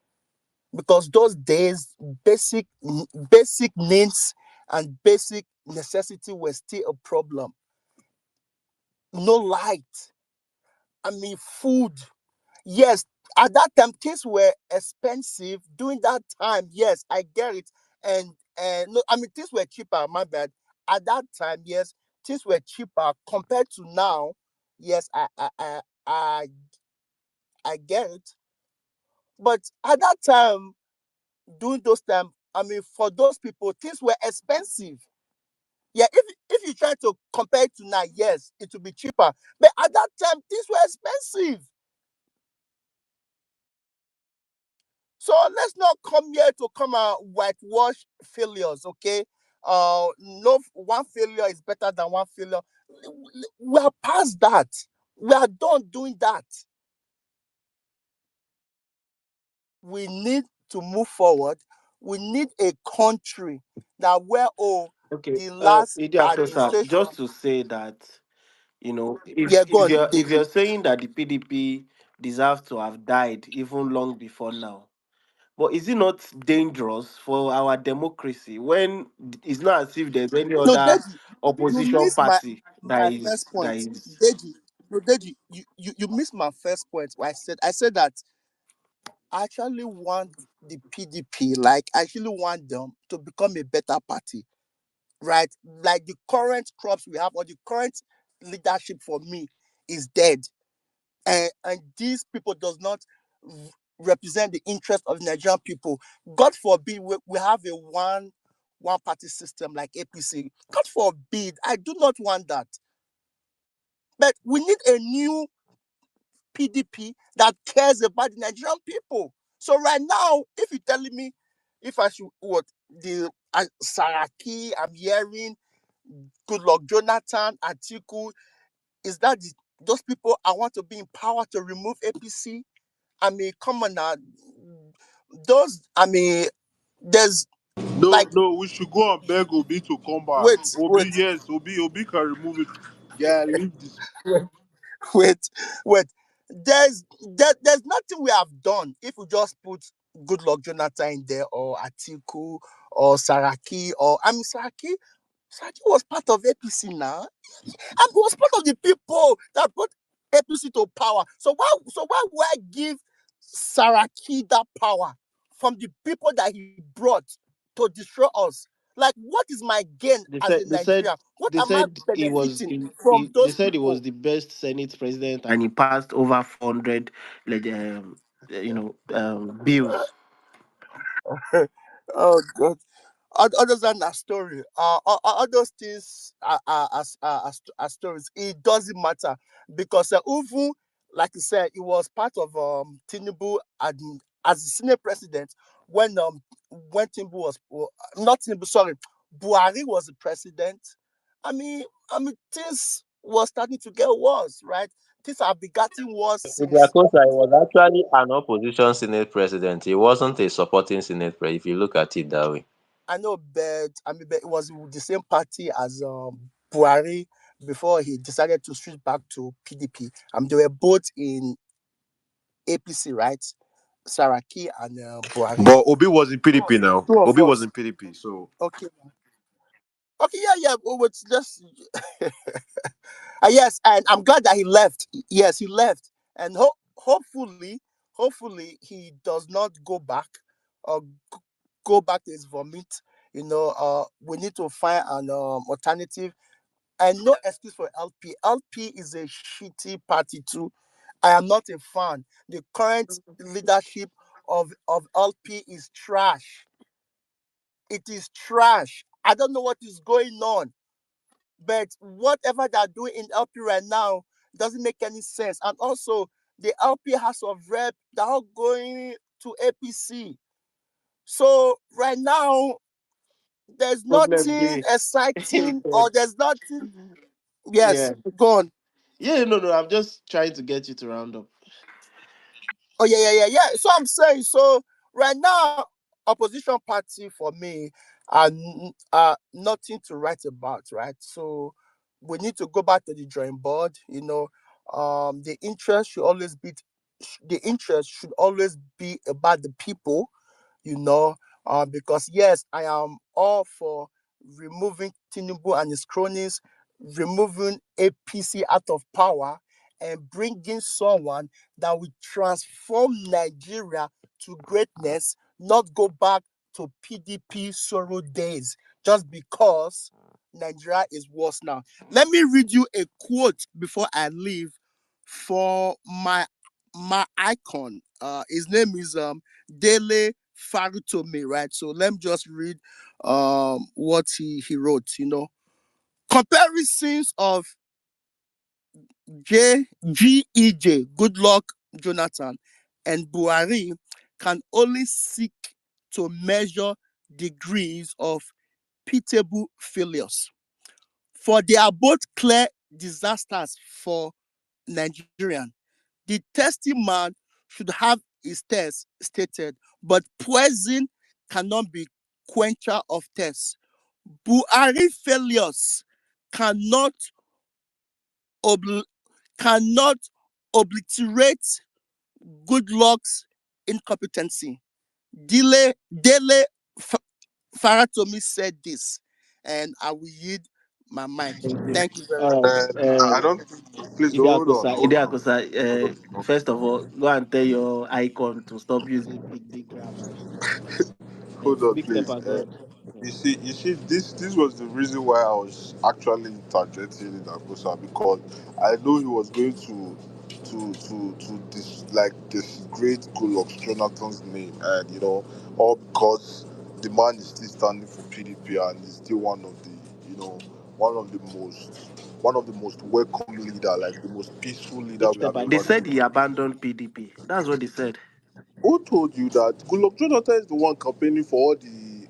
because those days, basic needs and basic necessity were still a problem. No light. I mean, food. Yes, at that time things were expensive. During that time, yes, I get it. And no, I mean things were cheaper. My bad. At that time, yes, things were cheaper compared to now. Yes, I get it. But at that time, during those time, I mean, for those people, things were expensive. Yeah, if you try to compare it to now, yes, it will be cheaper. But at that time, things were expensive. So let's not come here to come and whitewash failures, okay? No one failure is better than one failure. We are past that. We are done doing that. We need to move forward. We need a country that where Okay, the last Idiatosa, administration. just to say that, if Yeah, go if on, you're if Deji. you're saying that the PDP deserves to have died even long before now, but is it not dangerous for our democracy when it's not as if there's any No, other Deji, you opposition missed my party that my is first that point. is Deji, no, Deji, you missed my first point. Where I said that I actually want the PDP, like I actually want them to become a better party, right? Like the current crops we have or the current leadership for me is dead. And these people does not represent the interest of the Nigerian people. God forbid we have a one party system like APC. God forbid. I do not want that. But we need a new PDP that cares about the Nigerian people. So right now, if you're telling me if I should what the Saraki, I'm hearing good luck Jonathan, Atiku, is that those people I want to be in power to remove APC? I mean, come on now. Those, I mean, there's No, like, no, we should go and beg Obi to come back. wait, Obi, wait, yes, Obi can remove it. Yeah, leave this. wait, wait, wait. There's nothing we have done if we just put Good Luck Jonathan in there or Atiku or Saraki or I mean Saraki was part of APC now. And he was part of the people that brought APC to power. So why would I give Saraki that power from the people that he brought to destroy us? Like, what is my gain they as said a they said Nigerian? What they am I said he was benefiting from they those said he was people? the best Senate president and he passed over 400 bills. Oh God. Other than that story, all those things are stories. It doesn't matter because Uvu, like you said, it was part of Tinubu as the senior president when Tinubu not Tinubu, sorry, Buhari was the president. I mean, things were starting to get worse, right? Things have been getting worse since. Idiakosa, he was actually an opposition Senate president. He wasn't a supporting Senate president, if you look at it that way. I know, but but it was the same party as Buhari before he decided to switch back to PDP. They were both in APC, right? Saraki and Buhari. But Obi was in PDP now. Two of Obi was us. in PDP, so Okay. Okay, yeah, yeah. Well, it's just yes, and I'm glad that he left. Yes, he left, and hopefully, he does not go back or go back to his vomit. We need to find an alternative. And no excuse for LP. LP is a shitty party too. I am not a fan. The current leadership of LP is trash. It is trash. I don't know what is going on, but whatever they're doing in LP right now doesn't make any sense. And also, the LP House of Rep, they're all going to APC. So right now, there's Problem nothing day. exciting or there's nothing. Yes, Yeah. go on. Yeah, no, I'm just trying to get you to round up. Oh yeah. So I'm saying so right now, opposition party for me are nothing to write about, right? So we need to go back to the drawing board. The interest should always be about the people, you know, because yes, I am all for removing Tinubu and his cronies, removing APC out of power, and bringing someone that will transform Nigeria to greatness, not go back to PDP sorrow days just because Nigeria is worse now. Let me read you a quote before I leave for my icon. His name is Dele Farutomi, right? So let me just read what he wrote. Comparisons of GEJ, Good Luck Jonathan, and Buhari can only seek to measure degrees of pitiable failures. For they are both clear disasters for Nigerian. The testy man should have his test stated, but poison cannot be quencher of thirst. Buhari failures cannot obl- cannot obliterate good luck's incompetency. Dele Faratomi said this, and I will yield my mic. Thank you. Thank you very All much. right. And I don't please hold on, Idiakosa, hold on, Idiakosa, hold on. first of all, go and tell your icon to stop using big grammar. Hold Thanks. on, Big step please. God. You see, this was the reason why I was actually interjecting in Akosa, because I know he was going to this great Goodluck Jonathan's name, and all because the man is still standing for PDP and is still one of the most welcome leader, like the most peaceful leader Big we have stepper. They ever said seen. he abandoned PDP. That's what they said. Who told you that Goodluck Jonathan is the one campaigning for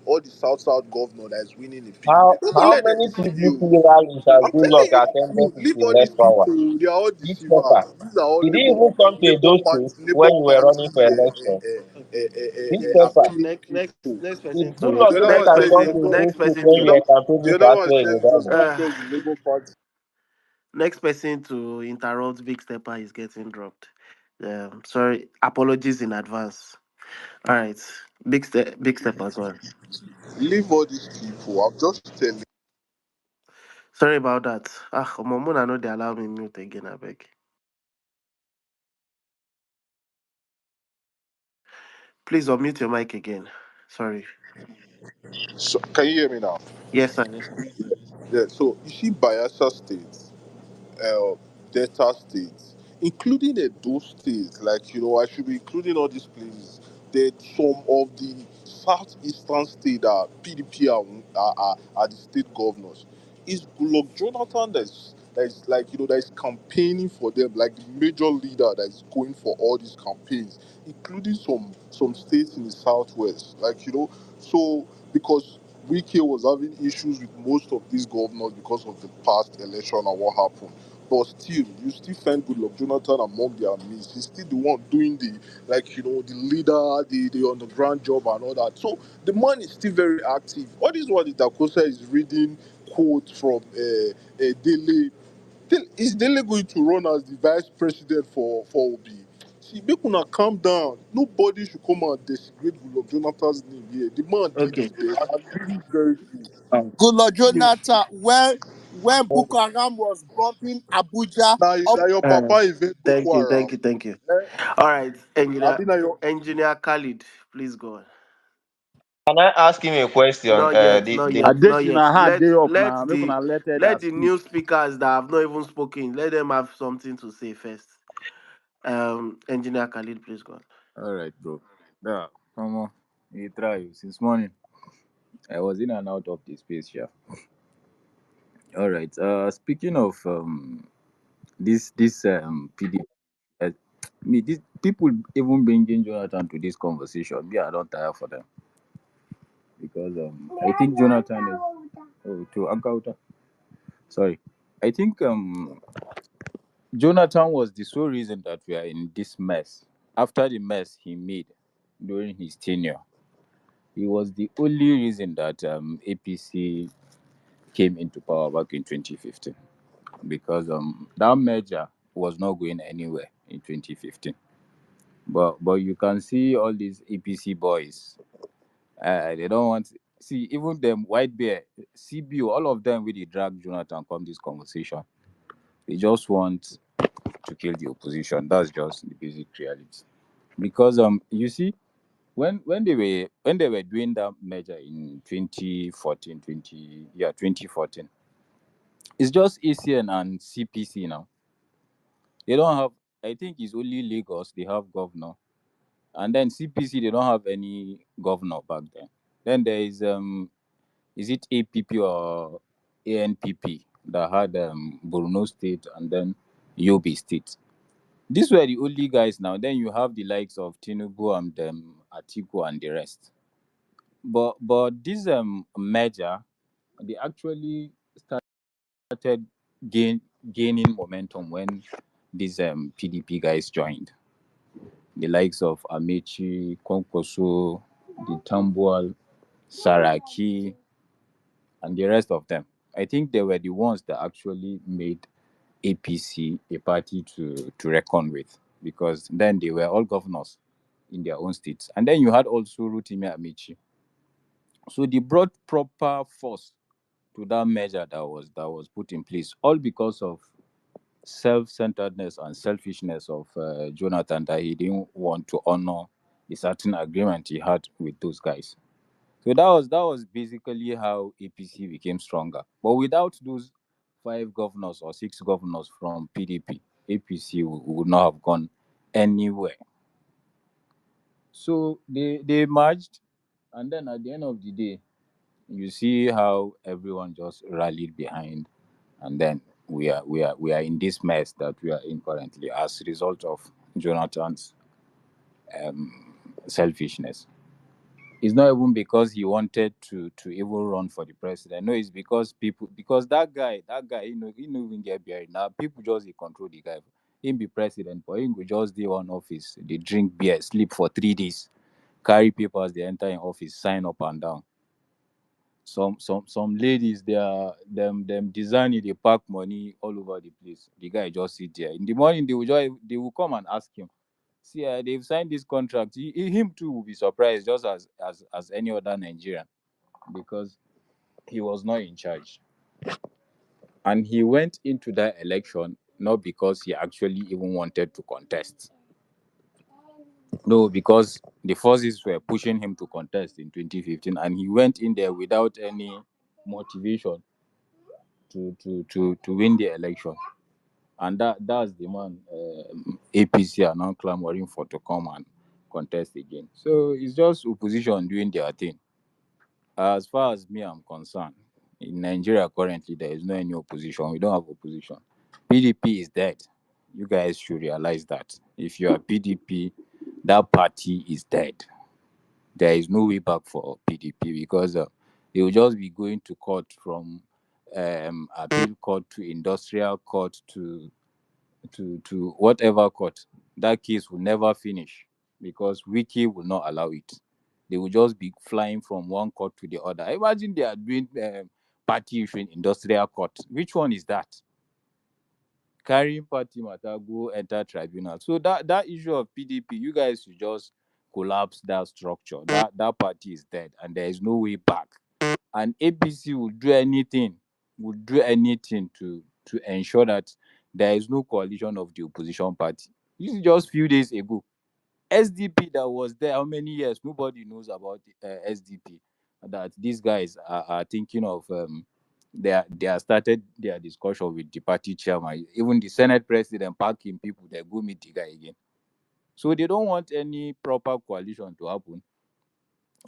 all the South governor that is winning in PDP? Don't How let them many deceive PDP you. rallies has I'm Goodluck telling you, attended since leave he all left these power? people. They are all This paper. deceivers. These are all Did he even come to Labour those Party, states when you were running for election? Okay. This paper. appealing people. Next If person to Goodluck The other Jonathan one next had said come he person was to not. those next states person when The you other, to were campaigning the for other one Akwe said it was Ibadami, because the Labour Party. next person to interrupt Big Stepper is getting dropped. Sorry, apologies in advance. All right, Big Step as well. Leave all these people. I'm just telling. Sorry about that. Momona no they allow me mute again. I beg. Please unmute your mic again. Sorry. So, can you hear me now? Yes, sir. Yes, sir. Yeah. So you see, Bayelsa State, uh, Delta states, including those states, like I should be including all these places. That some of the southeastern states that PDP are the state governors. Is Goodluck Jonathan that's like that is campaigning for them, like the major leader that is going for all these campaigns, including some states in the southwest, so because Wike was having issues with most of these governors because of the past election and what happened. But still, you still find Goodluck Jonathan among their midst. He's still the one doing the leader, the underground job and all that. So the man is still very active. All this what the Dakosa is reading quotes from Dele. Is Dele going to run as the vice president for Obi? See, make una calm down. Nobody should come and desecrate Goodluck Jonathan's name here. The man did his Okay. best and really very good. Good Lord Jonathan, when Boko Haram was bombing Abuja up. Now your Uh, papa invent thank Boko you. Haram. Thank you. Thank you. Eh? All right, Abi na your engineer Khalid, please go on. Can I ask him a question? Not yet. Not yet. Not yet. Adesina hand Let day up let now. Make the una let her let the speak. new speakers that have not even spoken, let them have something to say first. Engineer Khalid, please go on. All right, bro. Yeah, you try. Since morning, I was in and out of the space, yeah. All right. Speaking of this PD, uh, me this people even bringing Jonathan to this conversation. Yeah, I don't tire for them because I think Jonathan is to Ankauta. Sorry, I think Jonathan was the sole reason that we are in this mess. After the mess he made during his tenure, he was the only reason that APC came into power back in 2015 because that merger was not going anywhere in 2015. But you can see all these APC boys. They don't want. See, even them White Bear, CBO, all of them really drag Jonathan come this conversation. They just want to kill the opposition. That's just the basic reality. Because you see, when they were doing that measure in 2014, 2014, it's just ACN and CPC now. They don't have. I think it's only Lagos they have governor, and then CPC they don't have any governor back then. Then there is it APP or ANPP that had Borno State and then Yobe State. These were the only guys now. Then you have the likes of Tinubu and Atiku and the rest. But this merger, they actually started gaining momentum when these PDP guys joined. The likes of Amechi, Konkoso, the Tambual, Saraki, and the rest of them. I think they were the ones that actually made APC a party to reckon with, because then they were all governors in their own states. And then you had also Rotimi Amici. So they brought proper force to that measure that was put in place, all because of self-centeredness and selfishness of Jonathan, that he didn't want to honor a certain agreement he had with those guys. So that was basically how APC became stronger. But without those 5 governors or 6 governors from PDP, APC would not have gone anywhere. So they merged, and then at the end of the day, you see how everyone just rallied behind, and then we are in this mess that we are in currently as a result of Jonathan's selfishness. It's not even because he wanted to even run for the president. No, it's because that guy, he no even get beer. Now people just dey control the guy. Him be president, but he go just dey one office, they drink beer, sleep for 3 days, carry papers, they enter in office, sign up and down. Some ladies, they are them designing, they pack money all over the place. The guy just sit there. In the morning, they will come and ask him, see, they've signed this contract. Him too will be surprised, just as any other Nigerian, because he was not in charge. And he went into that election not because he actually even wanted to contest. No, because the forces were pushing him to contest in 2015, and he went in there without any motivation to win the election. And that's the man APC are now clamoring for to come and contest again. So it's just opposition doing their thing. As far as me I'm concerned, in Nigeria currently there is no any opposition. We don't have opposition. PDP is dead. You guys should realize that. If you are PDP, that party is dead. There is no way back for PDP, because they will just be going to court, from appeal court to industrial court to whatever court. That case will never finish, because Wiki will not allow it. They will just be flying from one court to the other. Imagine they are doing party issue in industrial court. Which one is that? Carrying party matter go enter tribunal. So that issue of PDP, you guys should just collapse that structure. That party is dead, and there is no way back. And APC will do anything to ensure that there is no coalition of the opposition party. This is just few days ago. SDP that was there how many years? Nobody knows about SDP. That these guys are thinking of. They are started their discussion with the party chairman. Even the Senate president packing people, they go meet the guy again. So they don't want any proper coalition to happen.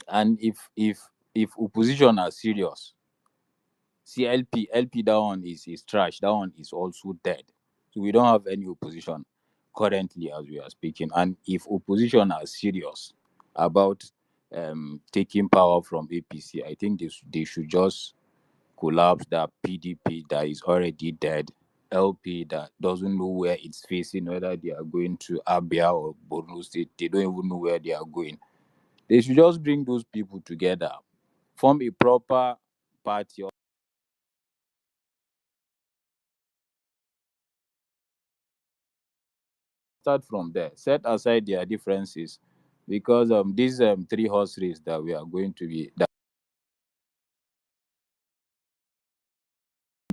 And if opposition are serious, LP, that one is trash. That one is also dead. So we don't have any opposition currently as we are speaking. And if opposition are serious about taking power from APC, I think they should just collapse that PDP that is already dead, LP that doesn't know where it's facing, whether they are going to Abia or Borno State. They don't even know where they are going. They should just bring those people together, form a proper party, start from there, set aside their differences, because these 3 horse race that we are going to be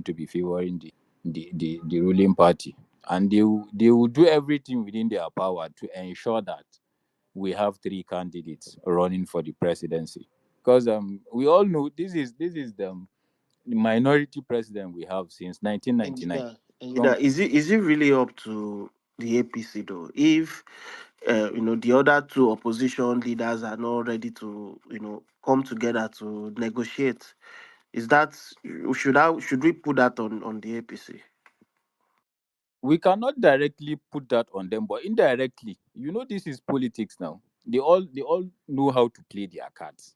to be favoring the ruling party, and they will do everything within their power to ensure that we have three candidates running for the presidency. Because we all know this is the minority president we have since 1999. From Engineer, is it really up to the APC though? If the other two opposition leaders are not ready to come together to negotiate, is that should we put that on the APC? we cannot directly put that on them, but indirectly, this is politics now. They all know how to play their cards.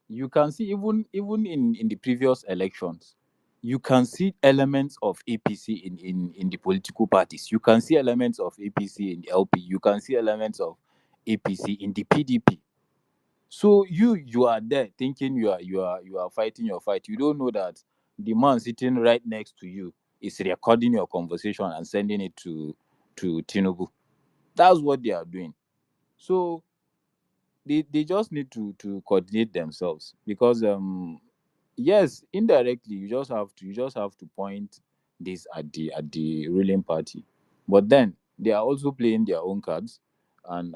You can see even in the previous elections, you can see elements of APC in the political parties. You can see elements of APC in the LP. You can see elements of APC in the PDP. So you are there thinking you are fighting your fight. You don't know that the man sitting right next to you is recording your conversation and sending it to Tinubu. That's what they are doing. So they just need to coordinate themselves, because yes, indirectly you just have to point this at the ruling party, but then they are also playing their own cards, and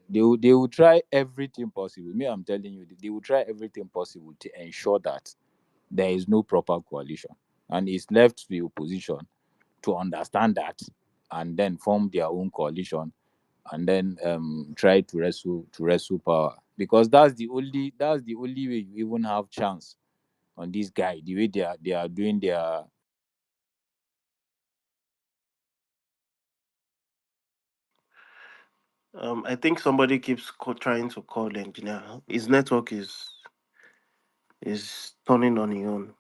they will try everything possible. Me, I'm telling you, they will try everything possible to ensure that there is no proper coalition, and it's left to the opposition to understand that and then form their own coalition, and then try to wrestle power, because that's the only way you even have chance on this guy, the way they are doing their. I think somebody keeps trying to call the engineer. His network is turning on his own.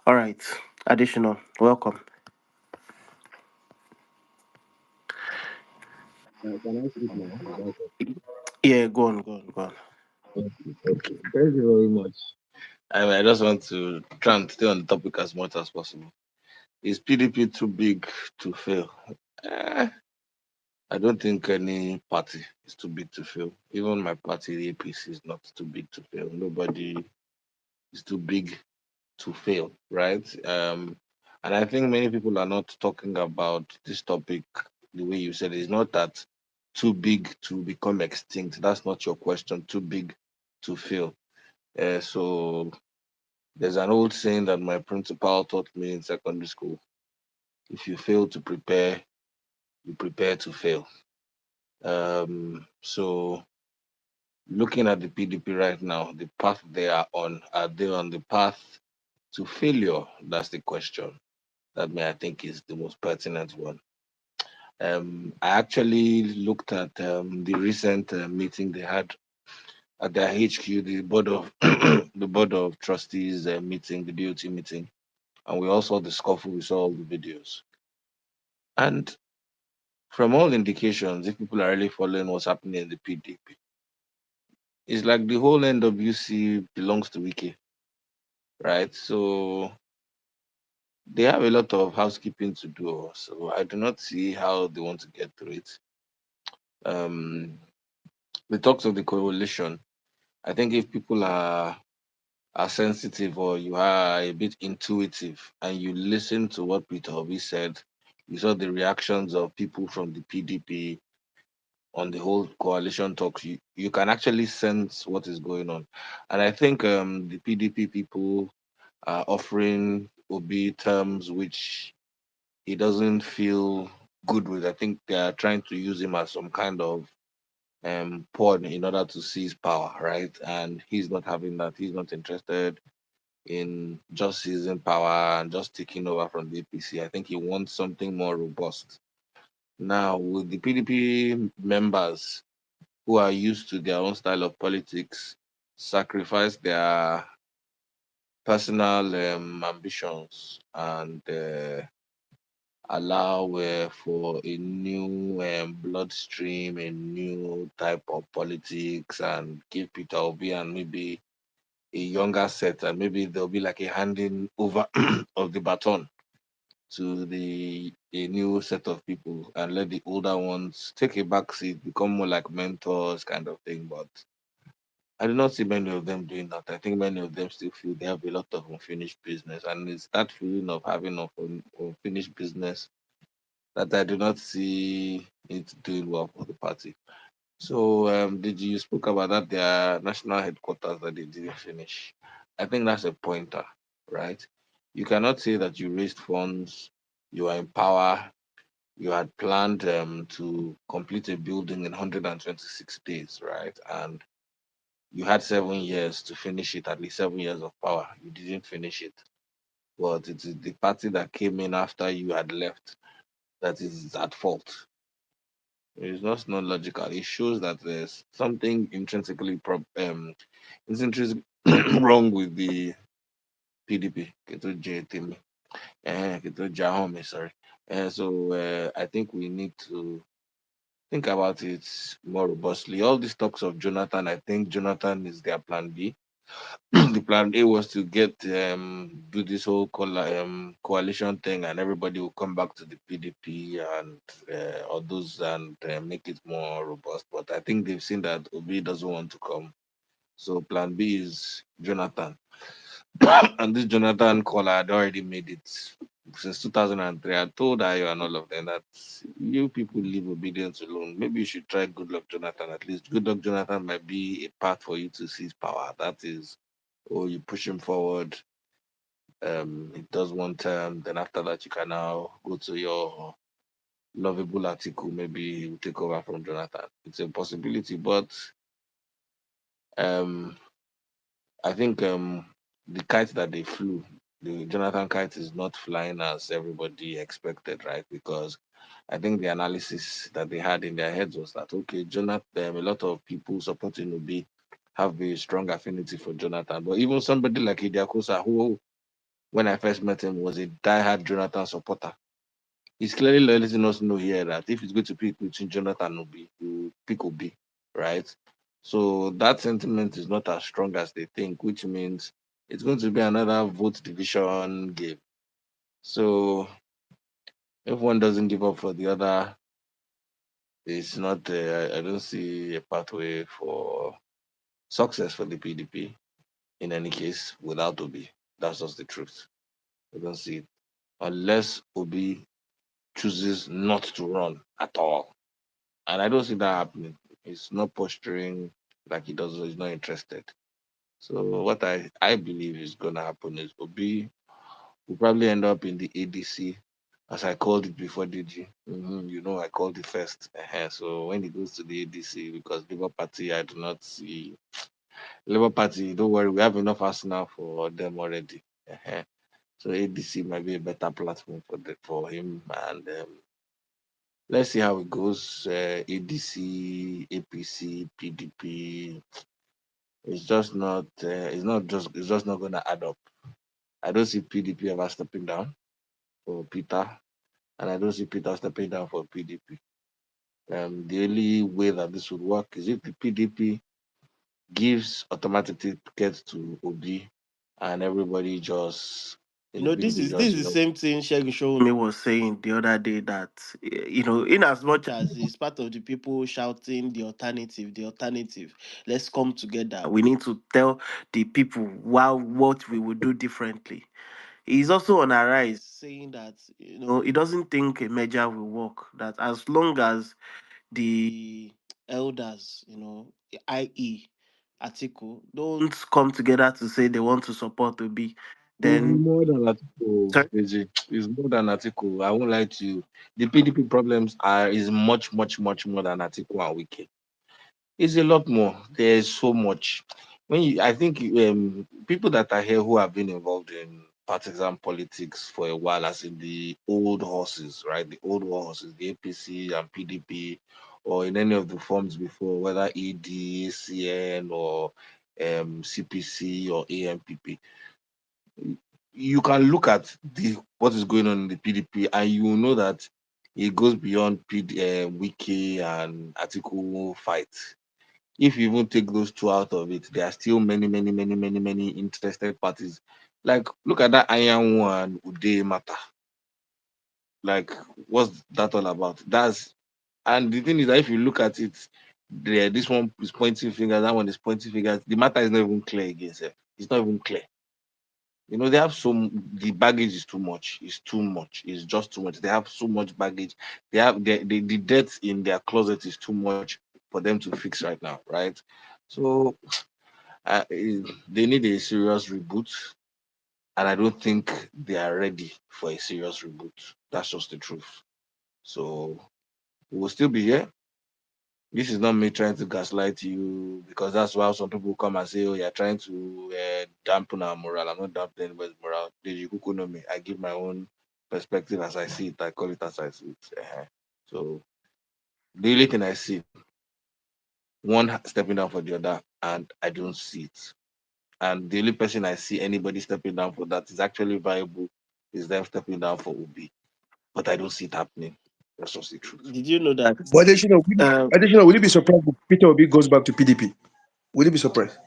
All right, additional. Welcome. Can I speak now? Is that Yeah, go on, go on, go on. okay? Okay. Thank you very much. I just want to try and stay on the topic as much as possible. Is PDP too big to fail? Eh, I don't think any party is too big to fail. Even my party, the APC, is not too big to fail. Nobody is too big to fail, right? And I think many people are not talking about this topic the way you said. It's not that too big to become extinct. That's not your question. Too big to fail. So there's an old saying that my principal taught me in secondary school. If you fail to prepare, you prepare to fail. So looking at the PDP right now, the path they are they on the path to failure? That's the question. That may I think is the most pertinent one. I actually looked at the recent meeting they had at their HQ, the board of the board of trustees meeting, the BOT meeting, and we also saw the scuffle. We saw all the videos, and from all indications, if people are really following what's happening in the PDP, it's like the whole NWC belongs to Wiki, right? So they have a lot of housekeeping to do. So I do not see how they want to get through it. Um, the talks of the coalition, I think if people are sensitive or you are a bit intuitive and you listen to what Peter Obi said, you saw the reactions of people from the PDP on the whole coalition talks, you can actually sense what is going on. And I think the PDP people are offering Obi terms which he doesn't feel good with. I think they are trying to use him as some kind of pawn in order to seize power, right? And he's not having that. He's not interested in just seizing power and just taking over from the APC. I think he wants something more robust. Now, with the PDP members who are used to their own style of politics sacrifice their personal ambitions and allow for a new bloodstream, a new type of politics, and give Peter Obi and maybe a younger set, and maybe there'll be like a handing over of the baton to the a new set of people, and let the older ones take a back seat, become more like mentors, kind of thing. But I do not see many of them doing that. I think many of them still feel they have a lot of unfinished business, and it's that feeling of having unfinished business that I do not see it doing well for the party. So, did you spoke about that their national headquarters that they didn't finish? I think that's a pointer, right? You cannot say that you raised funds, you are in power, you had planned to complete a building in 126 days, right? And you had 7 years to finish it, at least 7 years of power. You didn't finish it. But it is the party that came in after you had left that is at fault. It's not logical. It shows that there's something intrinsically wrong with the PDP. Keto J Timi. Keto Jahome, sorry. So I think we need to think about it more robustly. All these talks of Jonathan, I think Jonathan is their plan B. The plan A was to get do this whole coalition thing, and everybody will come back to the PDP and all those and make it more robust. But I think they've seen that Obi doesn't want to come, so plan B is Jonathan. And this Jonathan caller had already made it since 2003. I told Ayo and all of them that you people leave obedience alone. Maybe you should try Good Luck Jonathan. At least Good Luck Jonathan might be a path for you to seize power. That is, or you push him forward. It does one term, then after that you can now go to your lovable article. Maybe he will take over from Jonathan. It's a possibility, but um, I think the kite that they flew, the Jonathan kite, is not flying as everybody expected, right? Because I think the analysis that they had in their heads was that okay, Jonathan, a lot of people supporting Obi have a strong affinity for Jonathan, but even somebody like Idiakosa, who when I first met him was a diehard Jonathan supporter. He's clearly letting us know here that if he's going to pick between Jonathan and Obi, he will pick Obi, right? So that sentiment is not as strong as they think, which means it's going to be another vote division game. So if one doesn't give up for the other, it's not. I don't see a pathway for success for the PDP in any case without Obi. That's just the truth. I don't see it unless Obi chooses not to run at all. And I don't see that happening. He's not posturing like he does, he's not interested. So what I believe is gonna happen is Obi will probably end up in the ADC, as I called it before, did you? You know I called it first. So when he goes to the ADC, because Labour Party, I do not see Labour Party, don't worry, we have enough arsenal for them already. So ADC might be a better platform for him, and let's see how it goes. ADC, APC, PDP. It's just not. It's not just. It's just not going to add up. I don't see PDP ever stepping down for Peter, and I don't see Peter stepping down for PDP. The only way that this would work is if the PDP gives automatic tickets to Obi, and everybody just in You the know, this PDP is this just is the same thing Shegun Showumi was saying the other day that in as much as he's part of the people shouting the alternative, let's come together. We need to tell the people what we would do differently. He's also on a rise, saying that he doesn't think a merger will work. That as long as the elders, i.e. Atiku, don't come together to say they want to support Obi, It's then more than article, sorry. Deji. It's more than article. I won't lie to you. The PDP problems is much, much, much more than article and wiki. It's a lot more. There's so much. I think people that are here who have been involved in partisan politics for a while, as in the old horses, right? The old war horses, the APC and PDP, or in any of the forms before, whether ED, CN, or CPC or AMPP, you can look at the what is going on in the PDP, and you will know that it goes beyond Wiki and article fight. If you even take those two out of it, there are still many, many, many, many, many interested parties. Like, look at that Iron one Uday matter. Like, what's that all about? And the thing is that if you look at it, this one is pointing fingers, that one is pointing fingers. The matter is not even clear again, sir. It's not even clear. They have the baggage is too much. It's too much. It's just too much. They have so much baggage. They have the debt in their closet is too much for them to fix right now, right? So they need a serious reboot, and I don't think they are ready for a serious reboot. That's just the truth. So we will still be here. This is not me trying to gaslight you because that's why some people come and say, "Oh, you're trying to dampen our morale." I'm not dampening anybody's morale. You could know me. I give my own perspective as I see it. I call it as I see it. So the only thing I see, one stepping down for the other, and I don't see it. And the only person I see anybody stepping down for that is actually viable is them stepping down for Obi. But I don't see it happening. That's just the truth. Did you know that? But Uh, will you be surprised if Peter Obi goes back to PDP? Will you be surprised?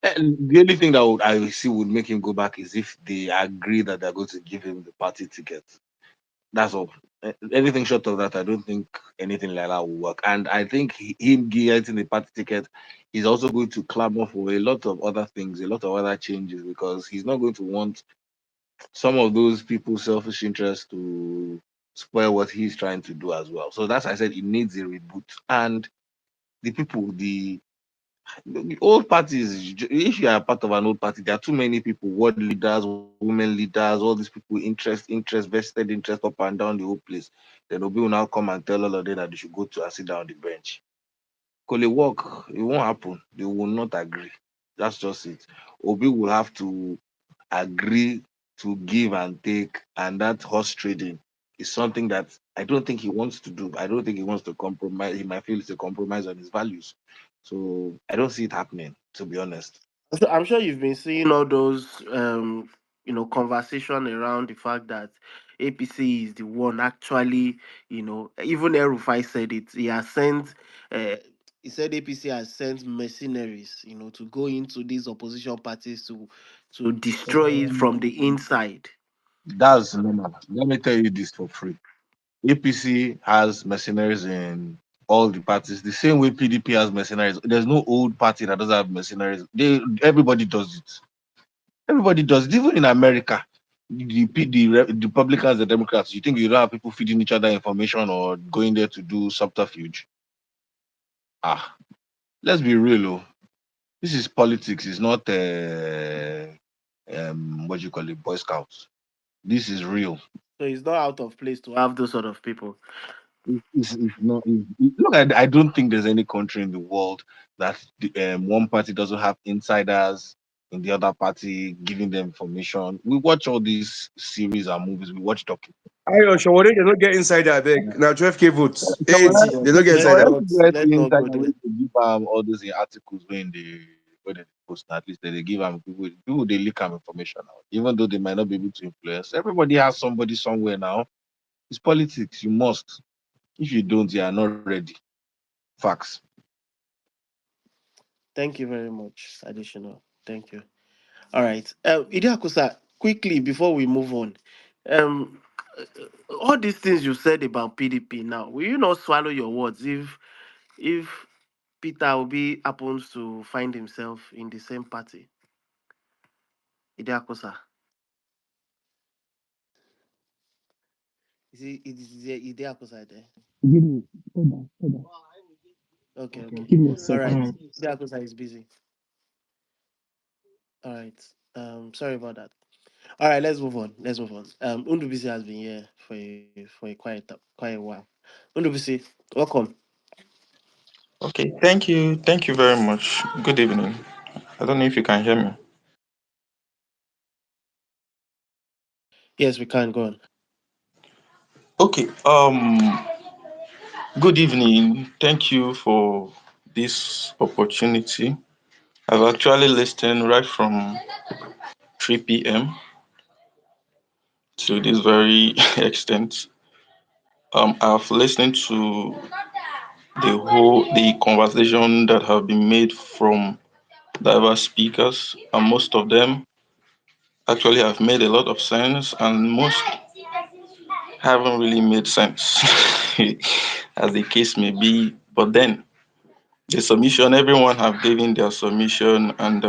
The only thing that I see would make him go back is if they agree that they're going to give him the party ticket. That's all. Anything short of that, I don't think anything like that will work. And I think him getting the party ticket is also going to clamor for a lot of other things, a lot of other changes, because he's not going to want some of those people's selfish interests to spoil what he's trying to do as well. So that's why I said it needs a reboot. And the people, the old parties, if you are part of an old party, there are too many people, world leaders, women leaders, all these people, vested interest up and down the whole place. Then Obi will now come and tell all of them that they should go to and sit down on the bench. Because they work, it won't happen. They will not agree. That's just it. Obi will have to agree to give and take, and that horse trading is something that I don't think he wants to do. I don't think he wants to compromise. He might feel it's a compromise on his values. So I don't see it happening, to be honest. so I'm sure you've been seeing all those, conversation around the fact that APC is the one actually, even Erufai said it. He has sent, uh, he said APC has sent mercenaries, to go into these opposition parties to destroy it from the inside. That's normal. Let me tell you this for free. APC has mercenaries in all the parties, the same way PDP has mercenaries. There's no old party that doesn't have mercenaries. Everybody does it. Everybody does it. Even in America, the Republicans, the Democrats, you think you don't have people feeding each other information or going there to do subterfuge? Ah, let's be real. Oh. This is politics. It's not what you call it, Boy Scouts. This is real. So it's not out of place to have those sort of people. It's not. Look, I don't think there's any country in the world that one party doesn't have insiders in the other party giving them information. We watch all these series and movies. We watch documentaries. Ayo, Shawore, they don't get inside that beg. Now 12K votes. Someone 80. Yeah. They don't get Let's inside that. not else let's not inside go the way there. to give all those articles when they post, at least they give them people they leak them information out, even though they might not be able to influence. Everybody has somebody somewhere now. It's politics. You must. If you don't, you are not ready. Facts. Thank you very much, additional. Thank you. All right. Idiakosa, quickly before we move on, um, all these things you said about PDP now, will you not swallow your words if Peter Obi happens to find himself in the same party? Idiakosa. Is Idiakosa there? Give me, hold on. Okay, Okay, okay. give me a All right. second. Idiakosa is busy. All right. Sorry about that. All right, let's move on. Let's move on. Undubisi has been here for a quite a while. Undubisi, welcome. Okay, thank you. Thank you very much. Good evening. I don't know if you can hear me. Yes, we can go on. Okay, good evening. Thank you for this opportunity. I've actually listened right from 3 p.m. to this very extent. I've listened to the conversation that have been made from diverse speakers, and most of them actually have made a lot of sense, and most haven't really made sense, as the case may be. But then the submission. Everyone have given their submission, and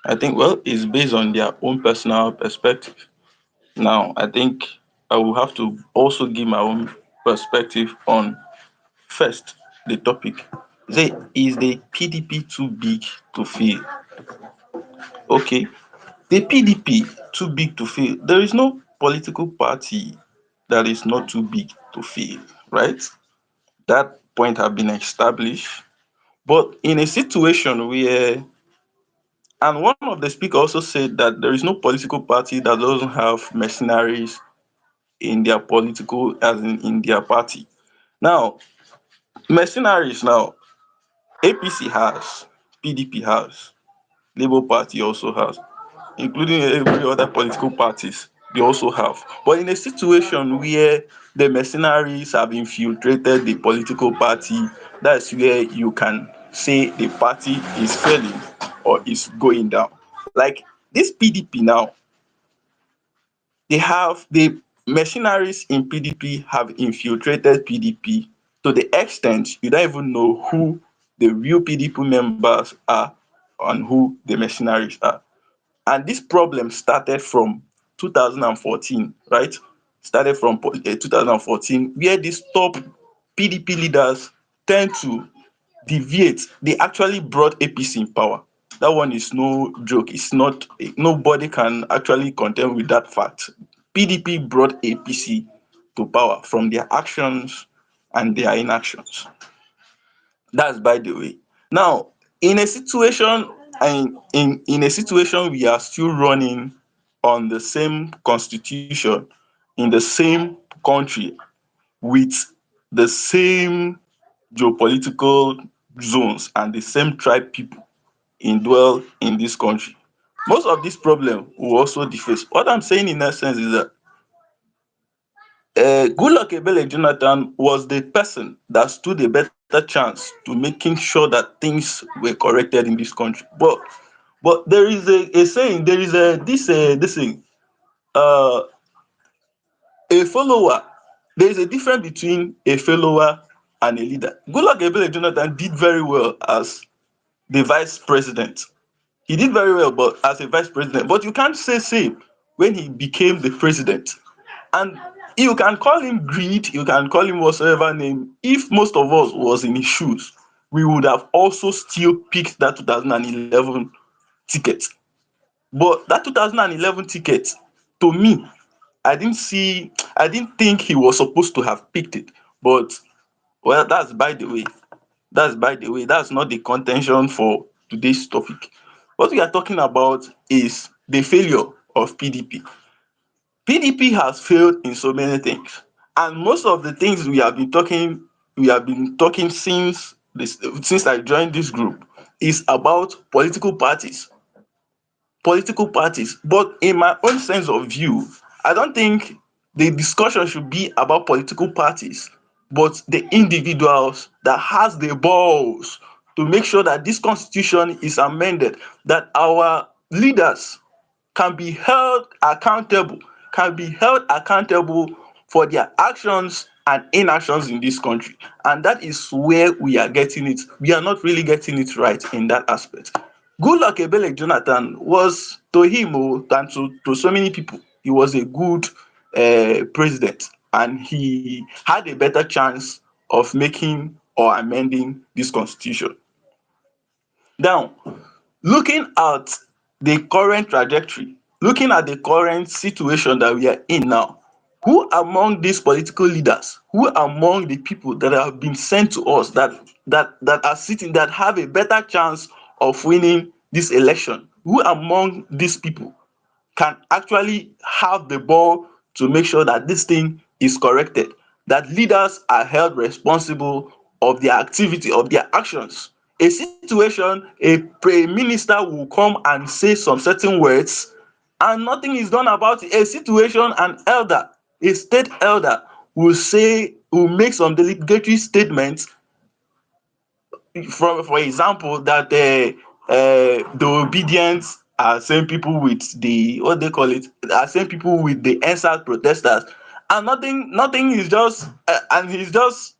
I think well, it's based on their own personal perspective. Now, I think I will have to also give my own perspective on first the topic. Say, is the PDP too big to fail? Okay, the PDP too big to fail. There is no political party that is not too big to fail, right? That point have been established. But in a situation where, and one of the speakers also said that there is no political party that doesn't have mercenaries in their political, as in their party. Now, mercenaries now, APC has, PDP has, Labour Party also has, including every other political parties, they also have. But in a situation where the mercenaries have infiltrated the political party, that's where you can say the party is failing or is going down. Like this PDP now, the mercenaries in PDP have infiltrated PDP to the extent you don't even know who the real PDP members are and who the mercenaries are. And this problem started from 2014, right? Started from 2014, where these top PDP leaders tend to deviate. They actually brought APC in power. That one is no joke. It's not, nobody can actually contend with that fact. PDP brought APC to power from their actions and their inactions. That's by the way. Now, in a situation, in a situation we are still running on the same constitution in the same country with the same geopolitical zones and the same tribe people dwell in this country. Most of this problem will also deface. What I'm saying in essence is that Goodluck Ebele Jonathan was the person that stood a better chance to making sure that things were corrected in this country. But there is a saying, there is a this thing, uh, a follower. There is a difference between a follower and a leader. Goodluck Ebele Jonathan did very well as the vice president. He did very well, but as a vice president. But you can't say same when he became the president. And you can call him greed, you can call him whatsoever name. If most of us was in his shoes, we would have also still picked that 2011 ticket. But that 2011 ticket, to me, I didn't think he was supposed to have picked it. But well, that's by the way. That's by the way. That's not the contention for today's topic. What we are talking about is the failure of PDP. PDP has failed in so many things, and most of the things we have been talking since I joined this group is about political parties. But in my own sense of view, I don't think the discussion should be about political parties, but the individuals that has the balls to make sure that this constitution is amended, that our leaders can be held accountable, can be held accountable for their actions and inactions in this country. And that is where we are getting it. We are not really getting it right in that aspect. Goodluck Ebele Jonathan was, to him and to so many people, he was a good president, and he had a better chance of making or amending this constitution. Now, looking at the current trajectory, looking at the current situation that we are in now, who among these political leaders, who among the people that have been sent to us, that are sitting, that have a better chance of winning this election, who among these people can actually have the ball to make sure that this thing is corrected, that leaders are held responsible of their activity, of their actions? A situation, a minister will come and say some certain words and nothing is done about it. A situation, an elder, a state elder will make some delegatory statements, for example, that the obedience are same people with the, what they call it, are same people with the NSAS protesters, and nothing is just and he's just,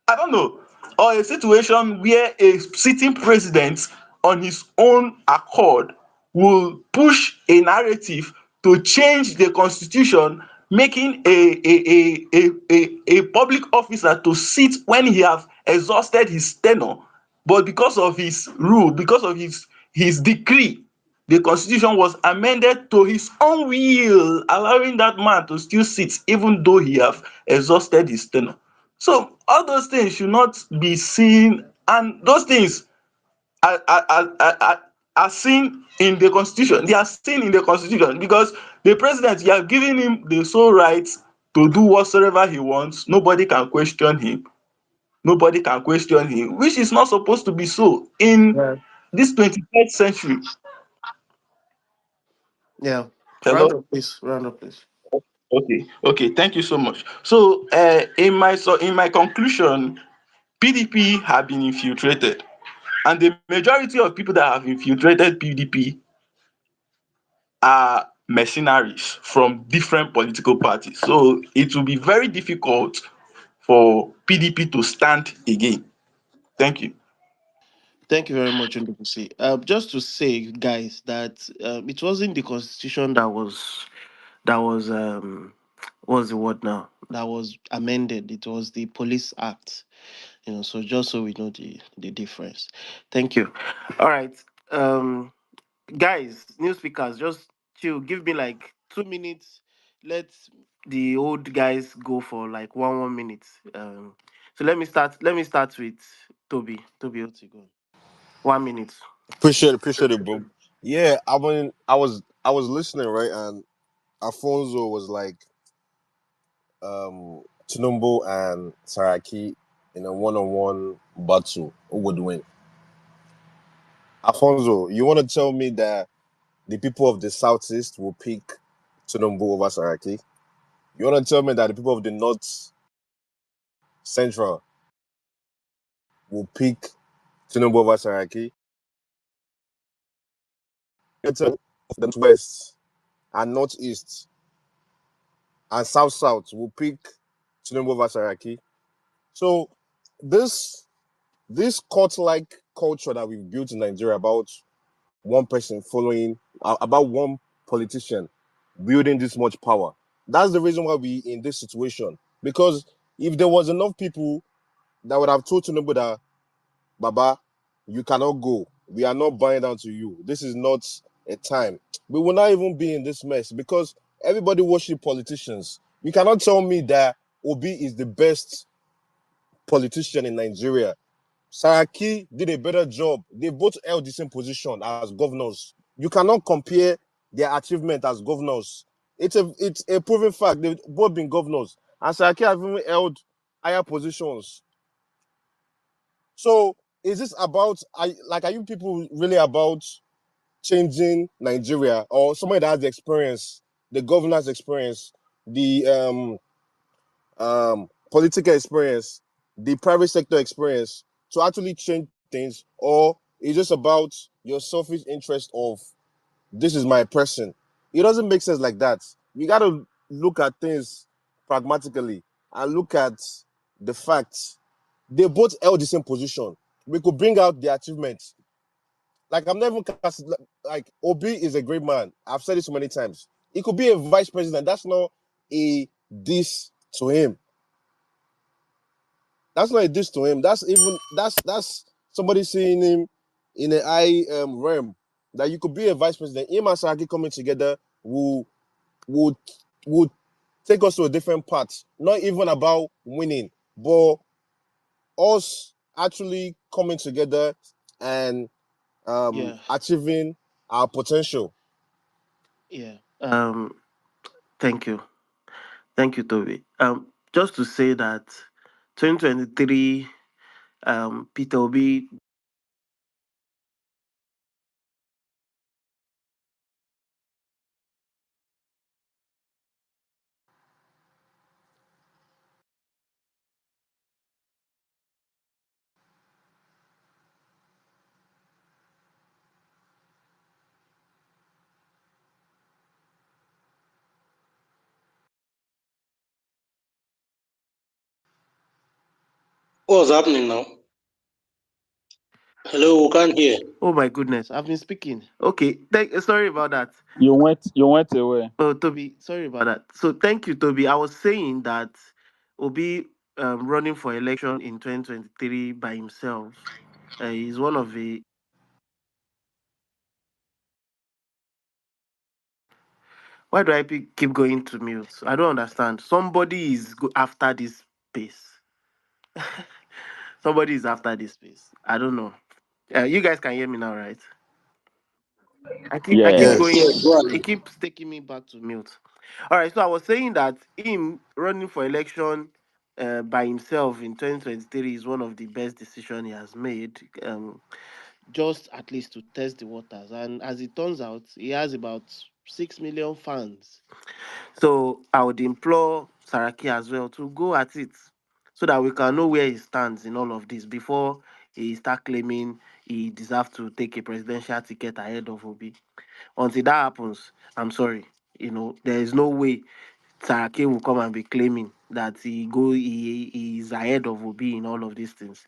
I don't know. or a situation where a sitting president on his own accord will push a narrative to change the constitution, making a public officer to sit when he have exhausted his tenure, but because of his rule, because of his decree, the constitution was amended to his own will, allowing that man to still sit even though he have exhausted his tenure. So all those things should not be seen, and those things are seen in the constitution. They are seen in the constitution because the president, you have given him the sole right to do whatsoever he wants. Nobody can question him. Nobody can question him, which is not supposed to be so in Yeah. this 21st century. Yeah. Hello. Round up, please. Round up, please. Okay, thank you so much. So in my conclusion, PDP have been infiltrated, and the majority of people that have infiltrated PDP are mercenaries from different political parties. So it will be very difficult for PDP to stand again. Thank you. Thank you very much, NDPC. Just to say, guys, that it wasn't the constitution that was what's the word now? That was amended. It was the Police Act. So just so we know the difference. Thank you. All right. Guys, new speakers, just chill. Give me like 2 minutes. Let the old guys go for like one minute. So let me start with Toby. Toby Otigo. 1 minute. Appreciate it, bro. Yeah, I was listening, right, and Alfonso was like, Chunumbo and Saraki in a one-on-one battle, who would win? Alfonso, you want to tell me that the people of the southeast will pick Chunumbo over Saraki? You want to tell me that the people of the north central will pick Tinubu over Saraki? You tell me of the west and northeast and south will pick Tinubu over Saraki? So this cult-like culture that we've built in Nigeria about one person following, about one politician wielding this much power, that's the reason why we in this situation. Because if there was enough people that would have told Tinubu that, Baba, you cannot go. We are not buying down to you. This is not a time. We will not even be in this mess because everybody worship politicians. You cannot tell me that Obi is the best politician in Nigeria. Saraki did a better job. They both held the same position as governors. You cannot compare their achievement as governors. It's a proven fact. They've both been governors. And Saraki have even held higher positions. So is this about, are you people really about changing Nigeria, or somebody that has the experience, the governor's experience, the political experience, the private sector experience to actually change things, or is just about your selfish interest of this is my person? It doesn't make sense like that. You got to look at things pragmatically and look at the facts. They both held the same position. We could bring out the achievements. Like I'm never like Obi is a great man. I've said it so many times. He could be a vice president. That's not a diss to him. That's not a diss to him. That's somebody seeing him in a high realm. That you could be a vice president. Him and Saki coming together will would would take us to a different path. Not even about winning, but us actually coming together and Yeah. achieving our potential. Yeah. Thank you. Thank you, Toby. Just to say that 2023, Peter Obi. What's happening now? Hello, we can't hear. Oh my goodness, I've been speaking. Okay, sorry about that. You went away. Oh, Toby, sorry about that. So thank you, Toby. I was saying that Obi running for election in 2023 by himself is one of the. Why do I keep going to mute? I don't understand. Somebody is after this space. Somebody is after this space. I don't know. You guys can hear me now, right? I keep Yes. going. Yes, go It ahead. keeps taking me back to mute. All right. So I was saying that him running for election by himself in 2023 is one of the best decisions he has made. Just at least to test the waters. And as it turns out, he has about 6 million fans. So I would implore Saraki as well to go at it so that we can know where he stands in all of this before he start claiming he deserves to take a presidential ticket ahead of Obi. Until that happens, I'm sorry. There is no way Saraki will come and be claiming that he is ahead of Obi in all of these things.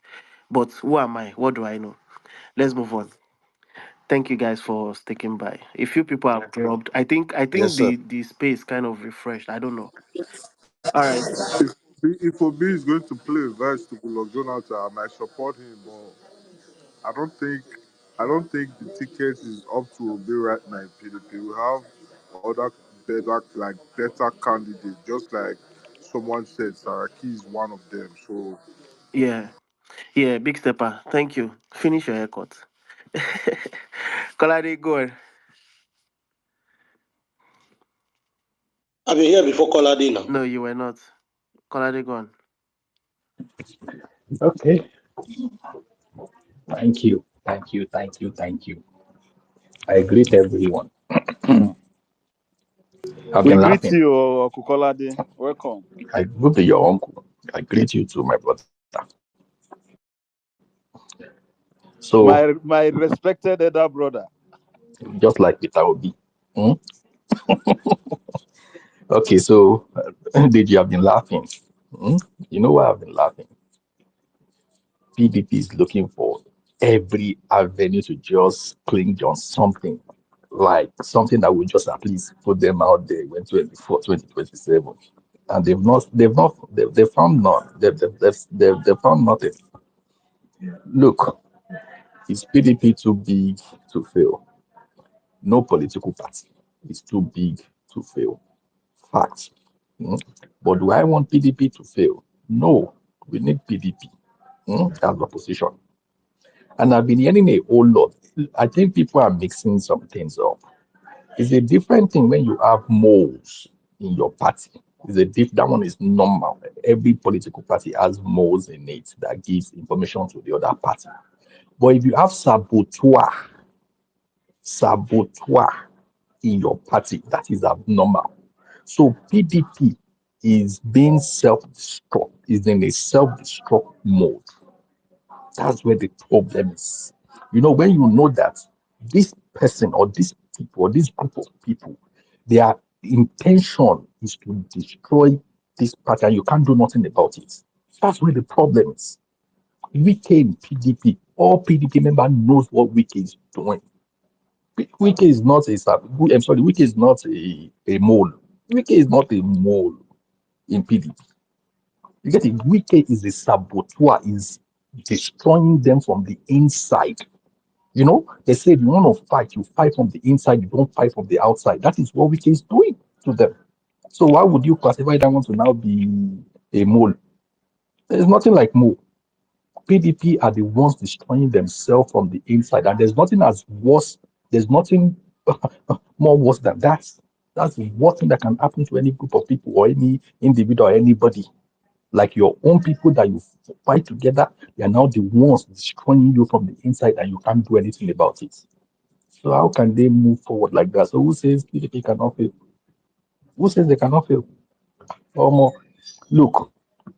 But who am I? What do I know? Let's move on. Thank you guys for sticking by. A few people have dropped. I think Yes, sir. the space kind of refreshed. I don't know. All right. If Obi is going to play verse to Goodluck Jonathan, I might support him, but I don't think I don't think the ticket is up to Obi right now in PDP. We have other better candidates, just like someone said, Saraki is one of them. So Yeah. Yeah, big stepper. Thank you. Finish your haircut. Colade, go on. I've been here before Colade now. No, you were not. Colade, go on. Okay. Thank you. Thank you. Thank you. Thank you. I greet everyone. I've We been greet laughing. you, Kukolade. Welcome. I greet your uncle. I greet you too, my brother. So, My respected elder brother. just like Peter Obi. Hmm? Okay, so did you have been laughing? Hmm? You know why I've been laughing? PDP is looking for every avenue to just cling on something, like something that will just at least put them out there when 2027. And they've found none. They've found nothing. Look, is PDP too big to fail? No political party is too big to fail. Fact. Mm. But do I want PDP to fail? No, we need PDP as opposition. And I've been hearing a whole lot. I think people are mixing some things up. It's a different thing when you have moles in your party. That one is normal. Every political party has moles in it that gives information to the other party. But if you have saboteur in your party, that is abnormal. So PDP is being self-destruct, is in a self-destruct mode. That's where the problem is. When you know that this person or this people or this group of people, their intention is to destroy this party and you can't do nothing about it. That's where the problem is. Wike in PDP, all PDP member knows what Wike is doing. Wike is not I'm sorry, Wike is not a mole. Wike is not a mole in PDP. You get it? Wike is a saboteur, is destroying them from the inside. They say if you want to fight, you fight from the inside, you don't fight from the outside. That is what Wike is doing to them. So why would you classify that one to now be a mole? There's nothing like mole. PDP are the ones destroying themselves from the inside, and there's nothing as worse. There's nothing more worse than that. That's the worst thing that can happen to any group of people or any individual or anybody. Like your own people that you fight together, they are now the ones destroying you from the inside, and you can't do anything about it. So how can they move forward like that? So who says PDP cannot fail? Who says they cannot fail? Or more? Look,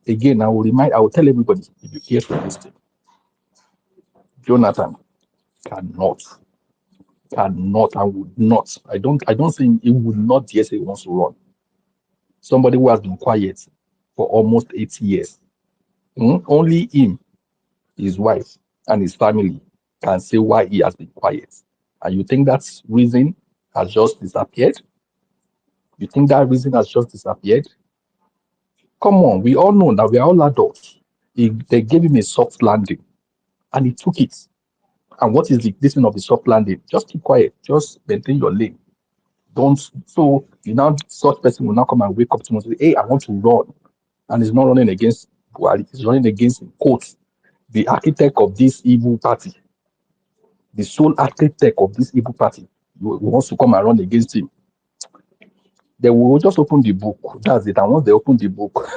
again, I will tell everybody if you care for this thing, Jonathan cannot, cannot, and would not. I don't think he would not dare say he wants to run. Somebody who has been quiet for almost 8 years. Only him, his wife, and his family and say why he has been quiet. And you think that reason has just disappeared? You think that reason has just disappeared? Come on, we all know that we are all adults. They gave him a soft landing and he took it. And what is the reason of the soft landing? Just keep quiet. Just maintain your lane. Don't. So you now such person will now come and wake up tomorrow and say, "Hey, I want to run," and he's not running against Buhari. He's running against in quotes the architect of this evil party, the sole architect of this evil party. Who wants to come and run against him. They will just open the book. That's it. And once they open the book,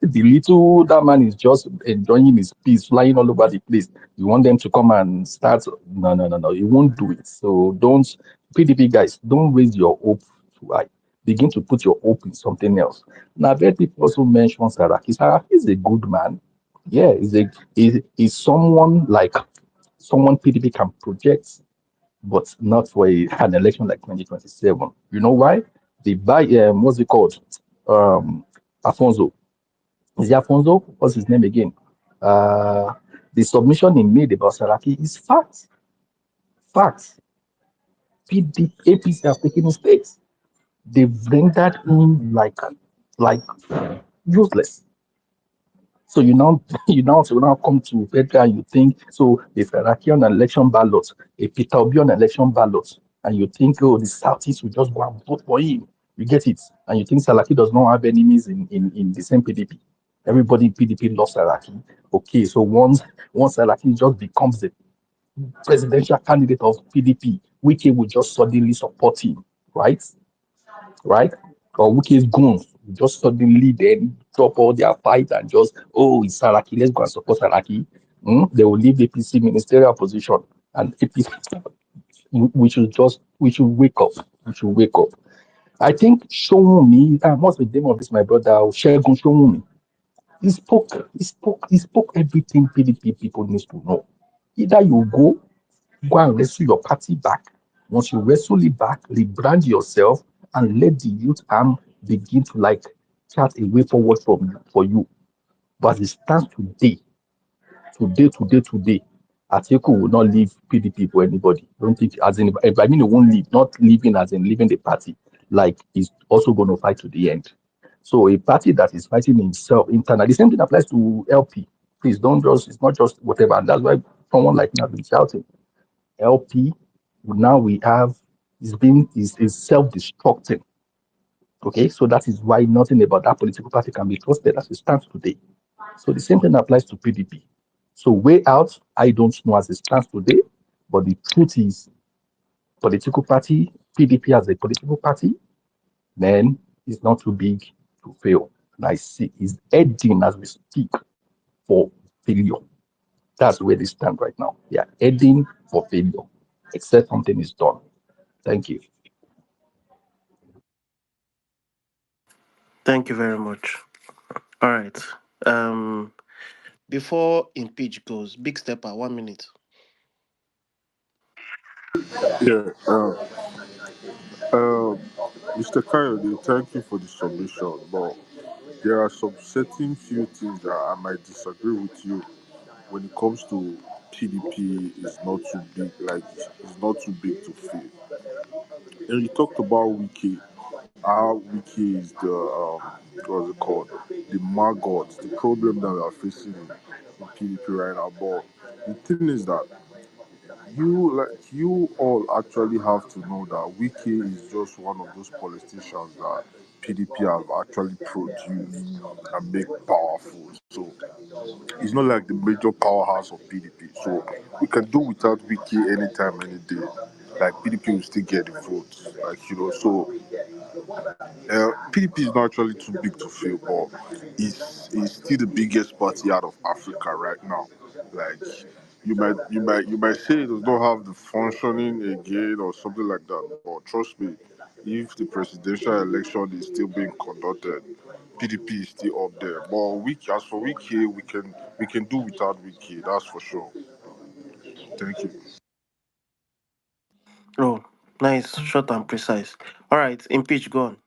the little that man is just enjoying his peace, flying all over the place. You want them to come and start? No, no, no, no. You won't do it. So don't, PDP guys, don't raise your hope too high. Begin to put your hope in something else. Now, I've heard people also mention Saraki. Saraki is a good man. Yeah, he's someone like someone PDP can project, but not for an election like 2027. You know why? They buy what's it called? Um, Afonso. Is it Afonso? What's his name again? Uh, the submission he made about Saraki is facts. Facts. PD, APC has taken mistakes. They've rendered him like useless. So you now come to federal and you think so a Saraki on an election ballot, a Peter Obi on an election ballot, and you think oh the Southeast will just go and vote for him. You get it, and you think Saraki does not have enemies in the same PDP. Everybody in PDP loves Saraki. Okay, so once Saraki just becomes the presidential candidate of PDP, Wike will just suddenly support him, right? Right? Or Wike's goons will just suddenly then drop all their fight and just, oh, it's Saraki, let's go and support Saraki. They will leave the APC ministerial position and APC, we should wake up. We should wake up. I think Showumi, what's the name of this, my brother? Shegun Showumi. He spoke everything PDP people need to know. Either you go and wrestle your party back. Once you wrestle it back, rebrand yourself and let the youth arm begin to like chart a way forward for you. But as it stands today, Atiku will not leave PDP for anybody. Don't think as in I mean he won't leave, not leaving as in leaving the party. Like he's also going to fight to the end. So a party that is fighting himself internally, the same thing applies to LP. Please don't just it's not just whatever. And that's why someone like me has been shouting. LP, now we have is self-destructing. Okay, so that is why nothing about that political party can be trusted as it stands today. So the same thing applies to PDP. So way out, I don't know as it stands today, but the truth is, political party, PDP as a political party, then is not too big to fail. And I see is heading as we speak for failure. That's where they stand right now. They are heading for failure, except something is done. Thank you. Thank you very much. All right. Um, before impeach goes, big stepper, 1 minute. Yeah. Mr. Coyote, thank you for the submission, but there are some certain few things that I might disagree with you when it comes to PDP is not too big, like it's not too big to fail. And you talked about Wiki, how Wiki is the what's it called, the maggot, the problem that we are facing in PDP right now. But the thing is that you all actually have to know that Wiki is just one of those politicians that PDP have actually produced and make powerful. So it's not like the major powerhouse of PDP. So we can do without Wiki anytime, any day. Like PDP will still get the votes. So PDP is not actually too big to fail, but it's still the biggest party out of Africa right now. Like you might say it does not have the functioning again or something like that. But trust me, if the presidential election is still being conducted, PDP is still up there. But as for Wiki, we can do without Wiki. That's for sure. Thank you. Oh, nice, short and precise. All right, impeach, go on.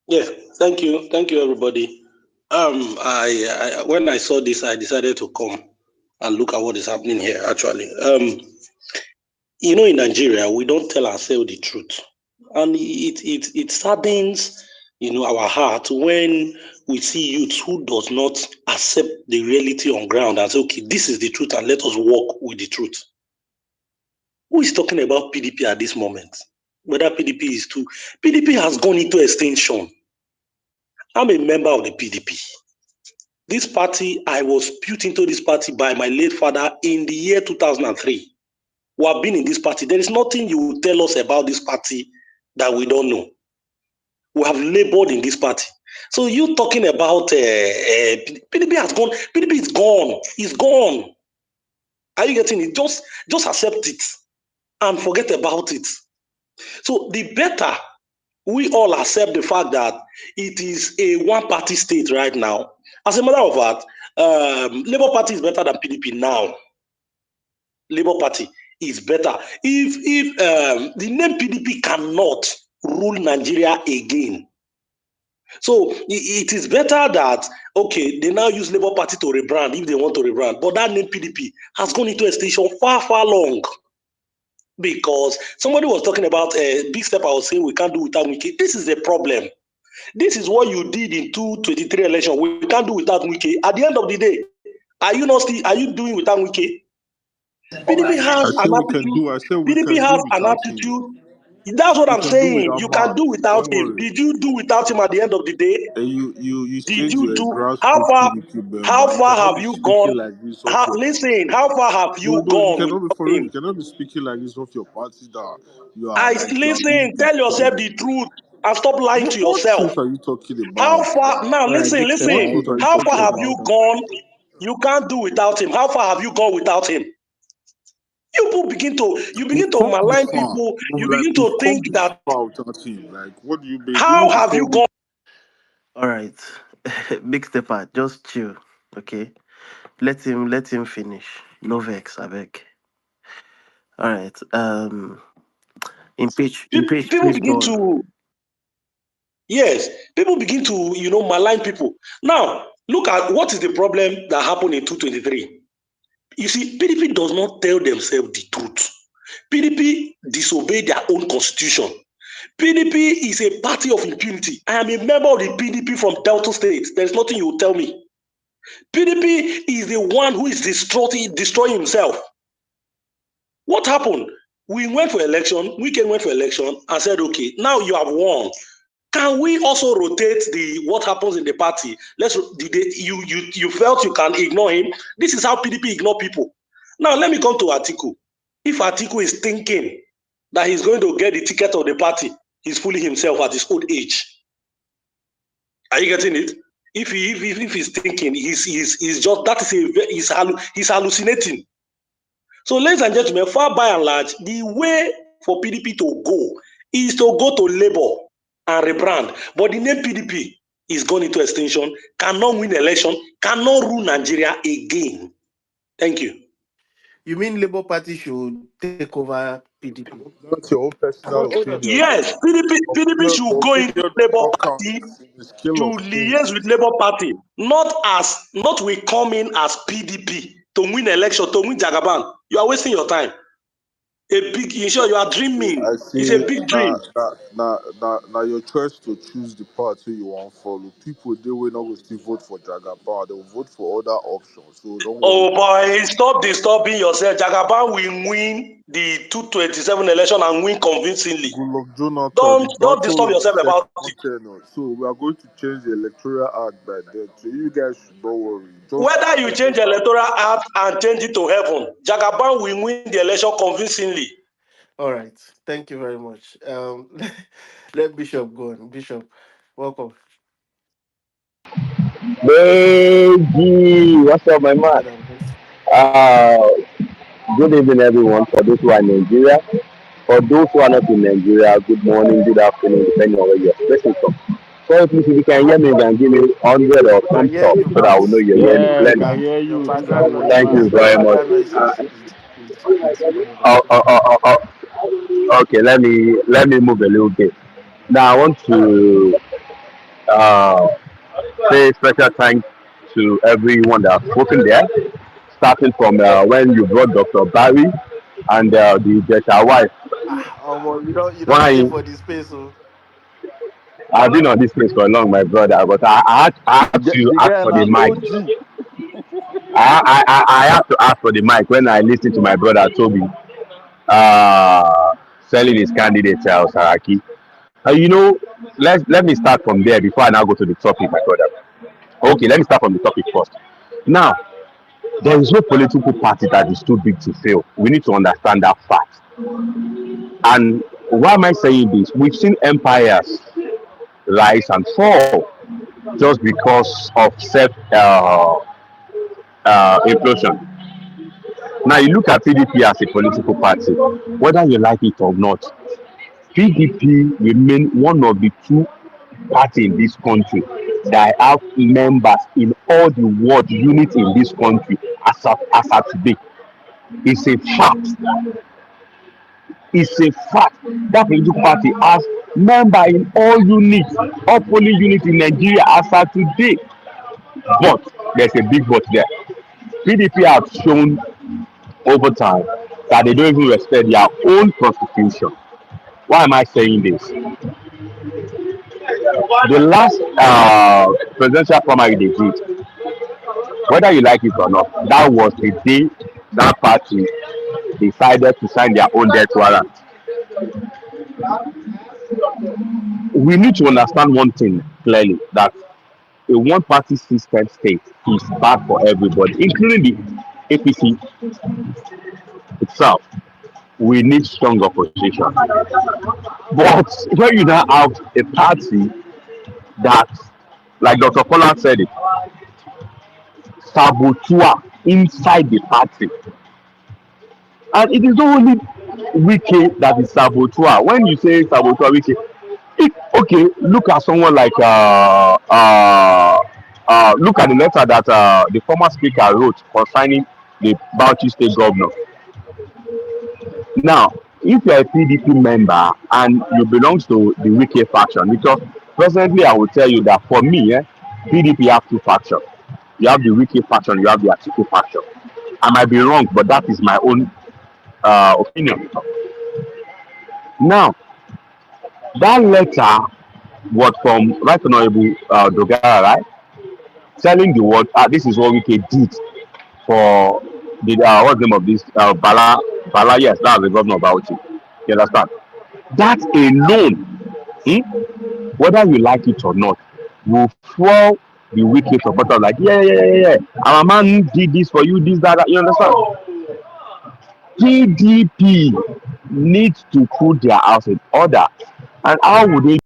Yeah, thank you, everybody. When I saw this, I decided to come. and look at what is happening here. Actually, in Nigeria, we don't tell ourselves the truth, and it saddens, our heart when we see youths who does not accept the reality on ground and say, okay, this is the truth, and let us walk with the truth. Who is talking about PDP at this moment? Whether PDP is too, PDP has gone into extinction. I'm a member of the PDP. This party, I was put into this party by my late father in the year 2003. We have been in this party. There is nothing you will tell us about this party that we don't know. We have labored in this party. So you talking about PDP has gone. PDP is gone. It's gone. Are you getting it? Just accept it and forget about it. So the better we all accept the fact that it is a one-party state right now. As a matter of fact, Labour Party is better than PDP now. Labour Party is better. If the name PDP cannot rule Nigeria again, so it is better that, okay, they now use Labour Party to rebrand if they want to rebrand, but that name PDP has gone into a station far long. Because somebody was talking about a big step. I was saying we can't do without Wiki. This is a problem. This is what you did in 2023 election. We can't do without Wiki. At the end of the day, are you doing without Wiki? PDP has I an said we can attitude. do. I said we PDP can do has an without him. attitude. That's what We I'm can do saying. without You can Mark. do without Don't him. worry. Did you do without him at the end of the day? And you Did said you you're a do? grassroots PDP How member. You far cannot have be you speaking gone? like this off your Listen, party. how far have No, you no, you gone cannot be without for real. You him? cannot be speaking like this off your party that I you are being listen. Tell yourself destroyed. the truth and stop lying to What yourself. truth are you talking How about? far now? All right, Listen, big step. What listen. truth Hold are you on, How big far talking step. have about? you Hold on. gone? You can't do without him. How far have you gone without him? You begin We've to come this malign far. people. No, You like begin we've to come think this that far without him. Like, what do you mean? how Even have before you we gone? All right, big stepper, just chill, okay? Let him finish. No vex, I beg. All right. Impeach, People please begin go on. to yes, people begin to malign people. Now look at what is the problem that happened in 2023. You see, PDP does not tell themselves the truth. PDP disobey their own constitution. PDP is a party of impunity. I am a member of the PDP from Delta State. There's nothing you will tell me. PDP is the one who is destroying himself. What happened? We went for election, Weekend went for election and said, okay, now you have won. Can we also rotate what happens in the party? You felt you can ignore him. This is how PDP ignore people. Now let me come to Atiku. If Atiku is thinking that he's going to get the ticket of the party, he's fooling himself at his old age. Are you getting it? If he's thinking, he's just that is he's hallucinating. So, ladies and gentlemen, far by and large, the way for PDP to go is to go to Labour and rebrand. But the name PDP is gone into extinction, cannot win election, cannot rule Nigeria again. Thank you. You mean Labour Party should take over PDP? That's your own personal Hold on. opinion. Yes, PDP Your should go into opinion does Labour not Party count in the scale of to liaise things. with Labour Party, not we come in as PDP to win election, to win Jagaban. You are wasting your time. You sure you are dreaming. I It's a say big dream. now your choice to choose the party you want to follow. People they will not go still vote for Jagaba. They will vote for other options. So don't worry. Oh boy, stop disturbing yourself. Jagaban will win the 227 election and win convincingly. Goodluck Jonathan, the Don't disturb battle is yourself the about second it. tenure. So we are going to change the electoral act by then. So you guys should not worry. Just Whether you change the electoral act and change it to heaven, Jagaban will win the election convincingly. All right. Thank you very much. Let Bishop go on. Bishop, welcome. Baby, what's up, my man? God, I bless. Uh, Good evening, everyone. For those who are in Nigeria, for those who are not in Nigeria, good morning, good afternoon, depending on where you're listening from. So, please, if you can hear me, you can give me 100 or I thumbs hear up you, so that I but will know you're hearing me Yeah, we clearly. can hear your you. background Strong noise, Thank you man. your very much. background noise is Okay, let me move a little bit. Now, I want to uh, say special thanks to everyone that has spoken there. starting from when you brought Dr. Barry and the Jetta wife. You don't Why? stay for the space, so I've been on this place for long, my brother, but I had to The ask guy for na the mic. OG. I have to ask for the mic when I listened to my brother Toby selling his candidate Saraki. Let me start from there before I now go to the topic, my brother. Okay, let me start from the topic first. Now, there is no political party that is too big to fail. We need to understand that fact. And why am I saying this? We've seen empires rise and fall just because of self implosion. Now, you look at PDP as a political party, whether you like it or not. PDP remain one of the two parties in this country that have members in all the ward units in this country as of today. It's a fact. It's a fact. That political party has member in all units, all polling units in Nigeria as of today. But there's a big but there. PDP have shown over time that they don't even respect their own constitution. Why am I saying this? The last presidential primary they did, whether you like it or not, that was the day that party decided to sign their own death warrant. We need to understand one thing clearly, that a one party system state is bad for everybody, including the APC itself. We need strong opposition. But when you now have a party that, like Dr. Pollard said it, saboteur inside the party. And it is not only Wiki that is saboteur. When you say saboteur, Wiki, okay, look at someone like look at the letter that the former speaker wrote concerning the Bauchi state governor. Now, if you're a PDP member and you belong to the Wiki faction, because presently I will tell you that for me, PDP have two factions. You have the Wiki faction, you have the Atiku faction. I might be wrong, but that is my own opinion. Now, that letter was from Right Honorable Dogara, right? Telling the world, this is what Wiki did for the what's the name of this Bala, yes, that's the governor of Bauchi. You understand? That alone, whether you like it or not, will fuel the Wiki supporters like, yeah. Our man did this for you, this, that. You understand? PDP needs to put their house in order. And how would they